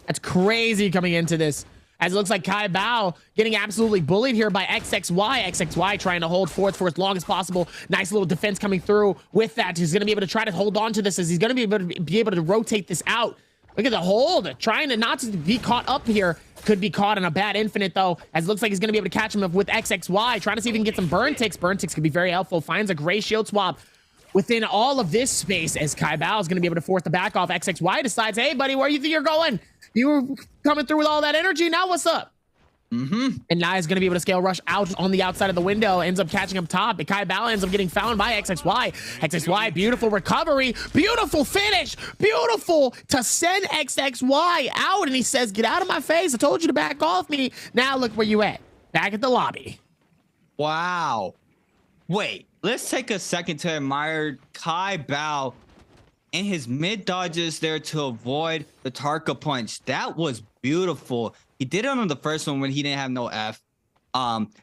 That's crazy coming into this. As it looks like Kai Bao getting absolutely bullied here by XXY. XXY trying to hold forth for as long as possible. Nice little defense coming through with that. He's going to be able to try to hold on to this as he's going to be able to rotate this out. Look at the hold. Trying to not to be caught up here. Could be caught in a bad infinite though. As it looks like he's going to be able to catch him up with XXY. Trying to see if he can get some burn ticks. Burn ticks could be very helpful. Finds a gray shield swap within all of this space as Kai Bao is going to be able to force the back off. XXY decides, hey buddy, where do you think you're going? You were coming through with all that energy. Now what's up? And now he's going to be able to scale rush out on the outside of the window. Ends up catching up top. But Kai Bao ends up getting found by XXY. XXY, beautiful recovery. Beautiful finish. Beautiful to send XXY out. And he says, get out of my face. I told you to back off me. Now look where you at. Back at the lobby.
Wow. Wait, let's take a second to admire Kai Bao and his mid dodges there to avoid the Tarka punch. That was beautiful. He did it on the first one when he didn't have no F.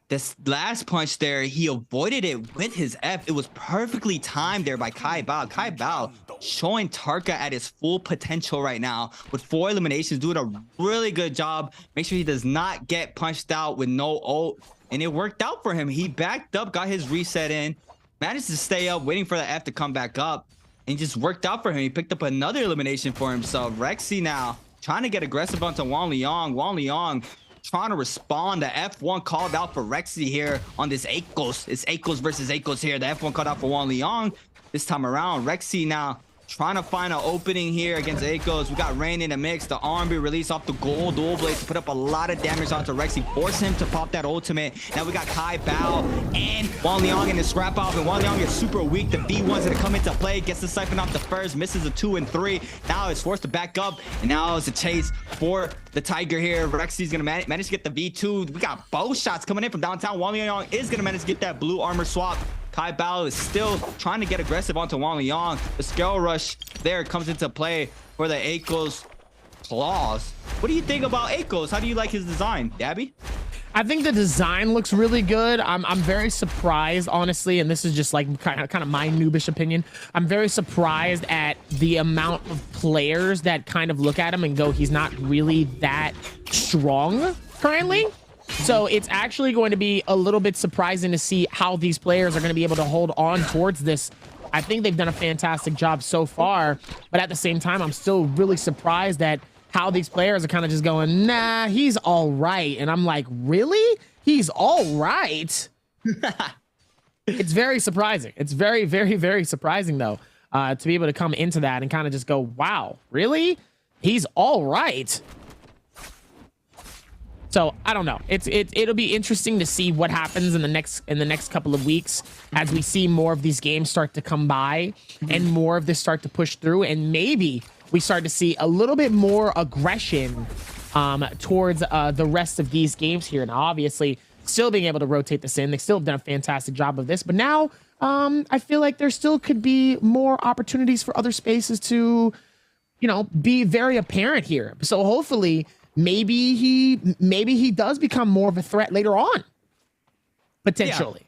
This last punch there, he avoided it with his F. It was perfectly timed there by Kai Bao. Kai Bao showing Tarka at his full potential right now with 4 eliminations, doing a really good job. Make sure he does not get punched out with no ult. And it worked out for him. He backed up, got his reset in, managed to stay up, waiting for the F to come back up. And just worked out for him. He picked up another elimination for himself. Rexy now trying to get aggressive onto Wang Liang. Wang Liang trying to respond. The F1 called out for Rexy here on this Eikos. It's Eikos versus Eikos here. The F1 called out for Wang Liang this time around. Rexy now trying to find an opening here against Eikos. We got Rain in the mix. The R&B release off the gold dual blade to put up a lot of damage onto Rexy. Force him to pop that ultimate. Now we got Kai Bao and Wang Liang in the scrap off. And Wang Liang is super weak. The V1's gonna come into play. Gets the siphon off the first. Misses a 2 and 3. Now it's forced to back up. And now it's a chase for the Tiger here. Rexy's gonna manage to get the V2. We got bow shots coming in from downtown. Wang Liang is gonna manage to get that blue armor swap. Kai Bao is still trying to get aggressive onto Wang Liang. The scale rush there comes into play for the Eikos claws. What do you think about Eikos? How do you like his design, Dabby?
I think the design looks really good. I'm very surprised, honestly, and this is just like kind of my noobish opinion. I'm very surprised at the amount of players that kind of look at him and go, he's not really that strong currently. So it's actually going to be a little bit surprising to see how these players are going to be able to hold on towards this. I think they've done a fantastic job so far, but at the same time, I'm still really surprised at how these players are kind of just going, nah, he's all right. And I'm like, really? He's all right? It's very surprising. It's very, very, very surprising, though, to be able to come into that and kind of just go, wow, really? He's all right. So I don't know. It'll be interesting to see what happens in the next couple of weeks as we see more of these games start to come by and more of this start to push through, and maybe we start to see a little bit more aggression towards the rest of these games here. Now, obviously, still being able to rotate this in, they still have done a fantastic job of this, but now I feel like there still could be more opportunities for other spaces to, you know, be very apparent here. So hopefully, maybe he does become more of a threat later on, potentially.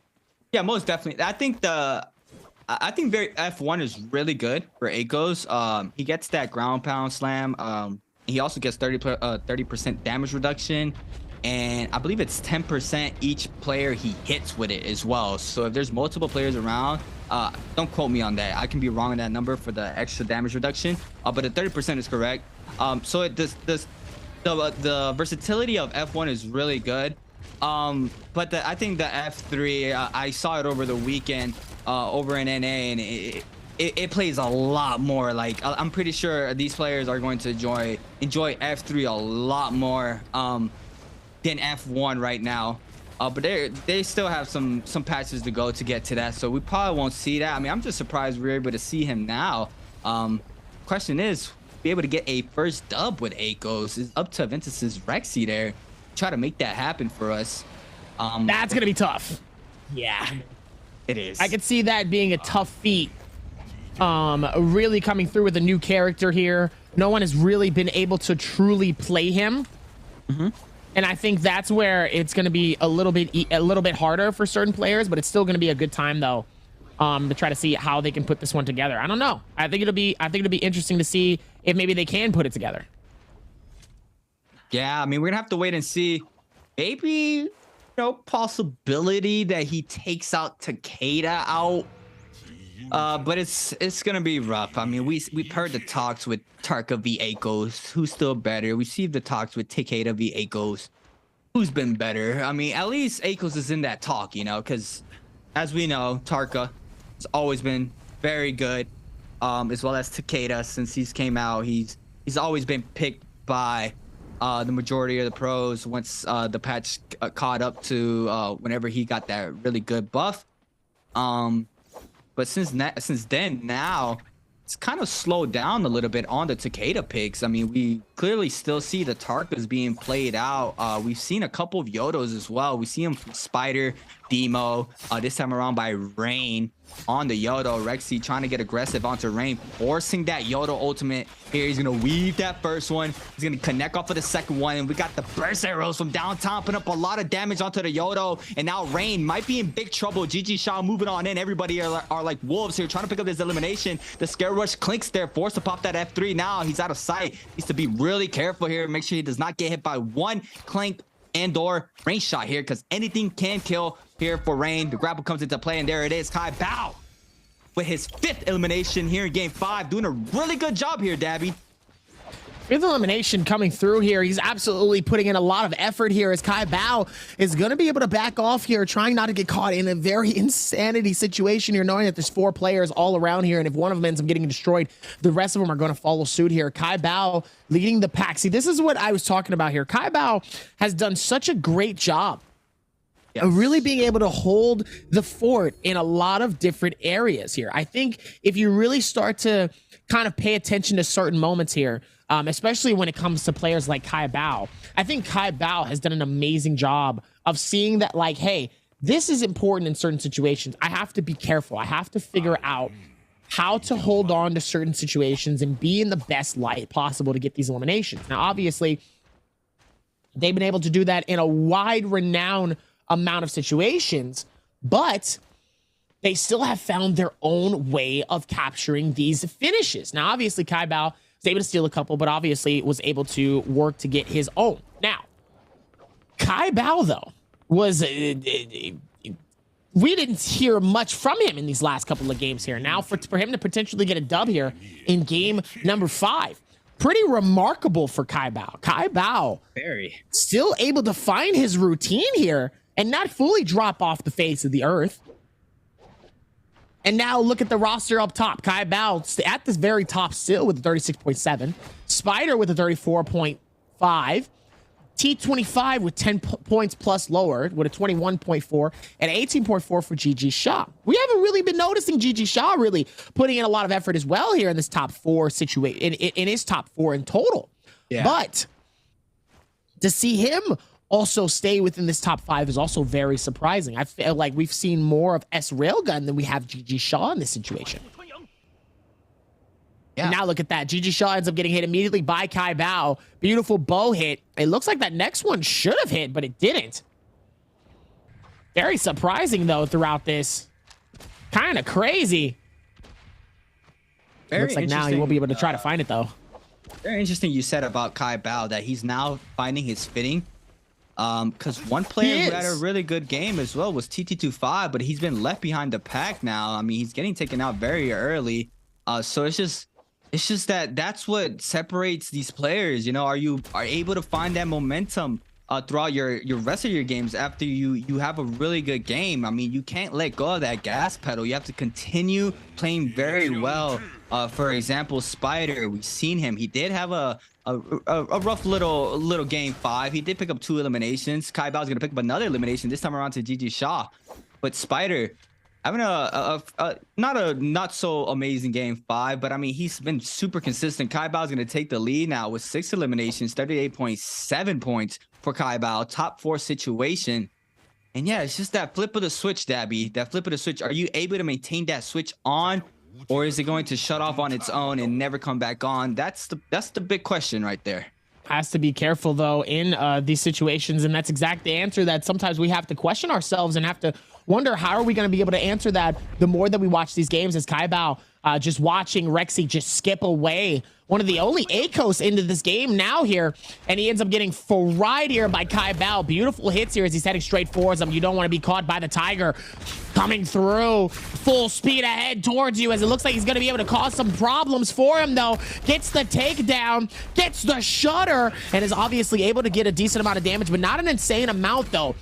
Yeah, most definitely. I think F1 is really good for Akos. He gets that ground pound slam. He also gets 30% damage reduction, and I believe it's 10% each player he hits with it as well. So if there's multiple players around, don't quote me on that. I can be wrong on that number for the extra damage reduction, but the 30% is correct. So it the versatility of F1 is really good. But I think the F3, I saw it over the weekend over in NA, and it plays a lot more. Like, I'm pretty sure these players are going to enjoy F3 a lot more than F1 right now. But they still have some patches to go to get to that, so we probably won't see that. I mean, I'm just surprised we're able to see him now. Question is, be able to get a first dub with Akos is up to Ventus's Rexy there. Try to make that happen for us.
That's gonna be tough. Yeah,
it is.
I could see that being a tough feat. Really coming through with a new character here. No one has really been able to truly play him. And I think that's where it's going to be a little bit harder for certain players, but it's still going to be a good time though, to try to see how they can put this one together. I don't know. I think it'll be interesting to see if maybe they can put it together.
Yeah, I mean, we're gonna have to wait and see. Maybe, you know, possibility that he takes out Takeda out. But it's gonna be rough. I mean, we've heard the talks with Tarka v Akos. Who's still better? We see the talks with Takeda v Akos. Who's been better? I mean, at least Akos is in that talk, you know, because as we know, Tarka has always been very good, as well as Takeda. Since he's came out, he's always been picked by the majority of the pros once the patch caught up to whenever he got that really good buff. But since then, now it's kind of slowed down a little bit on the Takeda picks. I mean, we clearly still see the Tarkas being played out. We've seen a couple of Yodos as well. We see him from Spider, Demo, this time around by Rain on the Yodo. Rexy trying to get aggressive onto Rain, forcing that Yodo ultimate here. He's going to weave that first one. He's going to connect off of the second one. And we got the burst arrows from downtown, putting up a lot of damage onto the Yodo. And now Rain might be in big trouble. GG Shaw moving on in. Everybody are like wolves here, trying to pick up this elimination. The Scare Rush clinks there, forced to pop that F3. Now he's out of sight. Needs to be really careful here. Make sure he does not get hit by one clank and/or Rain shot here, because anything can kill here for Rain. The grapple comes into play, and there it is. Kai Bao with his 5th elimination here in game 5, doing a really good job here, Dabby.
5th elimination coming through here. He's absolutely putting in a lot of effort here as Kai Bao is going to be able to back off here, trying not to get caught in a very insanity situation here, knowing that there's 4 players all around here, and if one of them ends up getting destroyed, the rest of them are going to follow suit here. Kai Bao leading the pack. See, this is what I was talking about here. Kai Bao has done such a great job of really being able to hold the fort in a lot of different areas here. I think if you really start to kind of pay attention to certain moments here, especially when it comes to players like Kai Bao, I think Kai Bao has done an amazing job of seeing that, like, hey, this is important in certain situations. I have to be careful. I have to figure out how to hold on to certain situations and be in the best light possible to get these eliminations. Now, obviously, they've been able to do that in a wide renowned amount of situations, but they still have found their own way of capturing these finishes. Now, obviously, Kai Bao was able to steal a couple, but obviously was able to work to get his own. Now, Kai Bao, though, was... we didn't hear much from him in these last couple of games here. Now, for him to potentially get a dub here in game number 5, pretty remarkable for Kai Bao. Kai Bao still able to find his routine here and not fully drop off the face of the earth. And now look at the roster up top. Kai Bao at this very top still with a 36.7. Spider with a 34.5. T25 with 10 points plus lower with a 21.4 and 18.4 for GG Shaw. We haven't really been noticing GG Shaw really putting in a lot of effort as well here in this top 4 situation, in his top 4 in total. Yeah. But to see him also stay within this top 5 is also very surprising. I feel like we've seen more of S Railgun than we have GG Shaw in this situation. Yeah. And now look at that. GG Shaw ends up getting hit immediately by Kai Bao. Beautiful bow hit. It looks like that next one should have hit, but it didn't. Very surprising, though, throughout this. Kind of crazy. Looks like now he won't be able to try to find it, though.
Very interesting you said about Kai Bao that he's now finding his fitting. Because one player who had a really good game as well was TT25, but he's been left behind the pack now. I mean, he's getting taken out very early. So it's just that's what separates these players. You know, are able to find that momentum throughout your rest of your games after you have a really good game. I mean, you can't let go of that gas pedal. You have to continue playing very well. For example, Spider, we've seen him. He did have a rough little game 5. He did pick up 2 eliminations. Kai Bao's gonna pick up another elimination this time around to GG Shaw. But Spider having not so amazing game 5, but I mean, he's been super consistent. Kai Bao's gonna take the lead now with 6 eliminations, 38.7 points for Kai Bao, top 4 situation. And yeah, it's just that flip of the switch, Dabby. That flip of the switch. Are you able to maintain that switch on, or is it going to shut off on its own and never come back on? That's the big question right there.
Has to be careful, though, in these situations, and that's exactly the answer that sometimes we have to question ourselves and have to wonder, how are we going to be able to answer that the more that we watch these games? As Kai Bao just watching Rexy just skip away, one of the only ACOs into this game now here, and he ends up getting fried here by Kai Bao. Beautiful hits here as he's heading straight towards him. You don't want to be caught by the Tiger coming through full speed ahead towards you, as it looks like he's going to be able to cause some problems for him, though. Gets the takedown, gets the shutter, and is obviously able to get a decent amount of damage, but not an insane amount, though.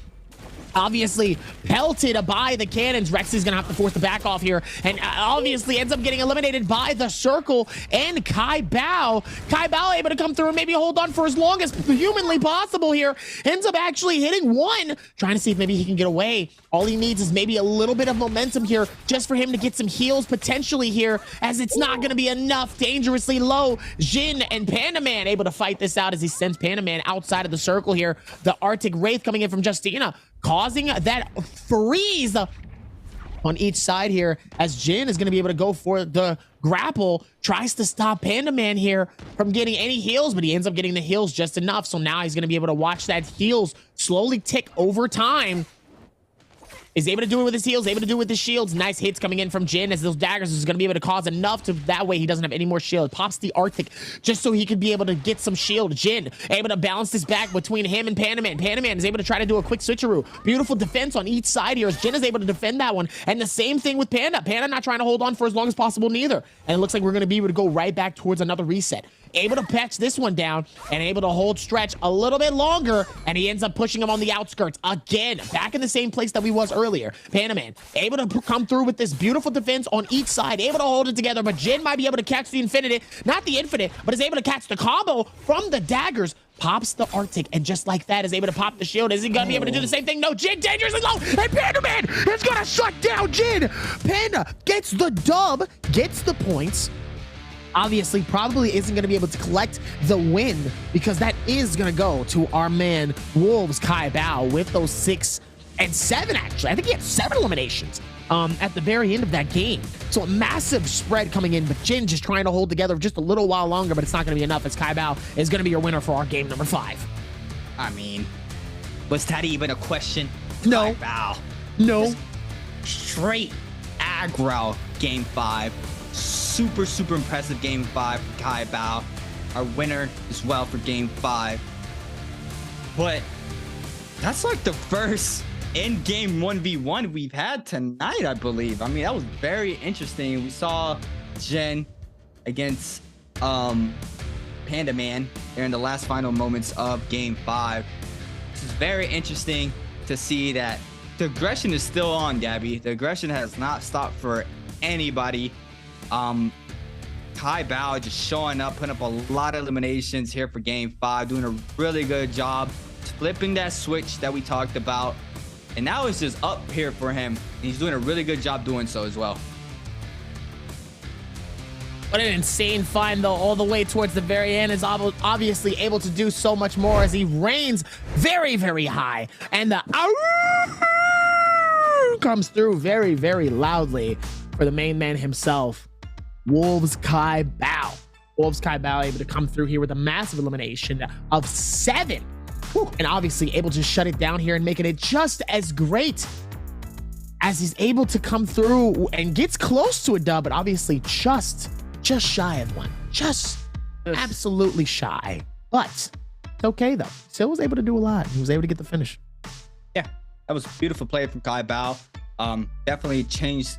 Obviously pelted by the cannons. Rexy's gonna have to force the back off here, and obviously ends up getting eliminated by the circle and Kai Bao. Kai Bao able to come through and maybe hold on for as long as humanly possible here. Ends up actually hitting one, trying to see if maybe he can get away. All he needs is maybe a little bit of momentum here just for him to get some heals potentially here, as it's not going to be enough. Dangerously low. Jin and Panda Man able to fight this out as he sends Panda Man outside of the circle here. The Arctic Wraith coming in from Justina, causing that freeze on each side here, as Jin is going to be able to go for the grapple, tries to stop Panda Man here from getting any heals, but he ends up getting the heals just enough. So now he's going to be able to watch that heals slowly tick over time. Is able to do it with his heals, able to do it with his shields. Nice hits coming in from Jin, as those daggers is going to be able to cause enough to that way he doesn't have any more shield. Pops the Arctic just so he could be able to get some shield. Jin able to balance this back between him and Panda Man. Panda Man is able to try to do a quick switcheroo. Beautiful defense on each side here, as Jin is able to defend that one. And the same thing with Panda. Panda not trying to hold on for as long as possible neither. And it looks like we're going to be able to go right back towards another reset. Able to patch this one down and able to hold stretch a little bit longer, and he ends up pushing him on the outskirts again, back in the same place that we was earlier. Panda Man able to come through with this beautiful defense on each side, able to hold it together, but Jin might be able to catch the infinite, not the infinite, but is able to catch the combo from the daggers. Pops the Arctic, and just like that is able to pop the shield. Is he gonna be able to do the same thing? No, Jin dangerously low, and Panda Man is gonna shut down Jin. Panda gets the dub, gets the points. Obviously probably isn't going to be able to collect the win, because that is going to go to our man Wolves Kai Bao with those 6 and 7 actually. I think he had 7 eliminations at the very end of that game. So a massive spread coming in, but Jin just trying to hold together just a little while longer, but it's not going to be enough, as Kai Bao is going to be your winner for our game number 5.
I mean, was that even a question?
No.
Kai Bao.
No.
Just straight aggro game 5. Super impressive game 5 for Kai Bao, our winner as well for game 5. But that's like the first in-game 1v1 we've had tonight, I believe. I mean, that was very interesting. We saw Jin against Panda Man there in the last final moments of game 5. This is very interesting to see that the aggression is still on, Gabby. The aggression has not stopped for anybody. Kai Bao just showing up, putting up a lot of eliminations here for game 5, doing a really good job flipping that switch that we talked about. And now it's just up here for him. And he's doing a really good job doing so as well.
What an insane find, though, all the way towards the very end. Is obviously able to do so much more as he reigns very, very high. And the comes through very, very loudly for the main man himself, Wolves Kai Bao. Wolves Kai Bao able to come through here with a massive elimination of 7. And obviously able to shut it down here and making it just as great as he's able to come through and gets close to a dub, but obviously just shy of one. Just absolutely shy. But it's okay, though. Still was able to do a lot. He was able to get the finish.
Yeah, that was a beautiful play from Kai Bao. Definitely changed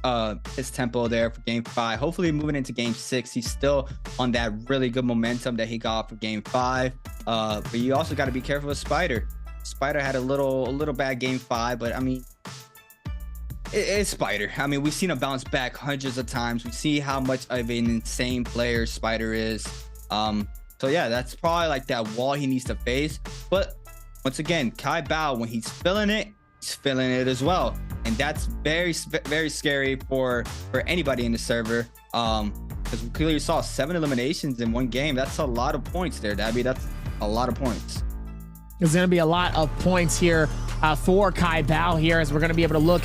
his tempo there for game 5. Hopefully moving into game 6, he's still on that really good momentum that he got for game 5. But you also got to be careful with Spider. Spider had a little bad game 5, but I mean, it's Spider. I mean, we've seen him bounce back hundreds of times. We see how much of an insane player Spider is. So yeah, that's probably like that wall he needs to face. But once again, Kai Bao, when he's feeling it, he's feeling it as well. And that's very, very scary for anybody in the server. Because we clearly saw 7 eliminations in one game. That's a lot of points there, Dabby. That's a lot of points.
There's going to be a lot of points here for Kai Bao here, as we're going to be able to look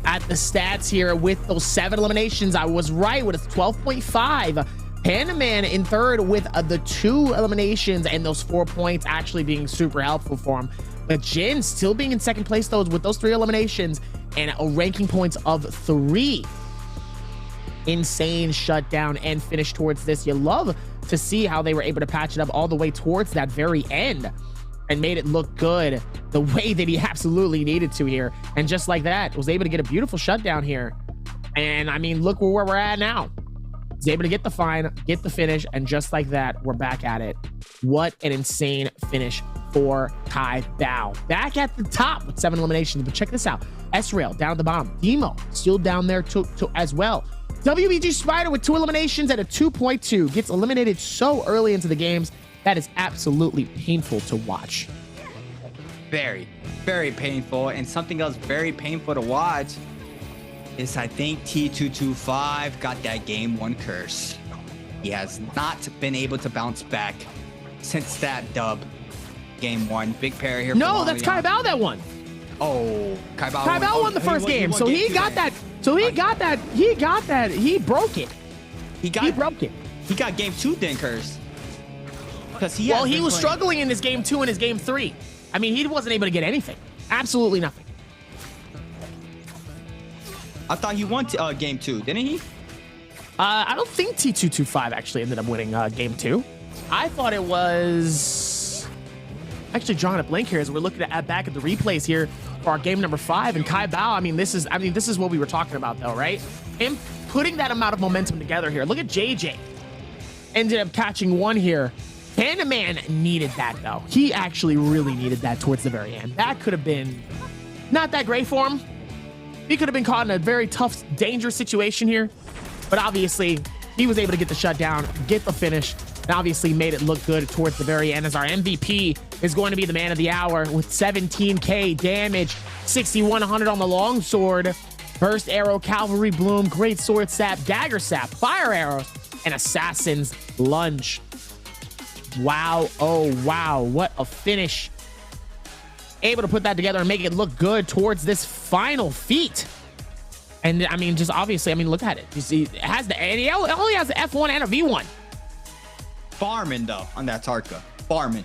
at the stats here with those 7 eliminations. I was right with a 12.5. Panda Man in third with the 2 eliminations and those 4 points actually being super helpful for him. But Jin still being in second place, though, with those 3 eliminations and a ranking points of 3. Insane shutdown and finish towards this. You love to see how they were able to patch it up all the way towards that very end and made it look good the way that he absolutely needed to here. And just like that, was able to get a beautiful shutdown here. And I mean, look where we're at now. He's able to get the fine, get the finish, and just like that, we're back at it. What an insane finish for Kai Bao. Back at the top with 7 eliminations, but check this out. S-Rail down at the bottom. Demo still down there as well. WBG Spider with 2 eliminations at a 2.2 gets eliminated so early into the games. That is absolutely painful to watch.
Very, very painful. And something else very painful to watch is I think T225 got that game 1 curse. He has not been able to bounce back since that dub. Game 1. Big pair here.
No, that's Kai Bao that won.
Oh, Kai Bao
won the first game. So he got that. So he got that. He got that. He broke it. He broke it.
He got game 2 then cursed. Because he
was struggling in his game 2 and his game 3. I mean, he wasn't able to get anything. Absolutely nothing.
I thought he won game 2, didn't he?
I don't think T225 actually ended up winning game 2. I thought it was actually drawing a blank here as we're looking at back at the replays here for our game number 5. And Kai Bao, I mean, this is what we were talking about, though, right? Him putting that amount of momentum together here. Look at JJ. Ended up catching 1 here. Panda Man needed that, though. He actually really needed that towards the very end. That could have been not that great for him. He could have been caught in a very tough, dangerous situation here. But obviously, he was able to get the shutdown, get the finish, and obviously made it look good towards the very end, as our MVP is going to be the man of the hour with 17k damage, 6100 on the longsword, burst arrow, cavalry bloom, great sword sap, dagger sap, fire arrows, and assassin's lunge. Wow. Oh, wow. What a finish. Able to put that together and make it look good towards this final feat. And I mean, just obviously, I mean, look at it. You see, it only has an F1 and a V1.
Farming though on that Tarka. Farming.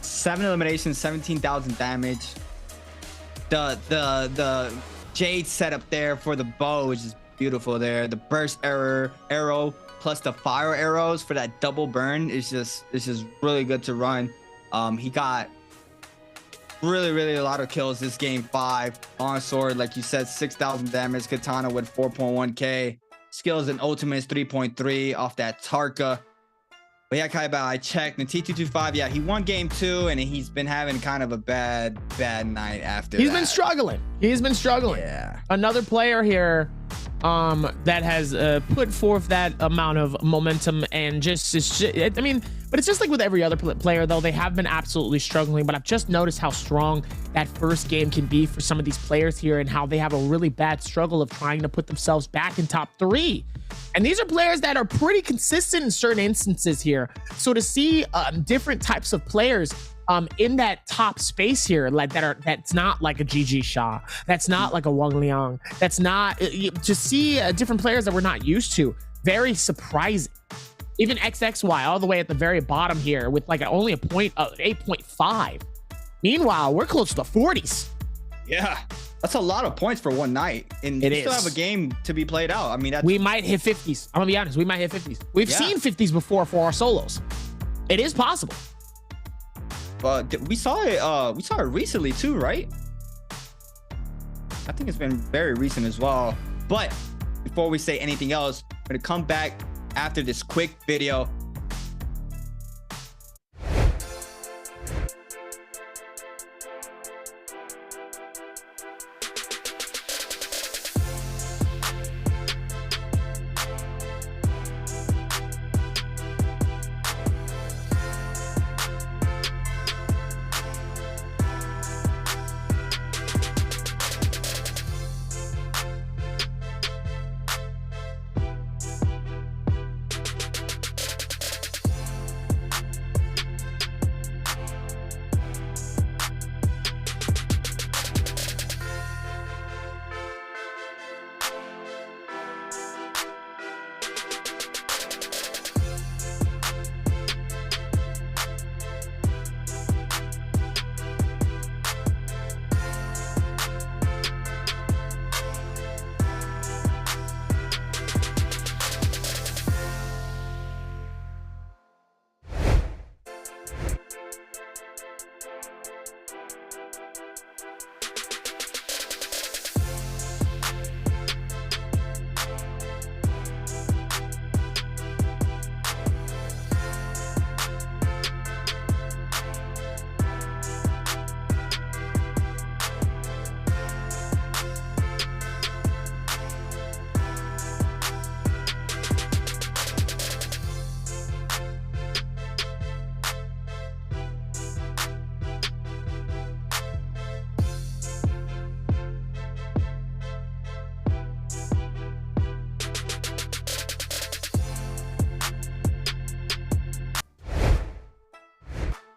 7 eliminations, 17,000 damage. The Jade setup there for the bow is just beautiful there. The burst arrow plus the fire arrows for that double burn is just really good to run. He got really a lot of kills this game 5. On sword, like you said, 6,000 damage. Katana with 4.1k. Skills and ultimates 3.3 off that Tarka. But yeah, Kai Bao, I checked. And T225, yeah, he won game 2, and he's been having kind of a bad night after
He's been struggling. He's been struggling.
Yeah.
Another player here that has put forth that amount of momentum and I mean, But it's just like with every other player, though. They have been absolutely struggling, but I've just noticed how strong that first game can be for some of these players here and how they have a really bad struggle of trying to put themselves back in top 3. And these are players that are pretty consistent in certain instances here. So to see different types of players in that top space here, like that's not like a GG Sha, that's not like a Wang Liang, that's not to see different players that we're not used to. Very surprising. Even XXY all the way at the very bottom here with like only a point of 8.5. Meanwhile, we're close to the 40s.
Yeah, that's a lot of points for one night, and we still have a game to be played out. I mean,
we might hit 50s. I'm gonna be honest, we might hit 50s. We've seen 50s before for our solos. It is possible.
But we saw it recently too, right? I think it's been very recent as well. But before we say anything else, we're gonna come back after this quick video.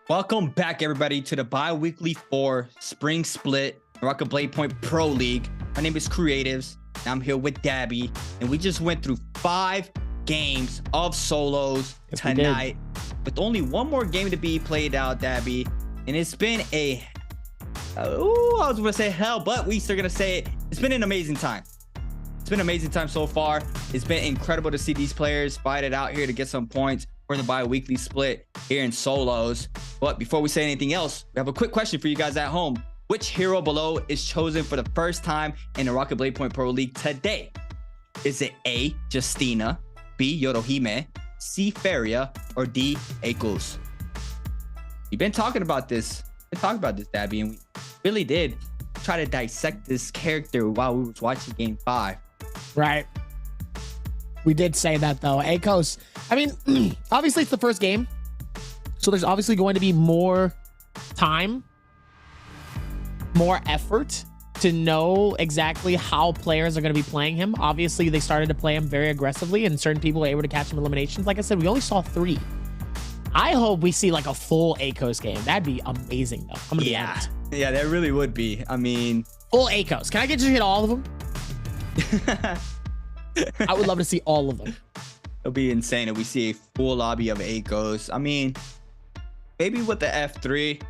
Welcome back, everybody, to the BIWEEKly 4 Spring Split NARAKA BLADEPOINT Pro League. My name is Creatives, and I'm here with Dabby, and we just went through 5 games of solos tonight, with only one more game to be played out, Dabby. And it's been I was gonna say hell, but we still gonna say it's been an amazing time. It's been an amazing time so far. It's been incredible to see these players fight it out here to get some points for the bi-weekly split here in solos. But before we say anything else, we have a quick question for you guys at home. Which hero below is chosen for the first time in the NARAKA BLADEPOINT Pro League today? Is it A, Justina, B, Yorohime, C, Feria, or D, Eikos? We've been talking about this. Dabby, and we really did try to dissect this character while we was watching Game 5.
Right. We did say that, though. Eikos, I mean, obviously it's the first game, so there's obviously going to be more time, more effort to know exactly how players are going to be playing him. Obviously, they started to play him very aggressively, and certain people were able to catch him eliminations. Like I said, we only saw 3. I hope we see like a full Eikos game. That'd be amazing, though. I'm gonna be honest.
Yeah, that really would be. I mean,
full Eikos. Can I get you to hit all of them? I would love to see all of them.
It'll be insane if we see a full lobby of Eikos. I mean, maybe with the F3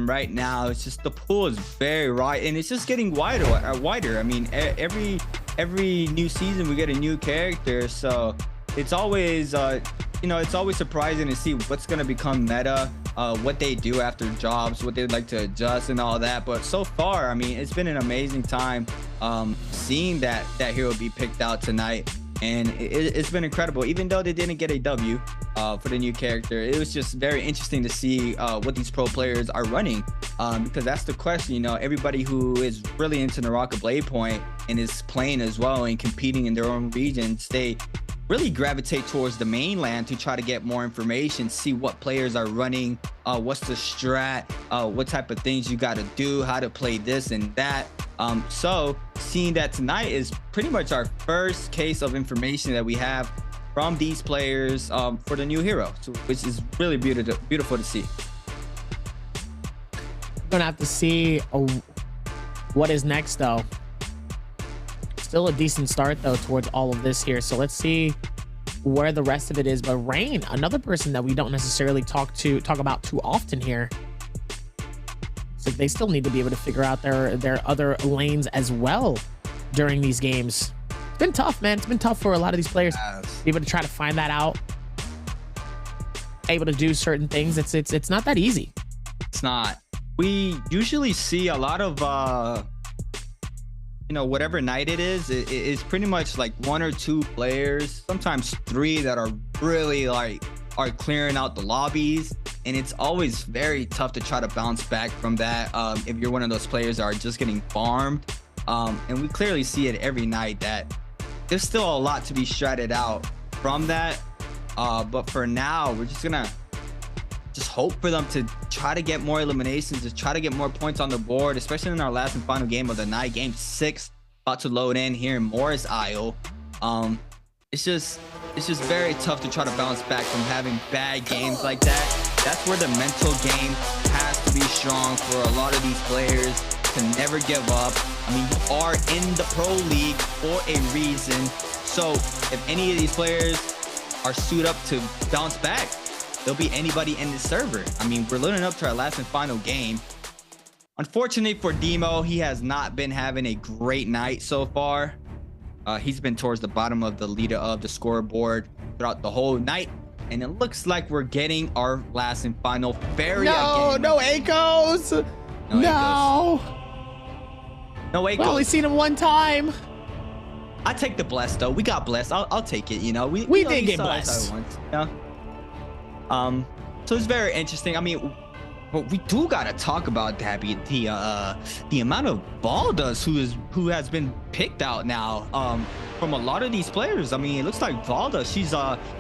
right now, it's just the pool is very wide, and it's just getting wider. I mean, every new season we get a new character, so it's always it's always surprising to see what's going to become meta, what they do after jobs, what they'd like to adjust and all that. But so far, I mean, it's been an amazing time seeing that hero be picked out tonight, and it's been incredible. Even though they didn't get a W for the new character, it was just very interesting to see what these pro players are running, because that's the question. You know, everybody who is really into NARAKA BLADEPOINT and is playing as well and competing in their own regions, they really gravitate towards the mainland to try to get more information, see what players are running, what's the strat, what type of things you got to do, how to play this and that. So seeing that tonight is pretty much our first case of information that we have from these players for the new hero, so, which is really beautiful to see.
Gonna have to see what is next though. Still a decent start though towards all of this here, so let's see where the rest of it is. But Rain, another person that we don't necessarily talk about too often here, so they still need to be able to figure out their other lanes as well during these games. It's been tough, man. It's been tough for a lot of these players to be able to try to find that out, able to do certain things. It's not that easy.
It's not. We usually see a lot of you know, whatever night it is, it's pretty much like 1 or 2 players, sometimes 3, that are really like are clearing out the lobbies, and it's always very tough to try to bounce back from that if you're one of those players that are just getting farmed. And we clearly see it every night that there's still a lot to be shredded out from that, but for now we're just gonna hope for them to try to get more eliminations, to try to get more points on the board, especially in our last and final game of the night, game 6, about to load in here in Morris Isle. It's just very tough to try to bounce back from having bad games like that. That's where the mental game has to be strong for a lot of these players, to never give up. I mean, you are in the pro league for a reason, so if any of these players are suited up to bounce back, there'll be anybody in the server. I mean, we're leading up to our last and final game. Unfortunately for Demo, he has not been having a great night so far. He's been towards the bottom of the leader of the scoreboard throughout the whole night, and it looks like we're getting our last and final Faria game.
No echoes. No
echoes.
We've only seen him one time.
I take the bless though. We got blessed. I'll take it. You know, we
did get blessed.
Yeah. So it's very interesting. I mean, but we do gotta talk about that, the amount of Baldas who has been picked out now from a lot of these players. I mean, it looks like Valda,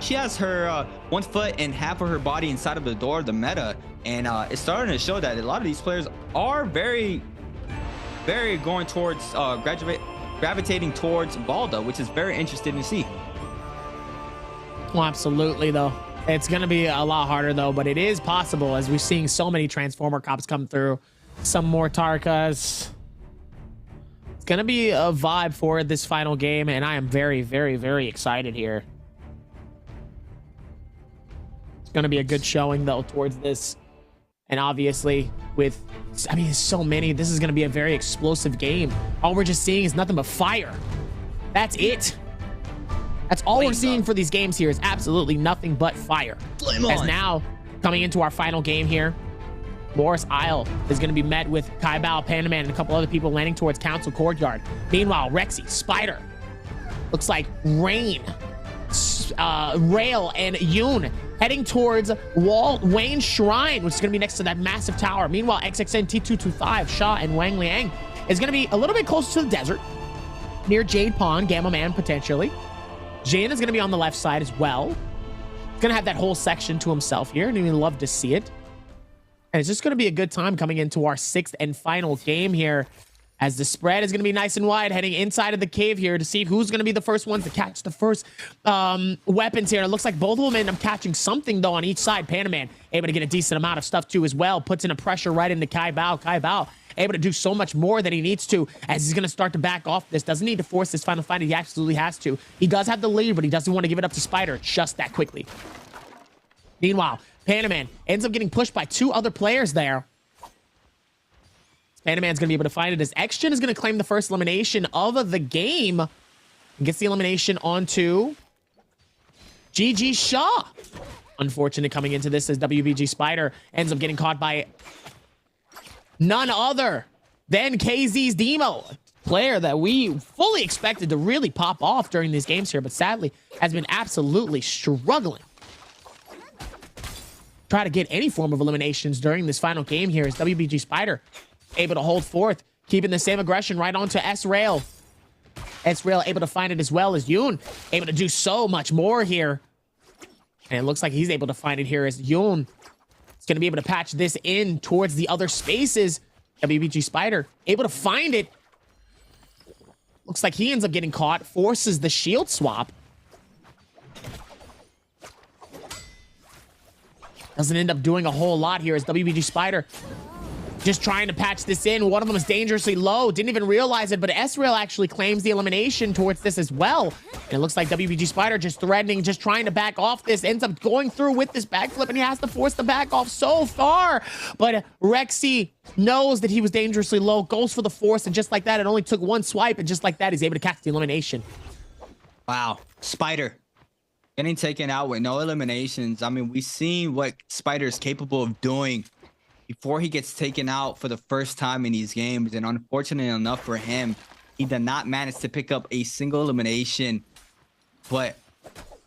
she has her 1 foot and half of her body inside of the door of the meta, and it's starting to show that a lot of these players are very going towards gravitating towards Balda, which is very interesting to see.
Well, absolutely though. It's going to be a lot harder, though, but it is possible, as we're seeing so many Transformer cops come through. Some more Tarkas. It's going to be a vibe for this final game, and I am very, very, very excited here. It's going to be a good showing, though, towards this. And obviously, with, I mean, so many, this is going to be a very explosive game. All we're just seeing is nothing but fire. That's it. That's all we're seeing for these games here, is absolutely nothing but fire. As now, coming into our final game here, Morris Isle is going to be met with Kaibao, Panda Man, and a couple other people landing towards Council Courtyard. Meanwhile, Rexy, Spider, looks like Rain, Rail, and Yoon heading towards Wayne Shrine, which is going to be next to that massive tower. Meanwhile, XXN T225, Shaw, and Wang Liang is going to be a little bit closer to the desert, near Jade Pond, Gamma Man, potentially. Jane is going to be on the left side as well. He's going to have that whole section to himself here, and we'd love to see it. And it's just going to be a good time coming into our 6th and final game here, as the spread is going to be nice and wide, heading inside of the cave here to see who's going to be the first ones to catch the first weapons here. It looks like both of them end up catching something, though, on each side. Panda Man able to get a decent amount of stuff, too, as well. Puts in a pressure right into Kaibao. Kaibao able to do so much more than he needs to, as he's going to start to back off this. Doesn't need to force this final fight. He absolutely has to. He does have the lead, but he doesn't want to give it up to Spider just that quickly. Meanwhile, Panda Man ends up getting pushed by 2 other players there. Panda Man's going to be able to find it, as XGen is going to claim the first elimination of the game. And gets the elimination onto GG Shaw. Unfortunate coming into this, as WBG Spider ends up getting caught by none other than KZ's Demo, a player that we fully expected to really pop off during these games here, but sadly has been absolutely struggling. Try to get any form of eliminations during this final game here, as WBG Spider able to hold forth, keeping the same aggression right onto S-Rail. Ezreal able to find it as well as Yoon able to do so much more here. And it looks like he's able to find it here as Yoon is going to be able to patch this in towards the other spaces. WBG Spider able to find it. Looks like he ends up getting caught, forces the shield swap. Doesn't end up doing a whole lot here as WBG Spider just trying to patch this in. One of them is dangerously low. Didn't even realize it, but Ezreal actually claims the elimination towards this as well. And it looks like WBG Spider just threatening, just trying to back off this. Ends up going through with this backflip, and he has to force the back off so far. But Rexy knows that he was dangerously low, goes for the force, and just like that, it only took one swipe, and just like that, he's able to catch the elimination.
Wow. Spider getting taken out with no eliminations. I mean, we've seen what Spider is capable of doing before he gets taken out for the first time in these games, and unfortunately enough for him, he did not manage to pick up a single elimination. But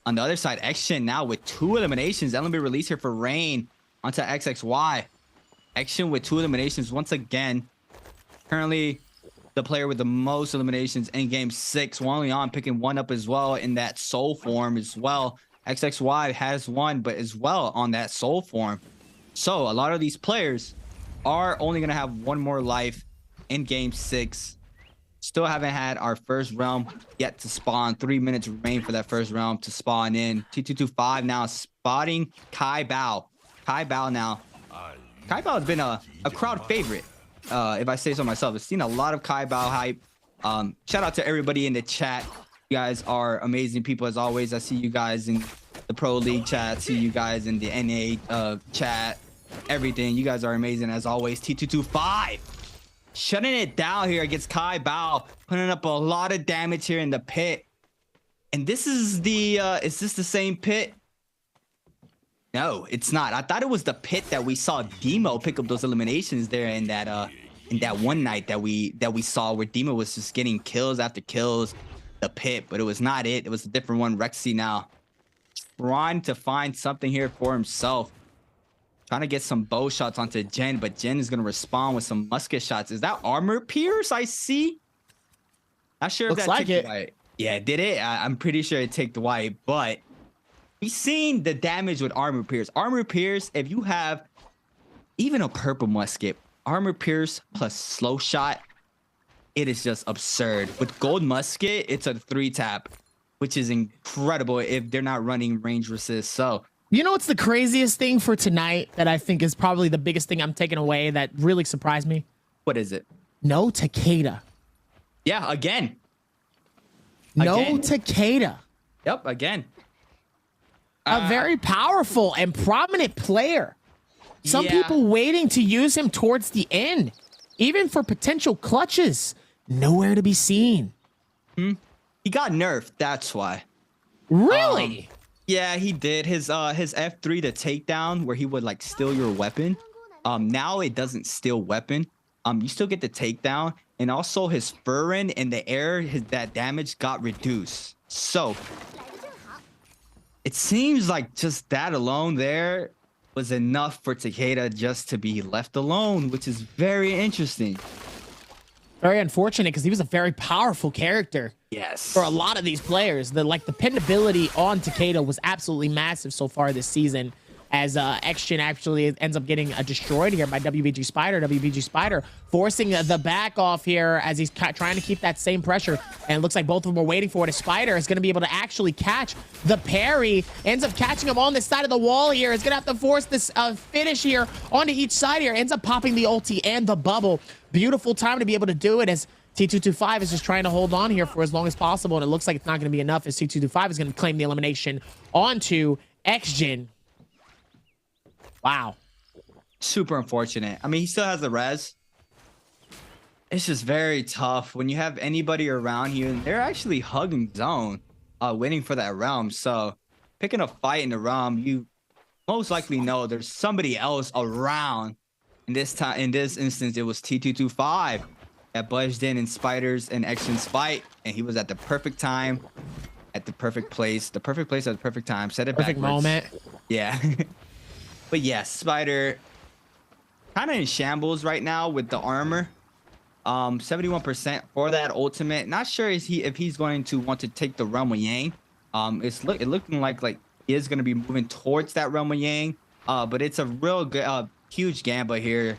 on the other side, XGen now with 2 eliminations. LMB release here for Rain onto XXY. XGen with 2 eliminations once again. Currently the player with the most eliminations in game 6. Wanglian picking 1 up as well in that soul form as well. XXY has 1, but as well on that soul form. So a lot of these players are only going to have 1 more life in game 6. Still haven't had our first realm yet to spawn. 3 minutes remain for that first realm to spawn in. T225 now spotting Kai Bao. Kai Bao now. Kai Bao has been a crowd favorite, if I say so myself. I've seen a lot of Kai Bao hype. Shout out to everybody in the chat. You guys are amazing people as always. I see you guys in the Pro League chat. See you guys in the NA chat. Everything. You guys are amazing as always. T225 shutting it down here against Kai Bao, putting up a lot of damage here in the pit. And this is the is this the same pit? No, it's not. I thought it was the pit that we saw Demo pick up those eliminations there in that one night that we saw where Demo was just getting kills after kills. The pit, but it was not it. It was a different one. Rexy now trying to find something here for himself. Trying to get some bow shots onto Jen, but Jen is going to respond with some musket shots. Is that armor pierce I see? Not sure if
Looks
that
like
took
it.
the wipe. Yeah, did it? I'm pretty sure it took the wipe, but we've seen the damage with armor pierce. Armor pierce, if you have even a purple musket, armor pierce plus slow shot, it is just absurd. With gold musket, it's a 3-tap, which is incredible if they're not running range resist. So
you know what's the craziest thing for tonight that I think is probably the biggest thing I'm taking away that really surprised me?
What is it?
No Takeda.
Yeah, again.
No Takeda.
Yep, again.
A very powerful and prominent player. Some
Yeah.
people waiting to use him towards the end, even for potential clutches. Nowhere to be seen.
He got nerfed, that's why.
Really?
Yeah, he did. His F3 to takedown where he would like steal your weapon. Now it doesn't steal weapon. You still get the takedown, and also his Furin in the air, that damage got reduced. So it seems like just that alone there was enough for Takeda just to be left alone, which is very interesting.
Very unfortunate because he was a very powerful character.
Yes.
For a lot of these players, the dependability on Takeda was absolutely massive so far this season. As XGen actually ends up getting destroyed here by WBG Spider. WBG Spider forcing the back off here as he's trying to keep that same pressure. And it looks like both of them are waiting for it. As Spider is going to be able to actually catch the parry. Ends up catching him on the side of the wall here. Is going to have to force this finish here onto each side here. Ends up popping the ulti and the bubble. Beautiful time to be able to do it as T225 is just trying to hold on here for as long as possible. And it looks like it's not going to be enough as T225 is going to claim the elimination onto XGen. Wow.
Super unfortunate. I mean, he still has the res. It's just very tough when you have anybody around you and they're actually hugging zone, waiting for that realm. So picking a fight in the realm, you most likely know there's somebody else around. In this instance, it was T225 that budged in Spider's and XGen's fight, and he was at the perfect time, at the perfect place at the perfect time. Set it
Perfect
backwards.
moment.
Yeah. But yeah, Spider kind of in shambles right now with the armor. 71% for that ultimate. Not sure if he's going to want to take the Realm of Yang. It's looking like he is going to be moving towards that Realm of Yang. But it's a real good, huge gamble here.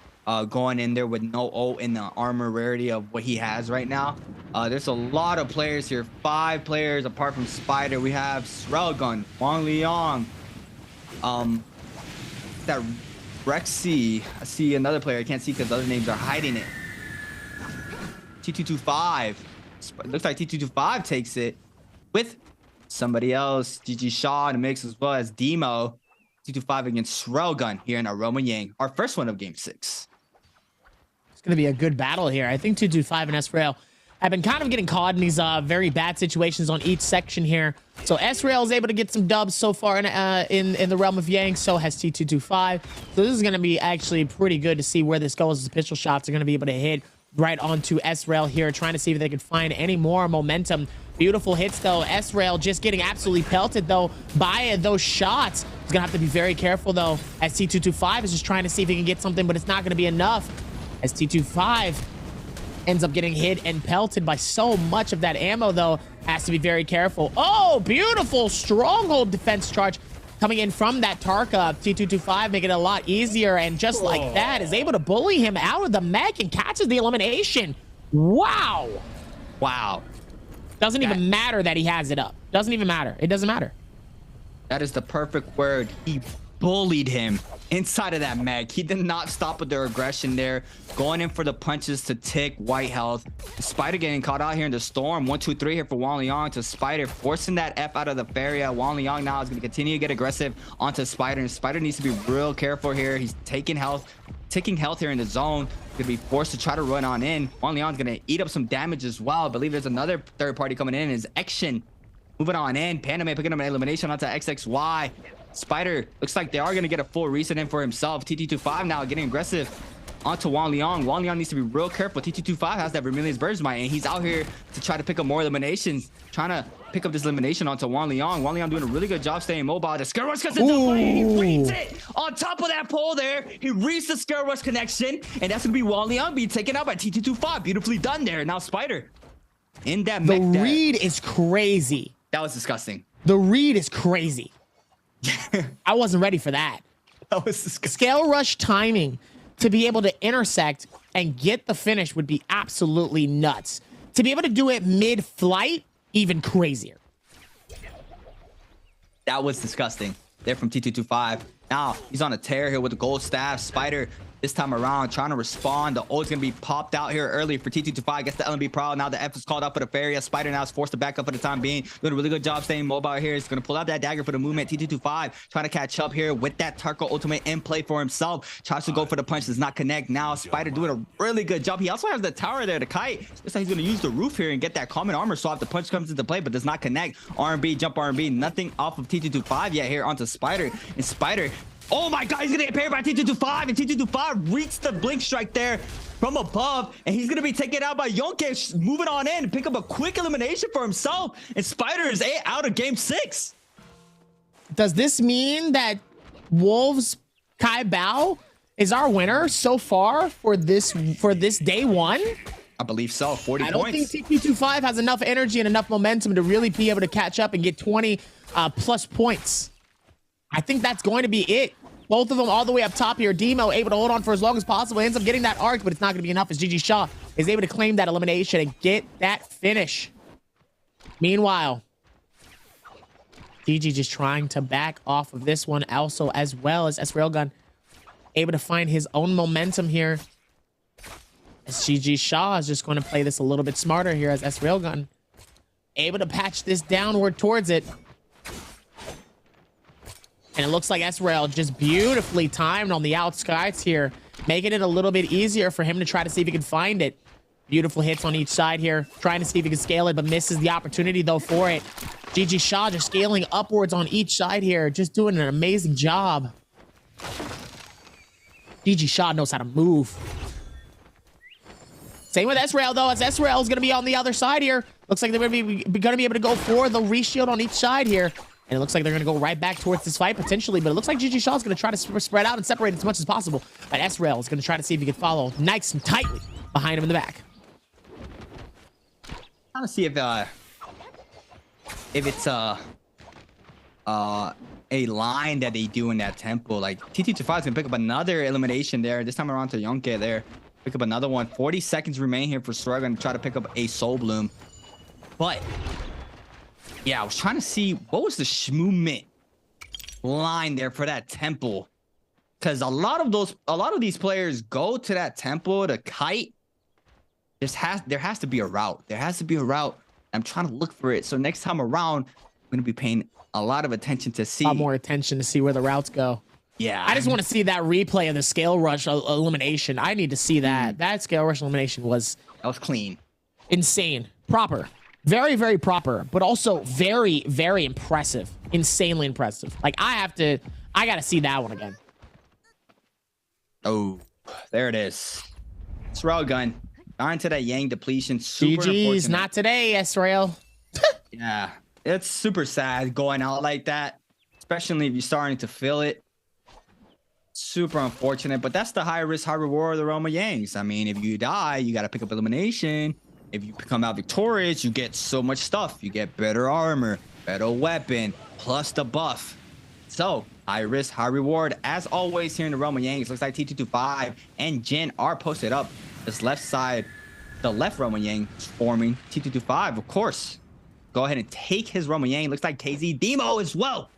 Going in there with no ult in the armor rarity of what he has right now. There's a lot of players here. 5 players apart from Spider. We have Srelgun, Wang Liang, that Rexy. I see another player I can't see because the other names are hiding it. T225. Looks like T225 takes it with somebody else. GG Shaw in the mix as well as Demo. T225 against Srelgun here in Aroma Yang. Our first one of game 6.
It's going to be a good battle here. I think 225 and S-Rail have been kind of getting caught in these very bad situations on each section here. So S-Rail is able to get some dubs so far in the realm of Yang. So has T225. So this is going to be actually pretty good to see where this goes. As pistol shots are going to be able to hit right onto S-Rail here, trying to see if they can find any more momentum. Beautiful hits, though. S-Rail just getting absolutely pelted, though, by those shots. He's going to have to be very careful, though, as T225 is just trying to see if he can get something, but it's not going to be enough, as T225 ends up getting hit and pelted by so much of that ammo, though. Has to be very careful. Oh, beautiful stronghold defense charge coming in from that Tarka. T225 making it a lot easier, and just like that, is able to bully him out of the mech and catches the elimination. Wow.
Wow.
Doesn't even matter that he has it up. Doesn't even matter. It doesn't matter.
That is the perfect word. He bullied him inside of that mech. He did not stop with their aggression there. Going in for the punches to tick white health. Spider getting caught out here in the storm. 1, 2, 3 here for Wang Liang to Spider, forcing that F out of the Feria. Wang Liang now is going to continue to get aggressive onto Spider, and Spider needs to be real careful here. He's taking health here in the zone. Gonna be forced to try to run on in. Wang Liang's gonna eat up some damage as well. I believe there's another third party coming in. Is Action moving on in. Panda Man picking up an elimination onto XXY. Spider looks like they are gonna get a full reset in for himself. TT25 now getting aggressive onto Wang Liang. Wang Liang needs to be real careful. TT25 has that Vermilion's Bird's Might, and he's out here to try to pick up more eliminations. Trying to pick up this elimination onto Wang Liang. Wang Liang doing a really good job staying mobile. The Scare Rush gets into play. He reads it on top of that pole there. He reads the Scare Rush connection, and that's gonna be Wang Liang being taken out by TT25. Beautifully done there. Now Spider in that mech.
The read is crazy.
That was disgusting.
The read is crazy. I wasn't ready for that.
That was disgusting.
Scale Rush timing to be able to intersect and get the finish would be absolutely nuts. To be able to do it mid-flight, even crazier.
That was disgusting. They're from T225. Now he's on a tear here with the gold staff. Spider this time around trying to respond. The ult's gonna be popped out here early for T225. Gets the Nbpl. Now the F is called up for the Feria. Spider now is forced to back up for the time being. Doing a really good job staying mobile here. He's gonna pull out that dagger for the movement. T225 trying to catch up here with that Tarka ultimate in play for himself. Tries to go for the punch, does not connect. Now Spider doing a really good job. He also has the tower there, the kite. Looks like he's gonna use the roof here and get that common armor swap. The punch comes into play but does not connect. R&B, jump R&B. Nothing off of T225 yet here onto Spider. And Spider, oh my god, he's gonna get paired by T225, and T225 reads the blink strike there from above, and he's gonna be taken out by Yonke, moving on in, pick up a quick elimination for himself, and Spider is out of game 6.
Does this mean that Wolves Kai Bao is our winner so far for this day 1?
I believe so. 40 points.
I don't think TP25 has enough energy and enough momentum to really be able to catch up and get 20 plus points. I think that's going to be it. Both of them all the way up top here. Demo able to hold on for as long as possible. Ends up getting that arc, but it's not going to be enough as GG Shaw is able to claim that elimination and get that finish. Meanwhile, GG just trying to back off of this one also, as well as S-Railgun able to find his own momentum here. As GG Shaw is just going to play this a little bit smarter here as S-Railgun able to patch this downward towards it. And it looks like S-Rail just beautifully timed on the outskirts here, making it a little bit easier for him to try to see if he can find it. Beautiful hits on each side here, trying to see if he can scale it, but misses the opportunity, though, for it. GG Shaw just scaling upwards on each side here, just doing an amazing job. GG Shaw knows how to move. Same with S-Rail, though, as S-Rail is going to be on the other side here. Looks like they're going to be able to go for the reshield on each side here. And it looks like they're going to go right back towards this fight, potentially. But it looks like GG Shaw is going to try to spread out and separate as much as possible. But S-Rail is going to try to see if he can follow nice and tightly behind him in the back.
Trying to see if it's a line that they do in that tempo. Like TT25 is gonna pick up another elimination there. This time around to Yonke there. Pick up another one. 40 seconds remain here for Sora. Gonna try to pick up a Soul Bloom. But yeah, I was trying to see what was the movement line there for that temple. Because a lot of these players go to that temple to kite. There has to be a route. There has to be a route. I'm trying to look for it. So next time around, I'm gonna be paying a lot of attention to see.
A lot more attention to see where the routes go.
Yeah.
I just want to see that replay of the scale rush elimination. I need to see that. That scale rush elimination was
clean.
Insane. Proper. Very, very proper, but also very, very impressive. Insanely impressive. Like I gotta see that one again.
Oh, there it is. It's Railgun. Got into that Yang depletion. Super
GG's, not today, Israel.
Yeah, it's super sad going out like that, especially if you're starting to feel it. Super unfortunate, but that's the high risk, high reward of the Roma Yangs. I mean, if you die, you got to pick up elimination. If you come out victorious, you get so much stuff. You get better armor, better weapon, plus the buff. So, high risk, high reward. As always here in the Roma Yangs, looks like T225 and Jin are posted up. This left side, the left Roma Yang is forming. T225, of course. Go ahead and take his Roma Yang. Looks like KZ Demo as well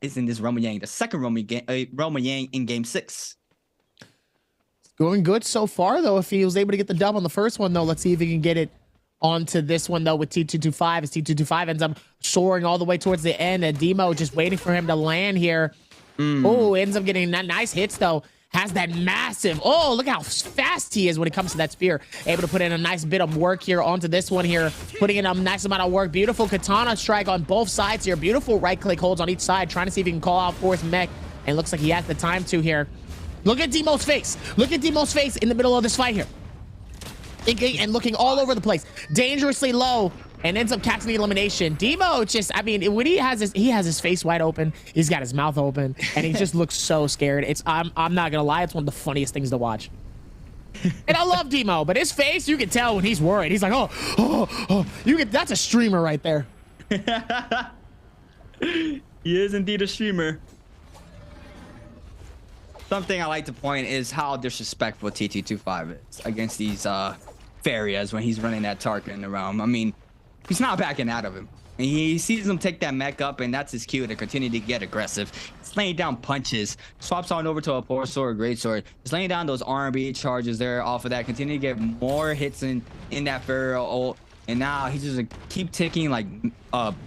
is in this Roma Yang. The second Roma Yang in game 6.
Going good so far, though. If he was able to get the dub on the first one, though, let's see if he can get it onto this one, though, with T225. As T225 ends up soaring all the way towards the end. And Demo just waiting for him to land here. Oh, ends up getting that nice hits, though. Has that massive, oh, look how fast he is when it comes to that spear. Able to put in a nice bit of work here onto this one here. Putting in a nice amount of work. Beautiful katana strike on both sides here. Beautiful right click holds on each side. Trying to see if he can call out Force Mech. And looks like he has the time to here. Look at Demo's face. Look at Demo's face in the middle of this fight here. Thinking and looking all over the place. Dangerously low. And ends up catching the elimination. Demo just, I mean, when he has his face wide open, he's got his mouth open, and he just looks so scared. I'm not gonna lie, it's one of the funniest things to watch. And I love Demo, but his face, you can tell when he's worried. He's like, oh. That's a streamer right there.
He is indeed a streamer. Something I like to point is how disrespectful TT25 is against these Farias when he's running that Tarka in the realm. I mean, he's not backing out of him. And he sees him take that mech up, and that's his cue to continue to get aggressive. He's laying down punches, swaps on over to a poor sword, great sword. He's laying down those R&B charges there off of that, continue to get more hits in that Faria ult. And now he's just keep taking like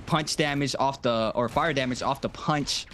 punch damage off the, or fire damage off the punch.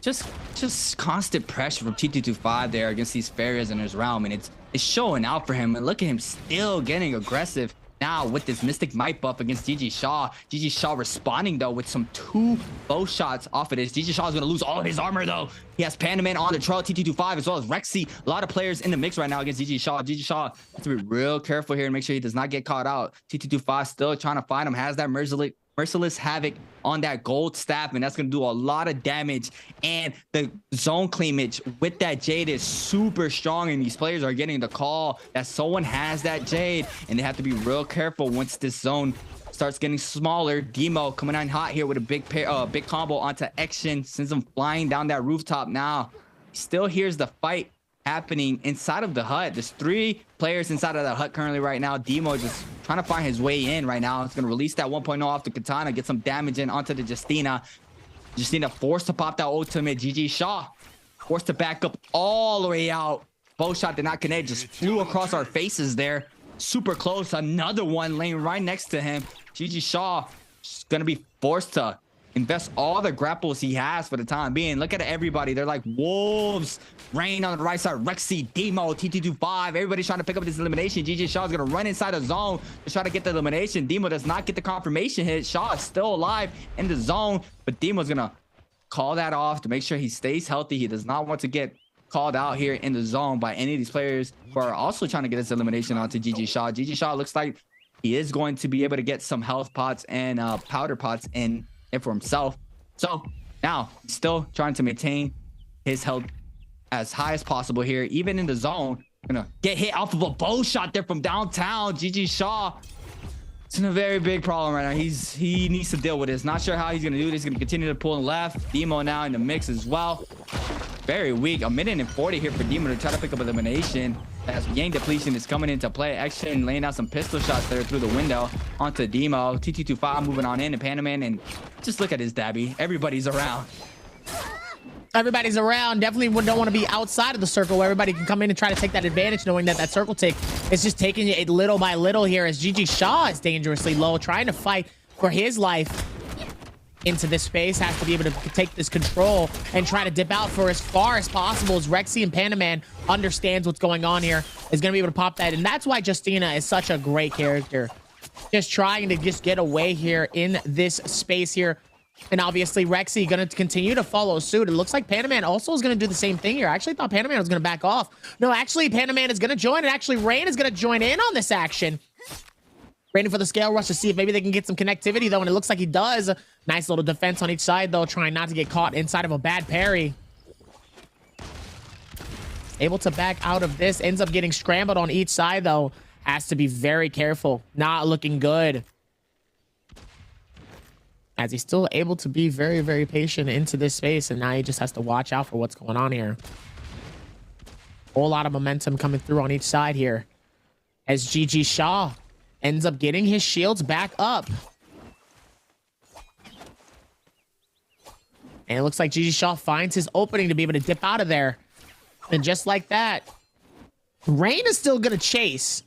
Just constant pressure from T225 there against these Farias in his realm, and it's showing out for him. And look at him still getting aggressive now with this Mystic Might buff against GG Shaw. GG Shaw responding though with some 2 bow shots off of this. GG Shaw is going to lose all of his armor though. He has Pandaman on the trail, T225 as well as Rexy. A lot of players in the mix right now against GG Shaw. GG Shaw has to be real careful here and make sure he does not get caught out. T225 still trying to find him, has that Merciless Havoc on that gold staff, and that's going to do a lot of damage. And the zone cleavage with that Jade is super strong, and these players are getting the call that someone has that Jade, and they have to be real careful once this zone starts getting smaller. Demo coming on hot here with a big combo onto Action, sends him flying down that rooftop. Now he still hears the fight happening inside of the hut. There's 3 players inside of the hut currently right now. Demo just trying to find his way in right now. It's going to release that 1.0 off the katana, get some damage in onto the Justina. Justina forced to pop that ultimate. GG Shaw forced to back up all the way out. Bow shot did not connect, just flew across our faces there. Super close. Another one laying right next to him. GG Shaw is going to be forced to invest all the grapples he has for the time being. Look at everybody. They're like wolves. Rain on the right side. Rexy, Demo, T225. Everybody's trying to pick up this elimination. GG Shaw is going to run inside the zone to try to get the elimination. Demo does not get the confirmation hit. Shaw is still alive in the zone, but Demo's going to call that off to make sure he stays healthy. He does not want to get called out here in the zone by any of these players who are also trying to get this elimination onto GG Shaw. GG Shaw looks like he is going to be able to get some health pots and powder pots in for himself. So now he's still trying to maintain his health as high as possible here, even in the zone. Gonna get hit off of a bow shot there from downtown. GG Shaw It's a very big problem right now. He needs to deal with this. Not sure how he's gonna do this. He's gonna continue to pull left. Demo now in the mix as well. Very weak. 1:40 here for Demo to try to pick up elimination. As Yang depletion is coming into play. Action laying out some pistol shots there through the window onto Demo. TT25 moving on in, and Panaman, and just look at his Dabby. Everybody's around.
Everybody's around. Definitely don't want to be outside of the circle where everybody can come in and try to take that advantage, knowing that that circle tick is just taking it little by little here as GG Shaw is dangerously low, trying to fight for his life into this space. Has to be able to take this control and try to dip out for as far as possible as Rexy and Panaman understands what's going on here. Is going to be able to pop that. And that's why Justina is such a great character. Just trying to just get away here in this space here. And obviously, Rexy going to continue to follow suit. It looks like Panaman also is going to do the same thing here. I actually thought Panaman was going to back off. No, actually, Panaman is going to join. And actually, Rain is going to join in on this action. Waiting for the scale rush to see if maybe they can get some connectivity, though. And it looks like he does. Nice little defense on each side, though. Trying not to get caught inside of a bad parry. Able to back out of this. Ends up getting scrambled on each side, though. Has to be very careful. Not looking good. As he's still able to be very, very patient into this space. And now he just has to watch out for what's going on here. Whole lot of momentum coming through on each side here. As GG Shaw ends up getting his shields back up. And it looks like GG Shaw finds his opening to be able to dip out of there. And just like that, Rain is still going to chase.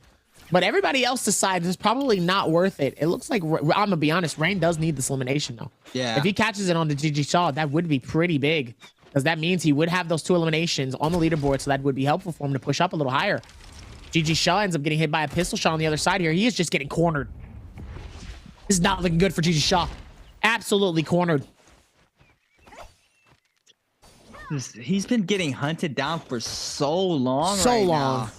But everybody else decides it's probably not worth it. It looks like, I'm going to be honest, Rain does need this elimination, though.
Yeah.
If he catches it on the GG Shaw, that would be pretty big. Because that means he would have those 2 eliminations on the leaderboard, so that would be helpful for him to push up a little higher. GG Shaw ends up getting hit by a pistol shot on the other side here. He is just getting cornered. This is not looking good for GG Shaw. Absolutely cornered.
He's been getting hunted down for so long now.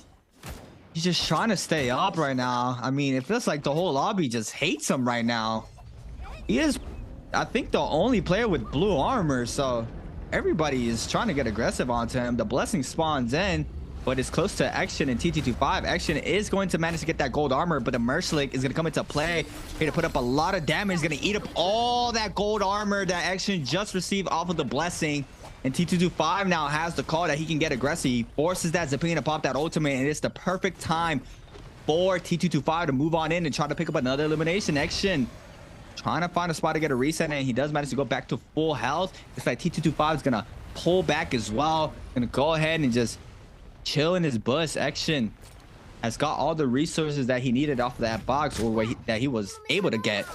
He's just trying to stay up right now. I mean, it feels like the whole lobby just hates him right now. He is, I think, the only player with blue armor, so everybody is trying to get aggressive onto him. The blessing spawns in, but it's close to Action and TT25. Action is going to manage to get that gold armor, but the Mercilink is going to come into play here to put up a lot of damage. Going to eat up all that gold armor that Action just received off of the blessing. And T225 now has the call that he can get aggressive. He forces that Zapina to pop that ultimate, and it's the perfect time for T225 to move on in and try to pick up another elimination. Action trying to find a spot to get a reset, and he does manage to go back to full health. It's like T225 is going to pull back as well. Going to go ahead and just chill in his bus. Action has got all the resources that he needed off of that box, or that he was able to get.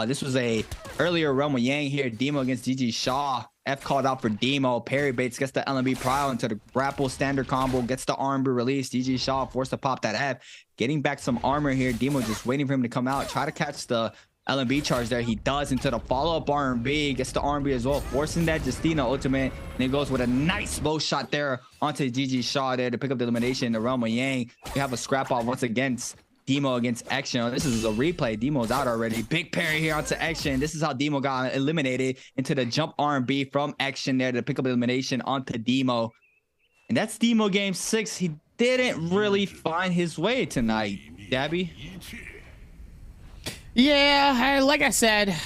This was a earlier run with Yang here. Demo against GG Shaw. F called out for Demo. Parry baits, gets the NBPL into the grapple standard combo, gets the arm released. GG Shaw forced to pop that F. Getting back some armor here. Demo just waiting for him to come out. Try to catch the LMB charge there. He does into the follow-up RMB. Gets the RMB as well, forcing that Justina ultimate. And it goes with a nice bow shot there onto GG Shaw there to pick up the elimination in the realm of Yang. We have a scrap off once against Demo against Action. This is a replay. Demo's out already. Big parry here onto Action. This is how Demo got eliminated into the jump RMB from Action there to pick up elimination onto Demo. And that's Demo game 6. He didn't really find his way tonight. Dabby?
Yeah, like I said,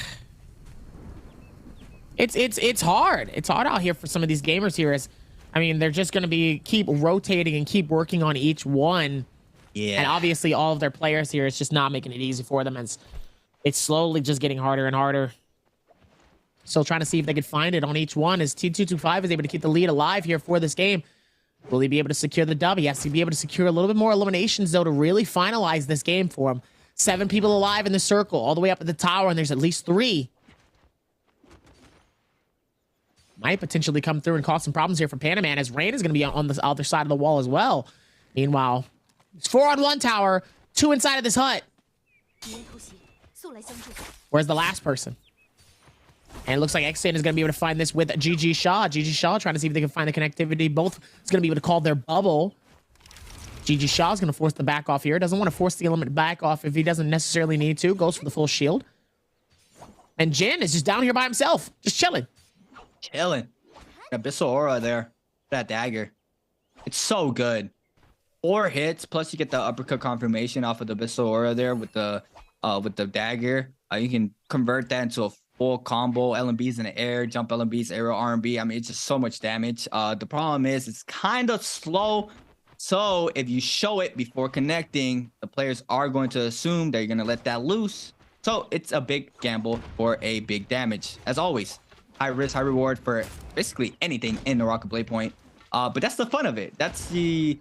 it's hard. It's hard out here for some of these gamers here. I mean, they're just going to keep rotating and keep working on each one. Yeah. And obviously all of their players here, it's just not making it easy for them. It's slowly just getting harder and harder. Still trying to see if they could find it on each one as T225 is able to keep the lead alive here for this game. Will he be able to secure the dub? He has to be able to secure a little bit more eliminations, though, to really finalize this game for him. 7 people alive in the circle, all the way up at the tower, and there's at least 3. Might potentially come through and cause some problems here for Panaman, as Rain is going to be on the other side of the wall as well. Meanwhile, it's 4 on 1 tower, 2 inside of this hut. Where's the last person? And it looks like Xan is going to be able to find this with GG Shaw. GG Shaw trying to see if they can find the connectivity. Both is going to be able to call their bubble. GG Shaw is going to force the back off here. Doesn't want to force the element back off if he doesn't necessarily need to. Goes for the full shield. And Jin is just down here by himself. Just chilling.
Chilling. Abyssal Aura there. That dagger. It's so good. 4 hits, plus you get the uppercut confirmation off of the Abyssal Aura there with the with the dagger. You can convert that into a full combo. LMBs in the air, jump LMBs, aerial RMB. I mean, it's just so much damage. The problem is it's kind of slow. So if you show it before connecting, the players are going to assume that you're going to let that loose. So it's a big gamble for a big damage. As always, high risk, high reward for basically anything in NARAKA BLADEPOINT. But that's the fun of it. That's the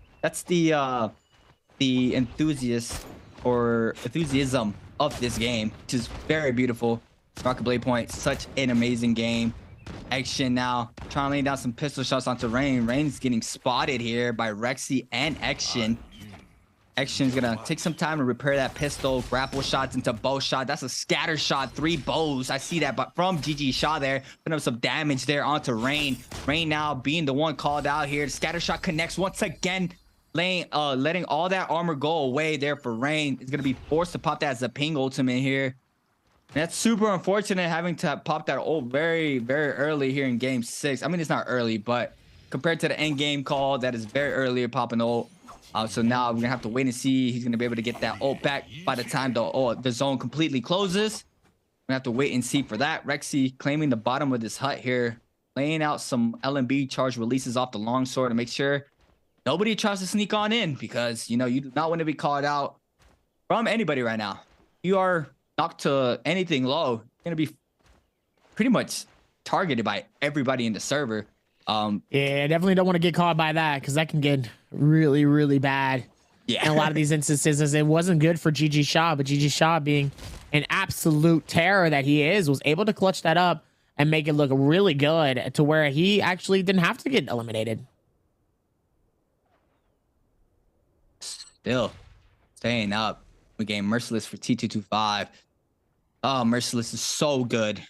enthusiast or enthusiasm of this game, which is very beautiful. NARAKA BLADEPOINT, such an amazing game. Action now, trying to lay down some pistol shots onto Rain. Rain's getting spotted here by Rexy and Action. Action's gonna take some time to repair that pistol. Grapple shots into bow shot. That's a scatter shot, 3 bows. I see that, but from GG Shaw there, putting up some damage there onto Rain. Rain now being the one called out here. The scatter shot connects once again, letting all that armor go away there for Rain. Is gonna be forced to pop that Zaping ultimate here. And that's super unfortunate having to pop that ult very, very early here in game 6. I mean, it's not early, but compared to the end game call, that is very early popping the ult. So now we're gonna have to wait and see. He's gonna be able to get that ult back by the time the zone completely closes. We're gonna have to wait and see for that. Rexy claiming the bottom of this hut here, laying out some LMB charge releases off the longsword to make sure nobody tries to sneak on in, because you know you do not want to be called out from anybody right now. You are knocked to anything low, you're gonna be pretty much targeted by everybody in the server.
Yeah, I definitely don't want to get caught by that, because that can get really, really bad. Yeah. In a lot of these instances, as it wasn't good for GG Shaw, but GG Shaw, being an absolute terror that he is, was able to clutch that up and make it look really good to where he actually didn't have to get eliminated.
Still staying up. We gained Merciless for T225. Oh, Merciless is so good,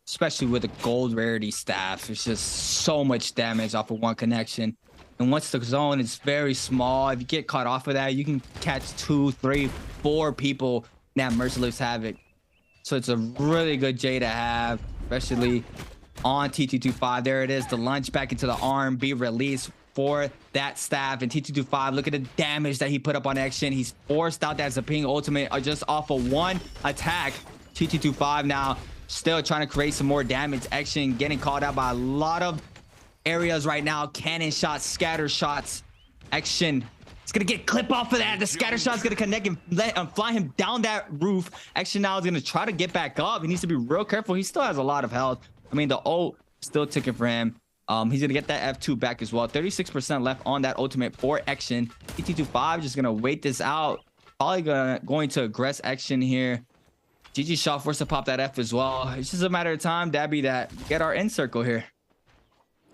especially with a gold rarity staff. It's just so much damage off of one connection. And once the zone is very small, if you get caught off of that, you can catch 2, 3, 4 people in that Merciless Havoc. So it's a really good J to have, especially on T225. There it is, the launch back into the RMB release for that staff. And T225, look at the damage that he put up on Action. He's forced out that Zaping ultimate just off of one attack. T225 now still trying to create some more damage. Action getting called out by a lot of areas right now. Cannon shots, scatter shots. Action, it's gonna get clip off of that. The scatter shot's gonna connect and fly him down that roof. Action now is gonna try to get back up. He needs to be real careful. He still has a lot of health. I mean, the ult still ticking for him. He's gonna get that F2 back as well. 36% left on that ultimate for Action. T225 just gonna wait this out. Probably going to aggress Action here. GG Shaw forced to pop that F as well. It's just a matter of time, Dabby, that get our end circle here.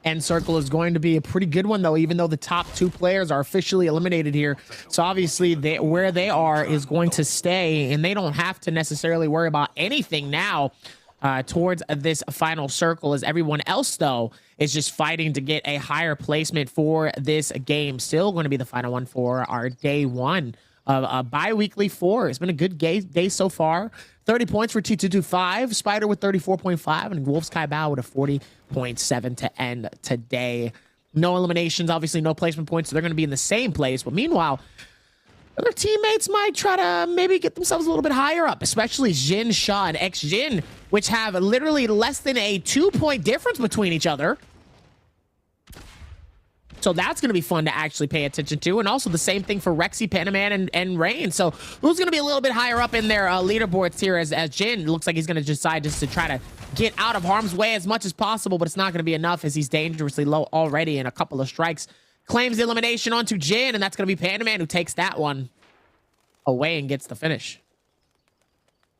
End circle is going to be a pretty good one, though, even though the top 2 players are officially eliminated here. So obviously where they are is going to stay, and they don't have to necessarily worry about anything now towards this final circle, as everyone else, though, is just fighting to get a higher placement for this game. Still going to be the final one for our day 1 of bi-weekly 4. It's been a good day so far. 30 points for T225, Spider with 34.5, and Wolf's Kai Bao with a 40.7 to end today. No eliminations, obviously no placement points, so they're going to be in the same place. But meanwhile, other teammates might try to maybe get themselves a little bit higher up, especially Jin, Shaw, and X-Jin, which have literally less than a 2-point difference between each other. So that's going to be fun to actually pay attention to. And also the same thing for Rexy, Panaman, and Rain. So who's going to be a little bit higher up in their leaderboards here as Jin looks like he's going to decide just to try to get out of harm's way as much as possible, but it's not going to be enough as he's dangerously low already in a couple of strikes. Claims the elimination onto Jin, and that's going to be Panaman who takes that one away and gets the finish.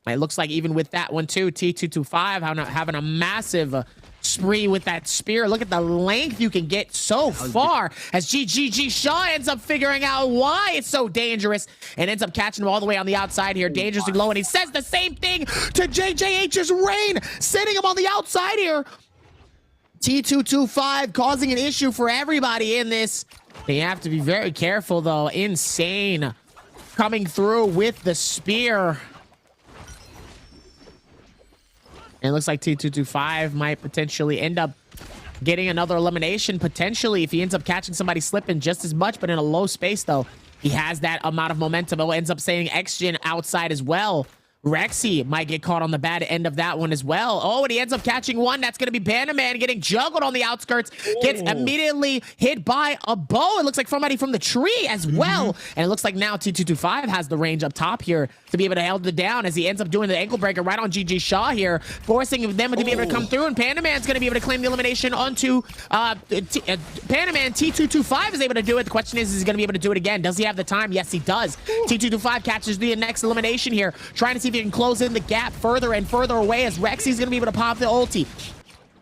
It looks like even with that one too, T225 having a massive spree with that spear. Look at the length you can get so far as GG Shaw ends up figuring out why it's so dangerous and ends up catching him all the way on the outside here, dangerously low, and he says the same thing to JJH's Rain, sending him on the outside here. T225 causing an issue for everybody in this. They have to be very careful though. Insane coming through with the spear. And it looks like T225 might potentially end up getting another elimination, potentially, if he ends up catching somebody slipping just as much, but in a low space, though. He has that amount of momentum. It ends up saying X-Jin outside as well, Rexy might get caught on the bad end of that one as well. Oh, and he ends up catching one. That's going to be Bannerman getting juggled on the outskirts. Gets immediately hit by a bow. It looks like somebody from the tree as well. And it looks like now T225 has the range up top here to be able to hold it down as he ends up doing the ankle breaker right on GG Shaw here, forcing them to be able to come through. And Panaman's going to be able to claim the elimination onto Panaman. T225 is able to do it. The question is he going to be able to do it again? Does he have the time? Yes, he does. T225 catches the next elimination here, trying to see if he can close in the gap further and further away as Rexy's going to be able to pop the ulti.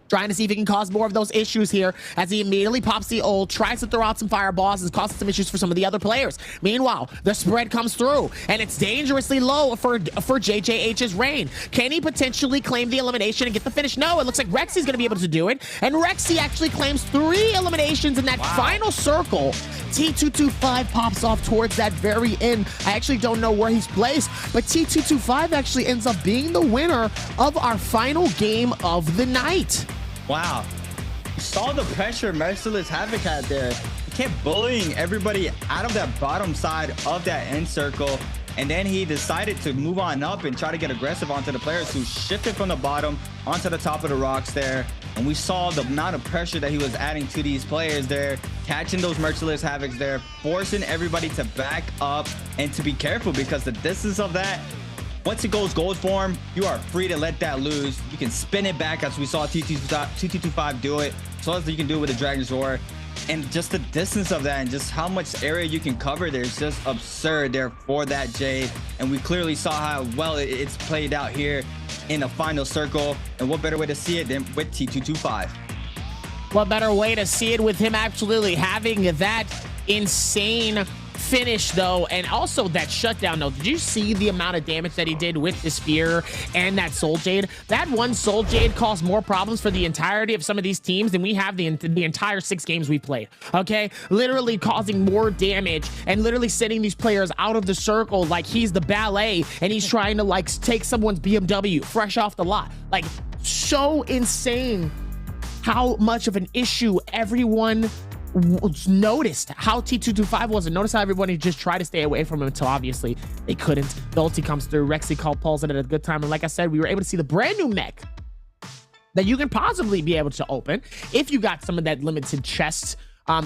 Trying to see if he can cause more of those issues here as he immediately pops the ult, tries to throw out some fireballs, and causes some issues for some of the other players. Meanwhile, the spread comes through, and it's dangerously low for JJH's Reign. Can he potentially claim the elimination and get the finish? No, it looks like Rexy's going to be able to do it, and Rexy actually claims 3 eliminations in that final circle. T225 pops off towards that very end. I actually don't know where he's placed, but T225 actually ends up being the winner of our final game of the night.
Wow. You saw the pressure Merciless Havoc had there. He kept bullying everybody out of that bottom side of that end circle. And then he decided to move on up and try to get aggressive onto the players who shifted from the bottom onto the top of the rocks there. And we saw the amount of pressure that he was adding to these players there, catching those Merciless Havocs there, forcing everybody to back up and to be careful because the distance of that, once it goes gold form, you are free to let that loose. You can spin it back as we saw T225 do it. So as you can do it with the Dragon's Roar. And just the distance of that and just how much area you can cover there is just absurd there for that Jade. And we clearly saw how well it's played out here in the final circle. And what better way to see it than with T225?
What better way to see it with him absolutely having that insane finish though, and also that shutdown though. Did you see the amount of damage that he did with the spear and that Soul Jade? That one Soul Jade caused more problems for the entirety of some of these teams than we have the entire 6 games we played. Okay, literally causing more damage and literally sending these players out of the circle like he's the ballet and he's trying to like take someone's BMW fresh off the lot. Like, so insane how much of an issue everyone noticed, how T225 was, and notice how everybody just tried to stay away from him until obviously they couldn't. The ulti comes through, Rexy pulls it at a good time, and like I said, we were able to see the brand new mech that you can possibly be able to open if you got some of that limited chests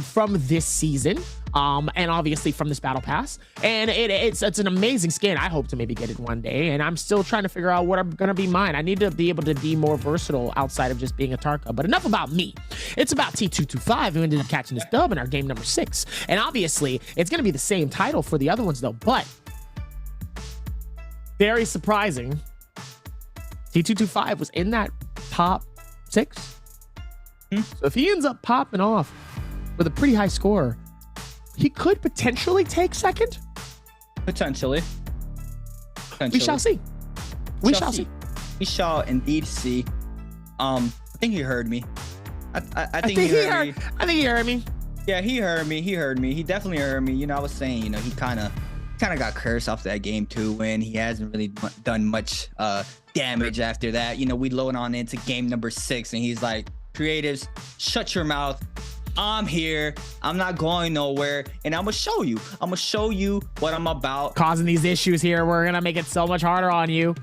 from this season, and obviously from this battle pass. And it's an amazing skin. I hope to maybe get it one day, and I'm still trying to figure out what are gonna be mine. I need to be able to be more versatile outside of just being a Tarka. But enough about me. It's about T225 who ended up catching this dub in our game number 6. And obviously it's gonna be the same title for the other ones though, but very surprising, T225 was in that top 6. So if he ends up popping off with a pretty high score, he could potentially take second.
Potentially.
We shall see. We shall see.
We shall indeed see. I think he heard me. I think he heard me.
I think he heard me.
Yeah, he heard me. He heard me. He definitely heard me. You know, I was saying, you know, he kind of got cursed off that game 2 win. He hasn't really done much damage after that. You know, we load on into game number 6, and he's like, creatives, shut your mouth. I'm here. I'm not going nowhere, and I'm gonna show you. I'm gonna show you what I'm about.
Causing these issues here. We're gonna make it so much harder on you.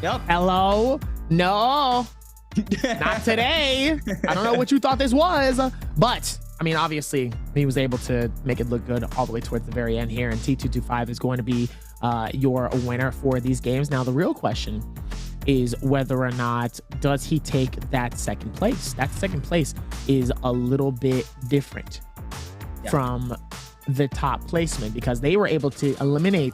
Yep.
Hello? No. Not today. I don't know what you thought this was, but I mean, obviously, he was able to make it look good all the way towards the very end here, and T225 is going to be your winner for these games. Now, the real question is whether or not does he take that second place. That second place is a little bit different from the top placement because they were able to eliminate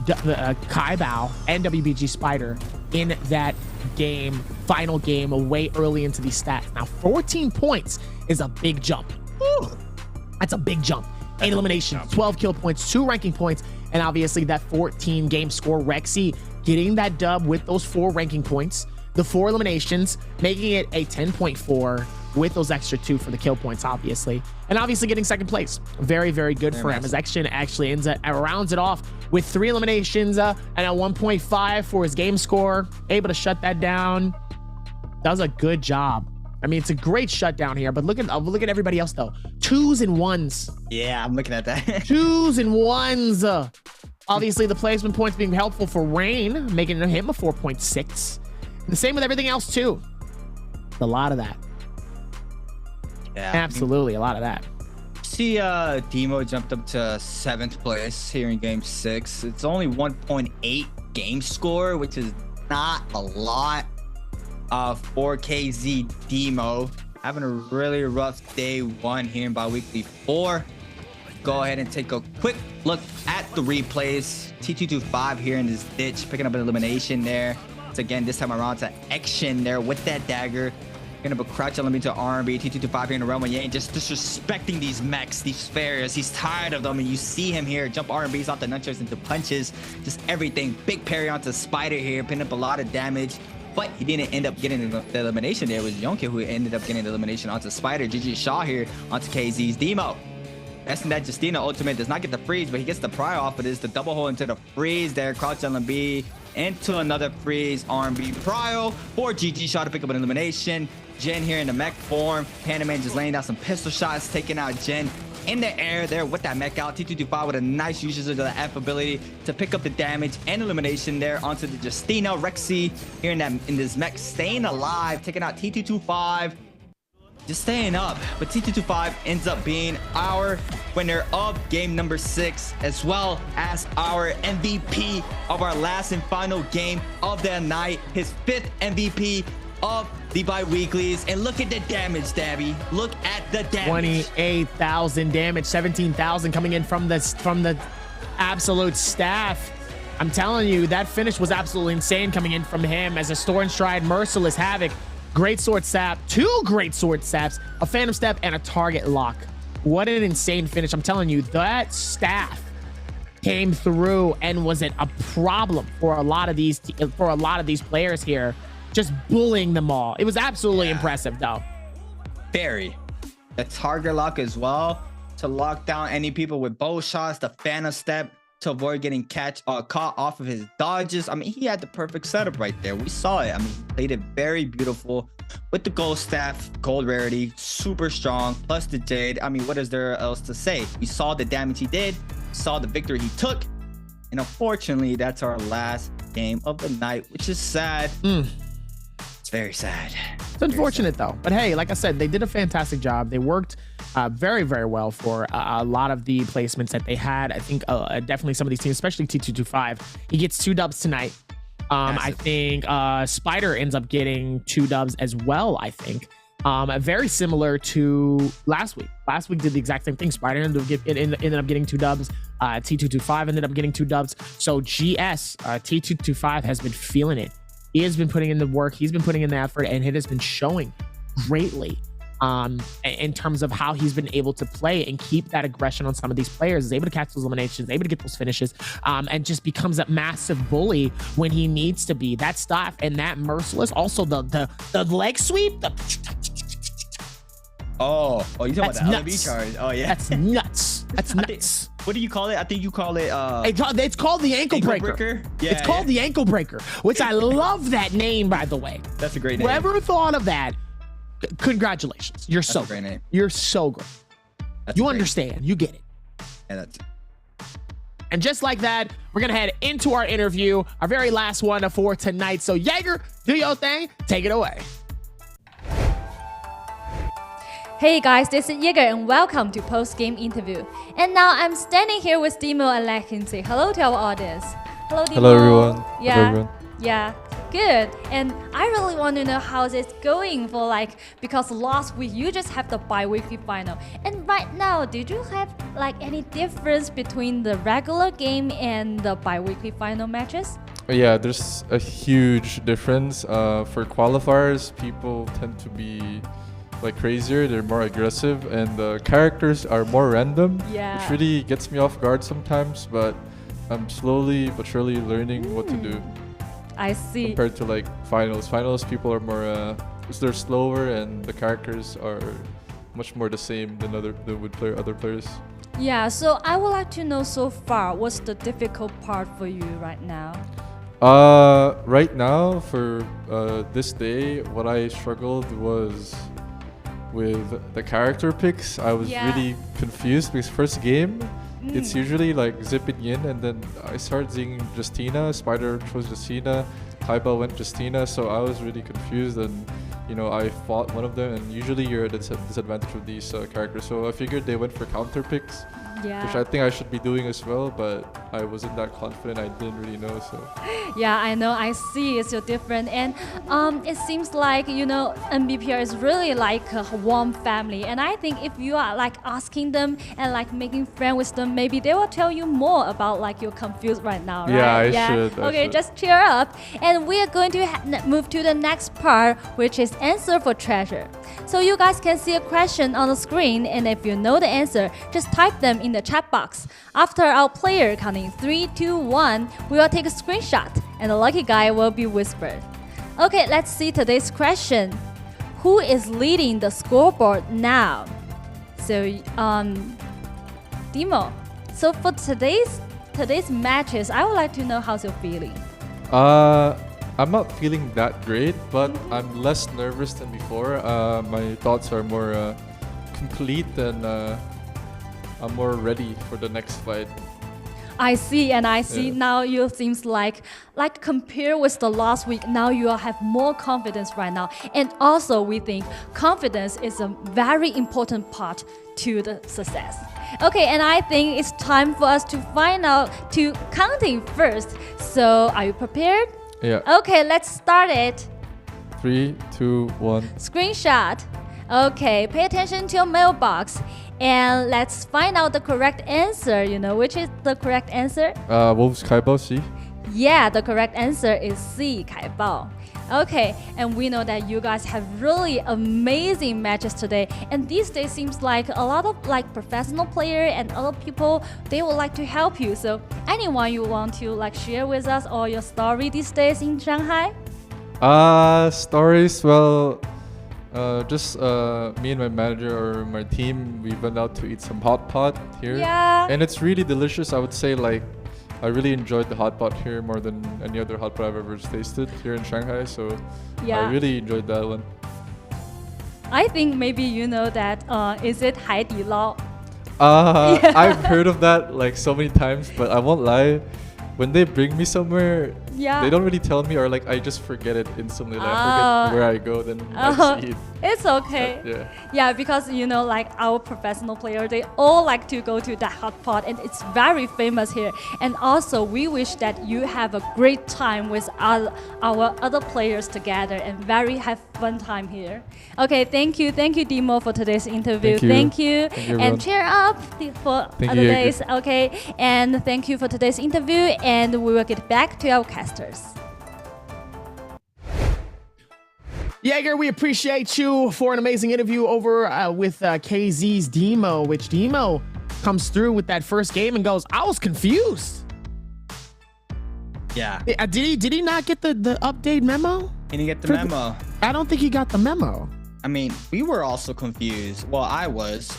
Kai Bao and WBG Spider in that game, final game, way early into these stats. Now, 14 points is a big jump. Ooh, that's a big jump. 8 eliminations, 12 kill points, 2 ranking points, and obviously that 14 game score. Rexy getting that dub with those 4 ranking points, the 4 eliminations, making it a 10.4 with those extra 2 for the kill points, obviously. And obviously getting second place. Very, very good for him. His action actually rounds it off with 3 eliminations and a 1.5 for his game score. Able to shut that down. Does a good job. I mean, it's a great shutdown here, but look at everybody else though. 2s and 1s.
Yeah, I'm looking at that.
2s and 1s. Obviously, the placement points being helpful for Rain, making him a 4.6. The same with everything else, too. A lot of that.
Yeah.
Absolutely, a lot of that.
See, Demo jumped up to 7th place here in Game 6. It's only 1.8 game score, which is not a lot. 4KZ Demo having a really rough day 1 here in BIWEEK4. Go ahead and take a quick look at the replays. T225 here in this ditch, picking up an elimination there. So again, this time around to action there with that dagger. Picking up a crouch element to R&B. T225 here in the realm of Yang, just disrespecting these mechs, these spares. He's tired of them, and you see him here jump R&Bs off the nunchucks into punches, just everything. Big parry onto Spider here, picking up a lot of damage. But he didn't end up getting the elimination there. It was Yonke who ended up getting the elimination onto Spider. GG Shaw here onto KZ's Demo. Besting that Justina ultimate does not get the freeze, but he gets the pry off of this. The double hole into the freeze there. Crouch LMB into another freeze. R&B prio for GG Shaw to pick up an elimination. Jen here in the mech form. Panda Man just laying down some pistol shots, taking out Jen in the air there with that mech out. T225 with a nice usage of the F ability to pick up the damage and elimination there onto the Justina. Rexy here in this mech staying alive, taking out T225. Just staying up, but T225 ends up being our winner of game number 6, as well as our MVP of our last and final game of the night, his 5th MVP of the bi-weeklies. And look at the damage, Stabby. Look at the damage.
28,000 damage, 17,000 coming in from the absolute staff. I'm telling you, that finish was absolutely insane coming in from him as a Store and Stride, Merciless Havoc. Great sword sap, 2 great sword saps, a phantom step, and a target lock. What an insane finish. I'm telling you, that staff came through and was it a problem for a lot of these players here, just bullying them all. It was absolutely impressive though.
Very. The target lock as well to lock down any people with bow shots, the phantom step to avoid getting caught off of his dodges. I mean, he had the perfect setup right there. We saw it. I mean, he played it very beautiful with the gold staff, gold rarity, super strong, plus the jade. I mean, what is there else to say? We saw the damage he did, saw the victory he took, and unfortunately, that's our last game of the night, which is sad. It's very sad.
It's unfortunate though, but hey, like I said, they did a fantastic job. They worked very, very well for a lot of the placements that they had. I think definitely some of these teams, especially T225, he gets 2 dubs tonight. I think Spider ends up getting 2 dubs as well, I think. Very similar to last week. Last week did the exact same thing. Spider ended up getting 2 dubs. T225 ended up getting 2 dubs. So GS, T225 has been feeling it. He has been putting in the work. He's been putting in the effort, and it has been showing greatly in terms of how he's been able to play and keep that aggression on some of these players. Is able to catch those eliminations, able to get those finishes, and just becomes a massive bully when he needs to be. That stuff and that Merciless, also the leg sweep.
You talking about the LB charge? Oh yeah,
that's nuts. That's nuts.
What do you call it? I think you call it
it's called the ankle breaker.
Yeah,
it's called the ankle breaker, which I love that name, by the way.
That's a great name.
Whoever thought of that, congratulations. You're so
great name.
You're so great. You understand. You get it.
Yeah, that's it.
And just like that, we're gonna head into our interview, our very last one for tonight. So Jaeger, do your thing. Take it away.
Hey guys, this is Jaeger and welcome to Post-Game Interview. And now I'm standing here with Demo and I can say hello to our audience. Hello Demo.
Hello everyone.
Yeah.
Hello everyone.
Yeah, good. And I really want to know how's it going for because last week you just have the bi-weekly final. And right now, did you have any difference between the regular game and the bi-weekly final matches?
Yeah, there's a huge difference. For qualifiers, people tend to be crazier, they're more aggressive, and the characters are more random, which really gets me off guard sometimes, but I'm slowly but surely learning what to do.
I see.
Compared to finals. Finals, people are more, they're slower and the characters are much more the same than other players.
Yeah, so I would like to know so far, what's the difficult part for you right now?
Right now, for this day, what I struggled was with the character picks. I was really confused because first game, it's usually like zipping in, and then I started seeing Justina. Spider chose Justina. Kaiba went Justina, so I was really confused, and I fought one of them, and usually you're at a disadvantage with these characters. So I figured they went for counter picks.
Yeah.
Which I think I should be doing as well, but I wasn't that confident. I didn't really know, so.
Yeah, I know. I see it's so different, and it seems like Nbpl is really like a warm family. And I think if you are like asking them and like making friends with them, maybe they will tell you more about like you're confused right now, right?
Yeah, I should.
Okay, just cheer up, and we are going to move to the next part, which is answer for treasure. So you guys can see a question on the screen, and if you know the answer, just type them in the chat box. After our player counting 3, 2, 1, we will take a screenshot, and the lucky guy will be whispered. Okay, let's see today's question. Who is leading the scoreboard now? So, Demo. So for today's matches, I would like to know how's your feeling.
I'm not feeling that great, but I'm less nervous than before. My thoughts are more complete, and I'm more ready for the next fight.
I see, and I see now you seems like compared with the last week, now you have more confidence right now. And also we think confidence is a very important part to the success. Okay, and I think it's time for us to find out to counting first. So are you prepared?
Yeah.
Okay, let's start it.
3, 2, 1.
Screenshot. Okay, pay attention to your mailbox. And let's find out the correct answer. Which is the correct answer?
Wolves Kaibao C.
Yeah, the correct answer is C, Kaibao. Okay, and we know that you guys have really amazing matches today. And these days seems like a lot of like professional players and other people, they would like to help you. So anyone you want to like share with us or your story these days in Shanghai?
Stories, well, just me and my manager or my team, we went out to eat some hot pot here.
Yeah.
And it's really delicious. I would say like I really enjoyed the hot pot here more than any other hot pot I've ever tasted here in Shanghai. So I really enjoyed that one.
I think maybe you know that is it Haidilao?
I've heard of that like so many times, but I won't lie. When they bring me somewhere, they don't really tell me, or like I just forget it instantly. Like I forget where I go, then I see it.
It's okay. Yeah, because like our professional players, they all like to go to that hot pot, and it's very famous here. And also, we wish that you have a great time with our other players together and have fun time here. Okay, thank you, Demo, for today's interview. Thank you, and cheer up for other days. Okay, and thank you for today's interview, and we will get back to our casters.
Jaeger, we appreciate you for an amazing interview over with KZ's Demo, which Demo comes through with that first game and goes, I was confused.
Yeah.
Did he not get the update memo?
He didn't get the memo.
I don't think he got the memo.
I mean, we were also confused. Well, I was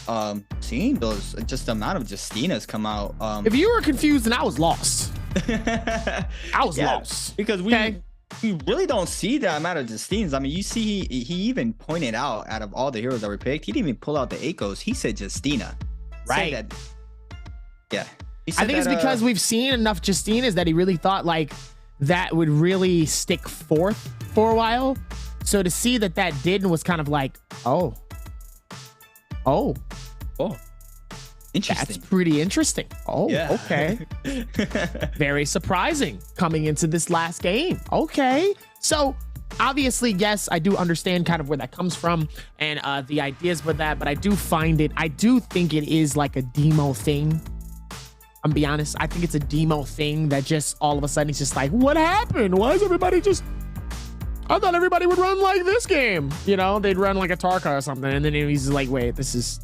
seeing those, just the amount of Justinas come out.
If you were confused, then I was lost. I was lost.
Because we really don't see the amount of Justines. I mean, you see, he even pointed out of all the heroes that were picked, he didn't even pull out the Echoes. He said Justina.
Right.
Yeah.
I think it's because we've seen enough Justinas that he really thought like that would really stick forth for a while. So to see that didn't was kind of like, oh.
Interesting.
That's pretty interesting. Oh, yeah. Okay. Very surprising coming into this last game. Okay. So obviously, yes, I do understand kind of where that comes from and the ideas with that, but I do think it is like a Demo thing. I'm be honest. I think it's a Demo thing that just all of a sudden he's just like, what happened? Why is everybody just... I thought everybody would run like this game. They'd run like a Tarka or something. And then he's like, wait, this is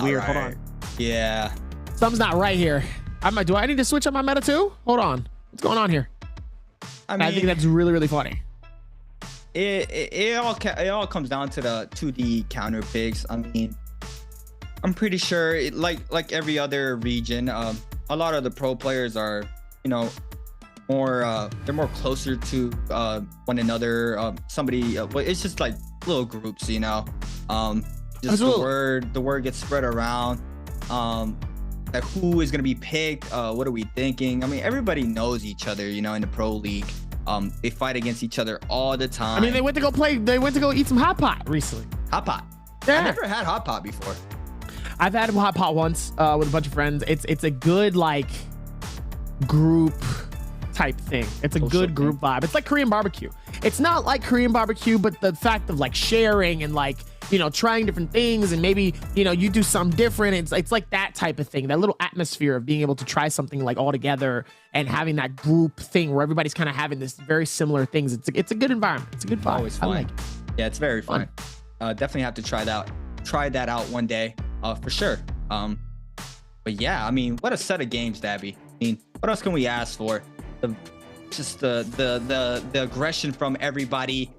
weird. Right. Hold on.
Yeah.
Something's not right here. Do I need to switch up my meta too? Hold on. What's going on here? I think that's really, really funny.
It all comes down to the 2D counter picks. I mean, I'm pretty sure like every other region, a lot of the pro players are, more they're more closer to one another. It's just like little groups, just the word gets spread around. like who is going to be picked. What are we thinking? I mean, everybody knows each other, you know, in the pro league. They fight against each other all the time.
I mean, they went to go eat some hot pot recently.
Hot pot.
Yeah.
I never had hot pot before.
I've had hot pot once with a bunch of friends. It's a good like group type thing. It's a good group vibe. It's like Korean barbecue. It's not like Korean barbecue, but the fact of like sharing and like, you know, trying different things and maybe, you know, you do something different. It's like that type of thing, that little atmosphere of being able to try something like all together and having that group thing where everybody's kind of having this very similar things. It's a good environment. It's a good vibe.
Always fun.
I like it.
Yeah, it's very fun. Definitely have to try that out one day, for sure. But yeah, I mean, what a set of games, Dabby. I mean, what else can we ask for? Just the aggression from everybody.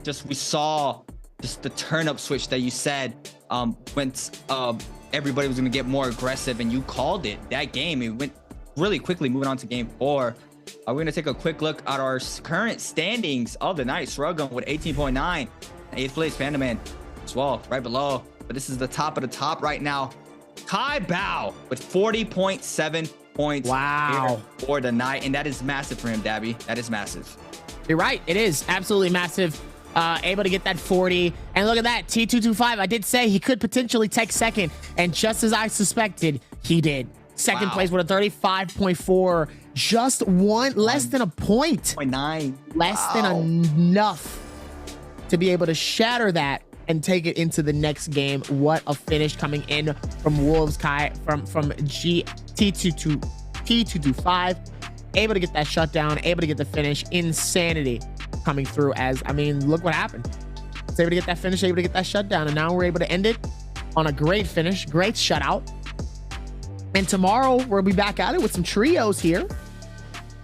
Just we saw just the turn-up switch that you said when everybody was going to get more aggressive, and you called it. That game, it went really quickly. Moving on to game 4. We're going to take a quick look at our current standings of the night. Sruggum with 18.9. 8th place, Pandaman as well, right below. But this is the top of the top right now. Kai Bao with 40.7 points.
Wow.
For the night. And that is massive for him, Dabby. That is massive.
You're right. It is absolutely massive. Able to get that 40. And look at that. T225. I did say he could potentially take second. And just as I suspected, he did. Second place with a 35.4. Just less than a point.
0.9.
Less than enough to be able to shatter that and take it into the next game. What a finish coming in from Wolves Kai from T225. Able to get that shutdown, able to get the finish. Insanity coming through as, I mean, look what happened. It's able to get that finish, able to get that shutdown, and now we're able to end it on a great finish, great shutout. And tomorrow we'll be back at it with some trios here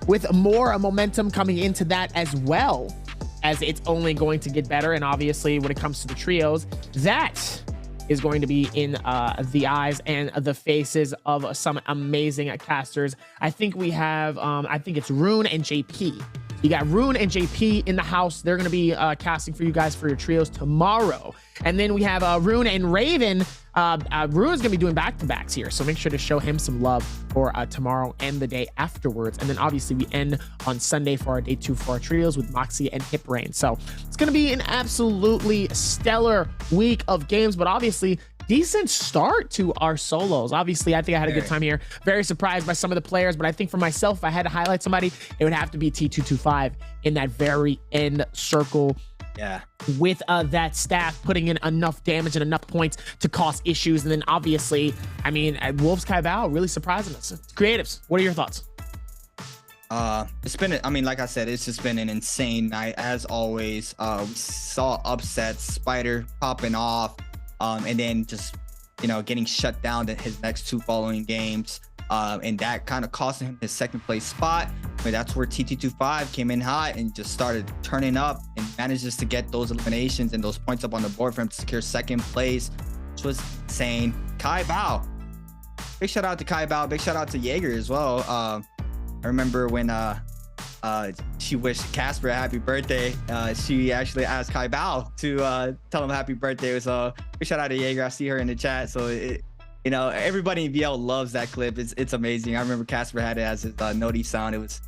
with more momentum coming into that as well, as it's only going to get better. And obviously when it comes to the trios, that is going to be in the eyes and the faces of some amazing casters. I think we have, I think it's Rune and JP. You got Rune and JP in the house. They're going to be casting for you guys for your trios tomorrow. And then we have Rune and Raven. Rune's going to be doing back-to-backs here, so make sure to show him some love for tomorrow and the day afterwards. And then obviously we end on Sunday for our day 2 for our trios with Moxie and Hip Rain. So it's going to be an absolutely stellar week of games, but obviously decent start to our solos. Obviously, I think I had a good time here. Very surprised by some of the players, but I think for myself, if I had to highlight somebody, it would have to be T225 in that very end circle.
Yeah.
With that staff putting in enough damage and enough points to cause issues. And then obviously, I mean, Wolves Kai Bao really surprising us. Creatives, what are your thoughts?
It's been, I mean, like I said, it's just been an insane night as always. We saw upsets, Spider popping off, and then just, you know, getting shut down in his next 2 following games. And that kind of costing him his 2nd place spot. But that's where TT25 came in hot and just started turning up and manages to get those eliminations and those points up on the board for him to secure 2nd place, which was insane. Kai Bao, big shout out to Kai Bao, big shout out to Jaeger as well. I remember when she wished Casper a happy birthday. She actually asked Kai Bao to tell him happy birthday. So big shout out to Jaeger. I see her in the chat. So you know, everybody in BL loves that clip. It's amazing. I remember Casper had it as his noti sound. It was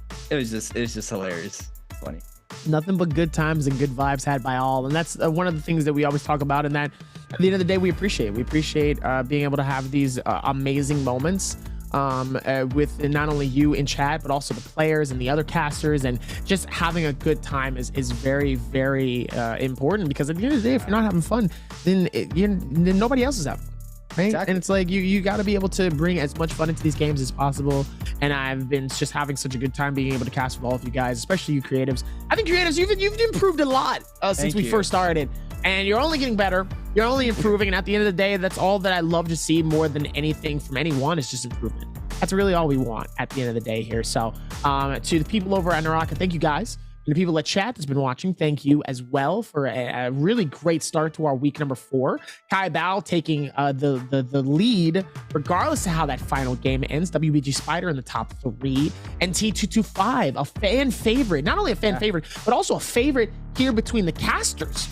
just hilarious. It's funny.
Nothing but good times and good vibes had by all. And that's one of the things that we always talk about, and that at the end of the day, we appreciate. We appreciate being able to have these amazing moments with not only you in chat, but also the players and the other casters, and just having a good time is very, very important, because at the end of the day, if you're not having fun, then nobody else is having fun. Right? Exactly. And it's like you got to be able to bring as much fun into these games as possible. And I've been just having such a good time being able to cast with all of you guys, especially you creatives. I think creatives, you've improved a lot since we first started, and you're only getting better. You're only improving. And at the end of the day, that's all that I love to see more than anything from anyone, is just improvement. That's really all we want at the end of the day here. So to the people over at NARAKA, thank you guys. And the people at chat that's been watching, thank you as well for a really great start to our week number 4. Kai Bao taking the lead, regardless of how that final game ends. WBG Spider in the top 3, and T225, a fan favorite. Not only a fan favorite, but also a favorite here between the casters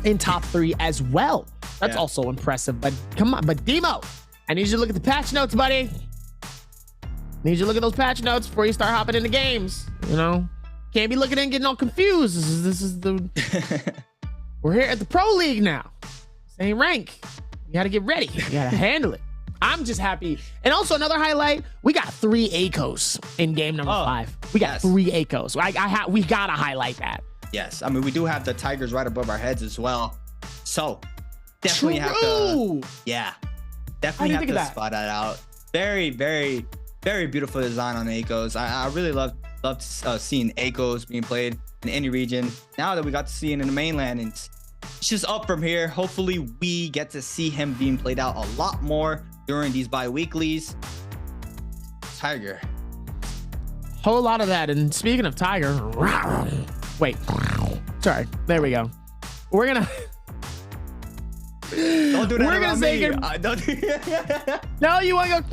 in top 3 as well. That's also impressive. But come on, but Demo, I need you to look at the patch notes, buddy. Need you to look at those patch notes before you start hopping into games. You know, can't be looking and getting all confused. This is the. We're here at the Pro League now. Same rank. You gotta get ready. You gotta handle it. I'm just happy. And also another highlight, we got 3 ACOs in game number 5. We got 3 ACOs. We gotta highlight that.
Yes, I mean, we do have the Tigers right above our heads as well. So definitely have to, definitely have to spot that out. Very, very, very beautiful design on ACOs. I really love seeing ACOs being played in any region. Now that we got to see it in the mainland, it's just up from here. Hopefully we get to see him being played out a lot more during these bi-weeklies. Tiger.
Whole lot of that. And speaking of Tiger, wait, sorry, there we go. We're gonna
don't do that.
We're gonna say no, you want to go.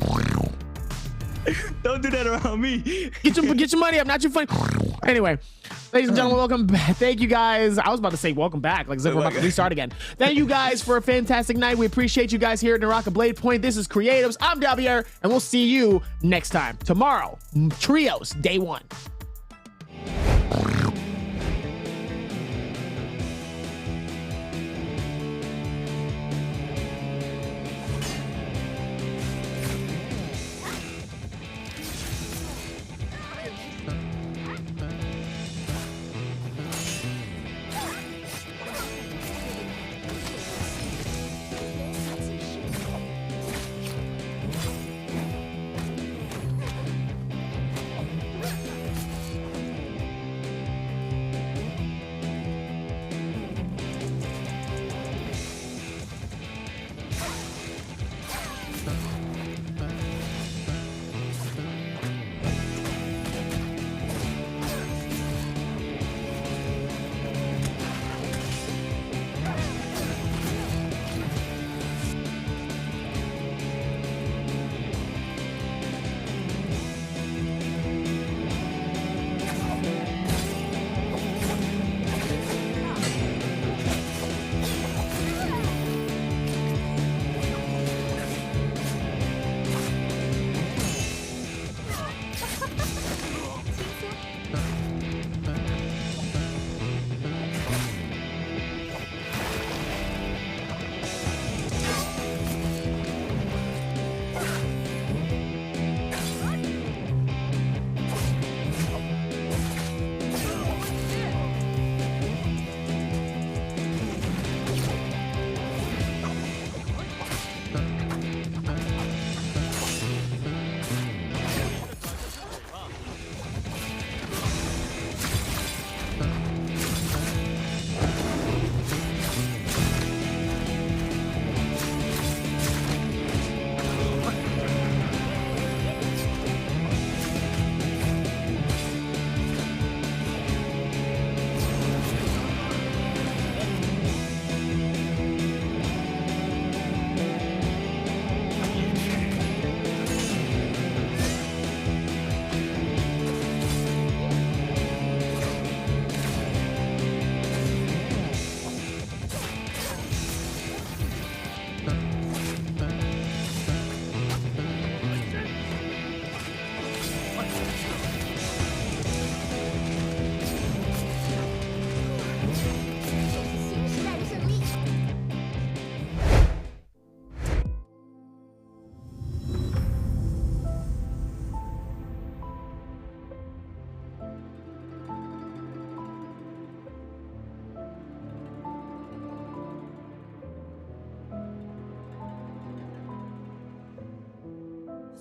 Don't do that around me.
Get your money up, not your funny. Anyway, ladies and gentlemen, welcome back. Thank you guys. I was about to say welcome back, like as if we're about to restart again. Thank you guys for a fantastic night. We appreciate you guys here at NARAKA Blade Point. This is Creatives. I'm Javier, and we'll see you next time. Tomorrow, Trios, Day 1.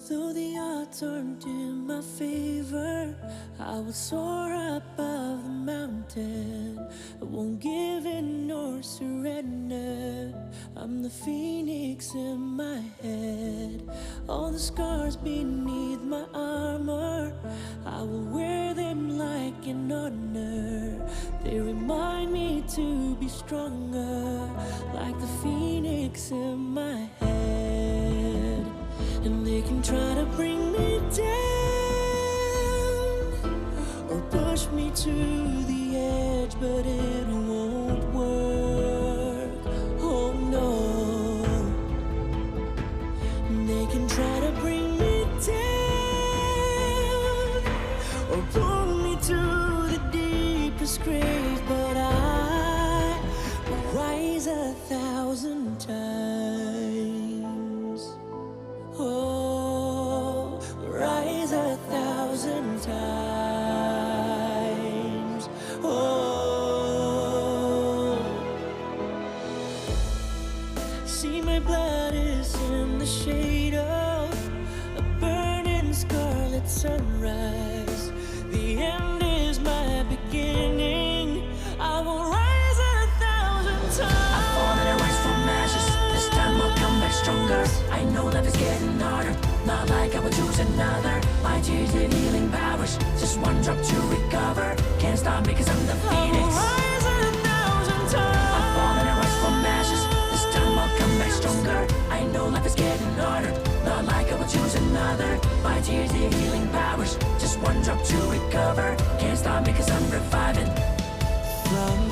Though the odds aren't in my favor, I will soar above the mountain. I won't give in nor surrender. I'm the phoenix in my head. All the scars beneath my armor, I will wear them like an honor. They remind me to be stronger, like the phoenix in my head. And they can try to bring me down or push me to the edge, but it won't work. Oh no. pull me to the deepest grave, but I will rise 1,000 times. Oh, rise 1,000 times. Oh, see, my blood is in the shade of a burning scarlet sunrise. The end is my beginning. I will rise 1,000 times.
I've fallen and rise from ashes. This time I'll come back stronger. I know life is getting harder. Not like I would choose another. My tears need healing powers. Just one drop to recover. Can't stop me 'cause I'm the phoenix.
Rise 1,000 times.
I've fallen and rise from ashes. This time I'll come back stronger. I know life is getting harder. Not like I would choose another. My tears need healing powers. Just one drop to recover. Can't stop me 'cause I'm reviving.
From